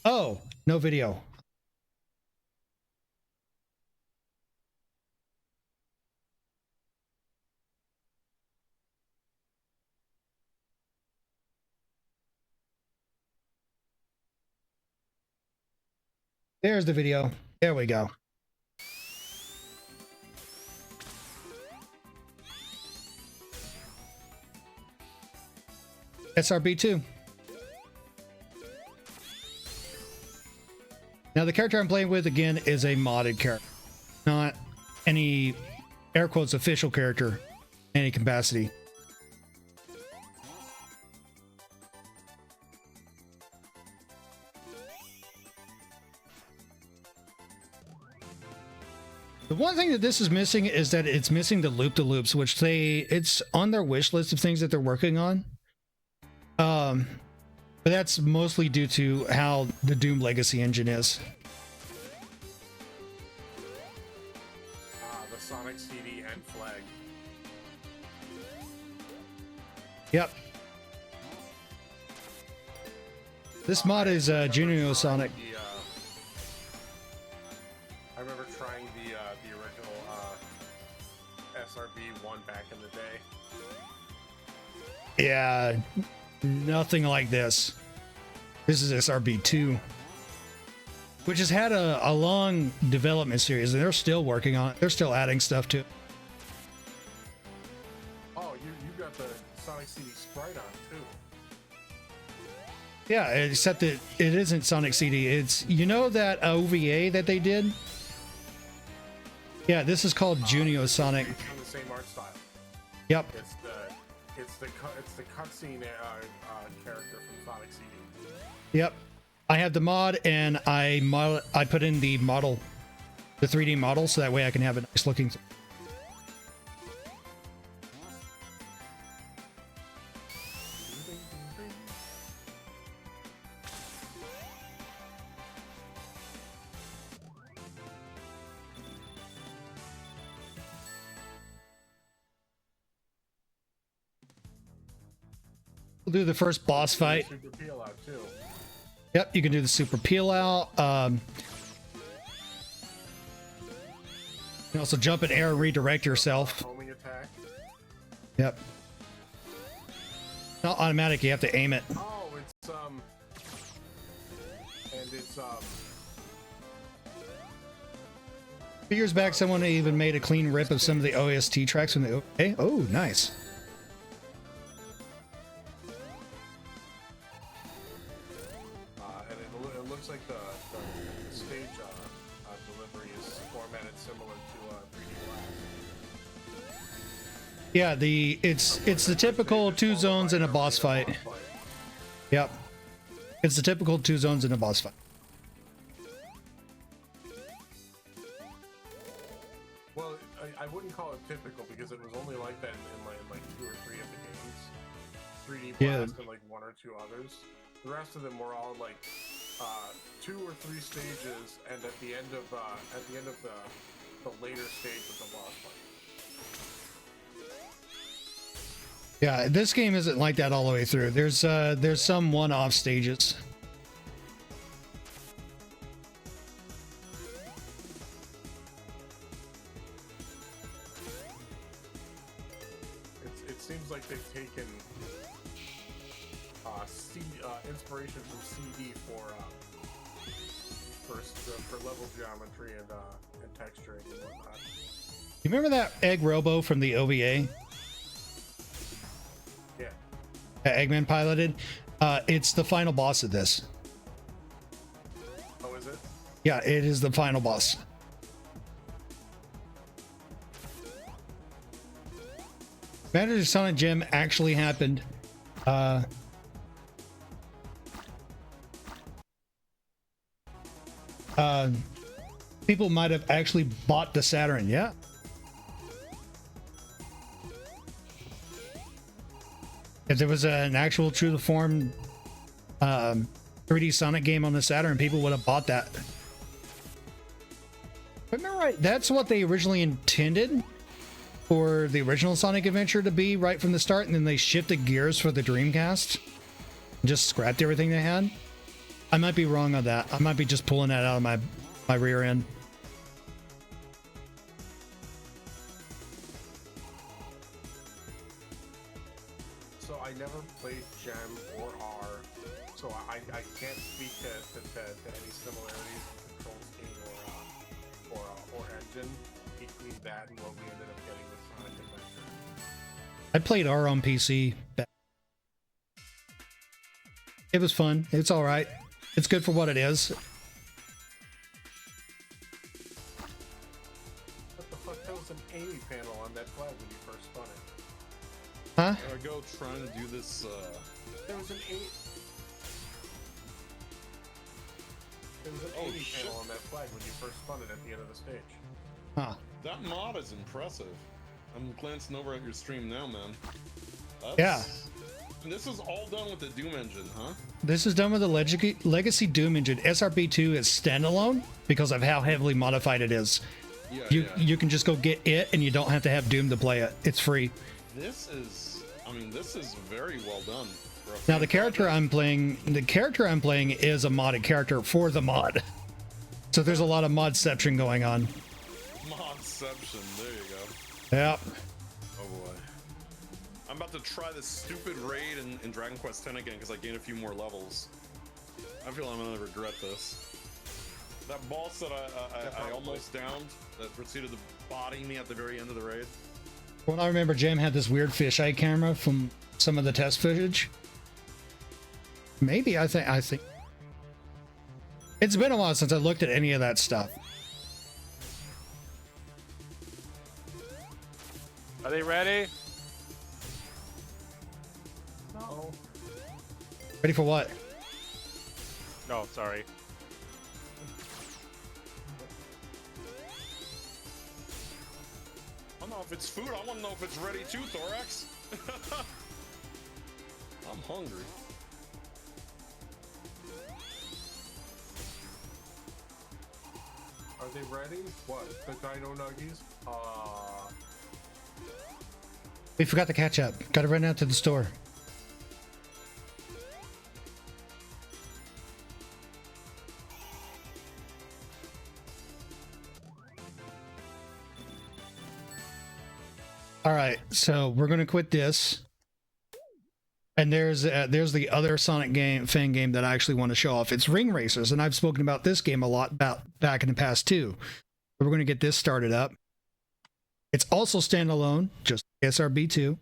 Oh, no video. There's the video. There we go. SRB2. Now the character I'm playing with again is a modded character, not any air quotes official character, any capacity. The one thing that this is missing is that it's missing the loop-de-loops, which it's on their wish list of things that they're working on. But that's mostly due to how the Doom Legacy engine is. The Sonic CD and flag. Yep. This mod is Junior Sonic. I remember trying the original SRB one back in the day. Yeah, nothing like this. This is SRB2, which has had a long development series, and they're still working on it. They're still adding stuff to it. Oh, you got the Sonic CD sprite on too. Yeah, except that it isn't Sonic CD. It's, you know, that OVA that they did? Yeah, this is called Junior Sonic. On the same art style. Yep. It's the cutscene character from Sonic CD. Yep. I have the mod, and I put in the model, the 3D model, so that way I can have a nice looking. do the first boss fight. Super peel out too. Yep, you can do the super peel out. You can also jump in air and redirect yourself. Homing attack. Yep. Not automatic, you have to aim it. Oh, it's and it's A few years back, someone even made a clean rip of some of the OST tracks from the OVA. Oh, nice. and it looks like the stage delivery is formatted similar to 3D Blast. Yeah, it's the typical 2 zones in a boss fight. Yep. It's the typical 2 zones in a boss fight. Well, I wouldn't call it typical because it was only like that in like 2 or 3 of the games. 3D Blast and like 1 or 2 others. The rest of them were all like 2 or 3 stages, and at the end of the later stage was the boss fight. Yeah, this game isn't like that all the way through. There's some one-off stages. It seems like they've taken inspiration from CD for level geometry and texturing and whatnot. You remember that egg robo from the OVA? Yeah. That Eggman piloted? It's the final boss of this. Oh, is it? Yeah, it is the final boss. Imagine if Sonic Gym actually happened. People might have actually bought the Saturn, yeah. If there was an actual true to form 3D Sonic game on the Saturn, people would have bought that. If I remember right, that's what they originally intended for the original Sonic Adventure to be right from the start, and then they shifted gears for the Dreamcast and just scrapped everything they had. I might be wrong on that. I might be just pulling that out of my rear end. So I never played Gem or R, so I can't speak to any similarities in control scheme or engine between that and what we ended up getting with Sonic Adventure. I played R on PC. It was fun. It's all right. It's good for what it is. What the fuck? There was an Amy panel on that flag when you first spun it. Huh? There I go trying to do this. There was an Amy. There was an Amy panel on that flag when you first spun it at the end of the stage. Huh. That mod is impressive. I'm glancing over at your stream now, man. Yeah. And this is all done with the Doom engine, huh? This is done with the Legacy Doom engine. SRP2 is standalone because of how heavily modified it is. Yeah, You can just go get it, and you don't have to have Doom to play it. It's free. This is very well done. Now the character I'm playing is a modded character for the mod. So there's a lot of modception going on. Modception, there you go. Yep. Oh boy. I'm about to try this stupid raid in Dragon Quest X again because I gained a few more levels. I feel I'm gonna regret this. That boss that I almost downed, that proceeded to body me at the very end of the raid. Well, I remember Jam had this weird fisheye camera from some of the test footage. Maybe I think it's been a while since I looked at any of that stuff. Are they ready? No. Ready for what? No, sorry. I don't know if it's food. I want to know if it's ready too, Thorax. I'm hungry. Are they ready? What? The Dino Nuggies? We forgot the ketchup. Gotta run out to the store. All right, so we're gonna quit this. And there's the other Sonic fan game that I actually want to show off. It's Ring Racers, and I've spoken about this game a lot back in the past too. We're going to get this started up. It's also standalone, just SRB2.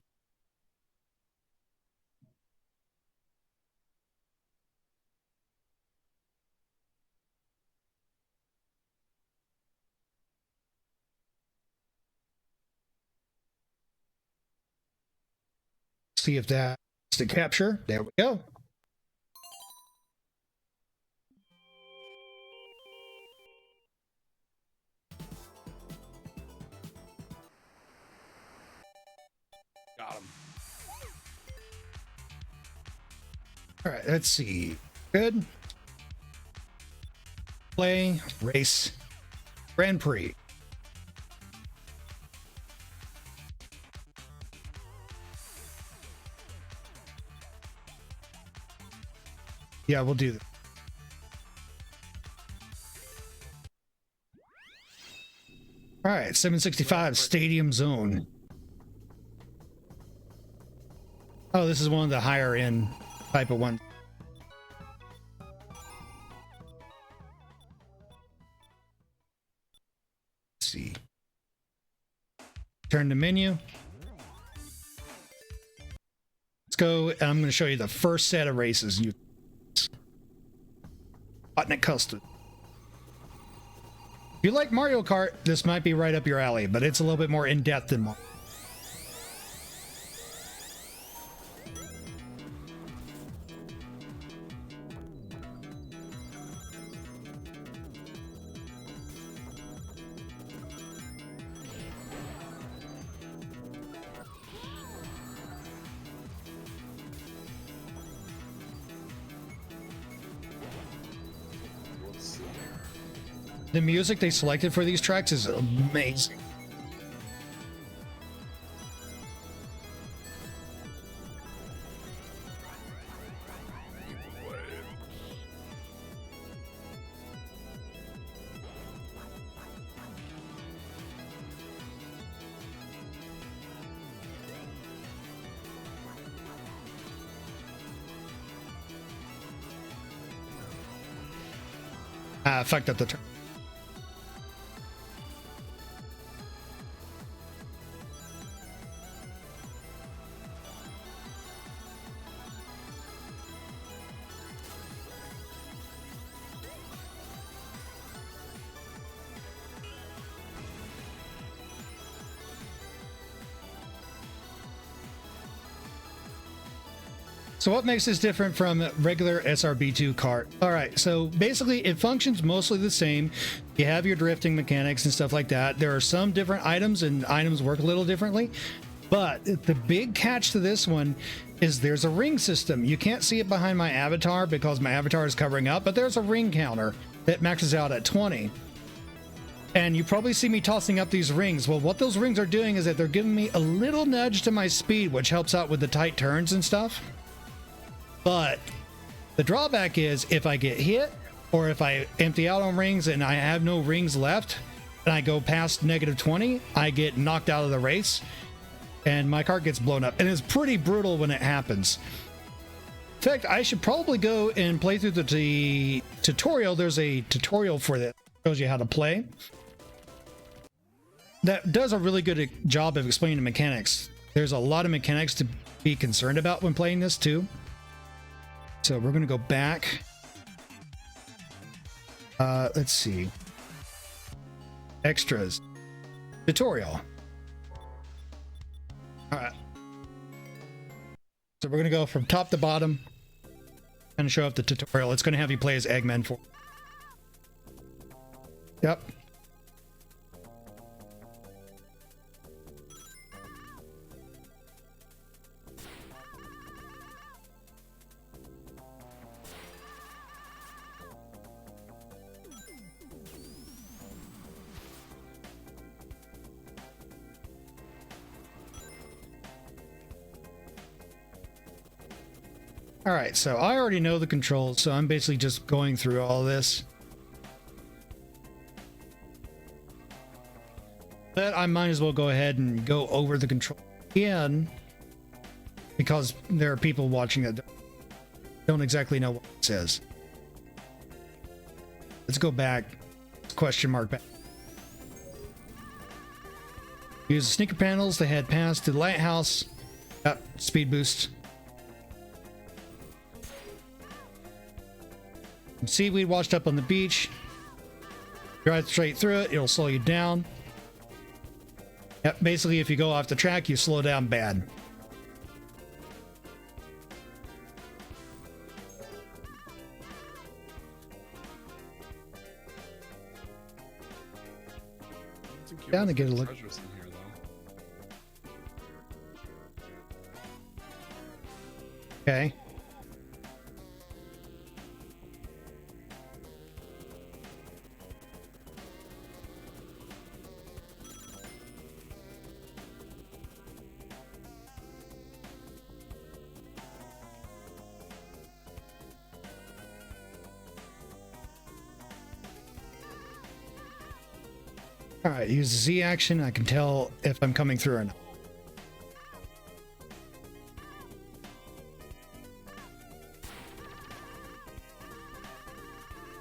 See if that's to capture. There we go. Got him. All right, let's see. Good. Play, race, Grand Prix. Yeah, we'll do that. All right, 765 Stadium Zone. Oh, this is one of the higher end type of ones. Let's see. Turn the menu. Let's go, and I'm going to show you the first set of races. Robotnic Custom. If you like Mario Kart, this might be right up your alley, but it's a little bit more in-depth than Mario. The music they selected for these tracks is amazing. I fucked up the turn. So what makes this different from regular SRB2 kart? All right, so basically it functions mostly the same. You have your drifting mechanics and stuff like that. There are some different items, and items work a little differently. But the big catch to this one is there's a ring system. You can't see it behind my avatar because my avatar is covering up, but there's a ring counter that maxes out at 20. And you probably see me tossing up these rings. Well, what those rings are doing is that they're giving me a little nudge to my speed, which helps out with the tight turns and stuff. But the drawback is if I get hit or if I empty out on rings and I have no rings left and I go past -20, I get knocked out of the race and my car gets blown up. And it's pretty brutal when it happens. In fact, I should probably go and play through the tutorial. There's a tutorial for that. Shows you how to play. That does a really good job of explaining the mechanics. There's a lot of mechanics to be concerned about when playing this too. So we're going to go back. Let's see. Extras. Tutorial. All right. So we're going to go from top to bottom and show up the tutorial. It's going to have you play as Eggman 4. Yep. All right, so I already know the controls, so I'm basically just going through all this. but I might as well go ahead and go over the control again because there are people watching that don't exactly know what it says. Let's go back. Question mark back. Use the sneaker panels to head past the lighthouse. Speed boost. Seaweed washed up on the beach. Drive straight through it, it'll slow you down. Yep, basically if you go off the track, you slow down bad. Down to get a look. Treasures in here, though. Okay. All right, use the Z action. I can tell if I'm coming through or not.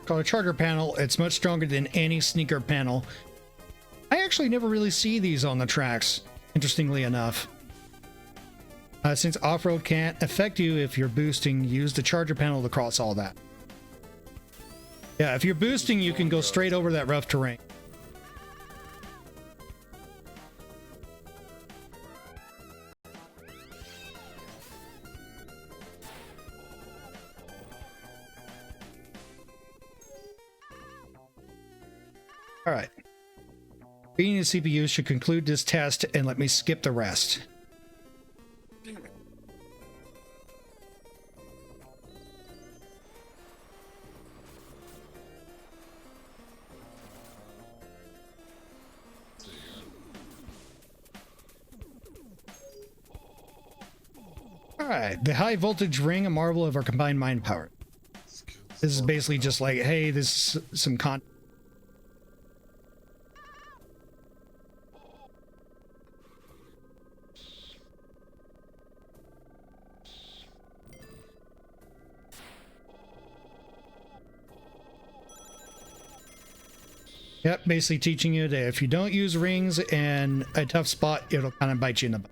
Called a charger panel. It's much stronger than any sneaker panel. I actually never really see these on the tracks, interestingly enough. Since off-road can't affect you if you're boosting, use the charger panel to cross all that. Yeah, if you're boosting, you can go straight over that rough terrain. All right. Being a CPU should conclude this test and let me skip the rest. All right, the high voltage ring, a marvel of our combined mind power. This is basically just like, hey, this is some content. Yep, basically teaching you that if you don't use rings in a tough spot, it'll kind of bite you in the butt.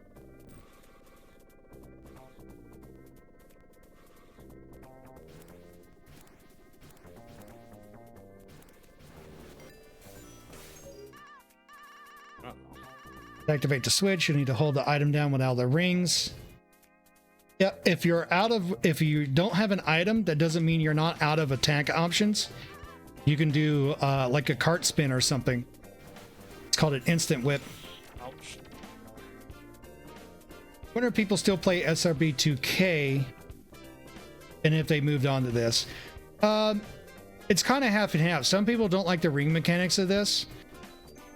To activate the switch, you need to hold the item down without the rings. Yep, if you don't have an item, that doesn't mean you're not out of attack options. You can do like a cart spin or something. It's called an instant whip. Ouch. I wonder if people still play SRB 2K and if they moved on to this. It's kind of half and half. Some people don't like the ring mechanics of this.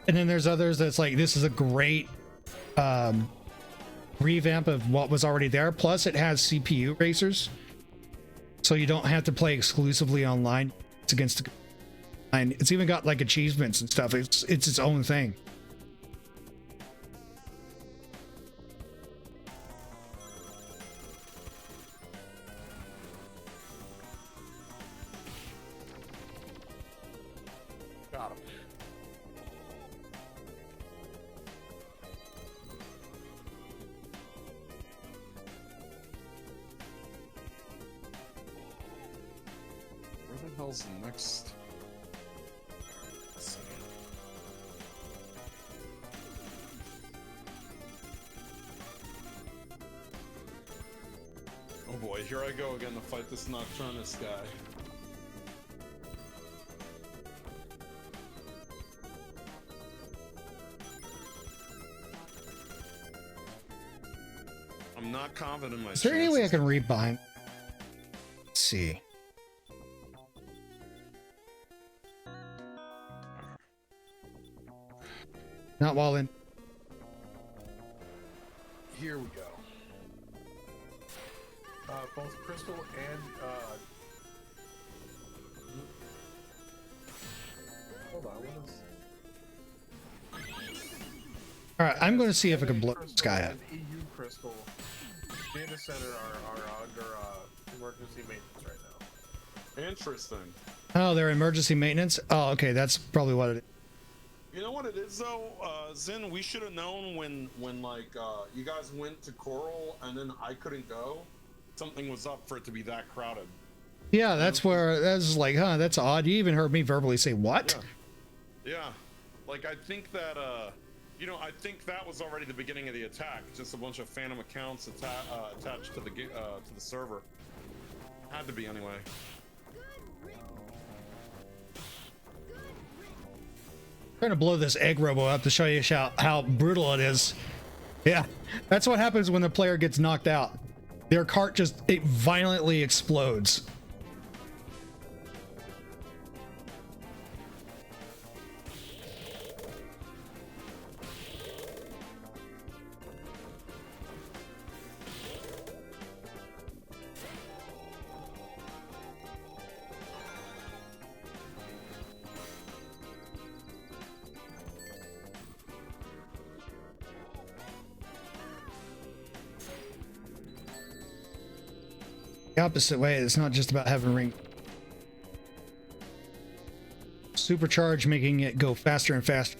And then there's others that's like, this is a great revamp of what was already there. Plus it has CPU racers. So you don't have to play exclusively online. It's against the... It's even got like achievements and stuff. It's its own thing. Got him. Where the hell's the next? Oh boy, here I go again to fight this Nocturnus guy. I'm not confident in my Is there any way I chances. can read behind? Let's see. Not while in. Here we go. Both Crystal and hold on, what is? All right, I'm going to see if I can blow this guy up. And EU Crystal data center are under emergency maintenance right now. Interesting. Oh, they're emergency maintenance? Oh, okay, that's probably what it is. You know what it is though, Zin? We should have known when like you guys went to Coral and then I couldn't go. Something was up for it to be that crowded. Yeah, that's where that's like, huh? That's odd. You even heard me verbally say what? Yeah. Like I think that you know, I think that was already the beginning of the attack. Just a bunch of phantom accounts attached to the server. Had to be anyway. Trying to blow this egg robo up to show you how brutal it is. Yeah, that's what happens when the player gets knocked out. Their cart it violently explodes. The opposite way, it's not just about having ring. Supercharge, making it go faster and faster.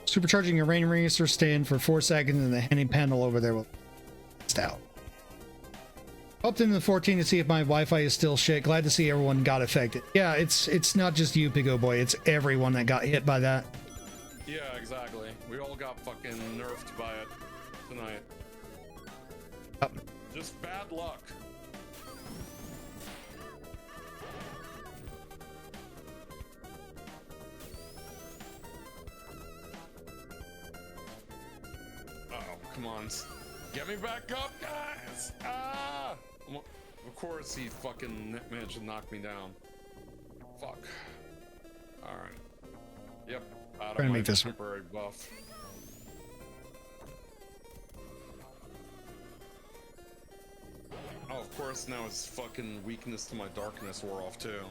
Supercharging your rain racer stand for 4 seconds and the handing panel over there will out. Hopped into the 14 to see if my Wi-Fi is still shit. Glad to see everyone got affected. Yeah, it's not just you, Pigo Boy. It's everyone that got hit by that. Yeah, exactly. We all got fucking nerfed by it tonight. Yep. Just bad luck. Uh-oh, come on. Get me back up, guys! Ah! Of course he fucking managed to knock me down. Fuck. Alright. Yep. Out of my temporary buff. Oh, of course now his fucking weakness to my darkness wore off too.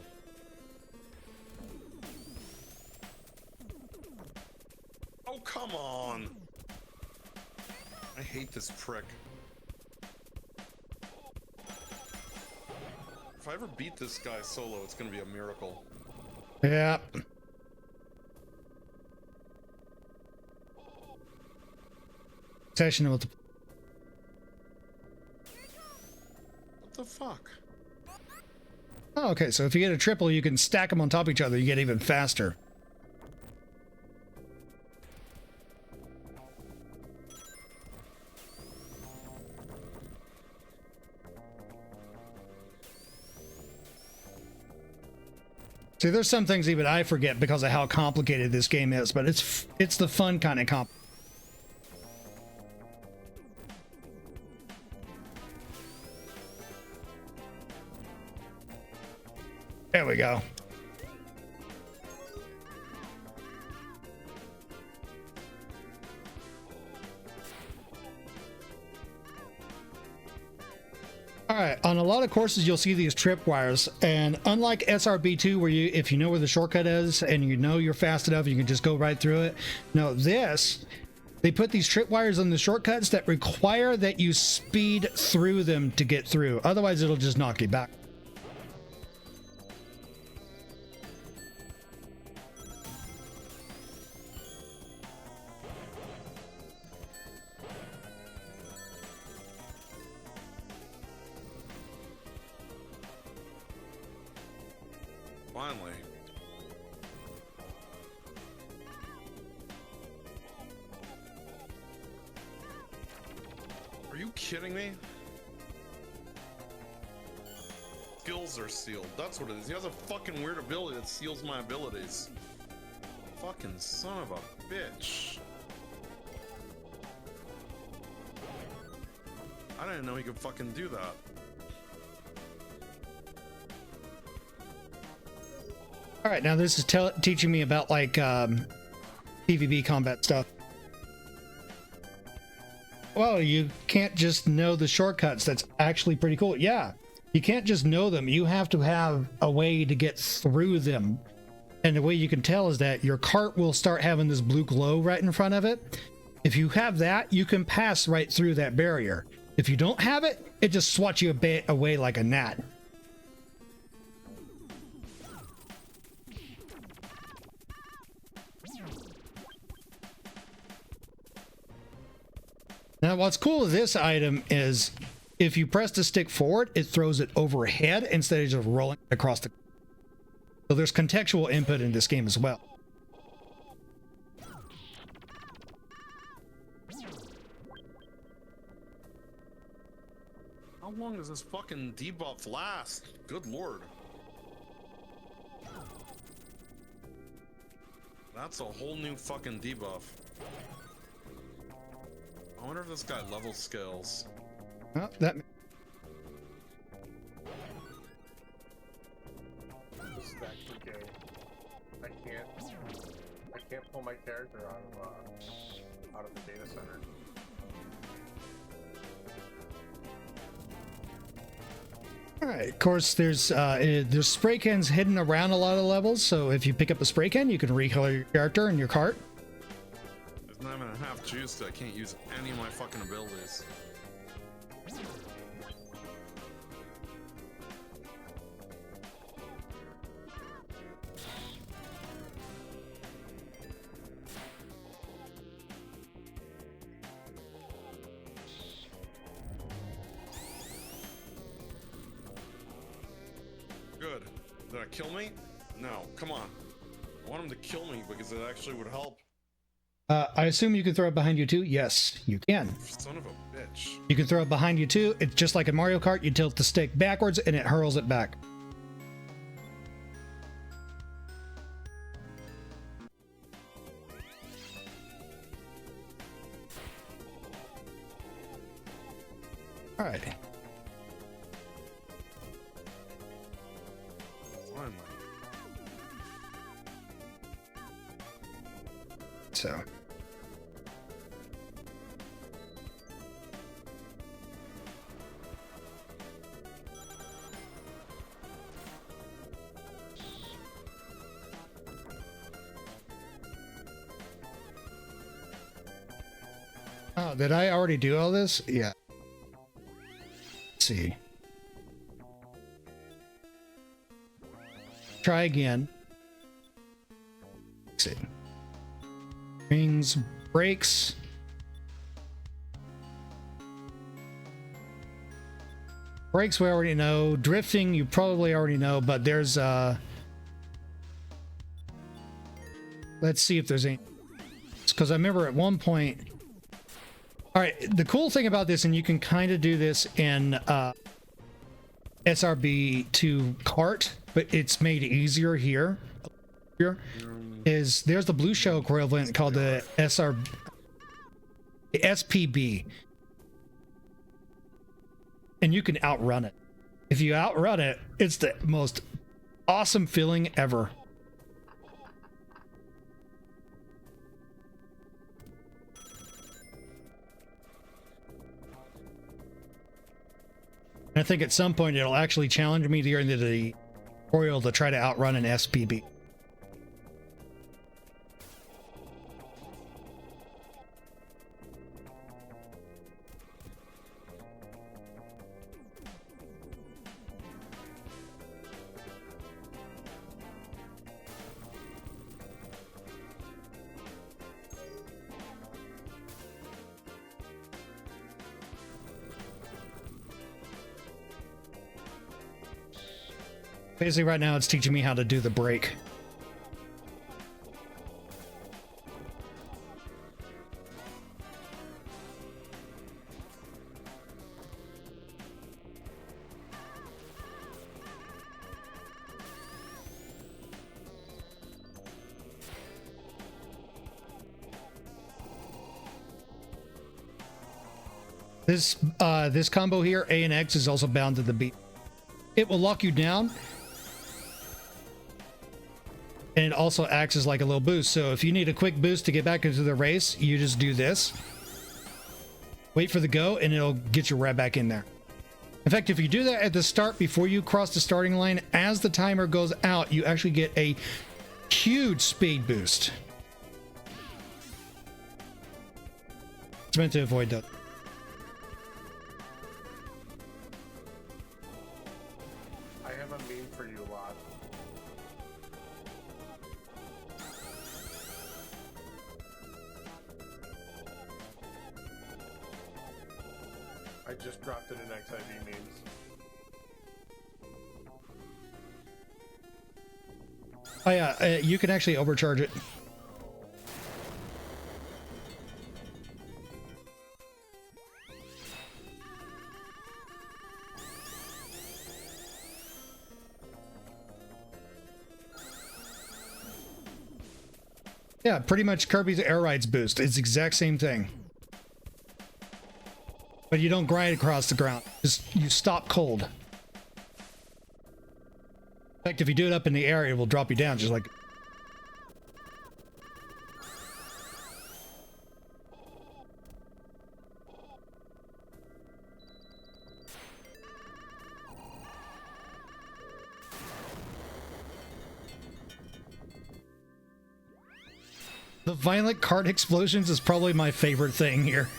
Oh, come on! I hate this prick. If I ever beat this guy solo, it's gonna be a miracle. Yeah. Session with the... What the fuck? Oh, okay, so if you get a triple, you can stack them on top of each other. You get even faster. See, there's some things even I forget because of how complicated this game is, but it's the fun kind of comp. There we go. All right, on a lot of courses, you'll see these tripwires, and unlike SRB2, where if you know where the shortcut is and you know you're fast enough, you can just go right through it. No, they put these tripwires on the shortcuts that require that you speed through them to get through. Otherwise, it'll just knock you back. Finally. Are you kidding me? Skills are sealed. That's what it is. He has a fucking weird ability that seals my abilities. Fucking son of a bitch. I didn't know he could fucking do that. All right, now this is teaching me about like PvP combat stuff. Well, you can't just know the shortcuts. That's actually pretty cool. Yeah, you can't just know them. You have to have a way to get through them. And the way you can tell is that your cart will start having this blue glow right in front of it. If you have that, you can pass right through that barrier. If you don't have it, it just swats you away like a gnat. Now, what's cool with this item is if you press the stick forward, it throws it overhead instead of just rolling across the... So there's contextual input in this game as well. How long does this fucking debuff last? Good lord. That's a whole new fucking debuff. I wonder if this guy level scales. Well, that... This is actually gay. I can't pull my character out of the data center. All right, of course, there's spray cans hidden around a lot of levels, so if you pick up a spray can, you can recolor your character and your cart. There's not even half juiced. I can't use any of my fucking abilities. Good. Did I kill me? No. Come on. I want him to kill me because it actually would help. I assume you can throw it behind you too? Yes, you can. Son of a bitch. You can throw it behind you too. It's just like in Mario Kart. You tilt the stick backwards and it hurls it back. All right. Finally. So. Oh, did I already do all this? Yeah. Let's see. Try again. Let's see. Rings, brakes. Brakes we already know. Drifting you probably already know, but there's let's see if there's any, because I remember at one point. All right, the cool thing about this, and you can kind of do this in SRB to cart, but it's made easier here. Is there's the blue shell equivalent called the SPB, and you can outrun it. If you outrun it, it's the most awesome feeling ever. I think at some point it'll actually challenge me during the tutorial to try to outrun an SPB. Basically, right now it's teaching me how to do the brake. This combo here, A and X, is also bound to the B. It will lock you down. And it also acts as like a little boost. So if you need a quick boost to get back into the race, you just do this. Wait for the go, and it'll get you right back in there. In fact, if you do that at the start before you cross the starting line, as the timer goes out, you actually get a huge speed boost. It's meant to avoid that. I have a meme for you, Lot. I just dropped it in XIV memes. Oh yeah, you can actually overcharge it. Yeah, pretty much Kirby's Air Rides boost. It's the exact same thing. But you don't grind across the ground. Just you stop cold. In fact, if you do it up in the air, it will drop you down just like... The violent cart explosions is probably my favorite thing here.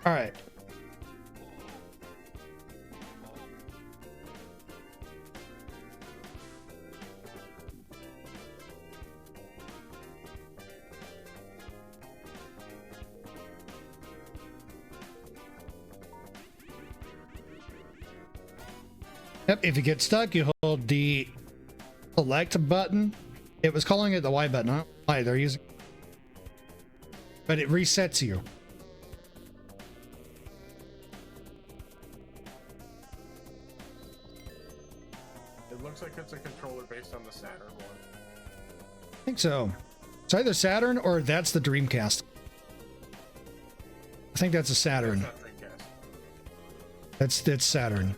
All right. Yep, if you get stuck, you hold the select button. It was calling it the Y button. I don't know why they're using, but it resets you. It looks like it's a controller based on the Saturn one. I think so. It's either Saturn or that's the Dreamcast. I think that's a Saturn. That's not Dreamcast. That's Saturn. That's Saturn.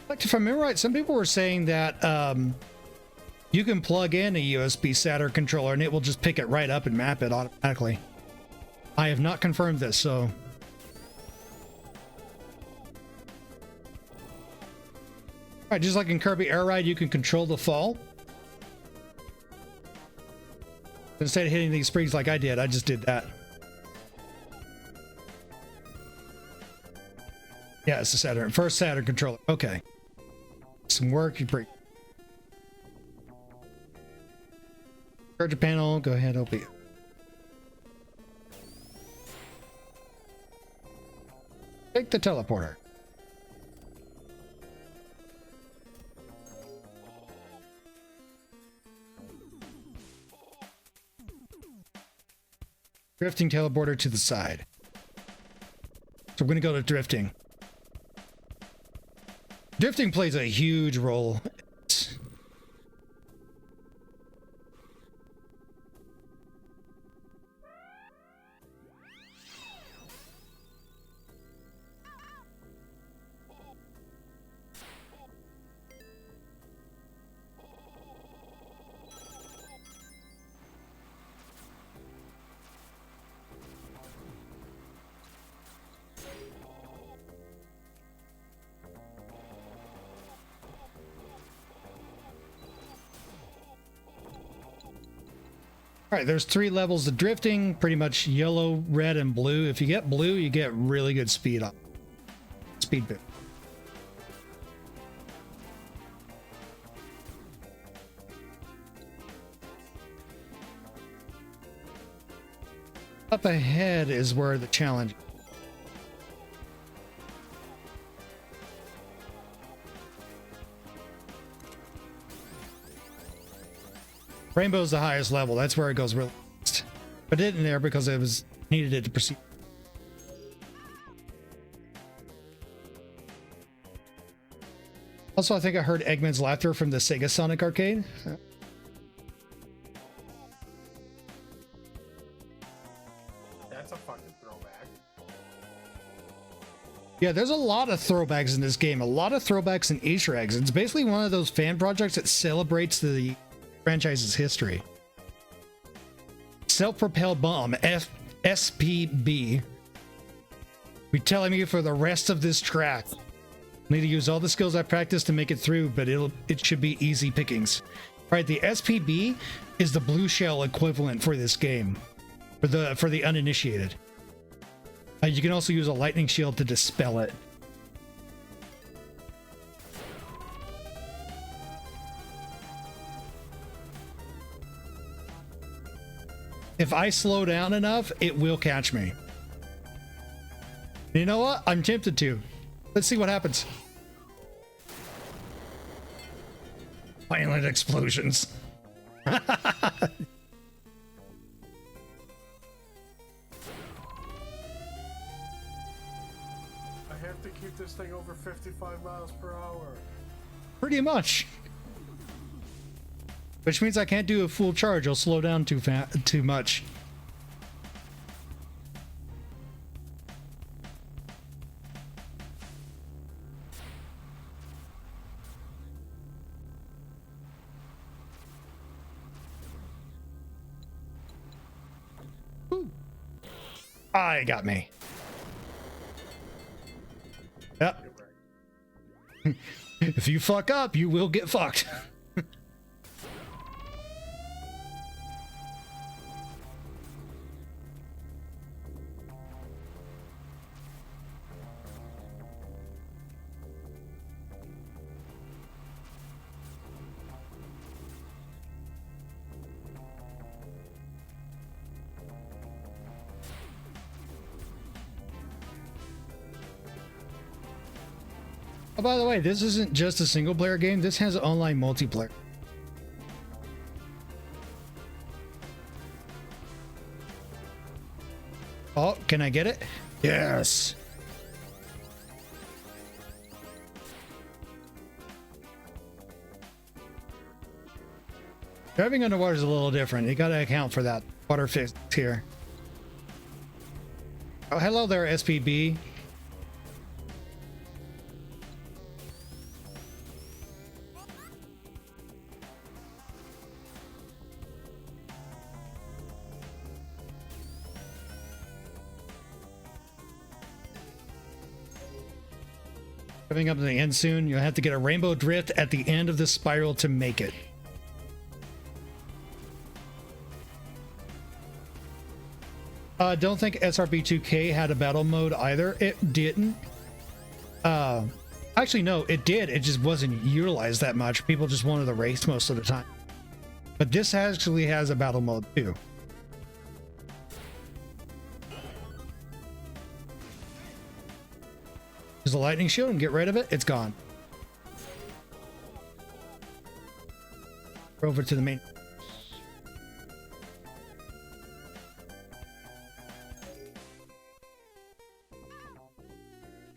Like, if I remember right, some people were saying that you can plug in a USB Saturn controller and it will just pick it right up and map it automatically. I have not confirmed this, so... Alright, just like in Kirby Air Ride, you can control the fall. Instead of hitting these springs like I did, I just did that. Yeah, it's the Saturn. First Saturn controller. Okay. Some work, you break. Charger panel, go ahead, open it. Take the teleporter. Drifting teleporter to the side. So we're going to go to drifting. Drifting plays a huge role. All right, there's 3 levels of drifting, pretty much yellow, red, and blue. If you get blue, you get really good speed up. Speed boost. Up ahead is where the challenge is. Rainbow's the highest level. That's where it goes real fast. But it in there because it was needed it to proceed. Also, I think I heard Eggman's laughter from the Sega Sonic arcade. That's a fucking throwback. Yeah, there's a lot of throwbacks in this game. A lot of throwbacks and Easter eggs. It's basically one of those fan projects that celebrates the franchise's history. Self-propelled bomb, SPB. Be telling me for the rest of this track. Need to use all the skills I practiced to make it through, but it should be easy pickings. All right, the SPB is the blue shell equivalent for this game, for the uninitiated. You can also use a lightning shield to dispel it. If I slow down enough, it will catch me. You know what? I'm tempted to. Let's see what happens. Violent explosions. I have to keep this thing over 55 miles per hour. Pretty much. Which means I can't do a full charge. I'll slow down too much. I got me. Yep. If you fuck up, you will get fucked. Oh, by the way, this isn't just a single player game. This has online multiplayer. Oh, can I get it? Yes. Driving underwater is a little different. You gotta account for that. Water physics here. Oh, hello there, SPB. Coming up to the end soon, you'll have to get a rainbow drift at the end of the spiral to make it. Don't think SRB2K had a battle mode either. It didn't. Actually, no, it did. It just wasn't utilized that much. People just wanted the race most of the time. But this actually has a battle mode too. Use the lightning shield and get rid of it. It's gone. We're over to the main.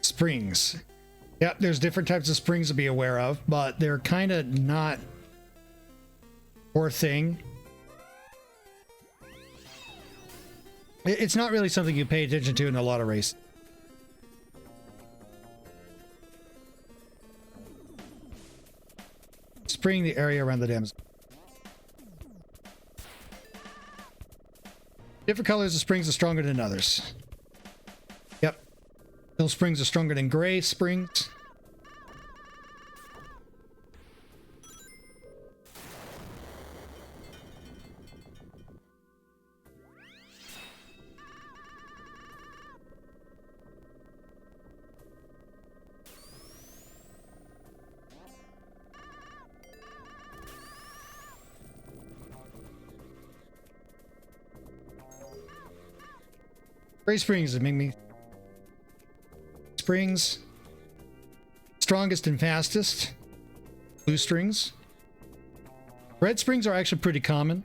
Springs. Yep, there's different types of springs to be aware of, but they're kind of not your thing. It's not really something you pay attention to in a lot of races. Spring the area around the dams. Different colors of springs are stronger than others. Yep. Hill springs are stronger than gray springs. Gray springs that make me springs strongest and fastest. Blue strings Red springs are actually pretty common.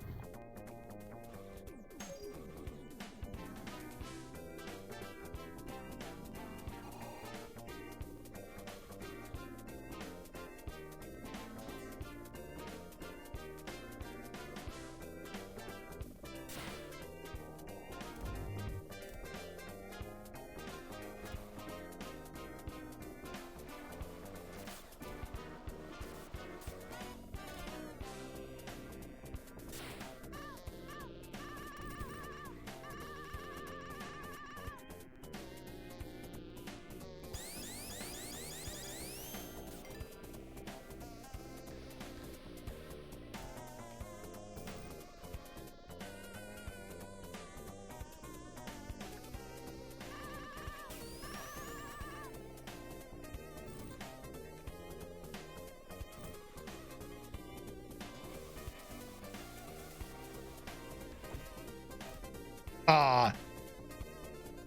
Ah,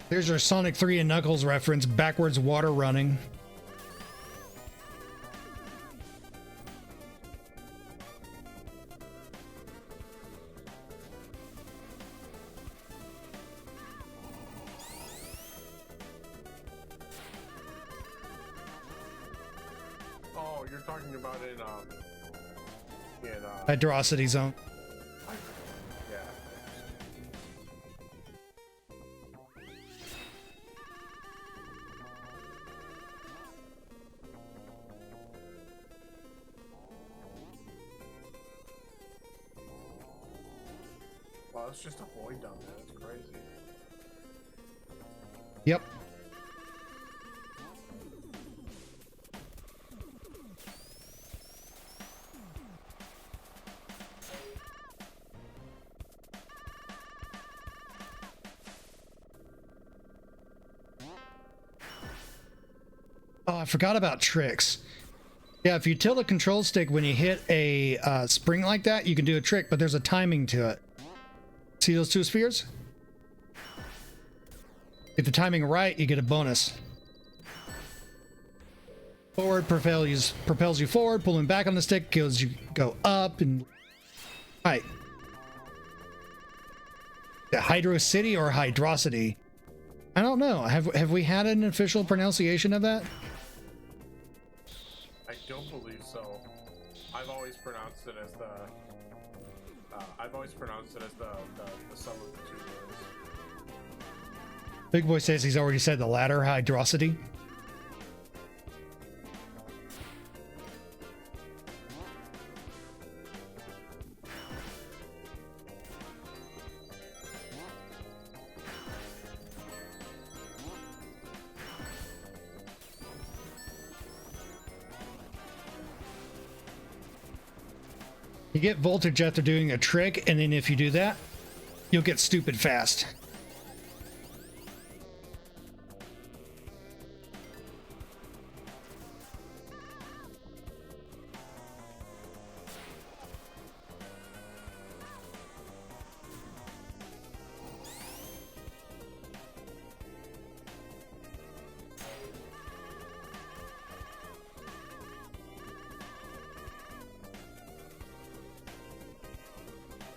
there's your Sonic 3 and Knuckles reference, backwards water running. Oh, you're talking about in Hydrosity zone. yeah. Wow, it's just a void down there. It's crazy. Yep. Oh, I forgot about tricks. Yeah, if you tilt a control stick when you hit a spring like that, you can do a trick, but there's a timing to it. See those two spheres? Get the timing right, you get a bonus. Forward propels you forward, pulling back on the stick goes you go up and right. Yeah, Hydro City or Hydrosity? I don't know. Have we had an official pronunciation of that? I don't believe so. I've always pronounced it as the sum of the two words. Big Boy says he's already said the latter, Hydrosity. You get voltage after doing a trick, and then if you do that, you'll get stupid fast.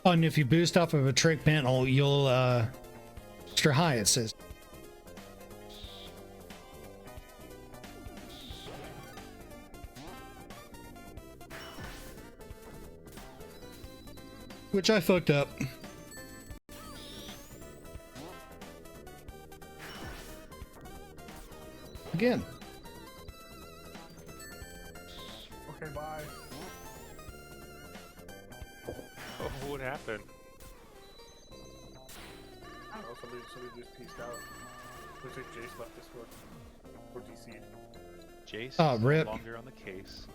Oh, and if you boost off of a trick panel, you'll extra high, it says. Which I fucked up. Again. Okay, bye. Oh, what happened? I don't know, somebody just pieced out. Looks like Jace left Discord. Or DC'd. Jace Oh, is rip. no longer on the case.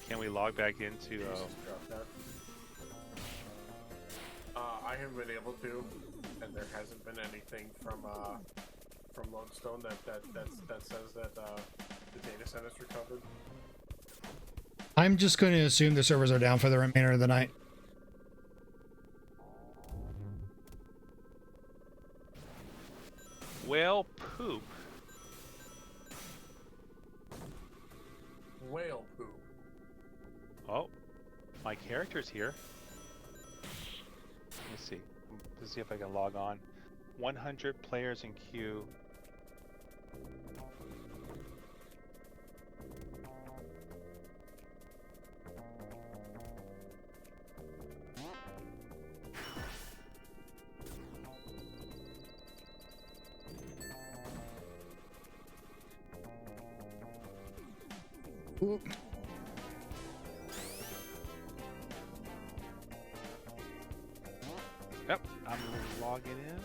Can we log back into I haven't been able to, and there hasn't been anything from Lodestone that says that the data center's recovered. I'm just going to assume the servers are down for the remainder of the night. Well, poop. whale poop. Oh, my character's here. Let me see. Let's see if I can log on. 100 players in queue. Oop. Yep, I'm logging in.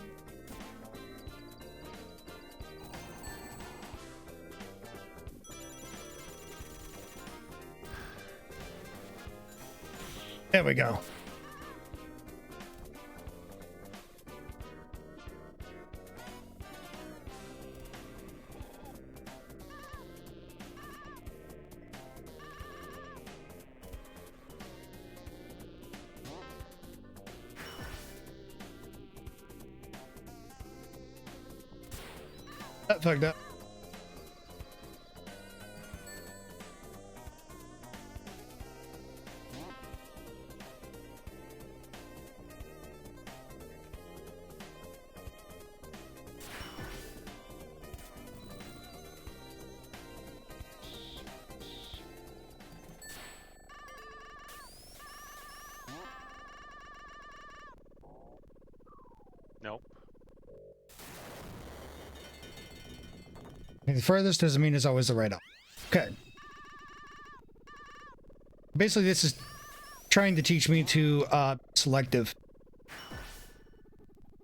There we go. That fucked up. Nope. The furthest doesn't mean it's always the right option. Okay. Basically, this is trying to teach me to selective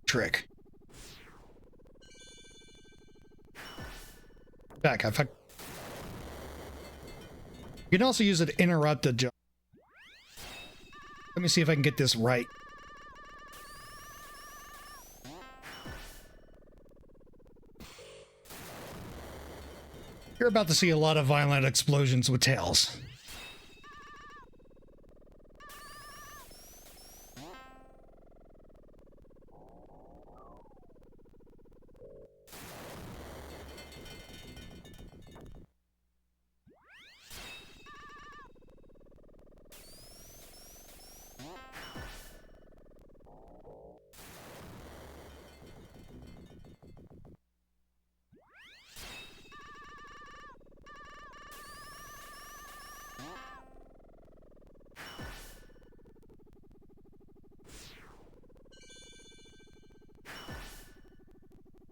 trick. Back, I fucked. You can also use it to interrupt a jump. Let me see if I can get this right. You're about to see a lot of violent explosions with tails.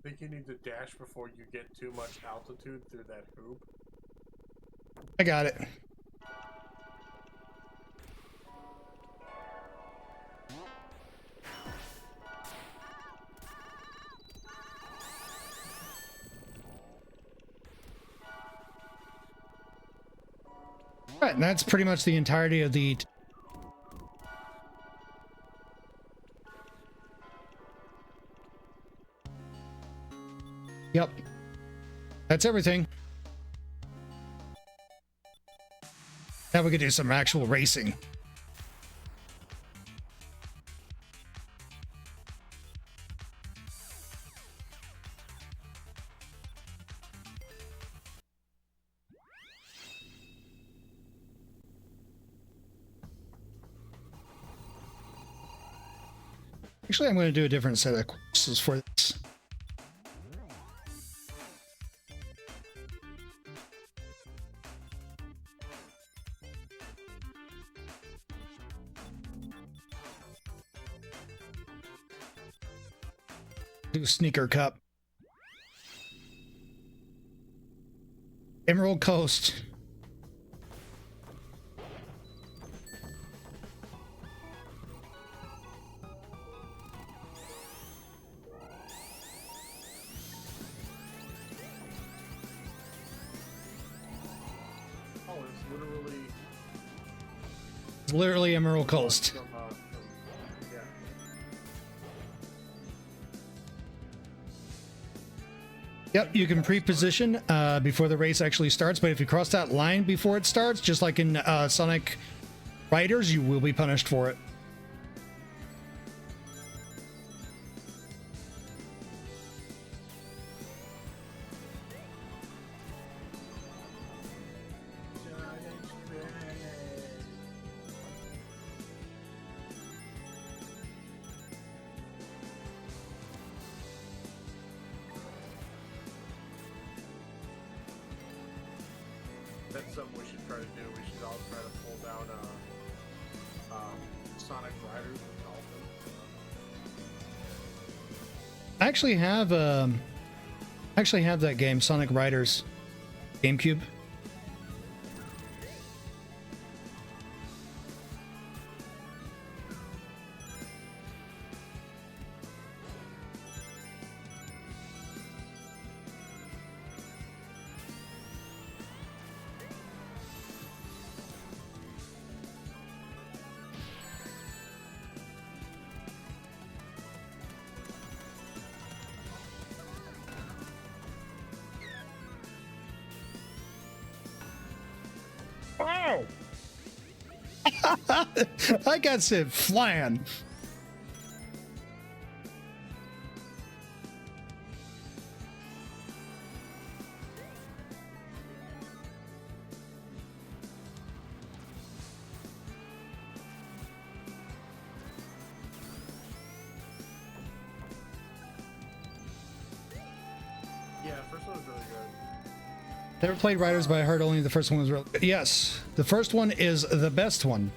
I think you need to dash before you get too much altitude through that hoop. I got it. All right, and that's pretty much the entirety of the... Yep. That's everything. Now we could do some actual racing. Actually, I'm going to do a different set of courses for this. Do Sneaker Cup. Emerald Coast. Oh, it's literally... It's literally Emerald Coast. Yeah. Yep, you can pre-position before the race actually starts, but if you cross that line before it starts, just like in Sonic Riders, you will be punished for it. that's something we should try to do. We should all try to pull down Sonic Riders and Dolphin. I actually have that game, Sonic Riders, GameCube. Oh! I got sent flying. Yeah, first one was really good. Never played Riders, but I heard only the first one was real. Yes, the first one is the best one.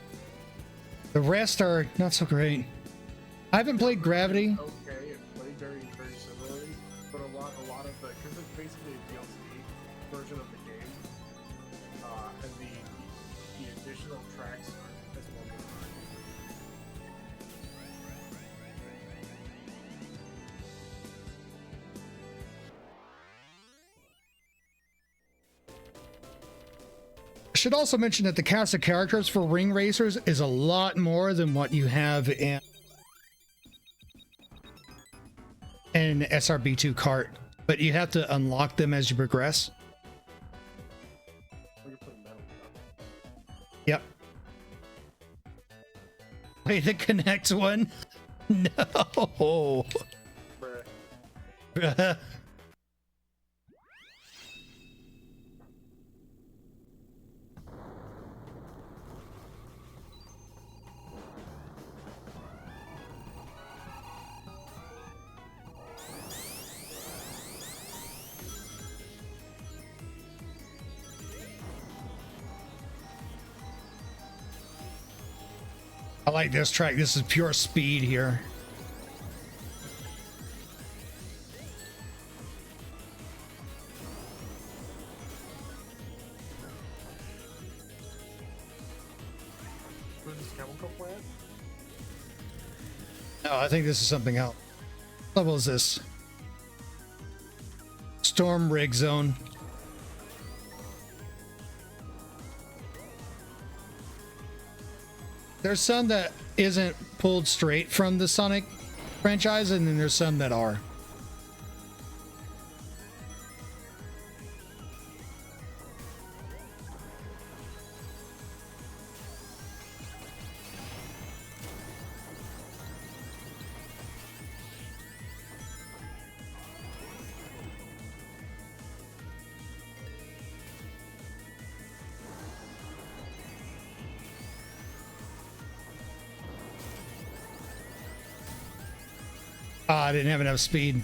The rest are not so great. I haven't played Gravity. Okay, it played very similarly, but a lot of the, because it's basically a DLC version of the game, and the additional tracks aren't as well designed. Should also mention that the cast of characters for Ring Racers is a lot more than what you have in SRB2 Kart, but you have to unlock them as you progress. Yep. Play the Connect one? No. Bruh. I like this track. This is pure speed here. Was this chemical plant? No, I think this is something else. What level is this? Storm Rig Zone. There's some that isn't pulled straight from the Sonic franchise, and then there's some that are. I didn't have enough speed.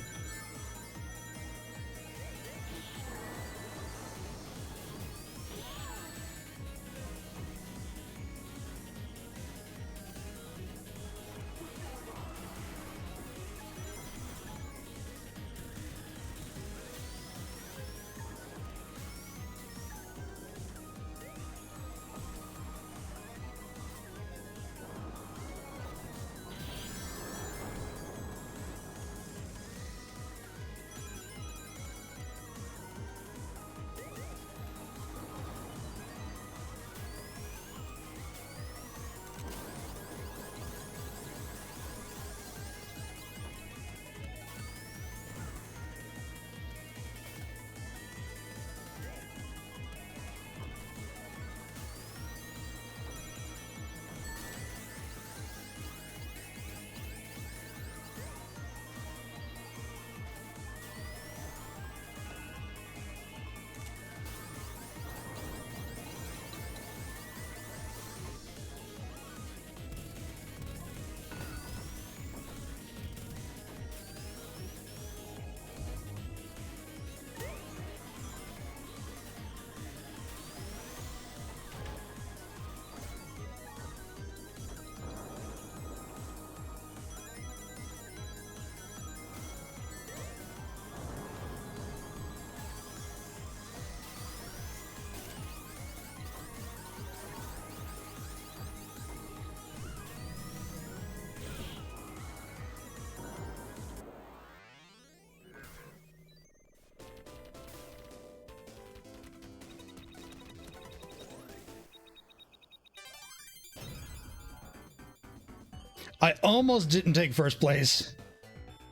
I almost didn't take first place.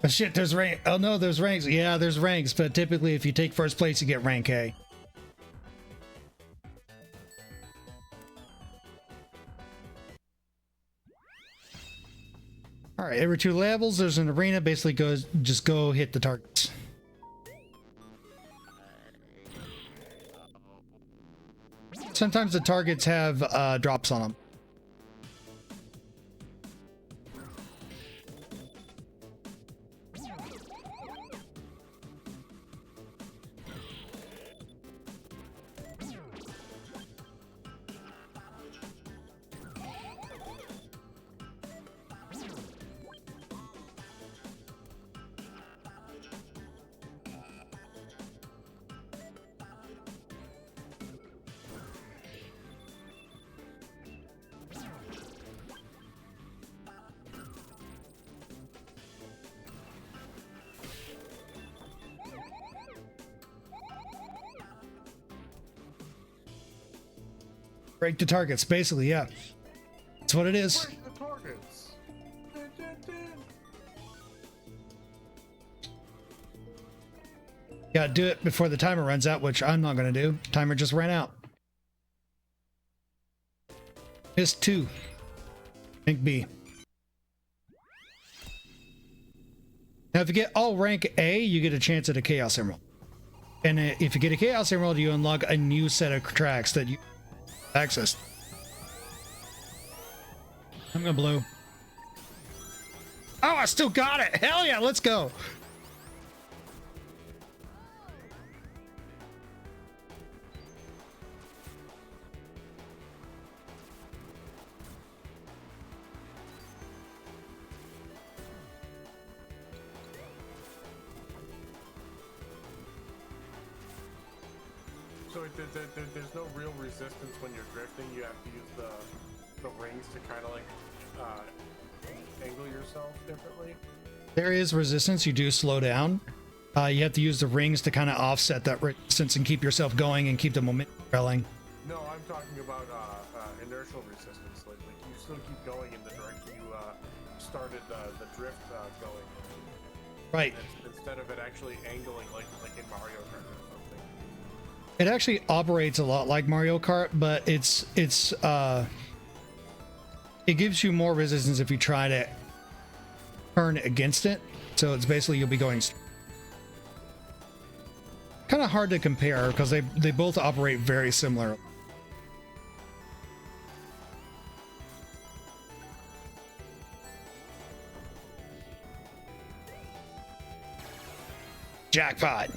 Oh shit, there's rank. Oh no, there's ranks. Yeah, there's ranks, but typically if you take first place, you get rank A. All right, every 2 levels, there's an arena. Basically, just go hit the targets. Sometimes the targets have drops on them. Break the targets, basically, yeah. That's what it is. Break the targets. Dun, dun, dun. Gotta do it before the timer runs out, which I'm not gonna do. Timer just ran out. Missed 2. Rank B. Now, if you get all rank A, you get a chance at a Chaos Emerald. And if you get a Chaos Emerald, you unlock a new set of tracks that you access. I'm gonna blue. Oh, I still got it! Hell yeah, let's go! So there's no real resistance when you're drifting. You have to use the rings to kind of like angle yourself differently. There is resistance. You do slow down. You have to use the rings to kind of offset that resistance and keep yourself going and keep the momentum going. No, I'm talking about inertial resistance. Like you still keep going in the direction you started the drift going. Right. Instead of it actually angling like in Mario Kart or something. It actually operates a lot like Mario Kart, but it gives you more resistance if you try to turn against it. So it's basically you'll be going kind of hard to compare because they both operate very similar. Jackpot.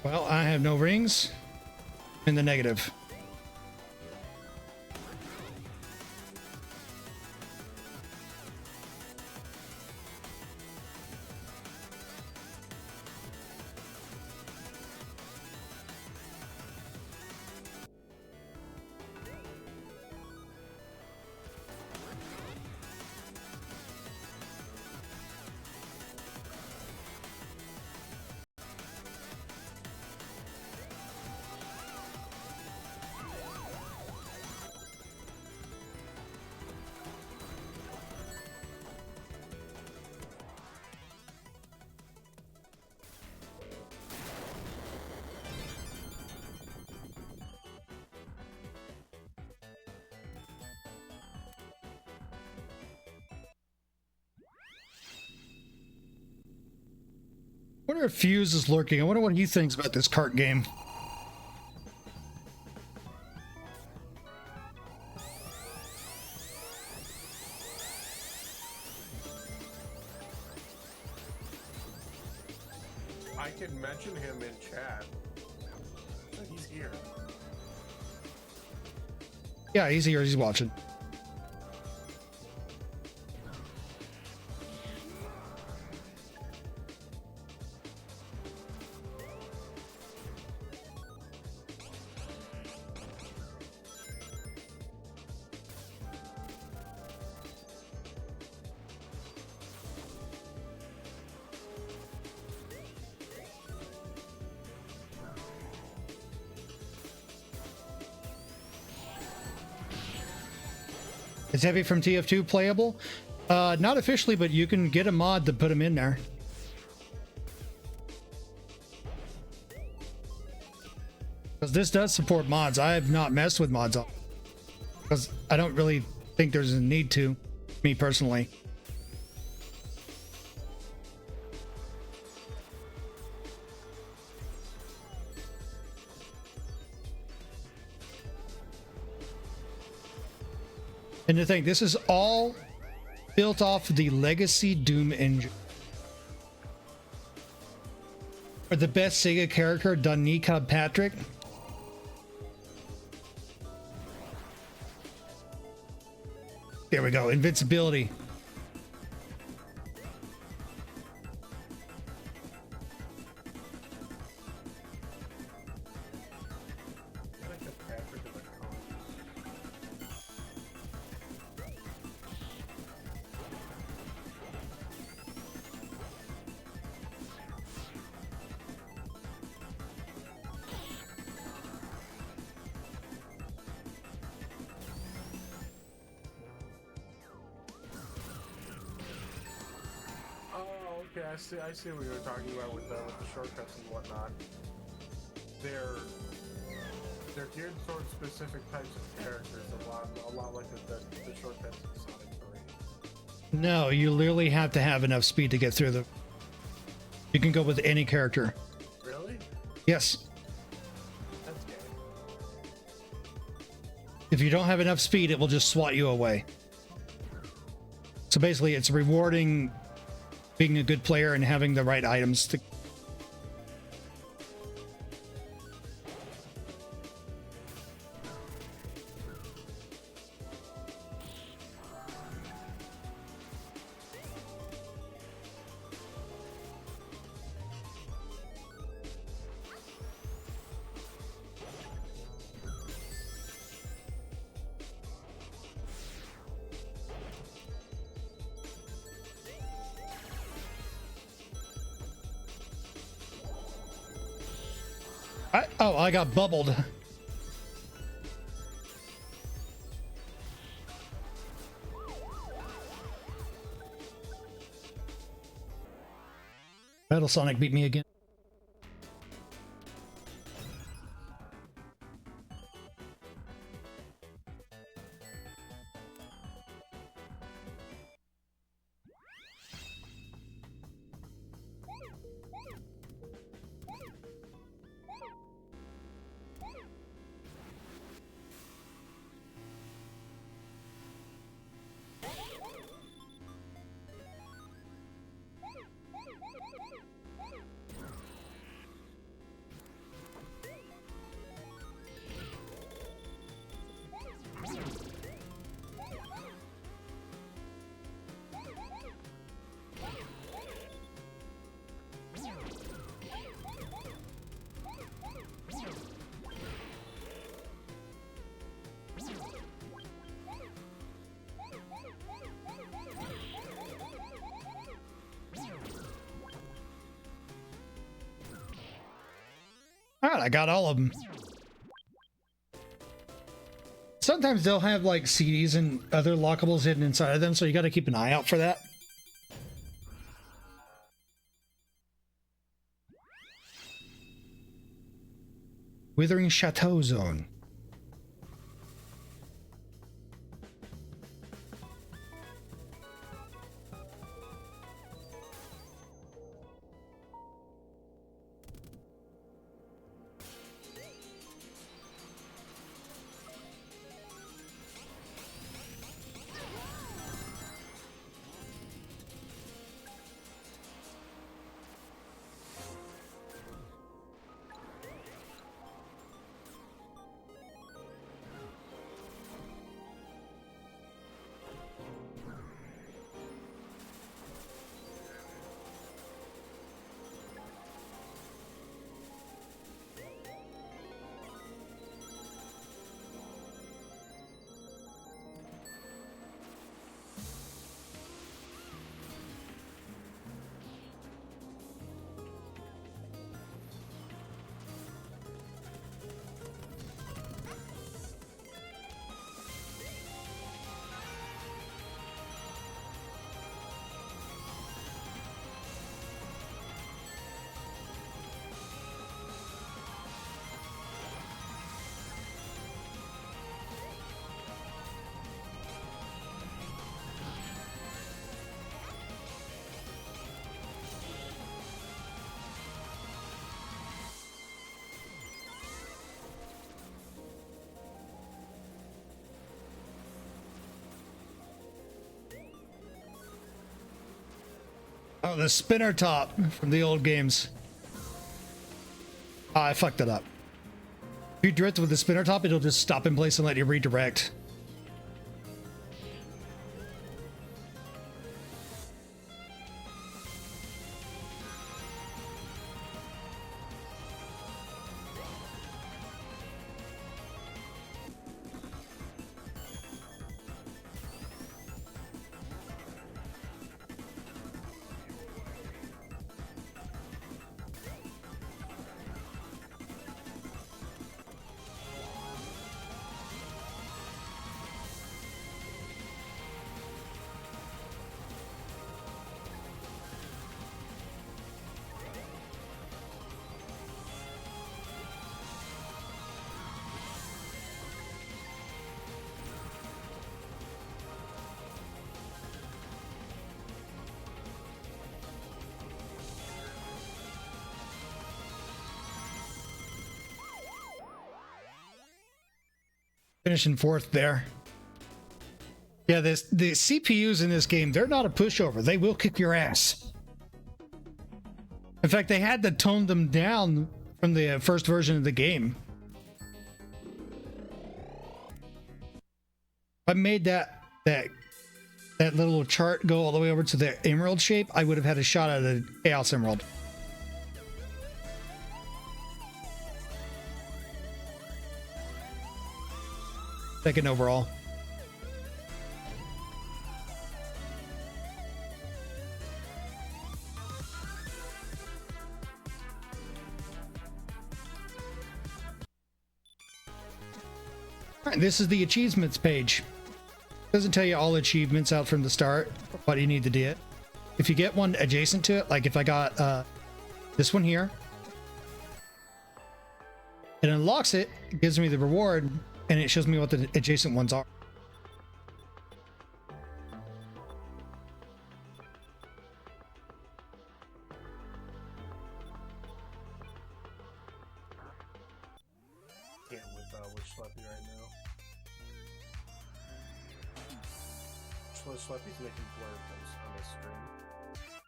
Well, I have no rings. In the negative. I wonder if Fuse is lurking. I wonder what he thinks about this cart game. I can mention him in chat. He's here. Yeah, he's here. He's watching. Is Heavy from TF2 playable? Not officially, but you can get a mod to put him in there. Because this does support mods. I have not messed with mods because I don't really think there's a need to, me personally. And to think, this is all built off the legacy Doom engine. For the best Sega character, Danica Patrick. There we go, invincibility. I see what you were talking about with the shortcuts and whatnot. They're geared towards specific types of characters, a lot like the shortcuts in Sonic 3. No, you literally have to have enough speed to get through them. You can go with any character. Really? Yes. That's gay. If you don't have enough speed, it will just swat you away. So basically, it's rewarding being a good player and having the right items to... I got bubbled. Battle Sonic beat me again. All right, I got all of them. Sometimes they'll have like CDs and other lockables hidden inside of them, so you got to keep an eye out for that. Withering Chateau Zone. Oh, the spinner top from the old games. Oh, I fucked it up. If you drift with the spinner top, it'll just stop in place and let you redirect. Finishing fourth there. Yeah, the CPUs in this game, they're not a pushover. They will kick your ass. In fact, they had to tone them down from the first version of the game. If I made that little chart go all the way over to the emerald shape, I would have had a shot at a Chaos Emerald. Second overall. All right, this is the achievements page. Doesn't tell you all achievements out from the start, what you need to do. If you get one adjacent to it, like if I got this one here, it unlocks it, gives me the reward, and it shows me what the adjacent ones are. Can't with Schleppy right now. Schleppy's making blurbs on his stream.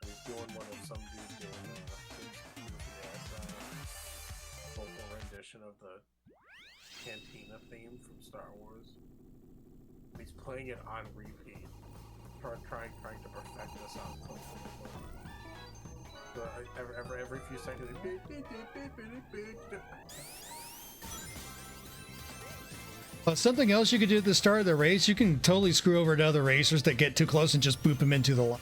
And he's doing one of some dude doing vocal rendition of the Cantina theme from Star Wars. He's playing it on repeat, trying to perfect this out. So every few seconds, something else you could do at the start of the race, you can totally screw over to other racers that get too close and just boop them into the line.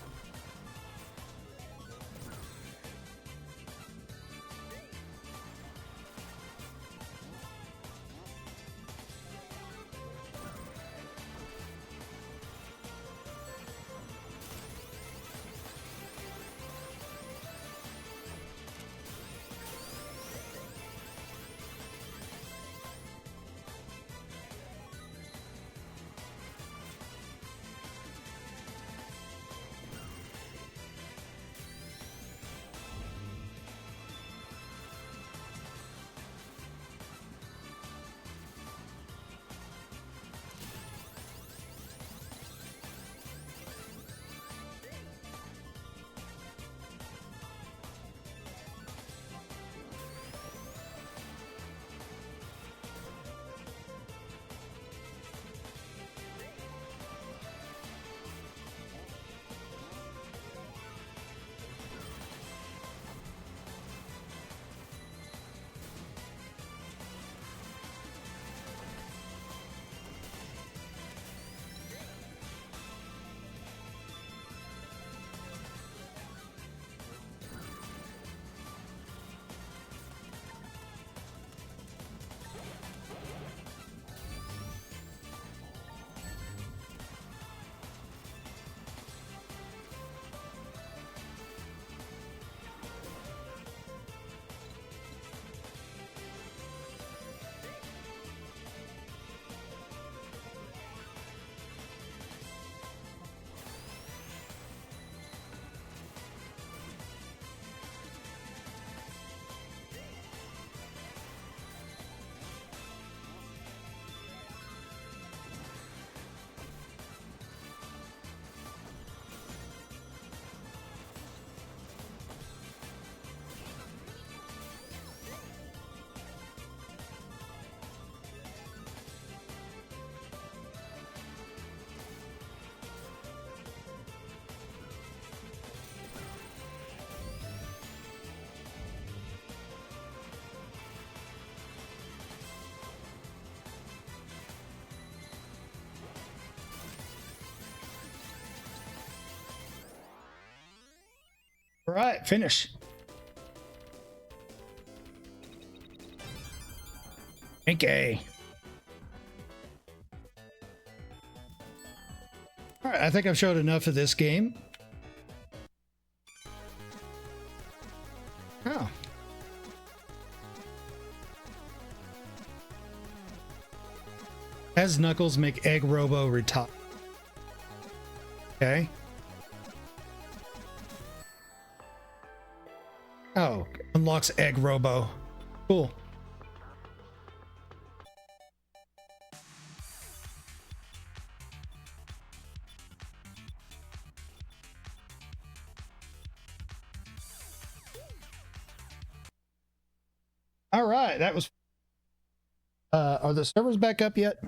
right, finish. Okay. All right, I think I've showed enough of this game. Oh. As Knuckles make Egg Robo retire. Okay. Oh, unlocks Egg Robo. Cool. All right, that was. Are the servers back up yet?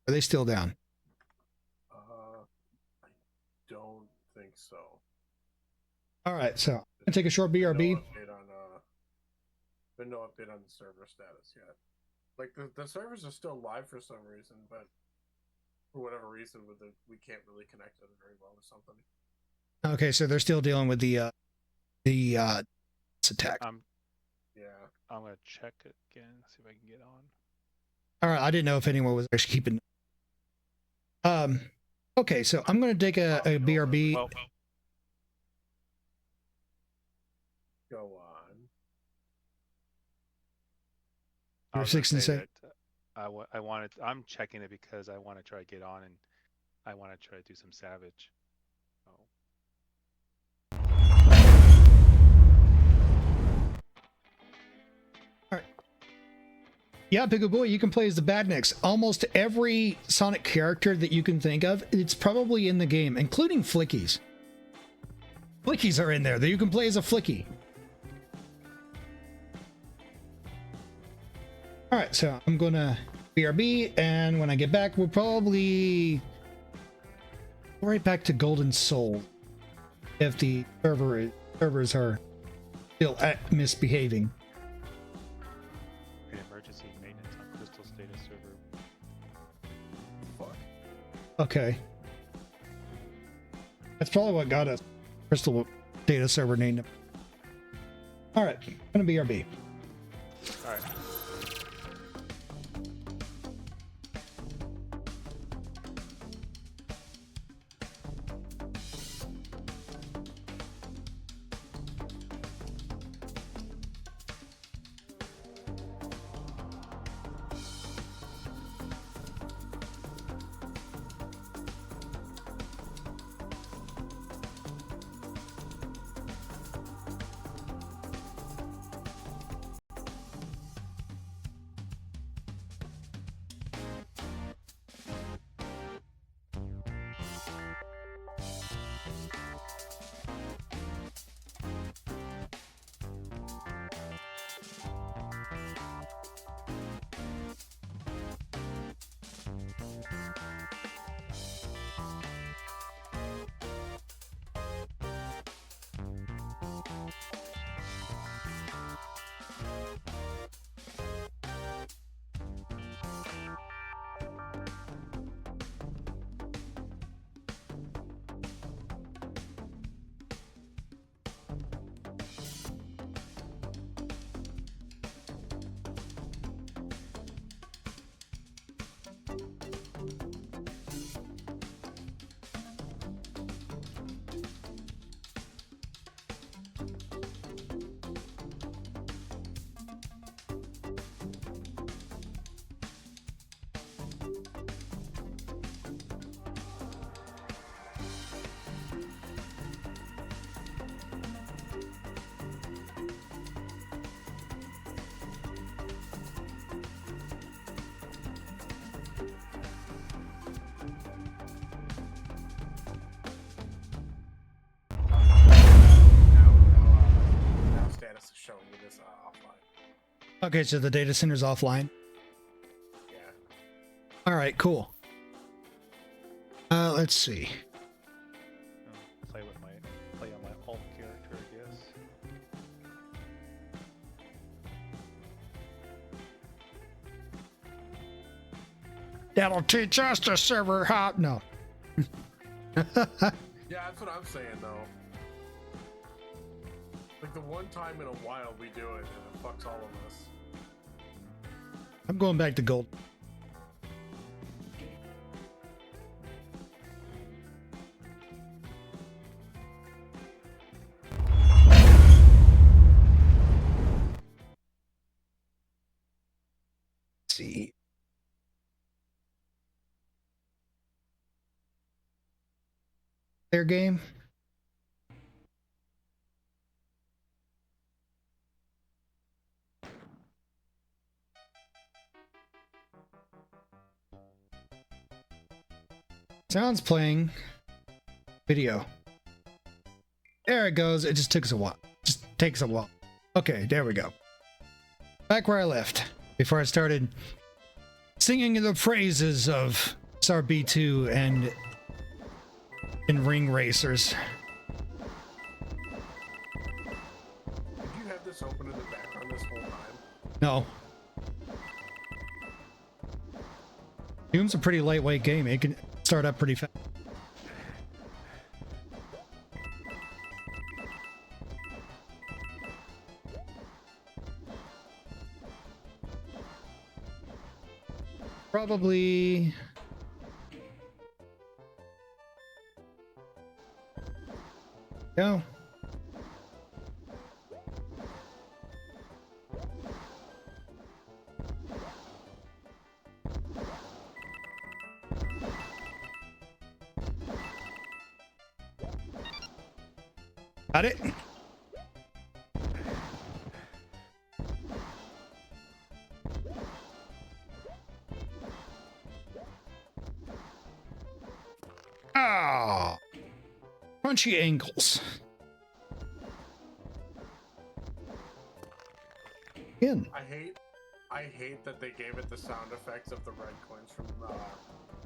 Are they still down? I don't think so. All right, so I'm gonna take a short BRB. Been no update on the server status yet. Like the servers are still live for some reason, but for whatever reason, we can't really connect to it very well or something. Okay, so they're still dealing with the attack. Yeah. I'm gonna check it again, see if I can get on. All right, I didn't know if anyone was actually keeping. Okay, so I'm gonna take a BRB. Well, go on. I was 6 gonna and say 6. that I wanted. I'm checking it because I want to try to get on and I want to try to do some Savage. So. All right. Yeah, Pickle Boy, you can play as the Badniks. Almost every Sonic character that you can think of, it's probably in the game, including Flickies. Flickies are in there that you can play as a Flicky. All right, so I'm gonna BRB, and when I get back, we'll probably go right back to Golden Soul if the servers are still misbehaving. Emergency maintenance on Crystal's data server. Fuck. Okay. That's probably what got us. Crystal data server named. All right, I'm gonna BRB. All right. Now status is showing me this offline. Okay, so the data center's offline. Yeah. All right, cool. Let's see. Play on my alt character, I guess. That'll teach us to server hop. No. Yeah, that's what I'm saying though. Like the one time in a while we do it, and it fucks all of us. I'm going back to gold. See. Their game. Sounds playing. Video. There it goes. It just took us a while. Just takes a while. Okay, there we go. Back where I left before I started singing the praises of SRB2 and in Ring Racers. Did you have this open in the background this whole time? No. Doom's a pretty lightweight game. It can start up pretty fast. Probably... Go. Got it. Ah, crunchy ankles. In. I hate that they gave it the sound effects of the red coins from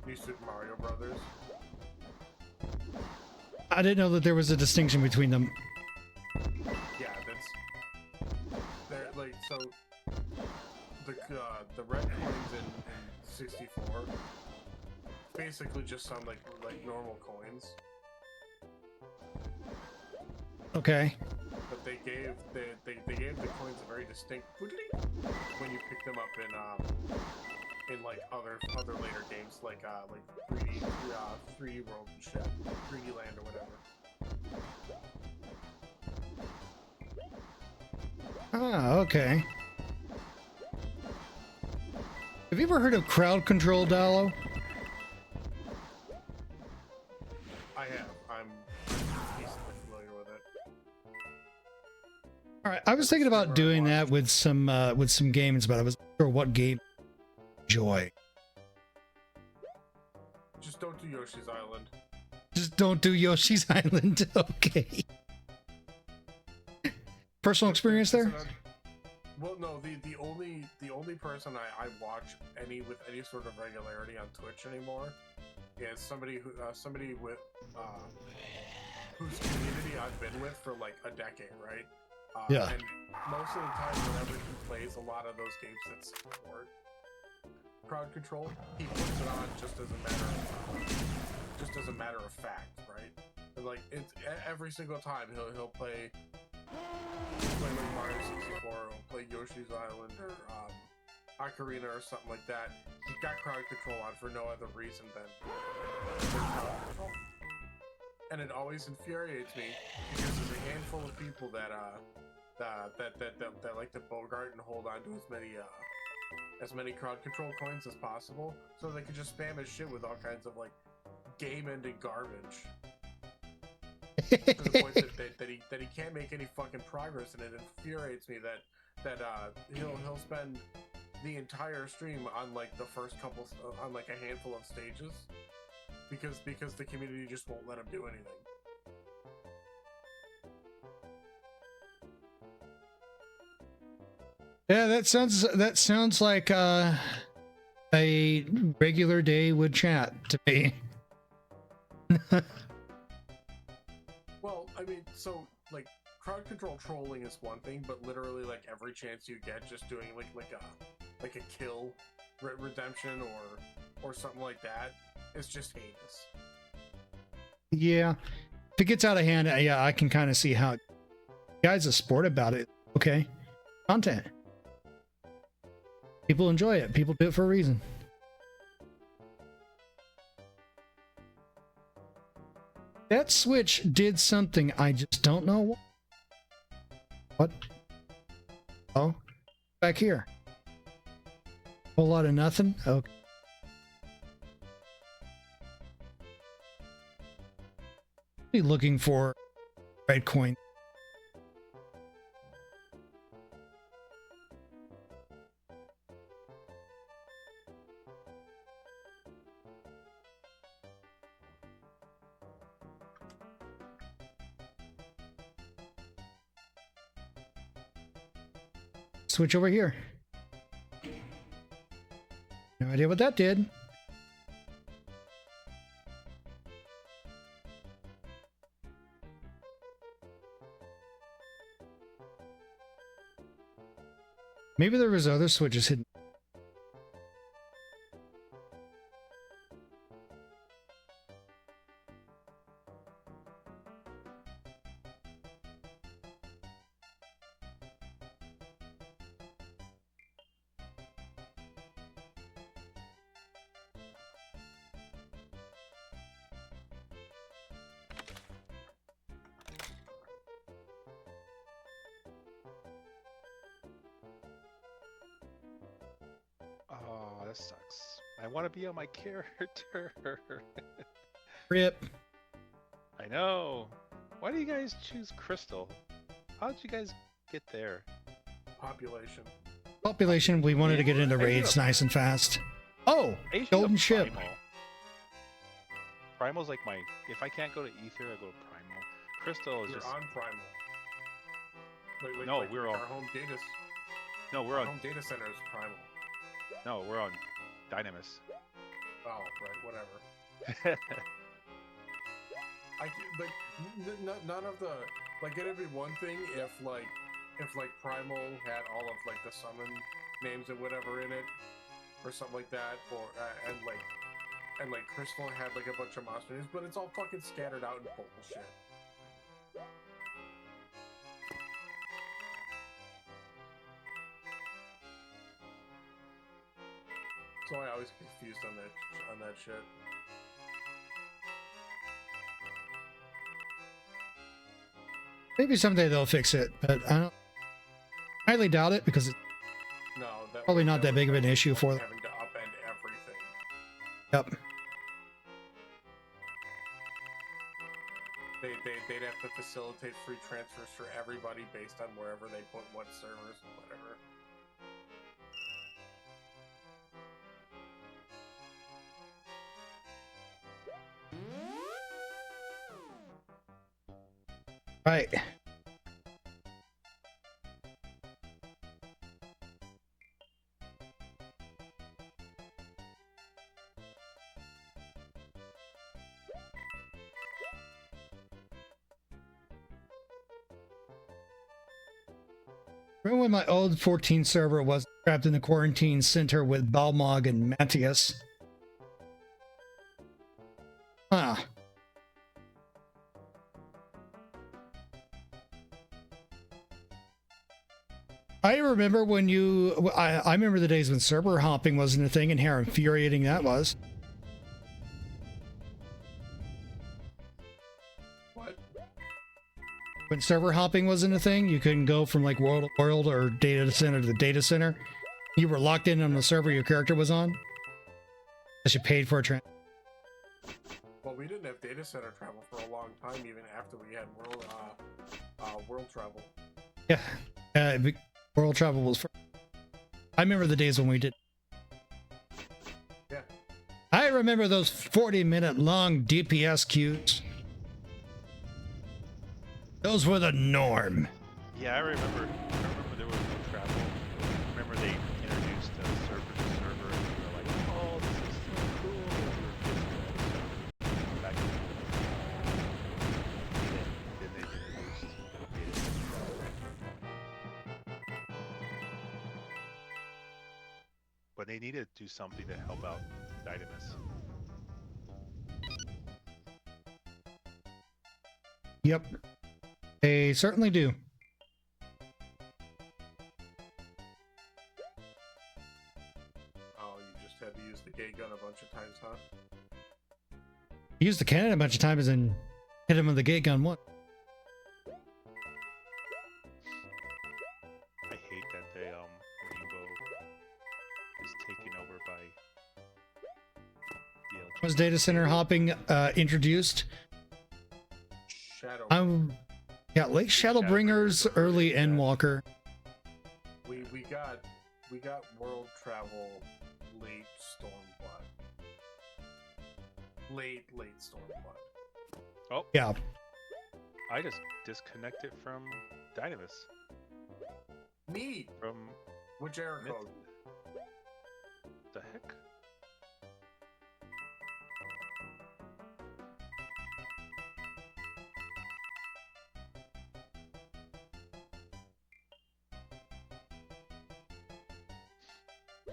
New Super Mario Brothers. I didn't know that there was a distinction between them. Yeah, they're like, so the red coins in 64 basically just sound like normal coins. Okay. But they gave the coins a very distinct when you pick them up in like other later games like 3D World and shit, 3D Land or whatever. Ah, okay. Have you ever heard of crowd control, Dallo? I have. I'm decently familiar with it. All right, I was thinking about doing that with some games, but I wasn't sure what game to enjoy. Just don't do Yoshi's Island. Just don't do Yoshi's Island. Okay. Personal experience there? Well, no. The only person I watch with any sort of regularity on Twitch anymore is somebody with whose community I've been with for like a decade, right? Yeah. And most of the time, whenever he plays a lot of those games that support crowd control, he puts it on just as a matter of fact, right? And like it's every single time he'll play like Mario 64, or play Yoshi's Island or Ocarina or something like that. He's got crowd control on for no other reason than crowd control. And it always infuriates me because there's a handful of people that like to bogart and hold on to as many crowd control coins as possible, so they can just spam his shit with all kinds of like game-ending garbage. To the point that he can't make any fucking progress, and it infuriates me that he'll spend the entire stream on like the first couple on like a handful of stages because the community just won't let him do anything. Yeah, that sounds like a regular day with chat to me. Well, I mean, so like crowd control trolling is one thing, but literally like every chance you get, just doing like a kill redemption or something like that is just heinous. Yeah, if it gets out of hand, yeah, I can kind of see how. Guys, a sport about it. Okay, content. People enjoy it. People do it for a reason. That switch did something. I just don't know what. Oh, back here. Whole lot of nothing. Okay. Be looking for red coin. Switch over here. No idea what that did. Maybe there was other switches hidden. Oh, that sucks. I want to be on my character. Rip. I know. Why do you guys choose Crystal? How did you guys get there? Population. Population, we wanted to get into raids nice and fast. Oh, I usually golden go ship. Primal. Primal's like my... If I can't go to Ether, I go to Primal. Crystal is You're just... on Primal. No, like we're our on... home data. No, we're our on... home data center is Primal. No, we're on Dynamis. Oh, right, whatever. None of the like. It'd be one thing if Primal had all of like the summon names and whatever in it, or something like that, or and Crystal had like a bunch of monster names, but it's all fucking scattered out in bullshit. So I always confused on that shit. Maybe someday they'll fix it, but I don't highly doubt it because it's probably not that big of an issue for them. Having to upend everything. Yep. They'd have to facilitate free transfers for everybody based on wherever they put what servers and whatever. Right. Remember when my old 14 server was trapped in the quarantine center with Balmog and Matthias? Huh. I remember when I remember the days when server hopping wasn't a thing and how infuriating that was. What? When server hopping wasn't a thing, you couldn't go from like world to world or data center to data center. You were locked in on the server your character was on. Unless you paid for a transfer. Well, we didn't have data center travel for a long time, even after we had world travel. Yeah. World travel was first. I remember the days when we did. Yeah. I remember those 40-minute long DPS queues. Those were the norm. Yeah, I remember there was no travel. I remember they introduced server to server, and we were like, oh, this is so cool. We were just back then they introduced data. But they needed to do something to help out Dynamis. Yep. They certainly do. used the gate gun a bunch of times, huh? Used the cannon a bunch of times and hit him with the gate gun once. I hate that the rainbow is taken over by the Was data center hopping introduced? Shadow. Yeah, Lake Shadowbringers, early Endwalker. We got world travel late Stormblood. Late Stormblood. Oh yeah. I just disconnected from Dynamis. Me. From which error Myth. code? The heck?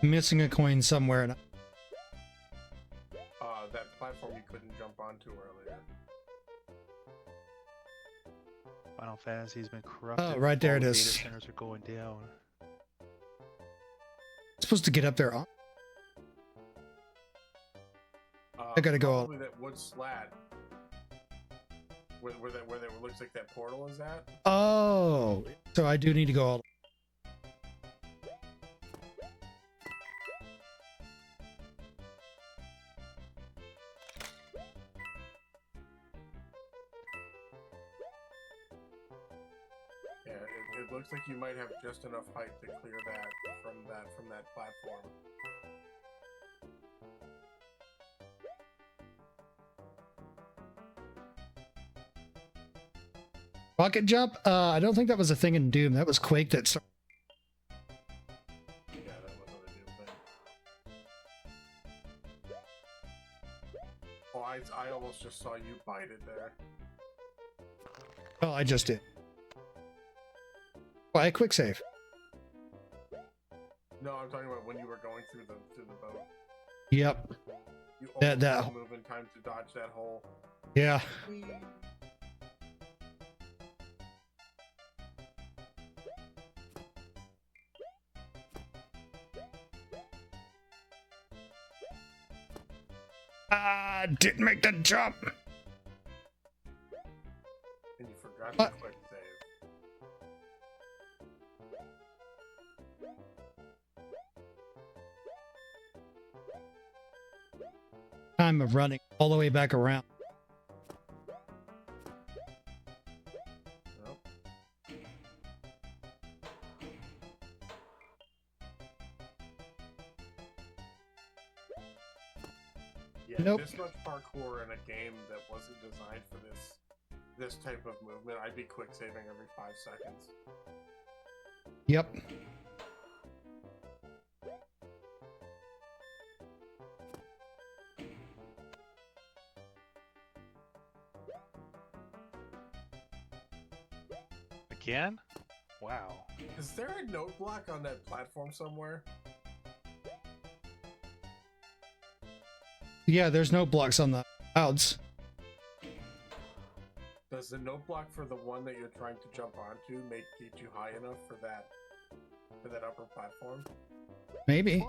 Missing a coin somewhere. And That platform you couldn't jump onto earlier. Final Fantasy's been corrupted. Oh, right there All it the is. Data centers are going down. supposed to get up there. I gotta go. Probably that wood slat. Where that looks like that portal is at. Oh, so I do need to go all. Yeah, it looks like you might have just enough height to clear that from that platform. Rocket jump? I don't think that was a thing in Doom. That was Quake that started. Yeah, that wasn't a Doom thing. Oh, I almost just saw you bite it there. Oh, I just did. Why quick save? No, I'm talking about when you were going through the boat. Yep. You That almost move in time to dodge that hole. Yeah. Didn't make the jump. And you forgot What? to quick save. Time of running all the way back around. Nope. Yeah, Nope. this much parkour in a game that wasn't designed for this type of movement, I'd be quick saving every 5 seconds. Yep. Again? Wow. Is there a note block on that platform somewhere? Yeah, there's no blocks on the clouds. Does the note block for the one that you're trying to jump onto get you high enough for that upper platform? Maybe.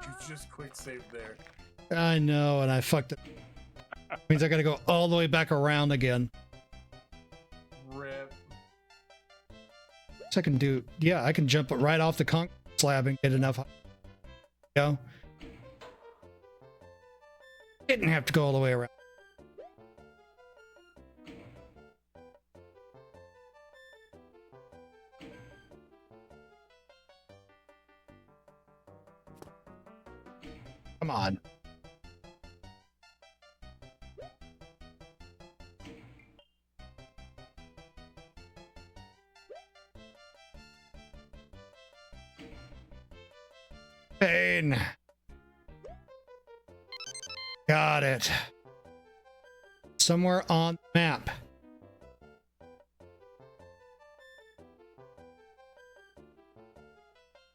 You just quick saved there. I know, and I fucked it. Means I gotta go all the way back around again. Rip. So I can do, yeah, I can jump right off the concrete slab and get enough. Go. Didn't have to go all the way around. Come on. Pain. Got it. Somewhere on the map.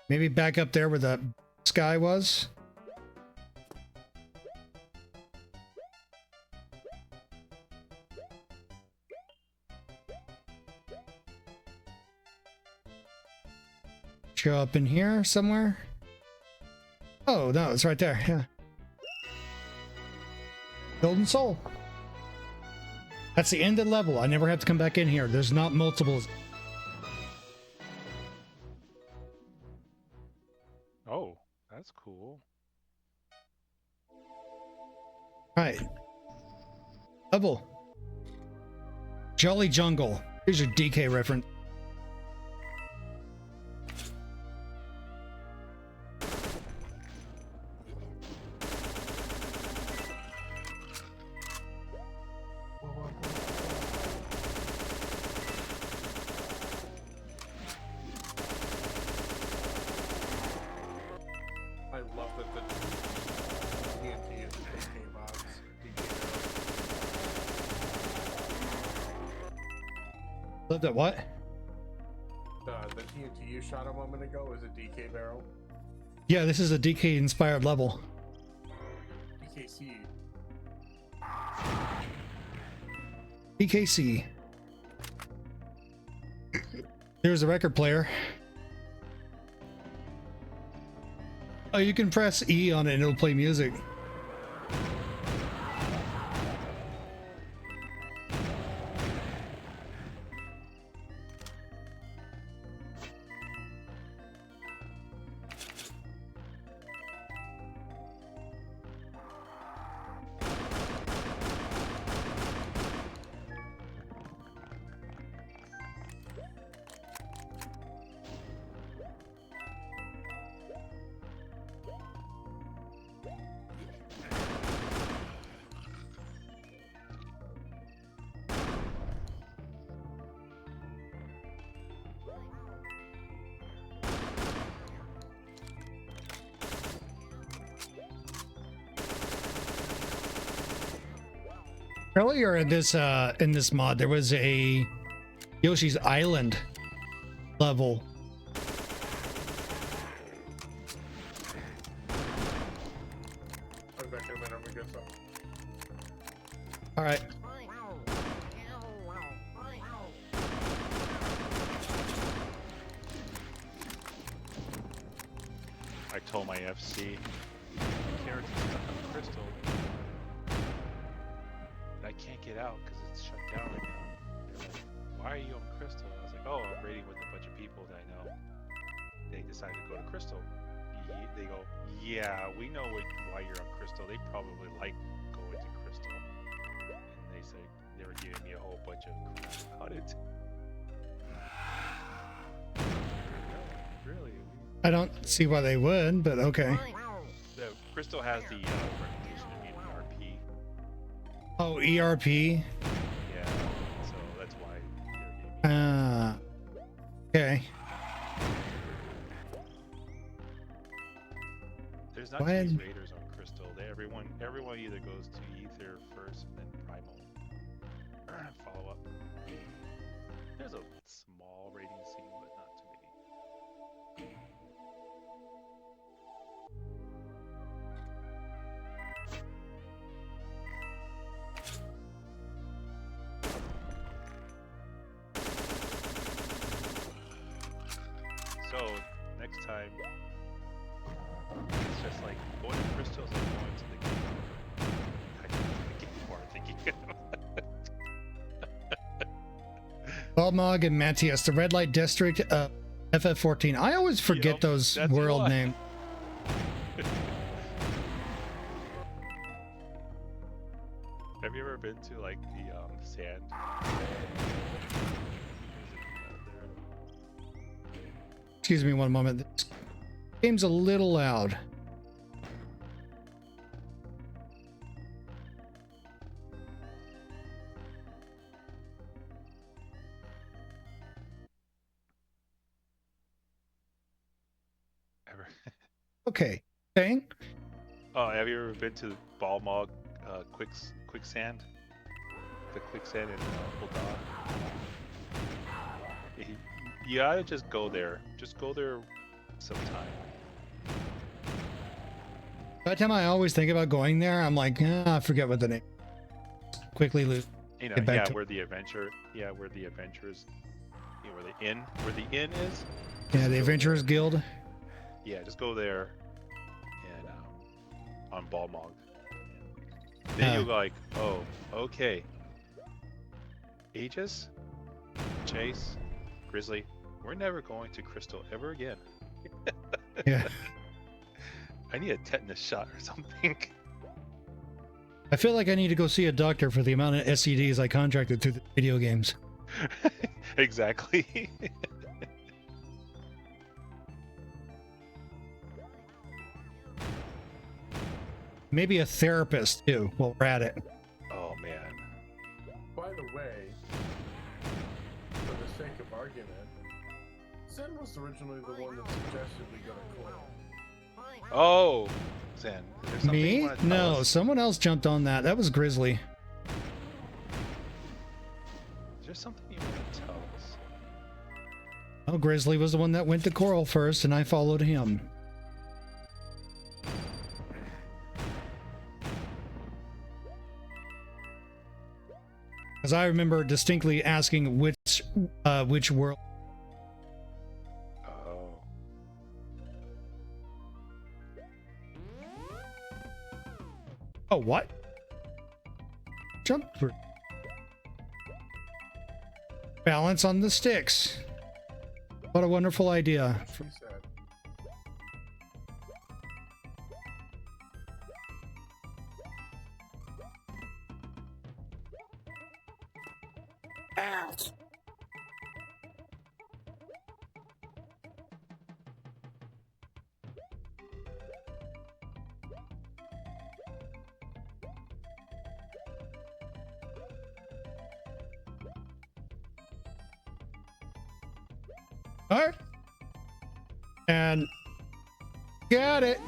Maybe back up there where the sky was. show up in here somewhere? Oh, no, it's right there. Yeah. Golden Soul. That's the end of the level. I never have to come back in here. There's not multiples. Oh, that's cool. Right. Level. Jolly Jungle. Here's your DK reference. I love that the TNT is DK box. Love that what? The TNT you shot a moment ago is a DK barrel. Yeah, this is a DK inspired level. DKC. DKC. Here's the record player. Oh, you can press E on it and it'll play music. Earlier in this mod, there was a Yoshi's Island level. I'll be back in a minute. I'm gonna get some. All right. I told my FC, character's stuck on crystal. I can't get out because it's shut down right now. They're like, why are you on crystal? I was like, oh, I'm raiding with a bunch of people that I know. They decided to go to crystal. They go, yeah, we know why you're on crystal. They probably like going to crystal. And they say they were giving me a whole bunch of crap about it. Really? I don't see why they would, but okay. The crystal has the reputation of being ERP. Oh, ERP. Yeah, so that's why they're giving me. Okay. There's not these raiders on crystal. Everyone either goes to ether first and then primal. Follow up. There's a small raiding scene, but not too many. So next time, it's just like going to crystals and going to the game. I can get more thinking. Balmog and Matthias, the Red Light District, FF14. I always forget those world names. Have you ever been to like the sand? Excuse me one moment. This game's a little loud. Ever? Okay. Dang. Oh, have you ever been to Balmog quicksand? The quicksand in Bulldog? You gotta just go there. Just go there sometime. By the time I always think about going there, I'm like, I forget what the name. Quickly lose. You know, yeah, where the adventure, where the adventures, where the inn is. Yeah, the Adventurers Guild. Yeah, just go there and on Balmog. Then you'll go like, oh, okay. Aegis, Chase, Grizzly, we're never going to Crystal ever again. Yeah. I need a tetanus shot or something. I feel like I need to go see a doctor for the amount of STDs I contracted through the video games. Exactly. Maybe a therapist too, while we're at it. Oh man. By the way, for the sake of argument, Zen was originally the one that suggested we go to Coil. Oh, Zen. Is there something you Me? wanna tell No, us? someone else jumped on that. That was Grizzly. Is there something you want to tell us? Oh, Grizzly was the one that went to Coral first, and I followed him. Because I remember distinctly asking which world. Oh. Oh, what? Jump through. Balance on the sticks. What a wonderful idea. She said. Ouch. All right. And got it.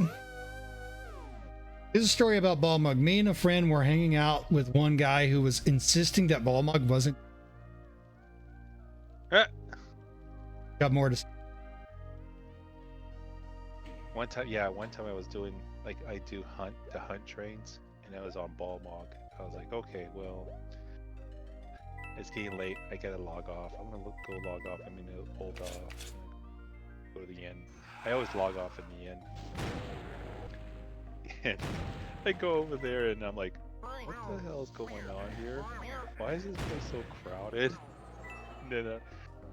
Here's a story about Balmug. Me and a friend were hanging out with one guy who was insisting that Balmug wasn't. Got more to say. One time I was doing, like, I do the hunt trains, and I was on Balmog. I was like, okay, well, it's getting late. I gotta log off. I'm gonna go log off. I'm gonna hold off. Go to the end. I always log off in the end. And I go over there, and I'm like, what the hell is going on here? Why is this place so crowded?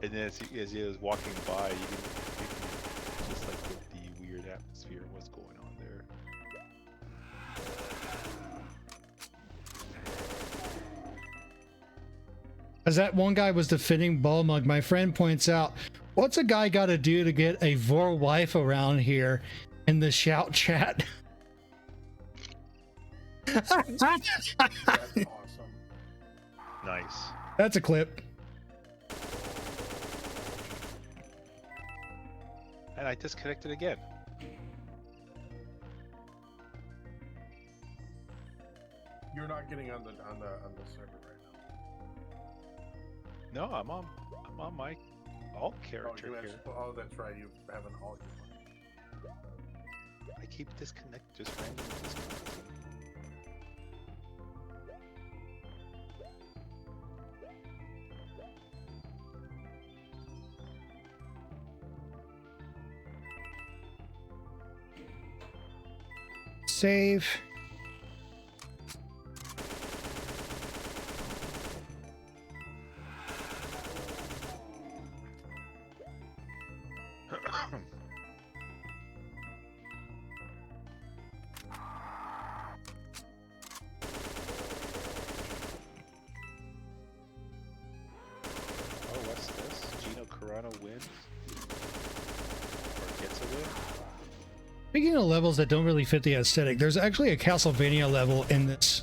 And then as he was walking by, you can just like the weird atmosphere and what's going on there. As that one guy was defending Balmug, my friend points out, what's a guy got to do to get a Vor wife around here in the shout chat? That's awesome. Nice. That's a clip. And I disconnected again. You're not getting on the server right now. No, I'm on my alt character here. Oh, that's right. You have an alt. I keep just randomly disconnecting. Save. Oh, what's this? Gino Carano wins? Or gets a win? Speaking of levels that don't really fit the aesthetic, there's actually a Castlevania level in this.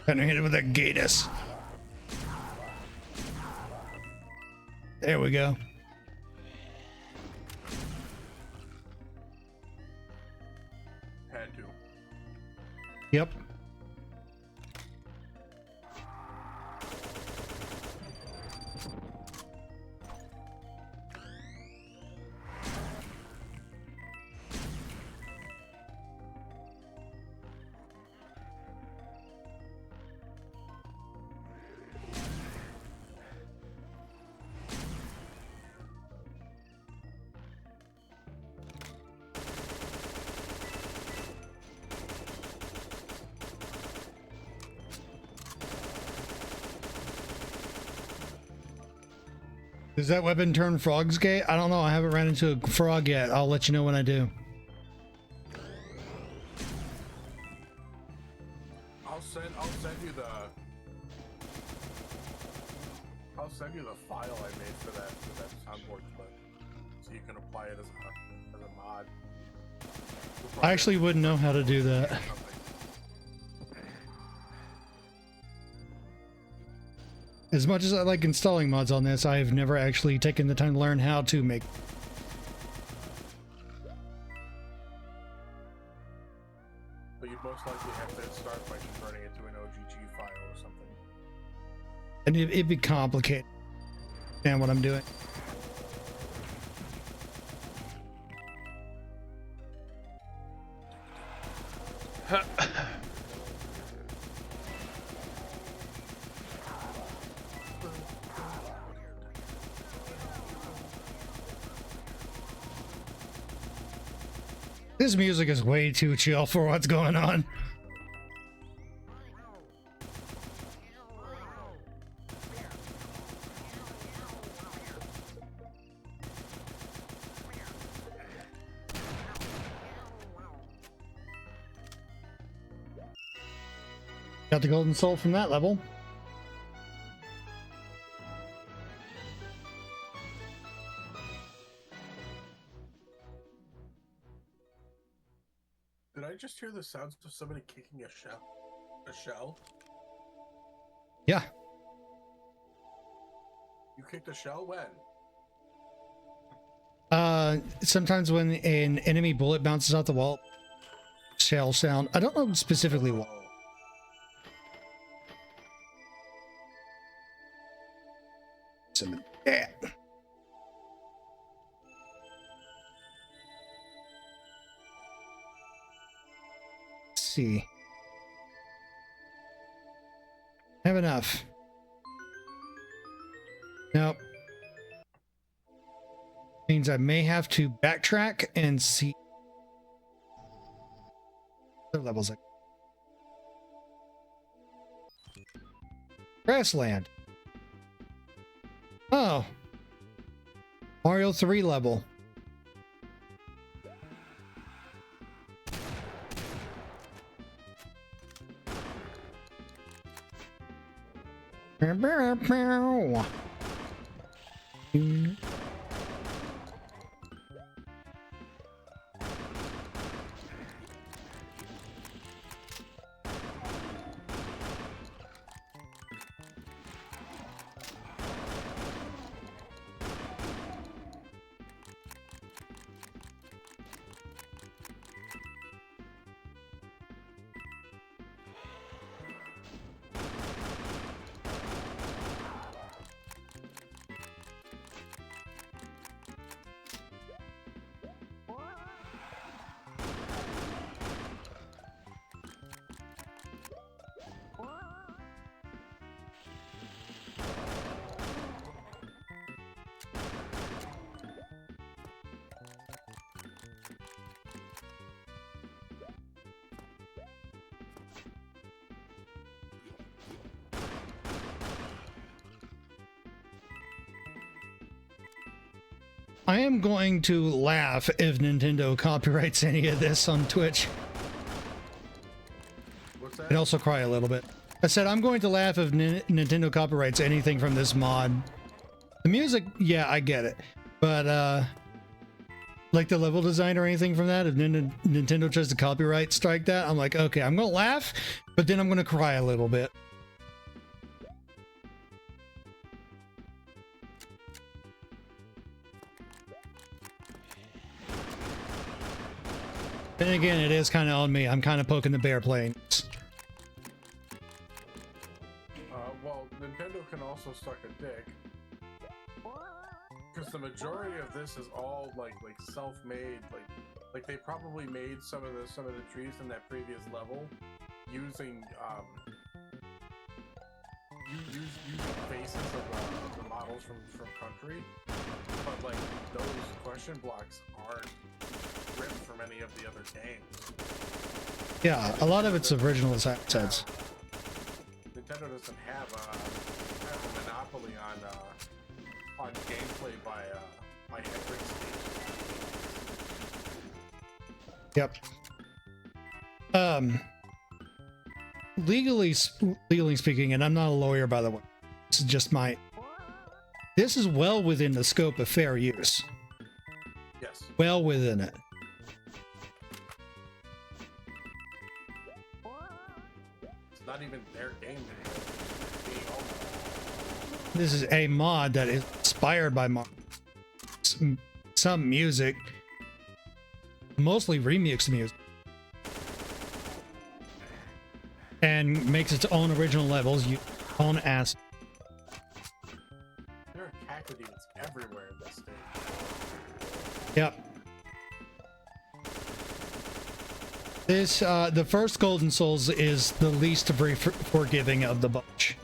Kind of hit it with a gatus. There we go. Had to. Yep. Does that weapon turn frogs gay? I don't know. I haven't ran into a frog yet. I'll let you know when I do. I'll send you the file I made for that soundboard clip, so you can apply it as a mod. I actually wouldn't know how to do that. As much as I like installing mods on this, I've never actually taken the time to learn how to make. But you'd most likely have to start by converting it to an OGG file or something. And it'd be complicated. Understand what I'm doing. This music is way too chill for what's going on. Got the golden soul from that level. Did I just hear the sounds of somebody kicking a shell? A shell? Yeah. You kicked a shell when? Sometimes when an enemy bullet bounces off the wall, shell sound. I don't know specifically what. Some of that. See. Have enough. Nope. Means I may have to backtrack and see other levels. Grassland. Oh. Mario 3 level. I am going to laugh if Nintendo copyrights any of this on Twitch. What's that? And also cry a little bit. I said I'm going to laugh if Nintendo copyrights anything from this mod. The music, yeah, I get it. But like the level design or anything from that. If Nintendo tries to copyright strike that, I'm like, okay, I'm gonna laugh, but then I'm gonna cry a little bit. Then again, it is kind of on me. I'm kind of poking the bear playing. Well, Nintendo can also suck a dick. Because the majority of this is all like self-made, like they probably made some of the trees in that previous level using using faces of the models from Country, but like those question blocks aren't ripped from any of the other games. Yeah, a lot of it's original assets. Nintendo doesn't have a monopoly on gameplay by every stage. Yep. Legally speaking, and I'm not a lawyer, by the way. This is just this is well within the scope of fair use. Yes. Well within it. It's not even their game. It's being owned. This is a mod that is inspired by some music, mostly remixed music, and makes its own original levels, own ass. There are cacodines everywhere in this state. Yep. This the first Golden Souls is the least forgiving of the bunch.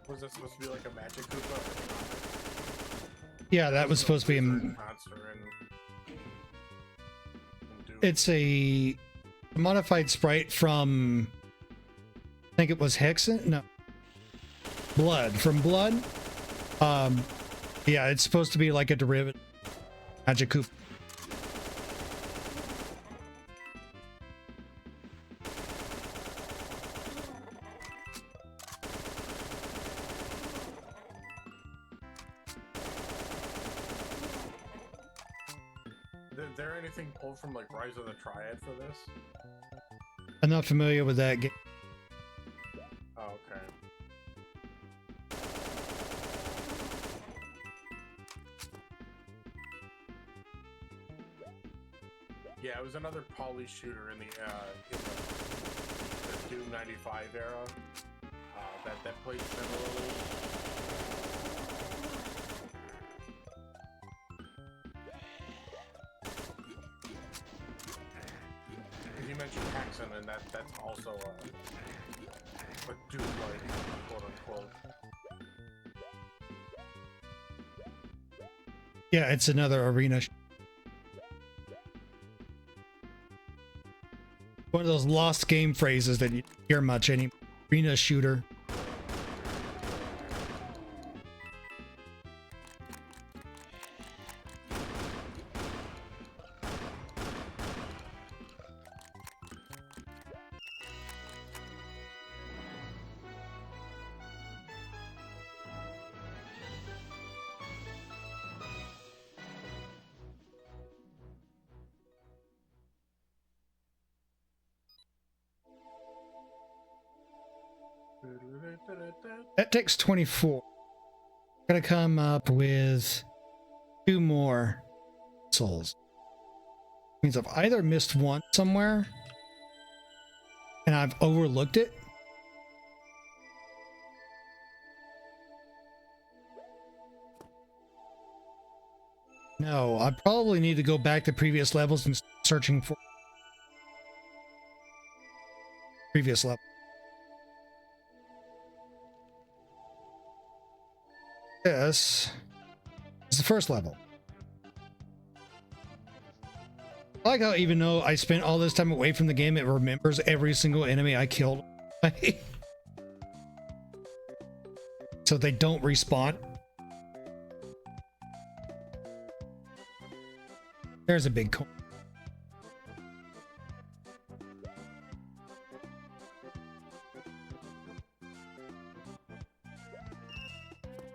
Was this supposed to be like a magic Koopa? Yeah, that was supposed to be a... Monster It's a modified sprite from... I think it was Hexen? No. Blood. From Blood. Yeah, it's supposed to be like a derivative. Magic Koopa. Is there anything pulled from like Rise of the Triad for this? I'm not familiar with that game. Oh, okay. Yeah, it was another poly shooter in the Doom 95 era that played similarly. You mentioned Hexen, and that's also a Doom-like, quote-unquote. Yeah, it's another arena. One of those lost game phrases that you don't hear much anymore. Arena shooter. That takes 24. Gotta come up with 2 more souls. Means I've either missed one somewhere and I've overlooked it. No, I probably need to go back to previous levels and searching for previous level. This is the first level. I like how even though I spent all this time away from the game, it remembers every single enemy I killed. So they don't respawn. There's a big coin.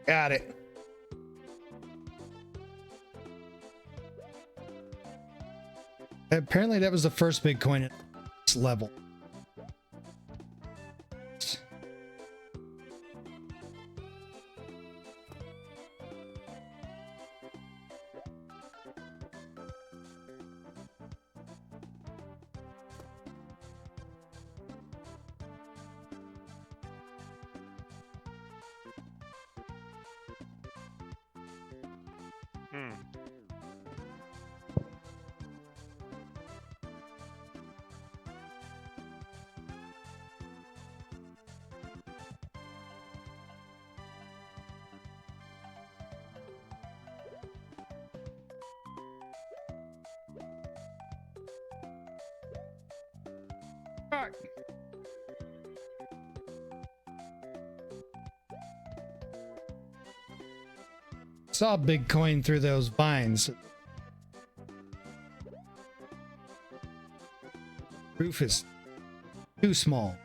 Got it. Apparently that was the first big coin at this level. Saw a big coin through those vines. Roof is too small.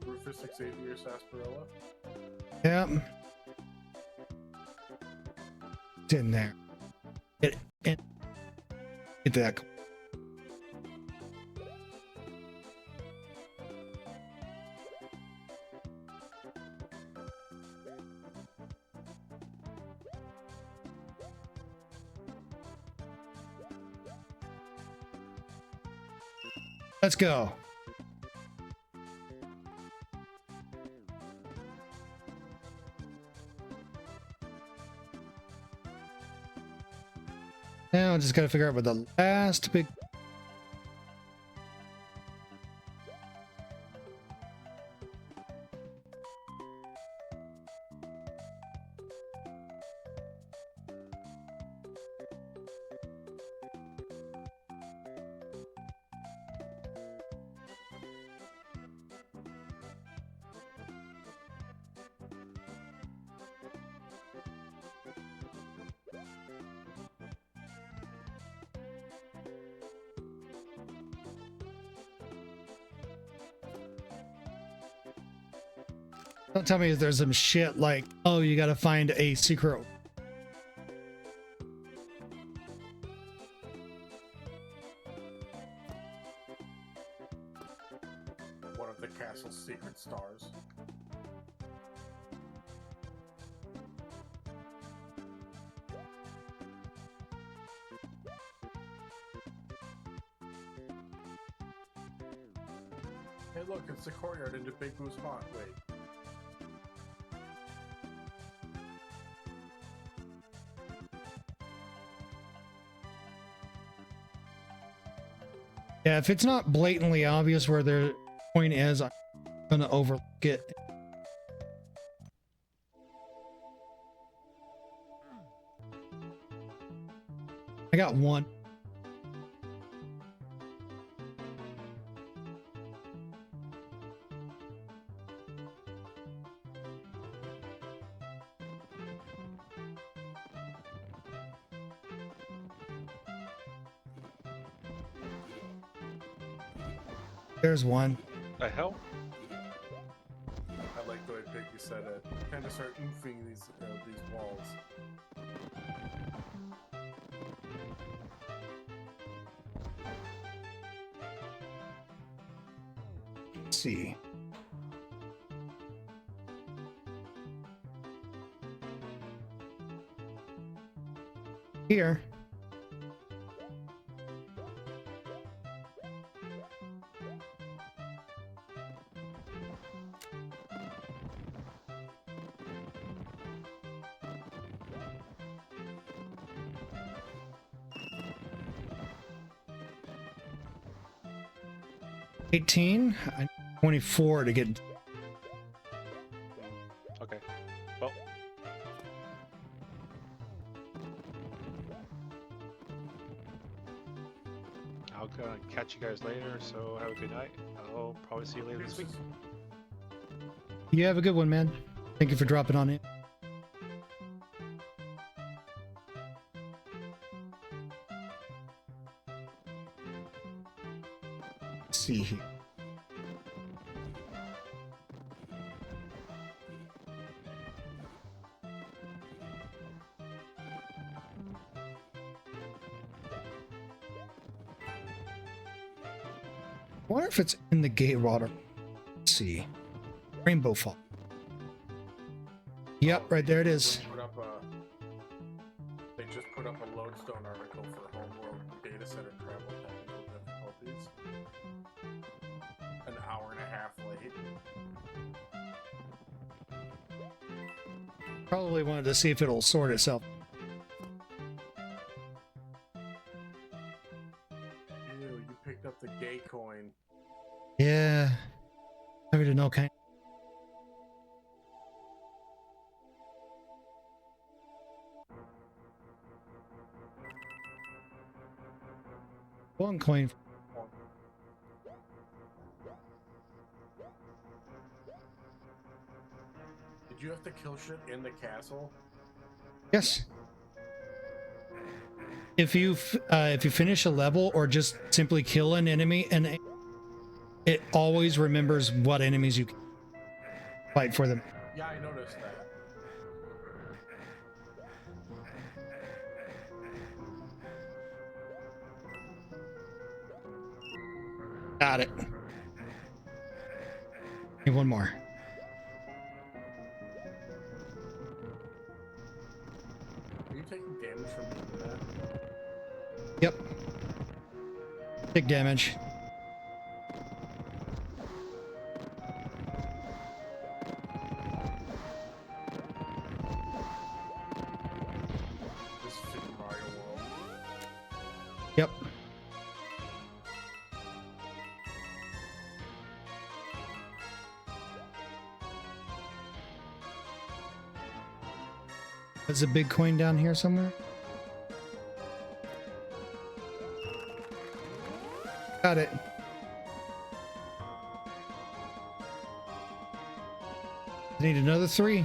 Rufus Xavier Sarsaparilla. Yep. It's in there. Get that. Let's go. Now I just gotta figure out where the last big... Don't tell me there's some shit like, oh, you gotta find a secret. One of the castle's secret stars. Hey look, it's the courtyard into Big Boo's Haunt. Wait. Yeah, if it's not blatantly obvious where their point is, I'm gonna overlook it. I got one. There's one. The hell? I like the way Piggy said it. Kind of start oofing these walls. Let's see. Here. $18. I need 24 to get. Okay. Well. I'll catch you guys later. So have a good night. I'll probably see you later this week. You have a good one, man. Thank you for dropping on in. Let's see here. I wonder if it's in the gate water. Let's see. Rainbow Fall. Yep, right there it is. They just put up a lodestone article for Homeworld data center travel technical difficulties. An hour and a half late. Probably wanted to see if it'll sort itself. Ew, you picked up the gay coin. Yeah. I really know kind. One coin. Did you have to kill shit in the castle? Yes. If you finish a level or just simply kill an enemy, and it always remembers what enemies you can fight for them. Yeah, I noticed that. Got it. Need one more. Are you taking damage from doing that? Yep. Big damage. This is Super Mario World. Yep. There's a big coin down here somewhere. Got it. I need another 3.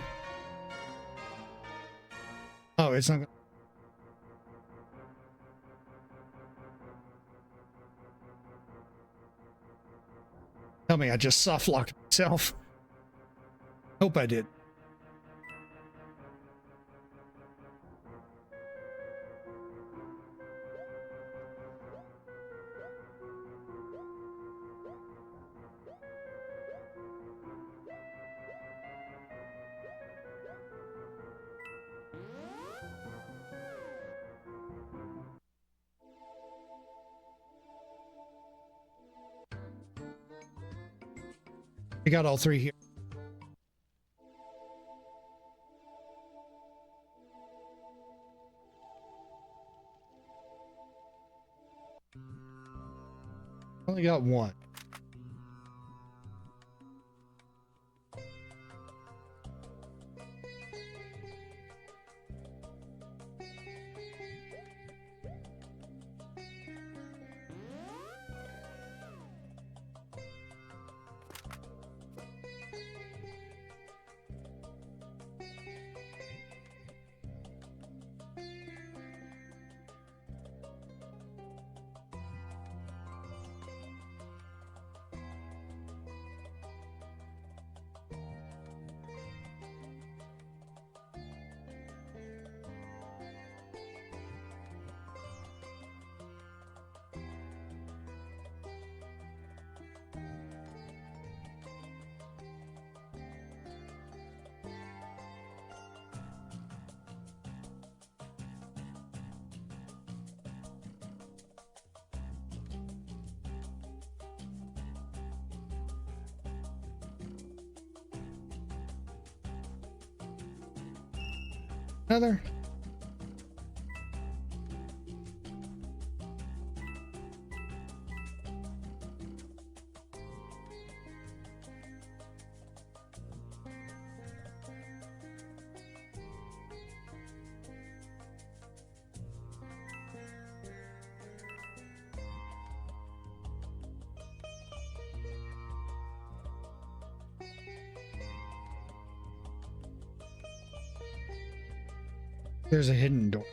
Oh, it's not gonna... Tell me I just soft locked myself. Hope I did. I got all 3 here. Only got 1. Another. There's a hidden door.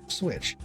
Switch.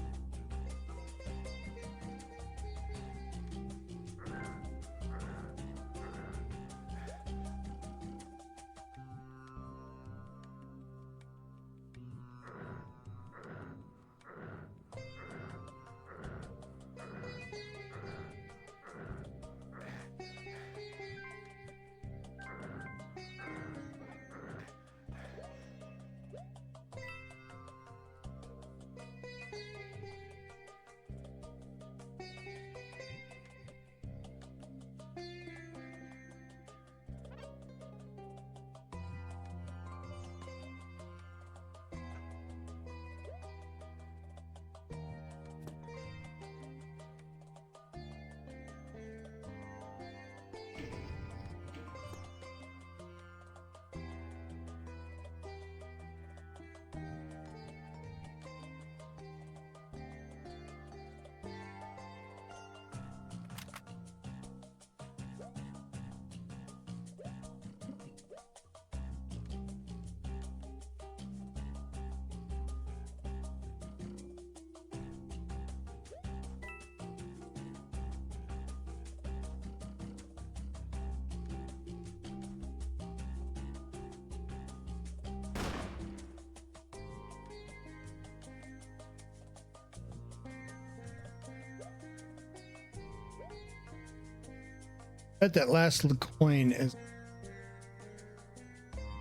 Bet that last coin is.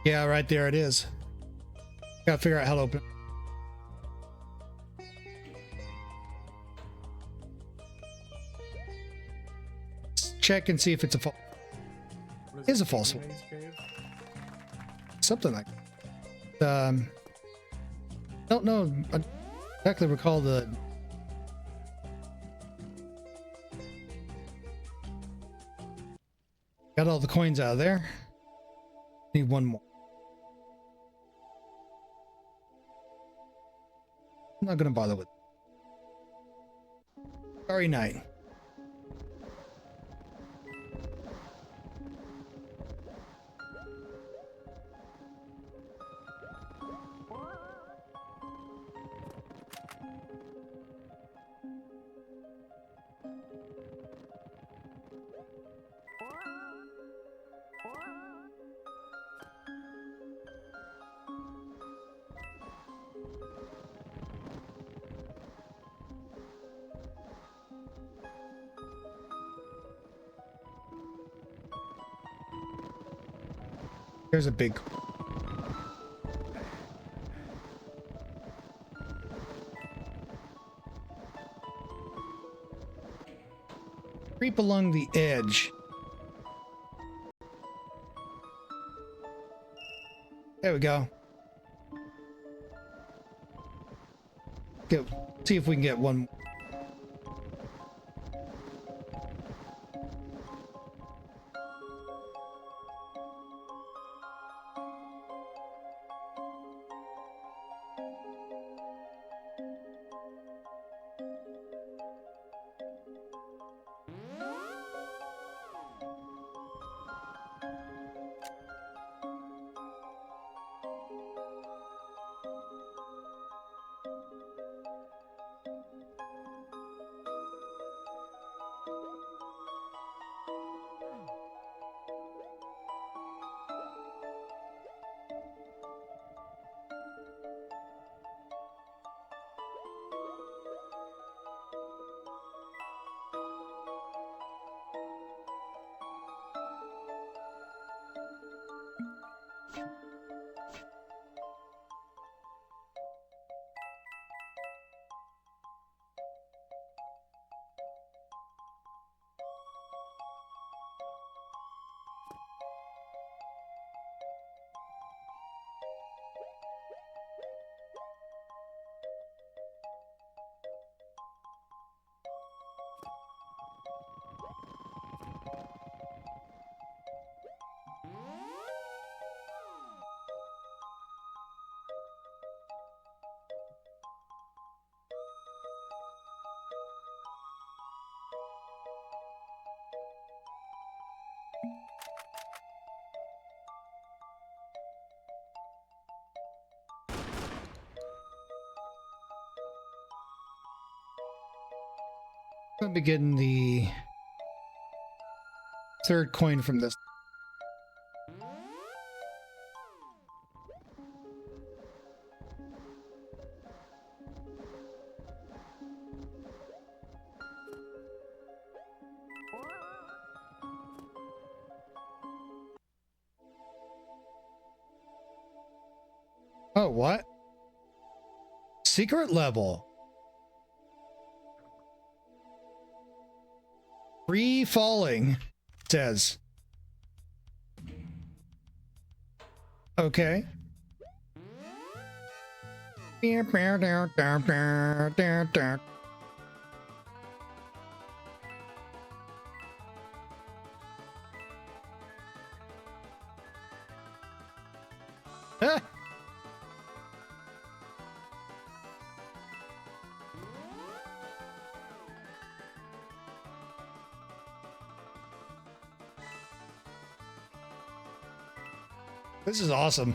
Yeah, right there it is. Gotta figure out how to open it. Let's check and see if it's a false. It is a false one. Something like that. Don't know. I don't exactly recall the. Got all the coins out of there. Need one more. I'm not gonna bother with it. Starry night. There's a big. Creep along the edge. There we go. See if we can get one. I'll be getting the third coin from this. Oh, what? Secret level. Free falling, says. Okay. Ah. This is awesome.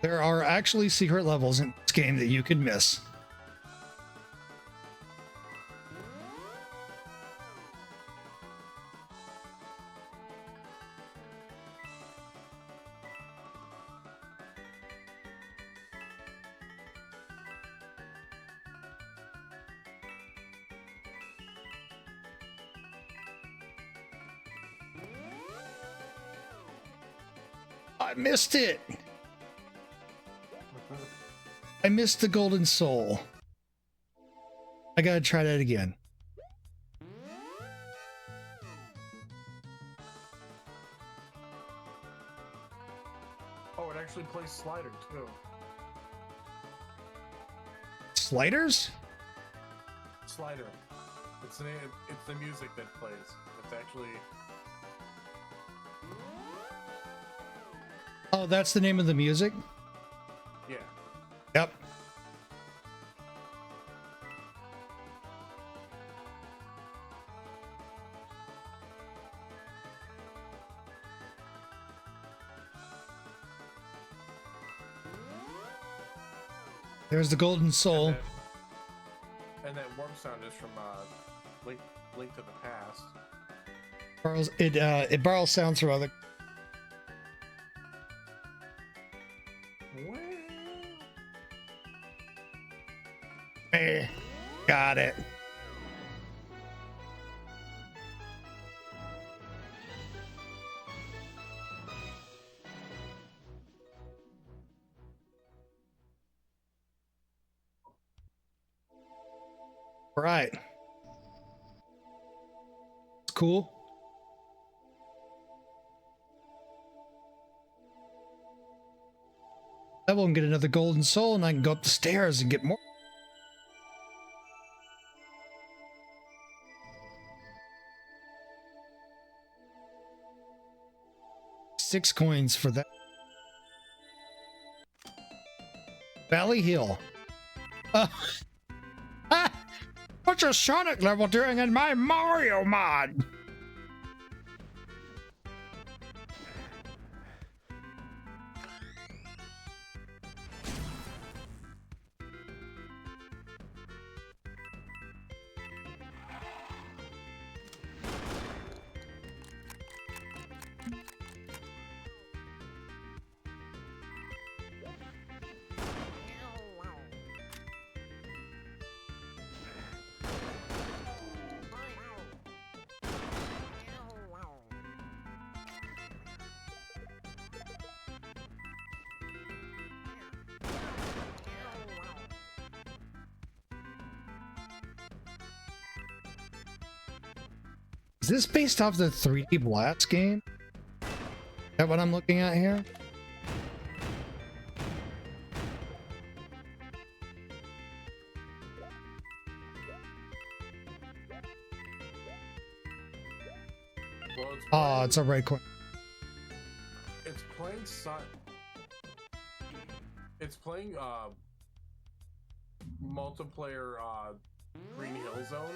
There are actually secret levels in this game that you can miss. I missed it. I missed the golden soul. I gotta try that again. Oh, it actually plays Slider too. Sliders? Slider. It's the music that plays. It's actually. Oh, that's the name of the music? Yeah. Yep. There's the golden soul. And that warp sound is from Link to the Past. It borrows sounds from other. Got it. Right. It's cool. I won't get another golden soul and I can go up the stairs and get more. 6 coins for that. Valley Hill. What's a Sonic level doing in my Mario mod? Is this based off the 3D Blast game? Is that what I'm looking at here? Oh, it's a red coin. It's playing It's playing multiplayer Green Hill Zone.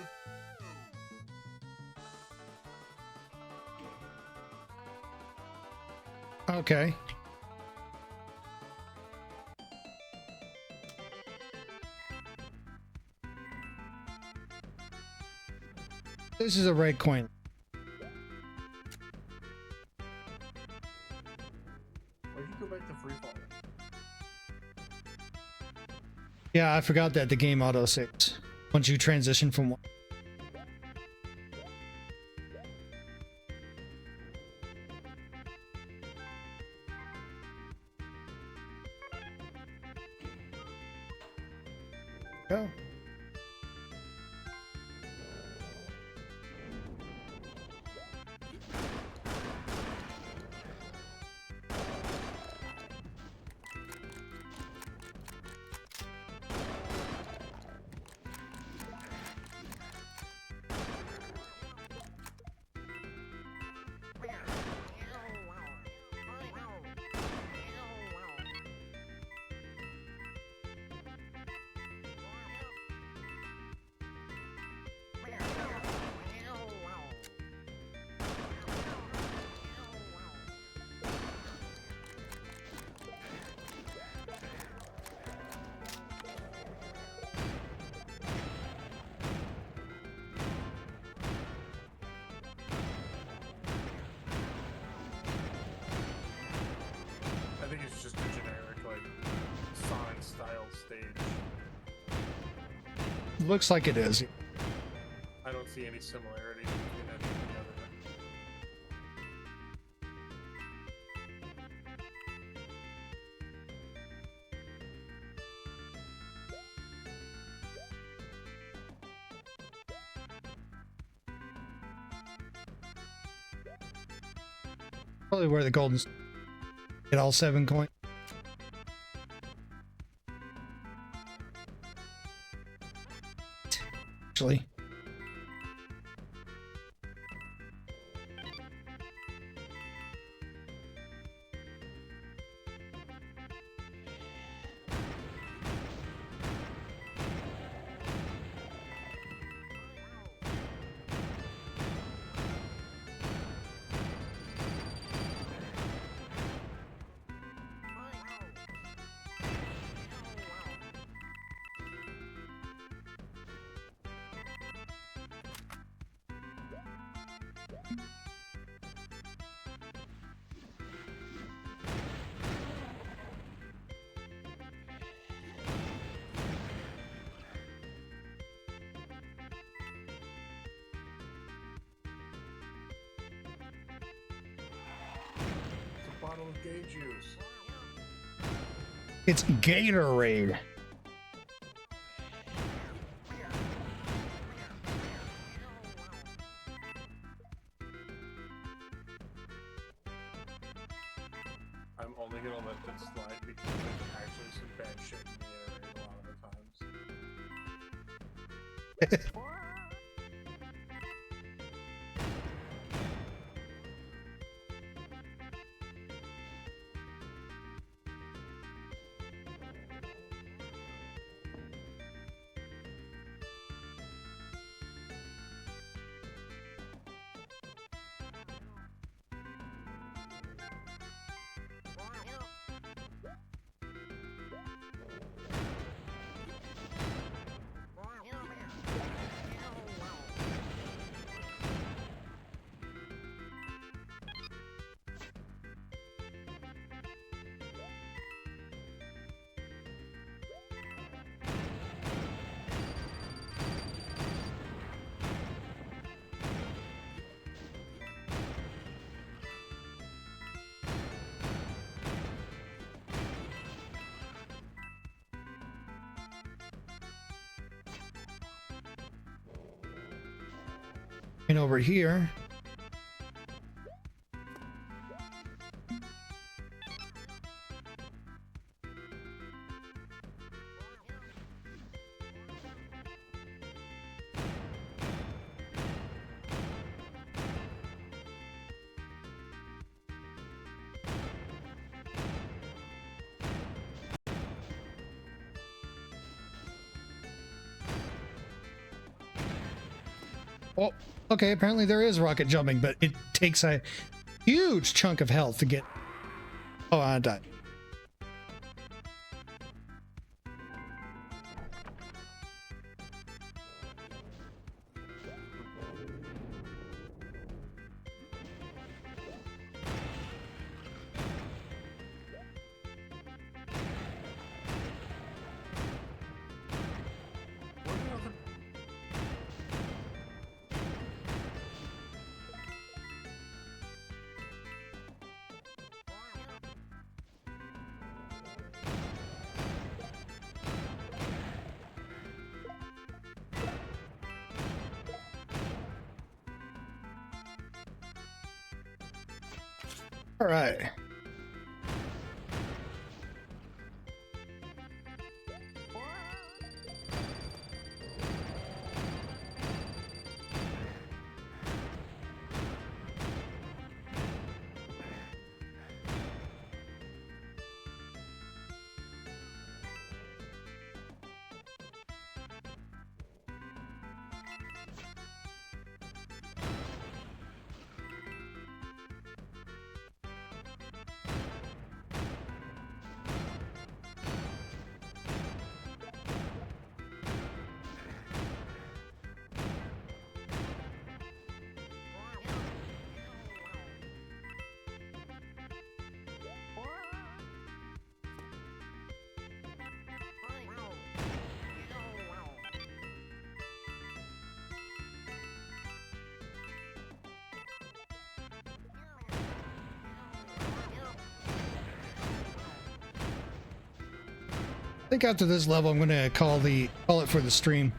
Okay. This is a red coin. Why'd you go back to free fall? Yeah, I forgot that the game auto saves once you transition from one. Go. I think it's just a generic, like, Sonic style stage. Looks like it is. I don't see any similarity between any and the other. Probably where the golden get all 7 coins. Actually. It's a bottle of gay juice. It's Gatorade. I'm only gonna let this slide because there's actually some bad shit in the area a lot of the times. And over here. Oh, okay, apparently there is rocket jumping, but it takes a huge chunk of health to get... Oh, I died. All right. I think after this level, I'm gonna call it for the stream.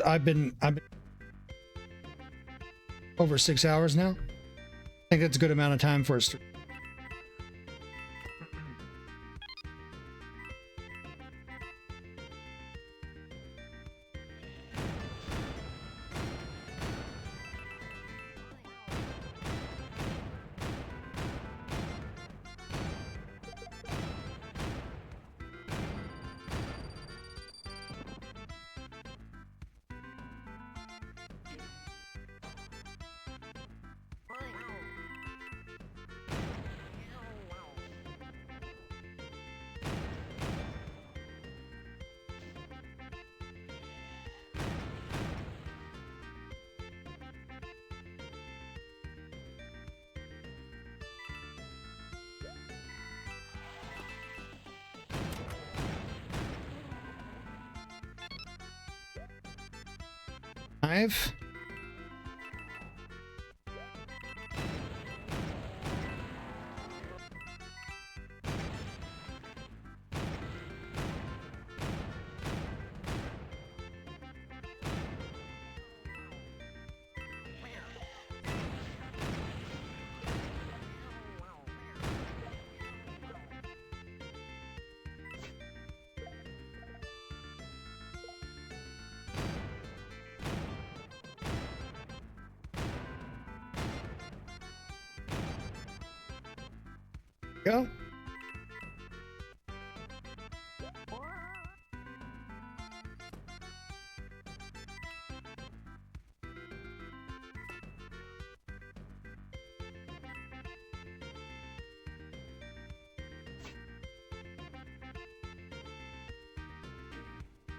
I've been over 6 hours now. I think that's a good amount of time for a stream. Five. Go.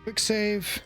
Quick save.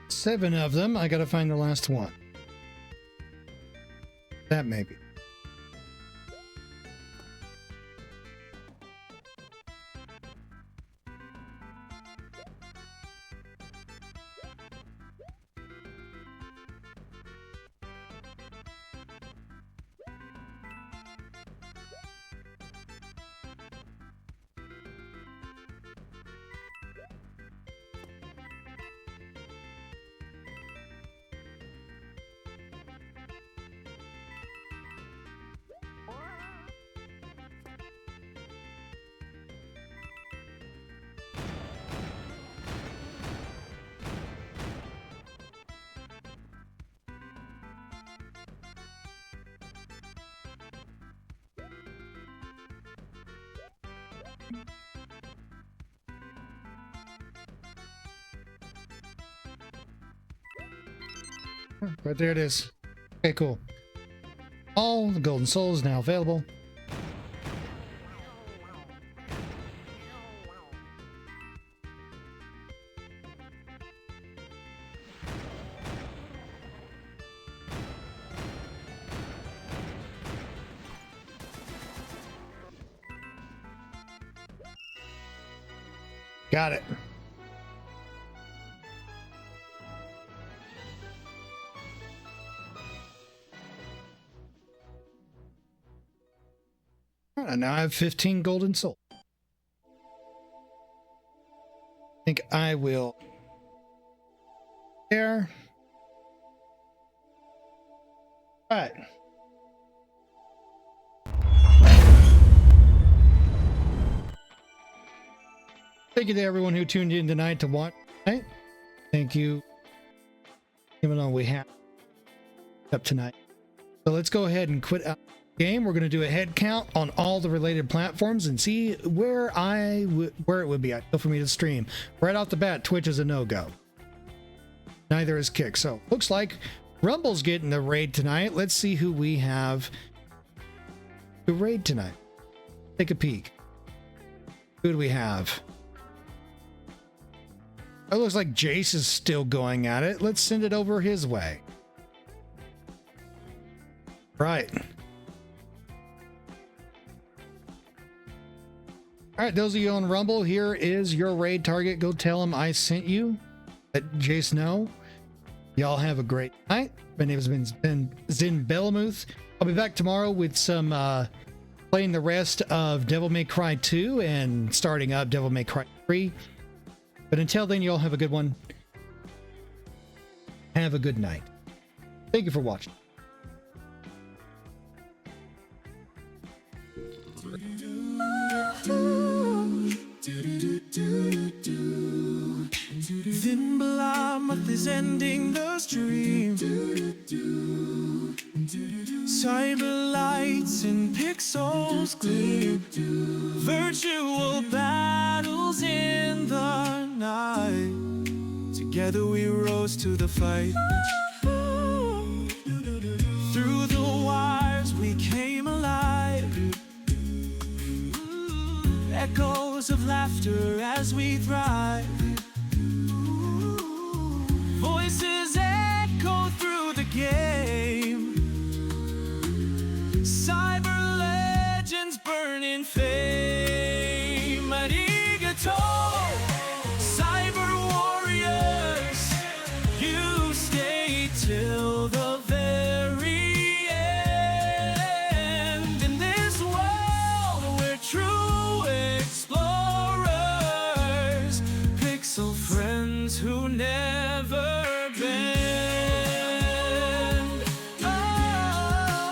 Seven of them. I gotta find the last one. That maybe. Right there it is. Okay, cool. All the golden souls now available. Got it. All right, now I have 15 golden souls. I think I will there. All right. Thank you to everyone who tuned in tonight to watch tonight. Thank you. Even though we have up tonight. So let's go ahead and quit out the game. We're going to do a head count on all the related platforms and see where where it would be ideal for me to stream. Right off the bat, Twitch is a no-go. Neither is Kick. So looks like Rumble's getting the raid tonight. Let's see who we have to raid tonight. Take a peek. Who do we have? It looks like Jace is still going at it. Let's send it over his way. Right. All right, those of you on Rumble, here is your raid target. Go tell him I sent you. Let Jace know. Y'all have a great night. My name has been Zin Bellamuth. I'll be back tomorrow with some playing the rest of Devil May Cry 2 and starting up Devil May Cry 3. But until then, you all have a good one. Have a good night. Thank you for watching. Zimbalamuth is ending the stream. Cyber lights and pixels gleam. Virtual battles in the night. Together we rose to the fight. Through the wires we came alive. Echoes of laughter as we thrive. Voices echo through the game. Cyber legends burn in fame. Arigato, cyber warriors. You stay till the very end. In this world we're true explorers. Pixel friends who never bend.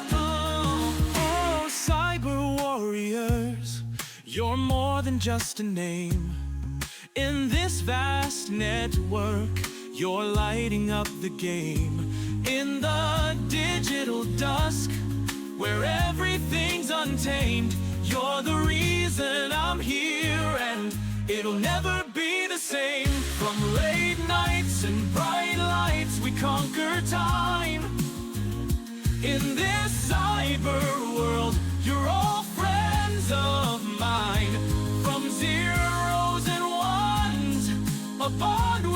Oh, cyber warriors. You're more than just a name. In this vast network, you're lighting up the game. In the digital dusk, where everything's untamed, you're the reason I'm here, and it'll never be the same. From late nights and bright lights, we conquer time. In this cyber world, you're all friends of mine. From zeros and ones, a bond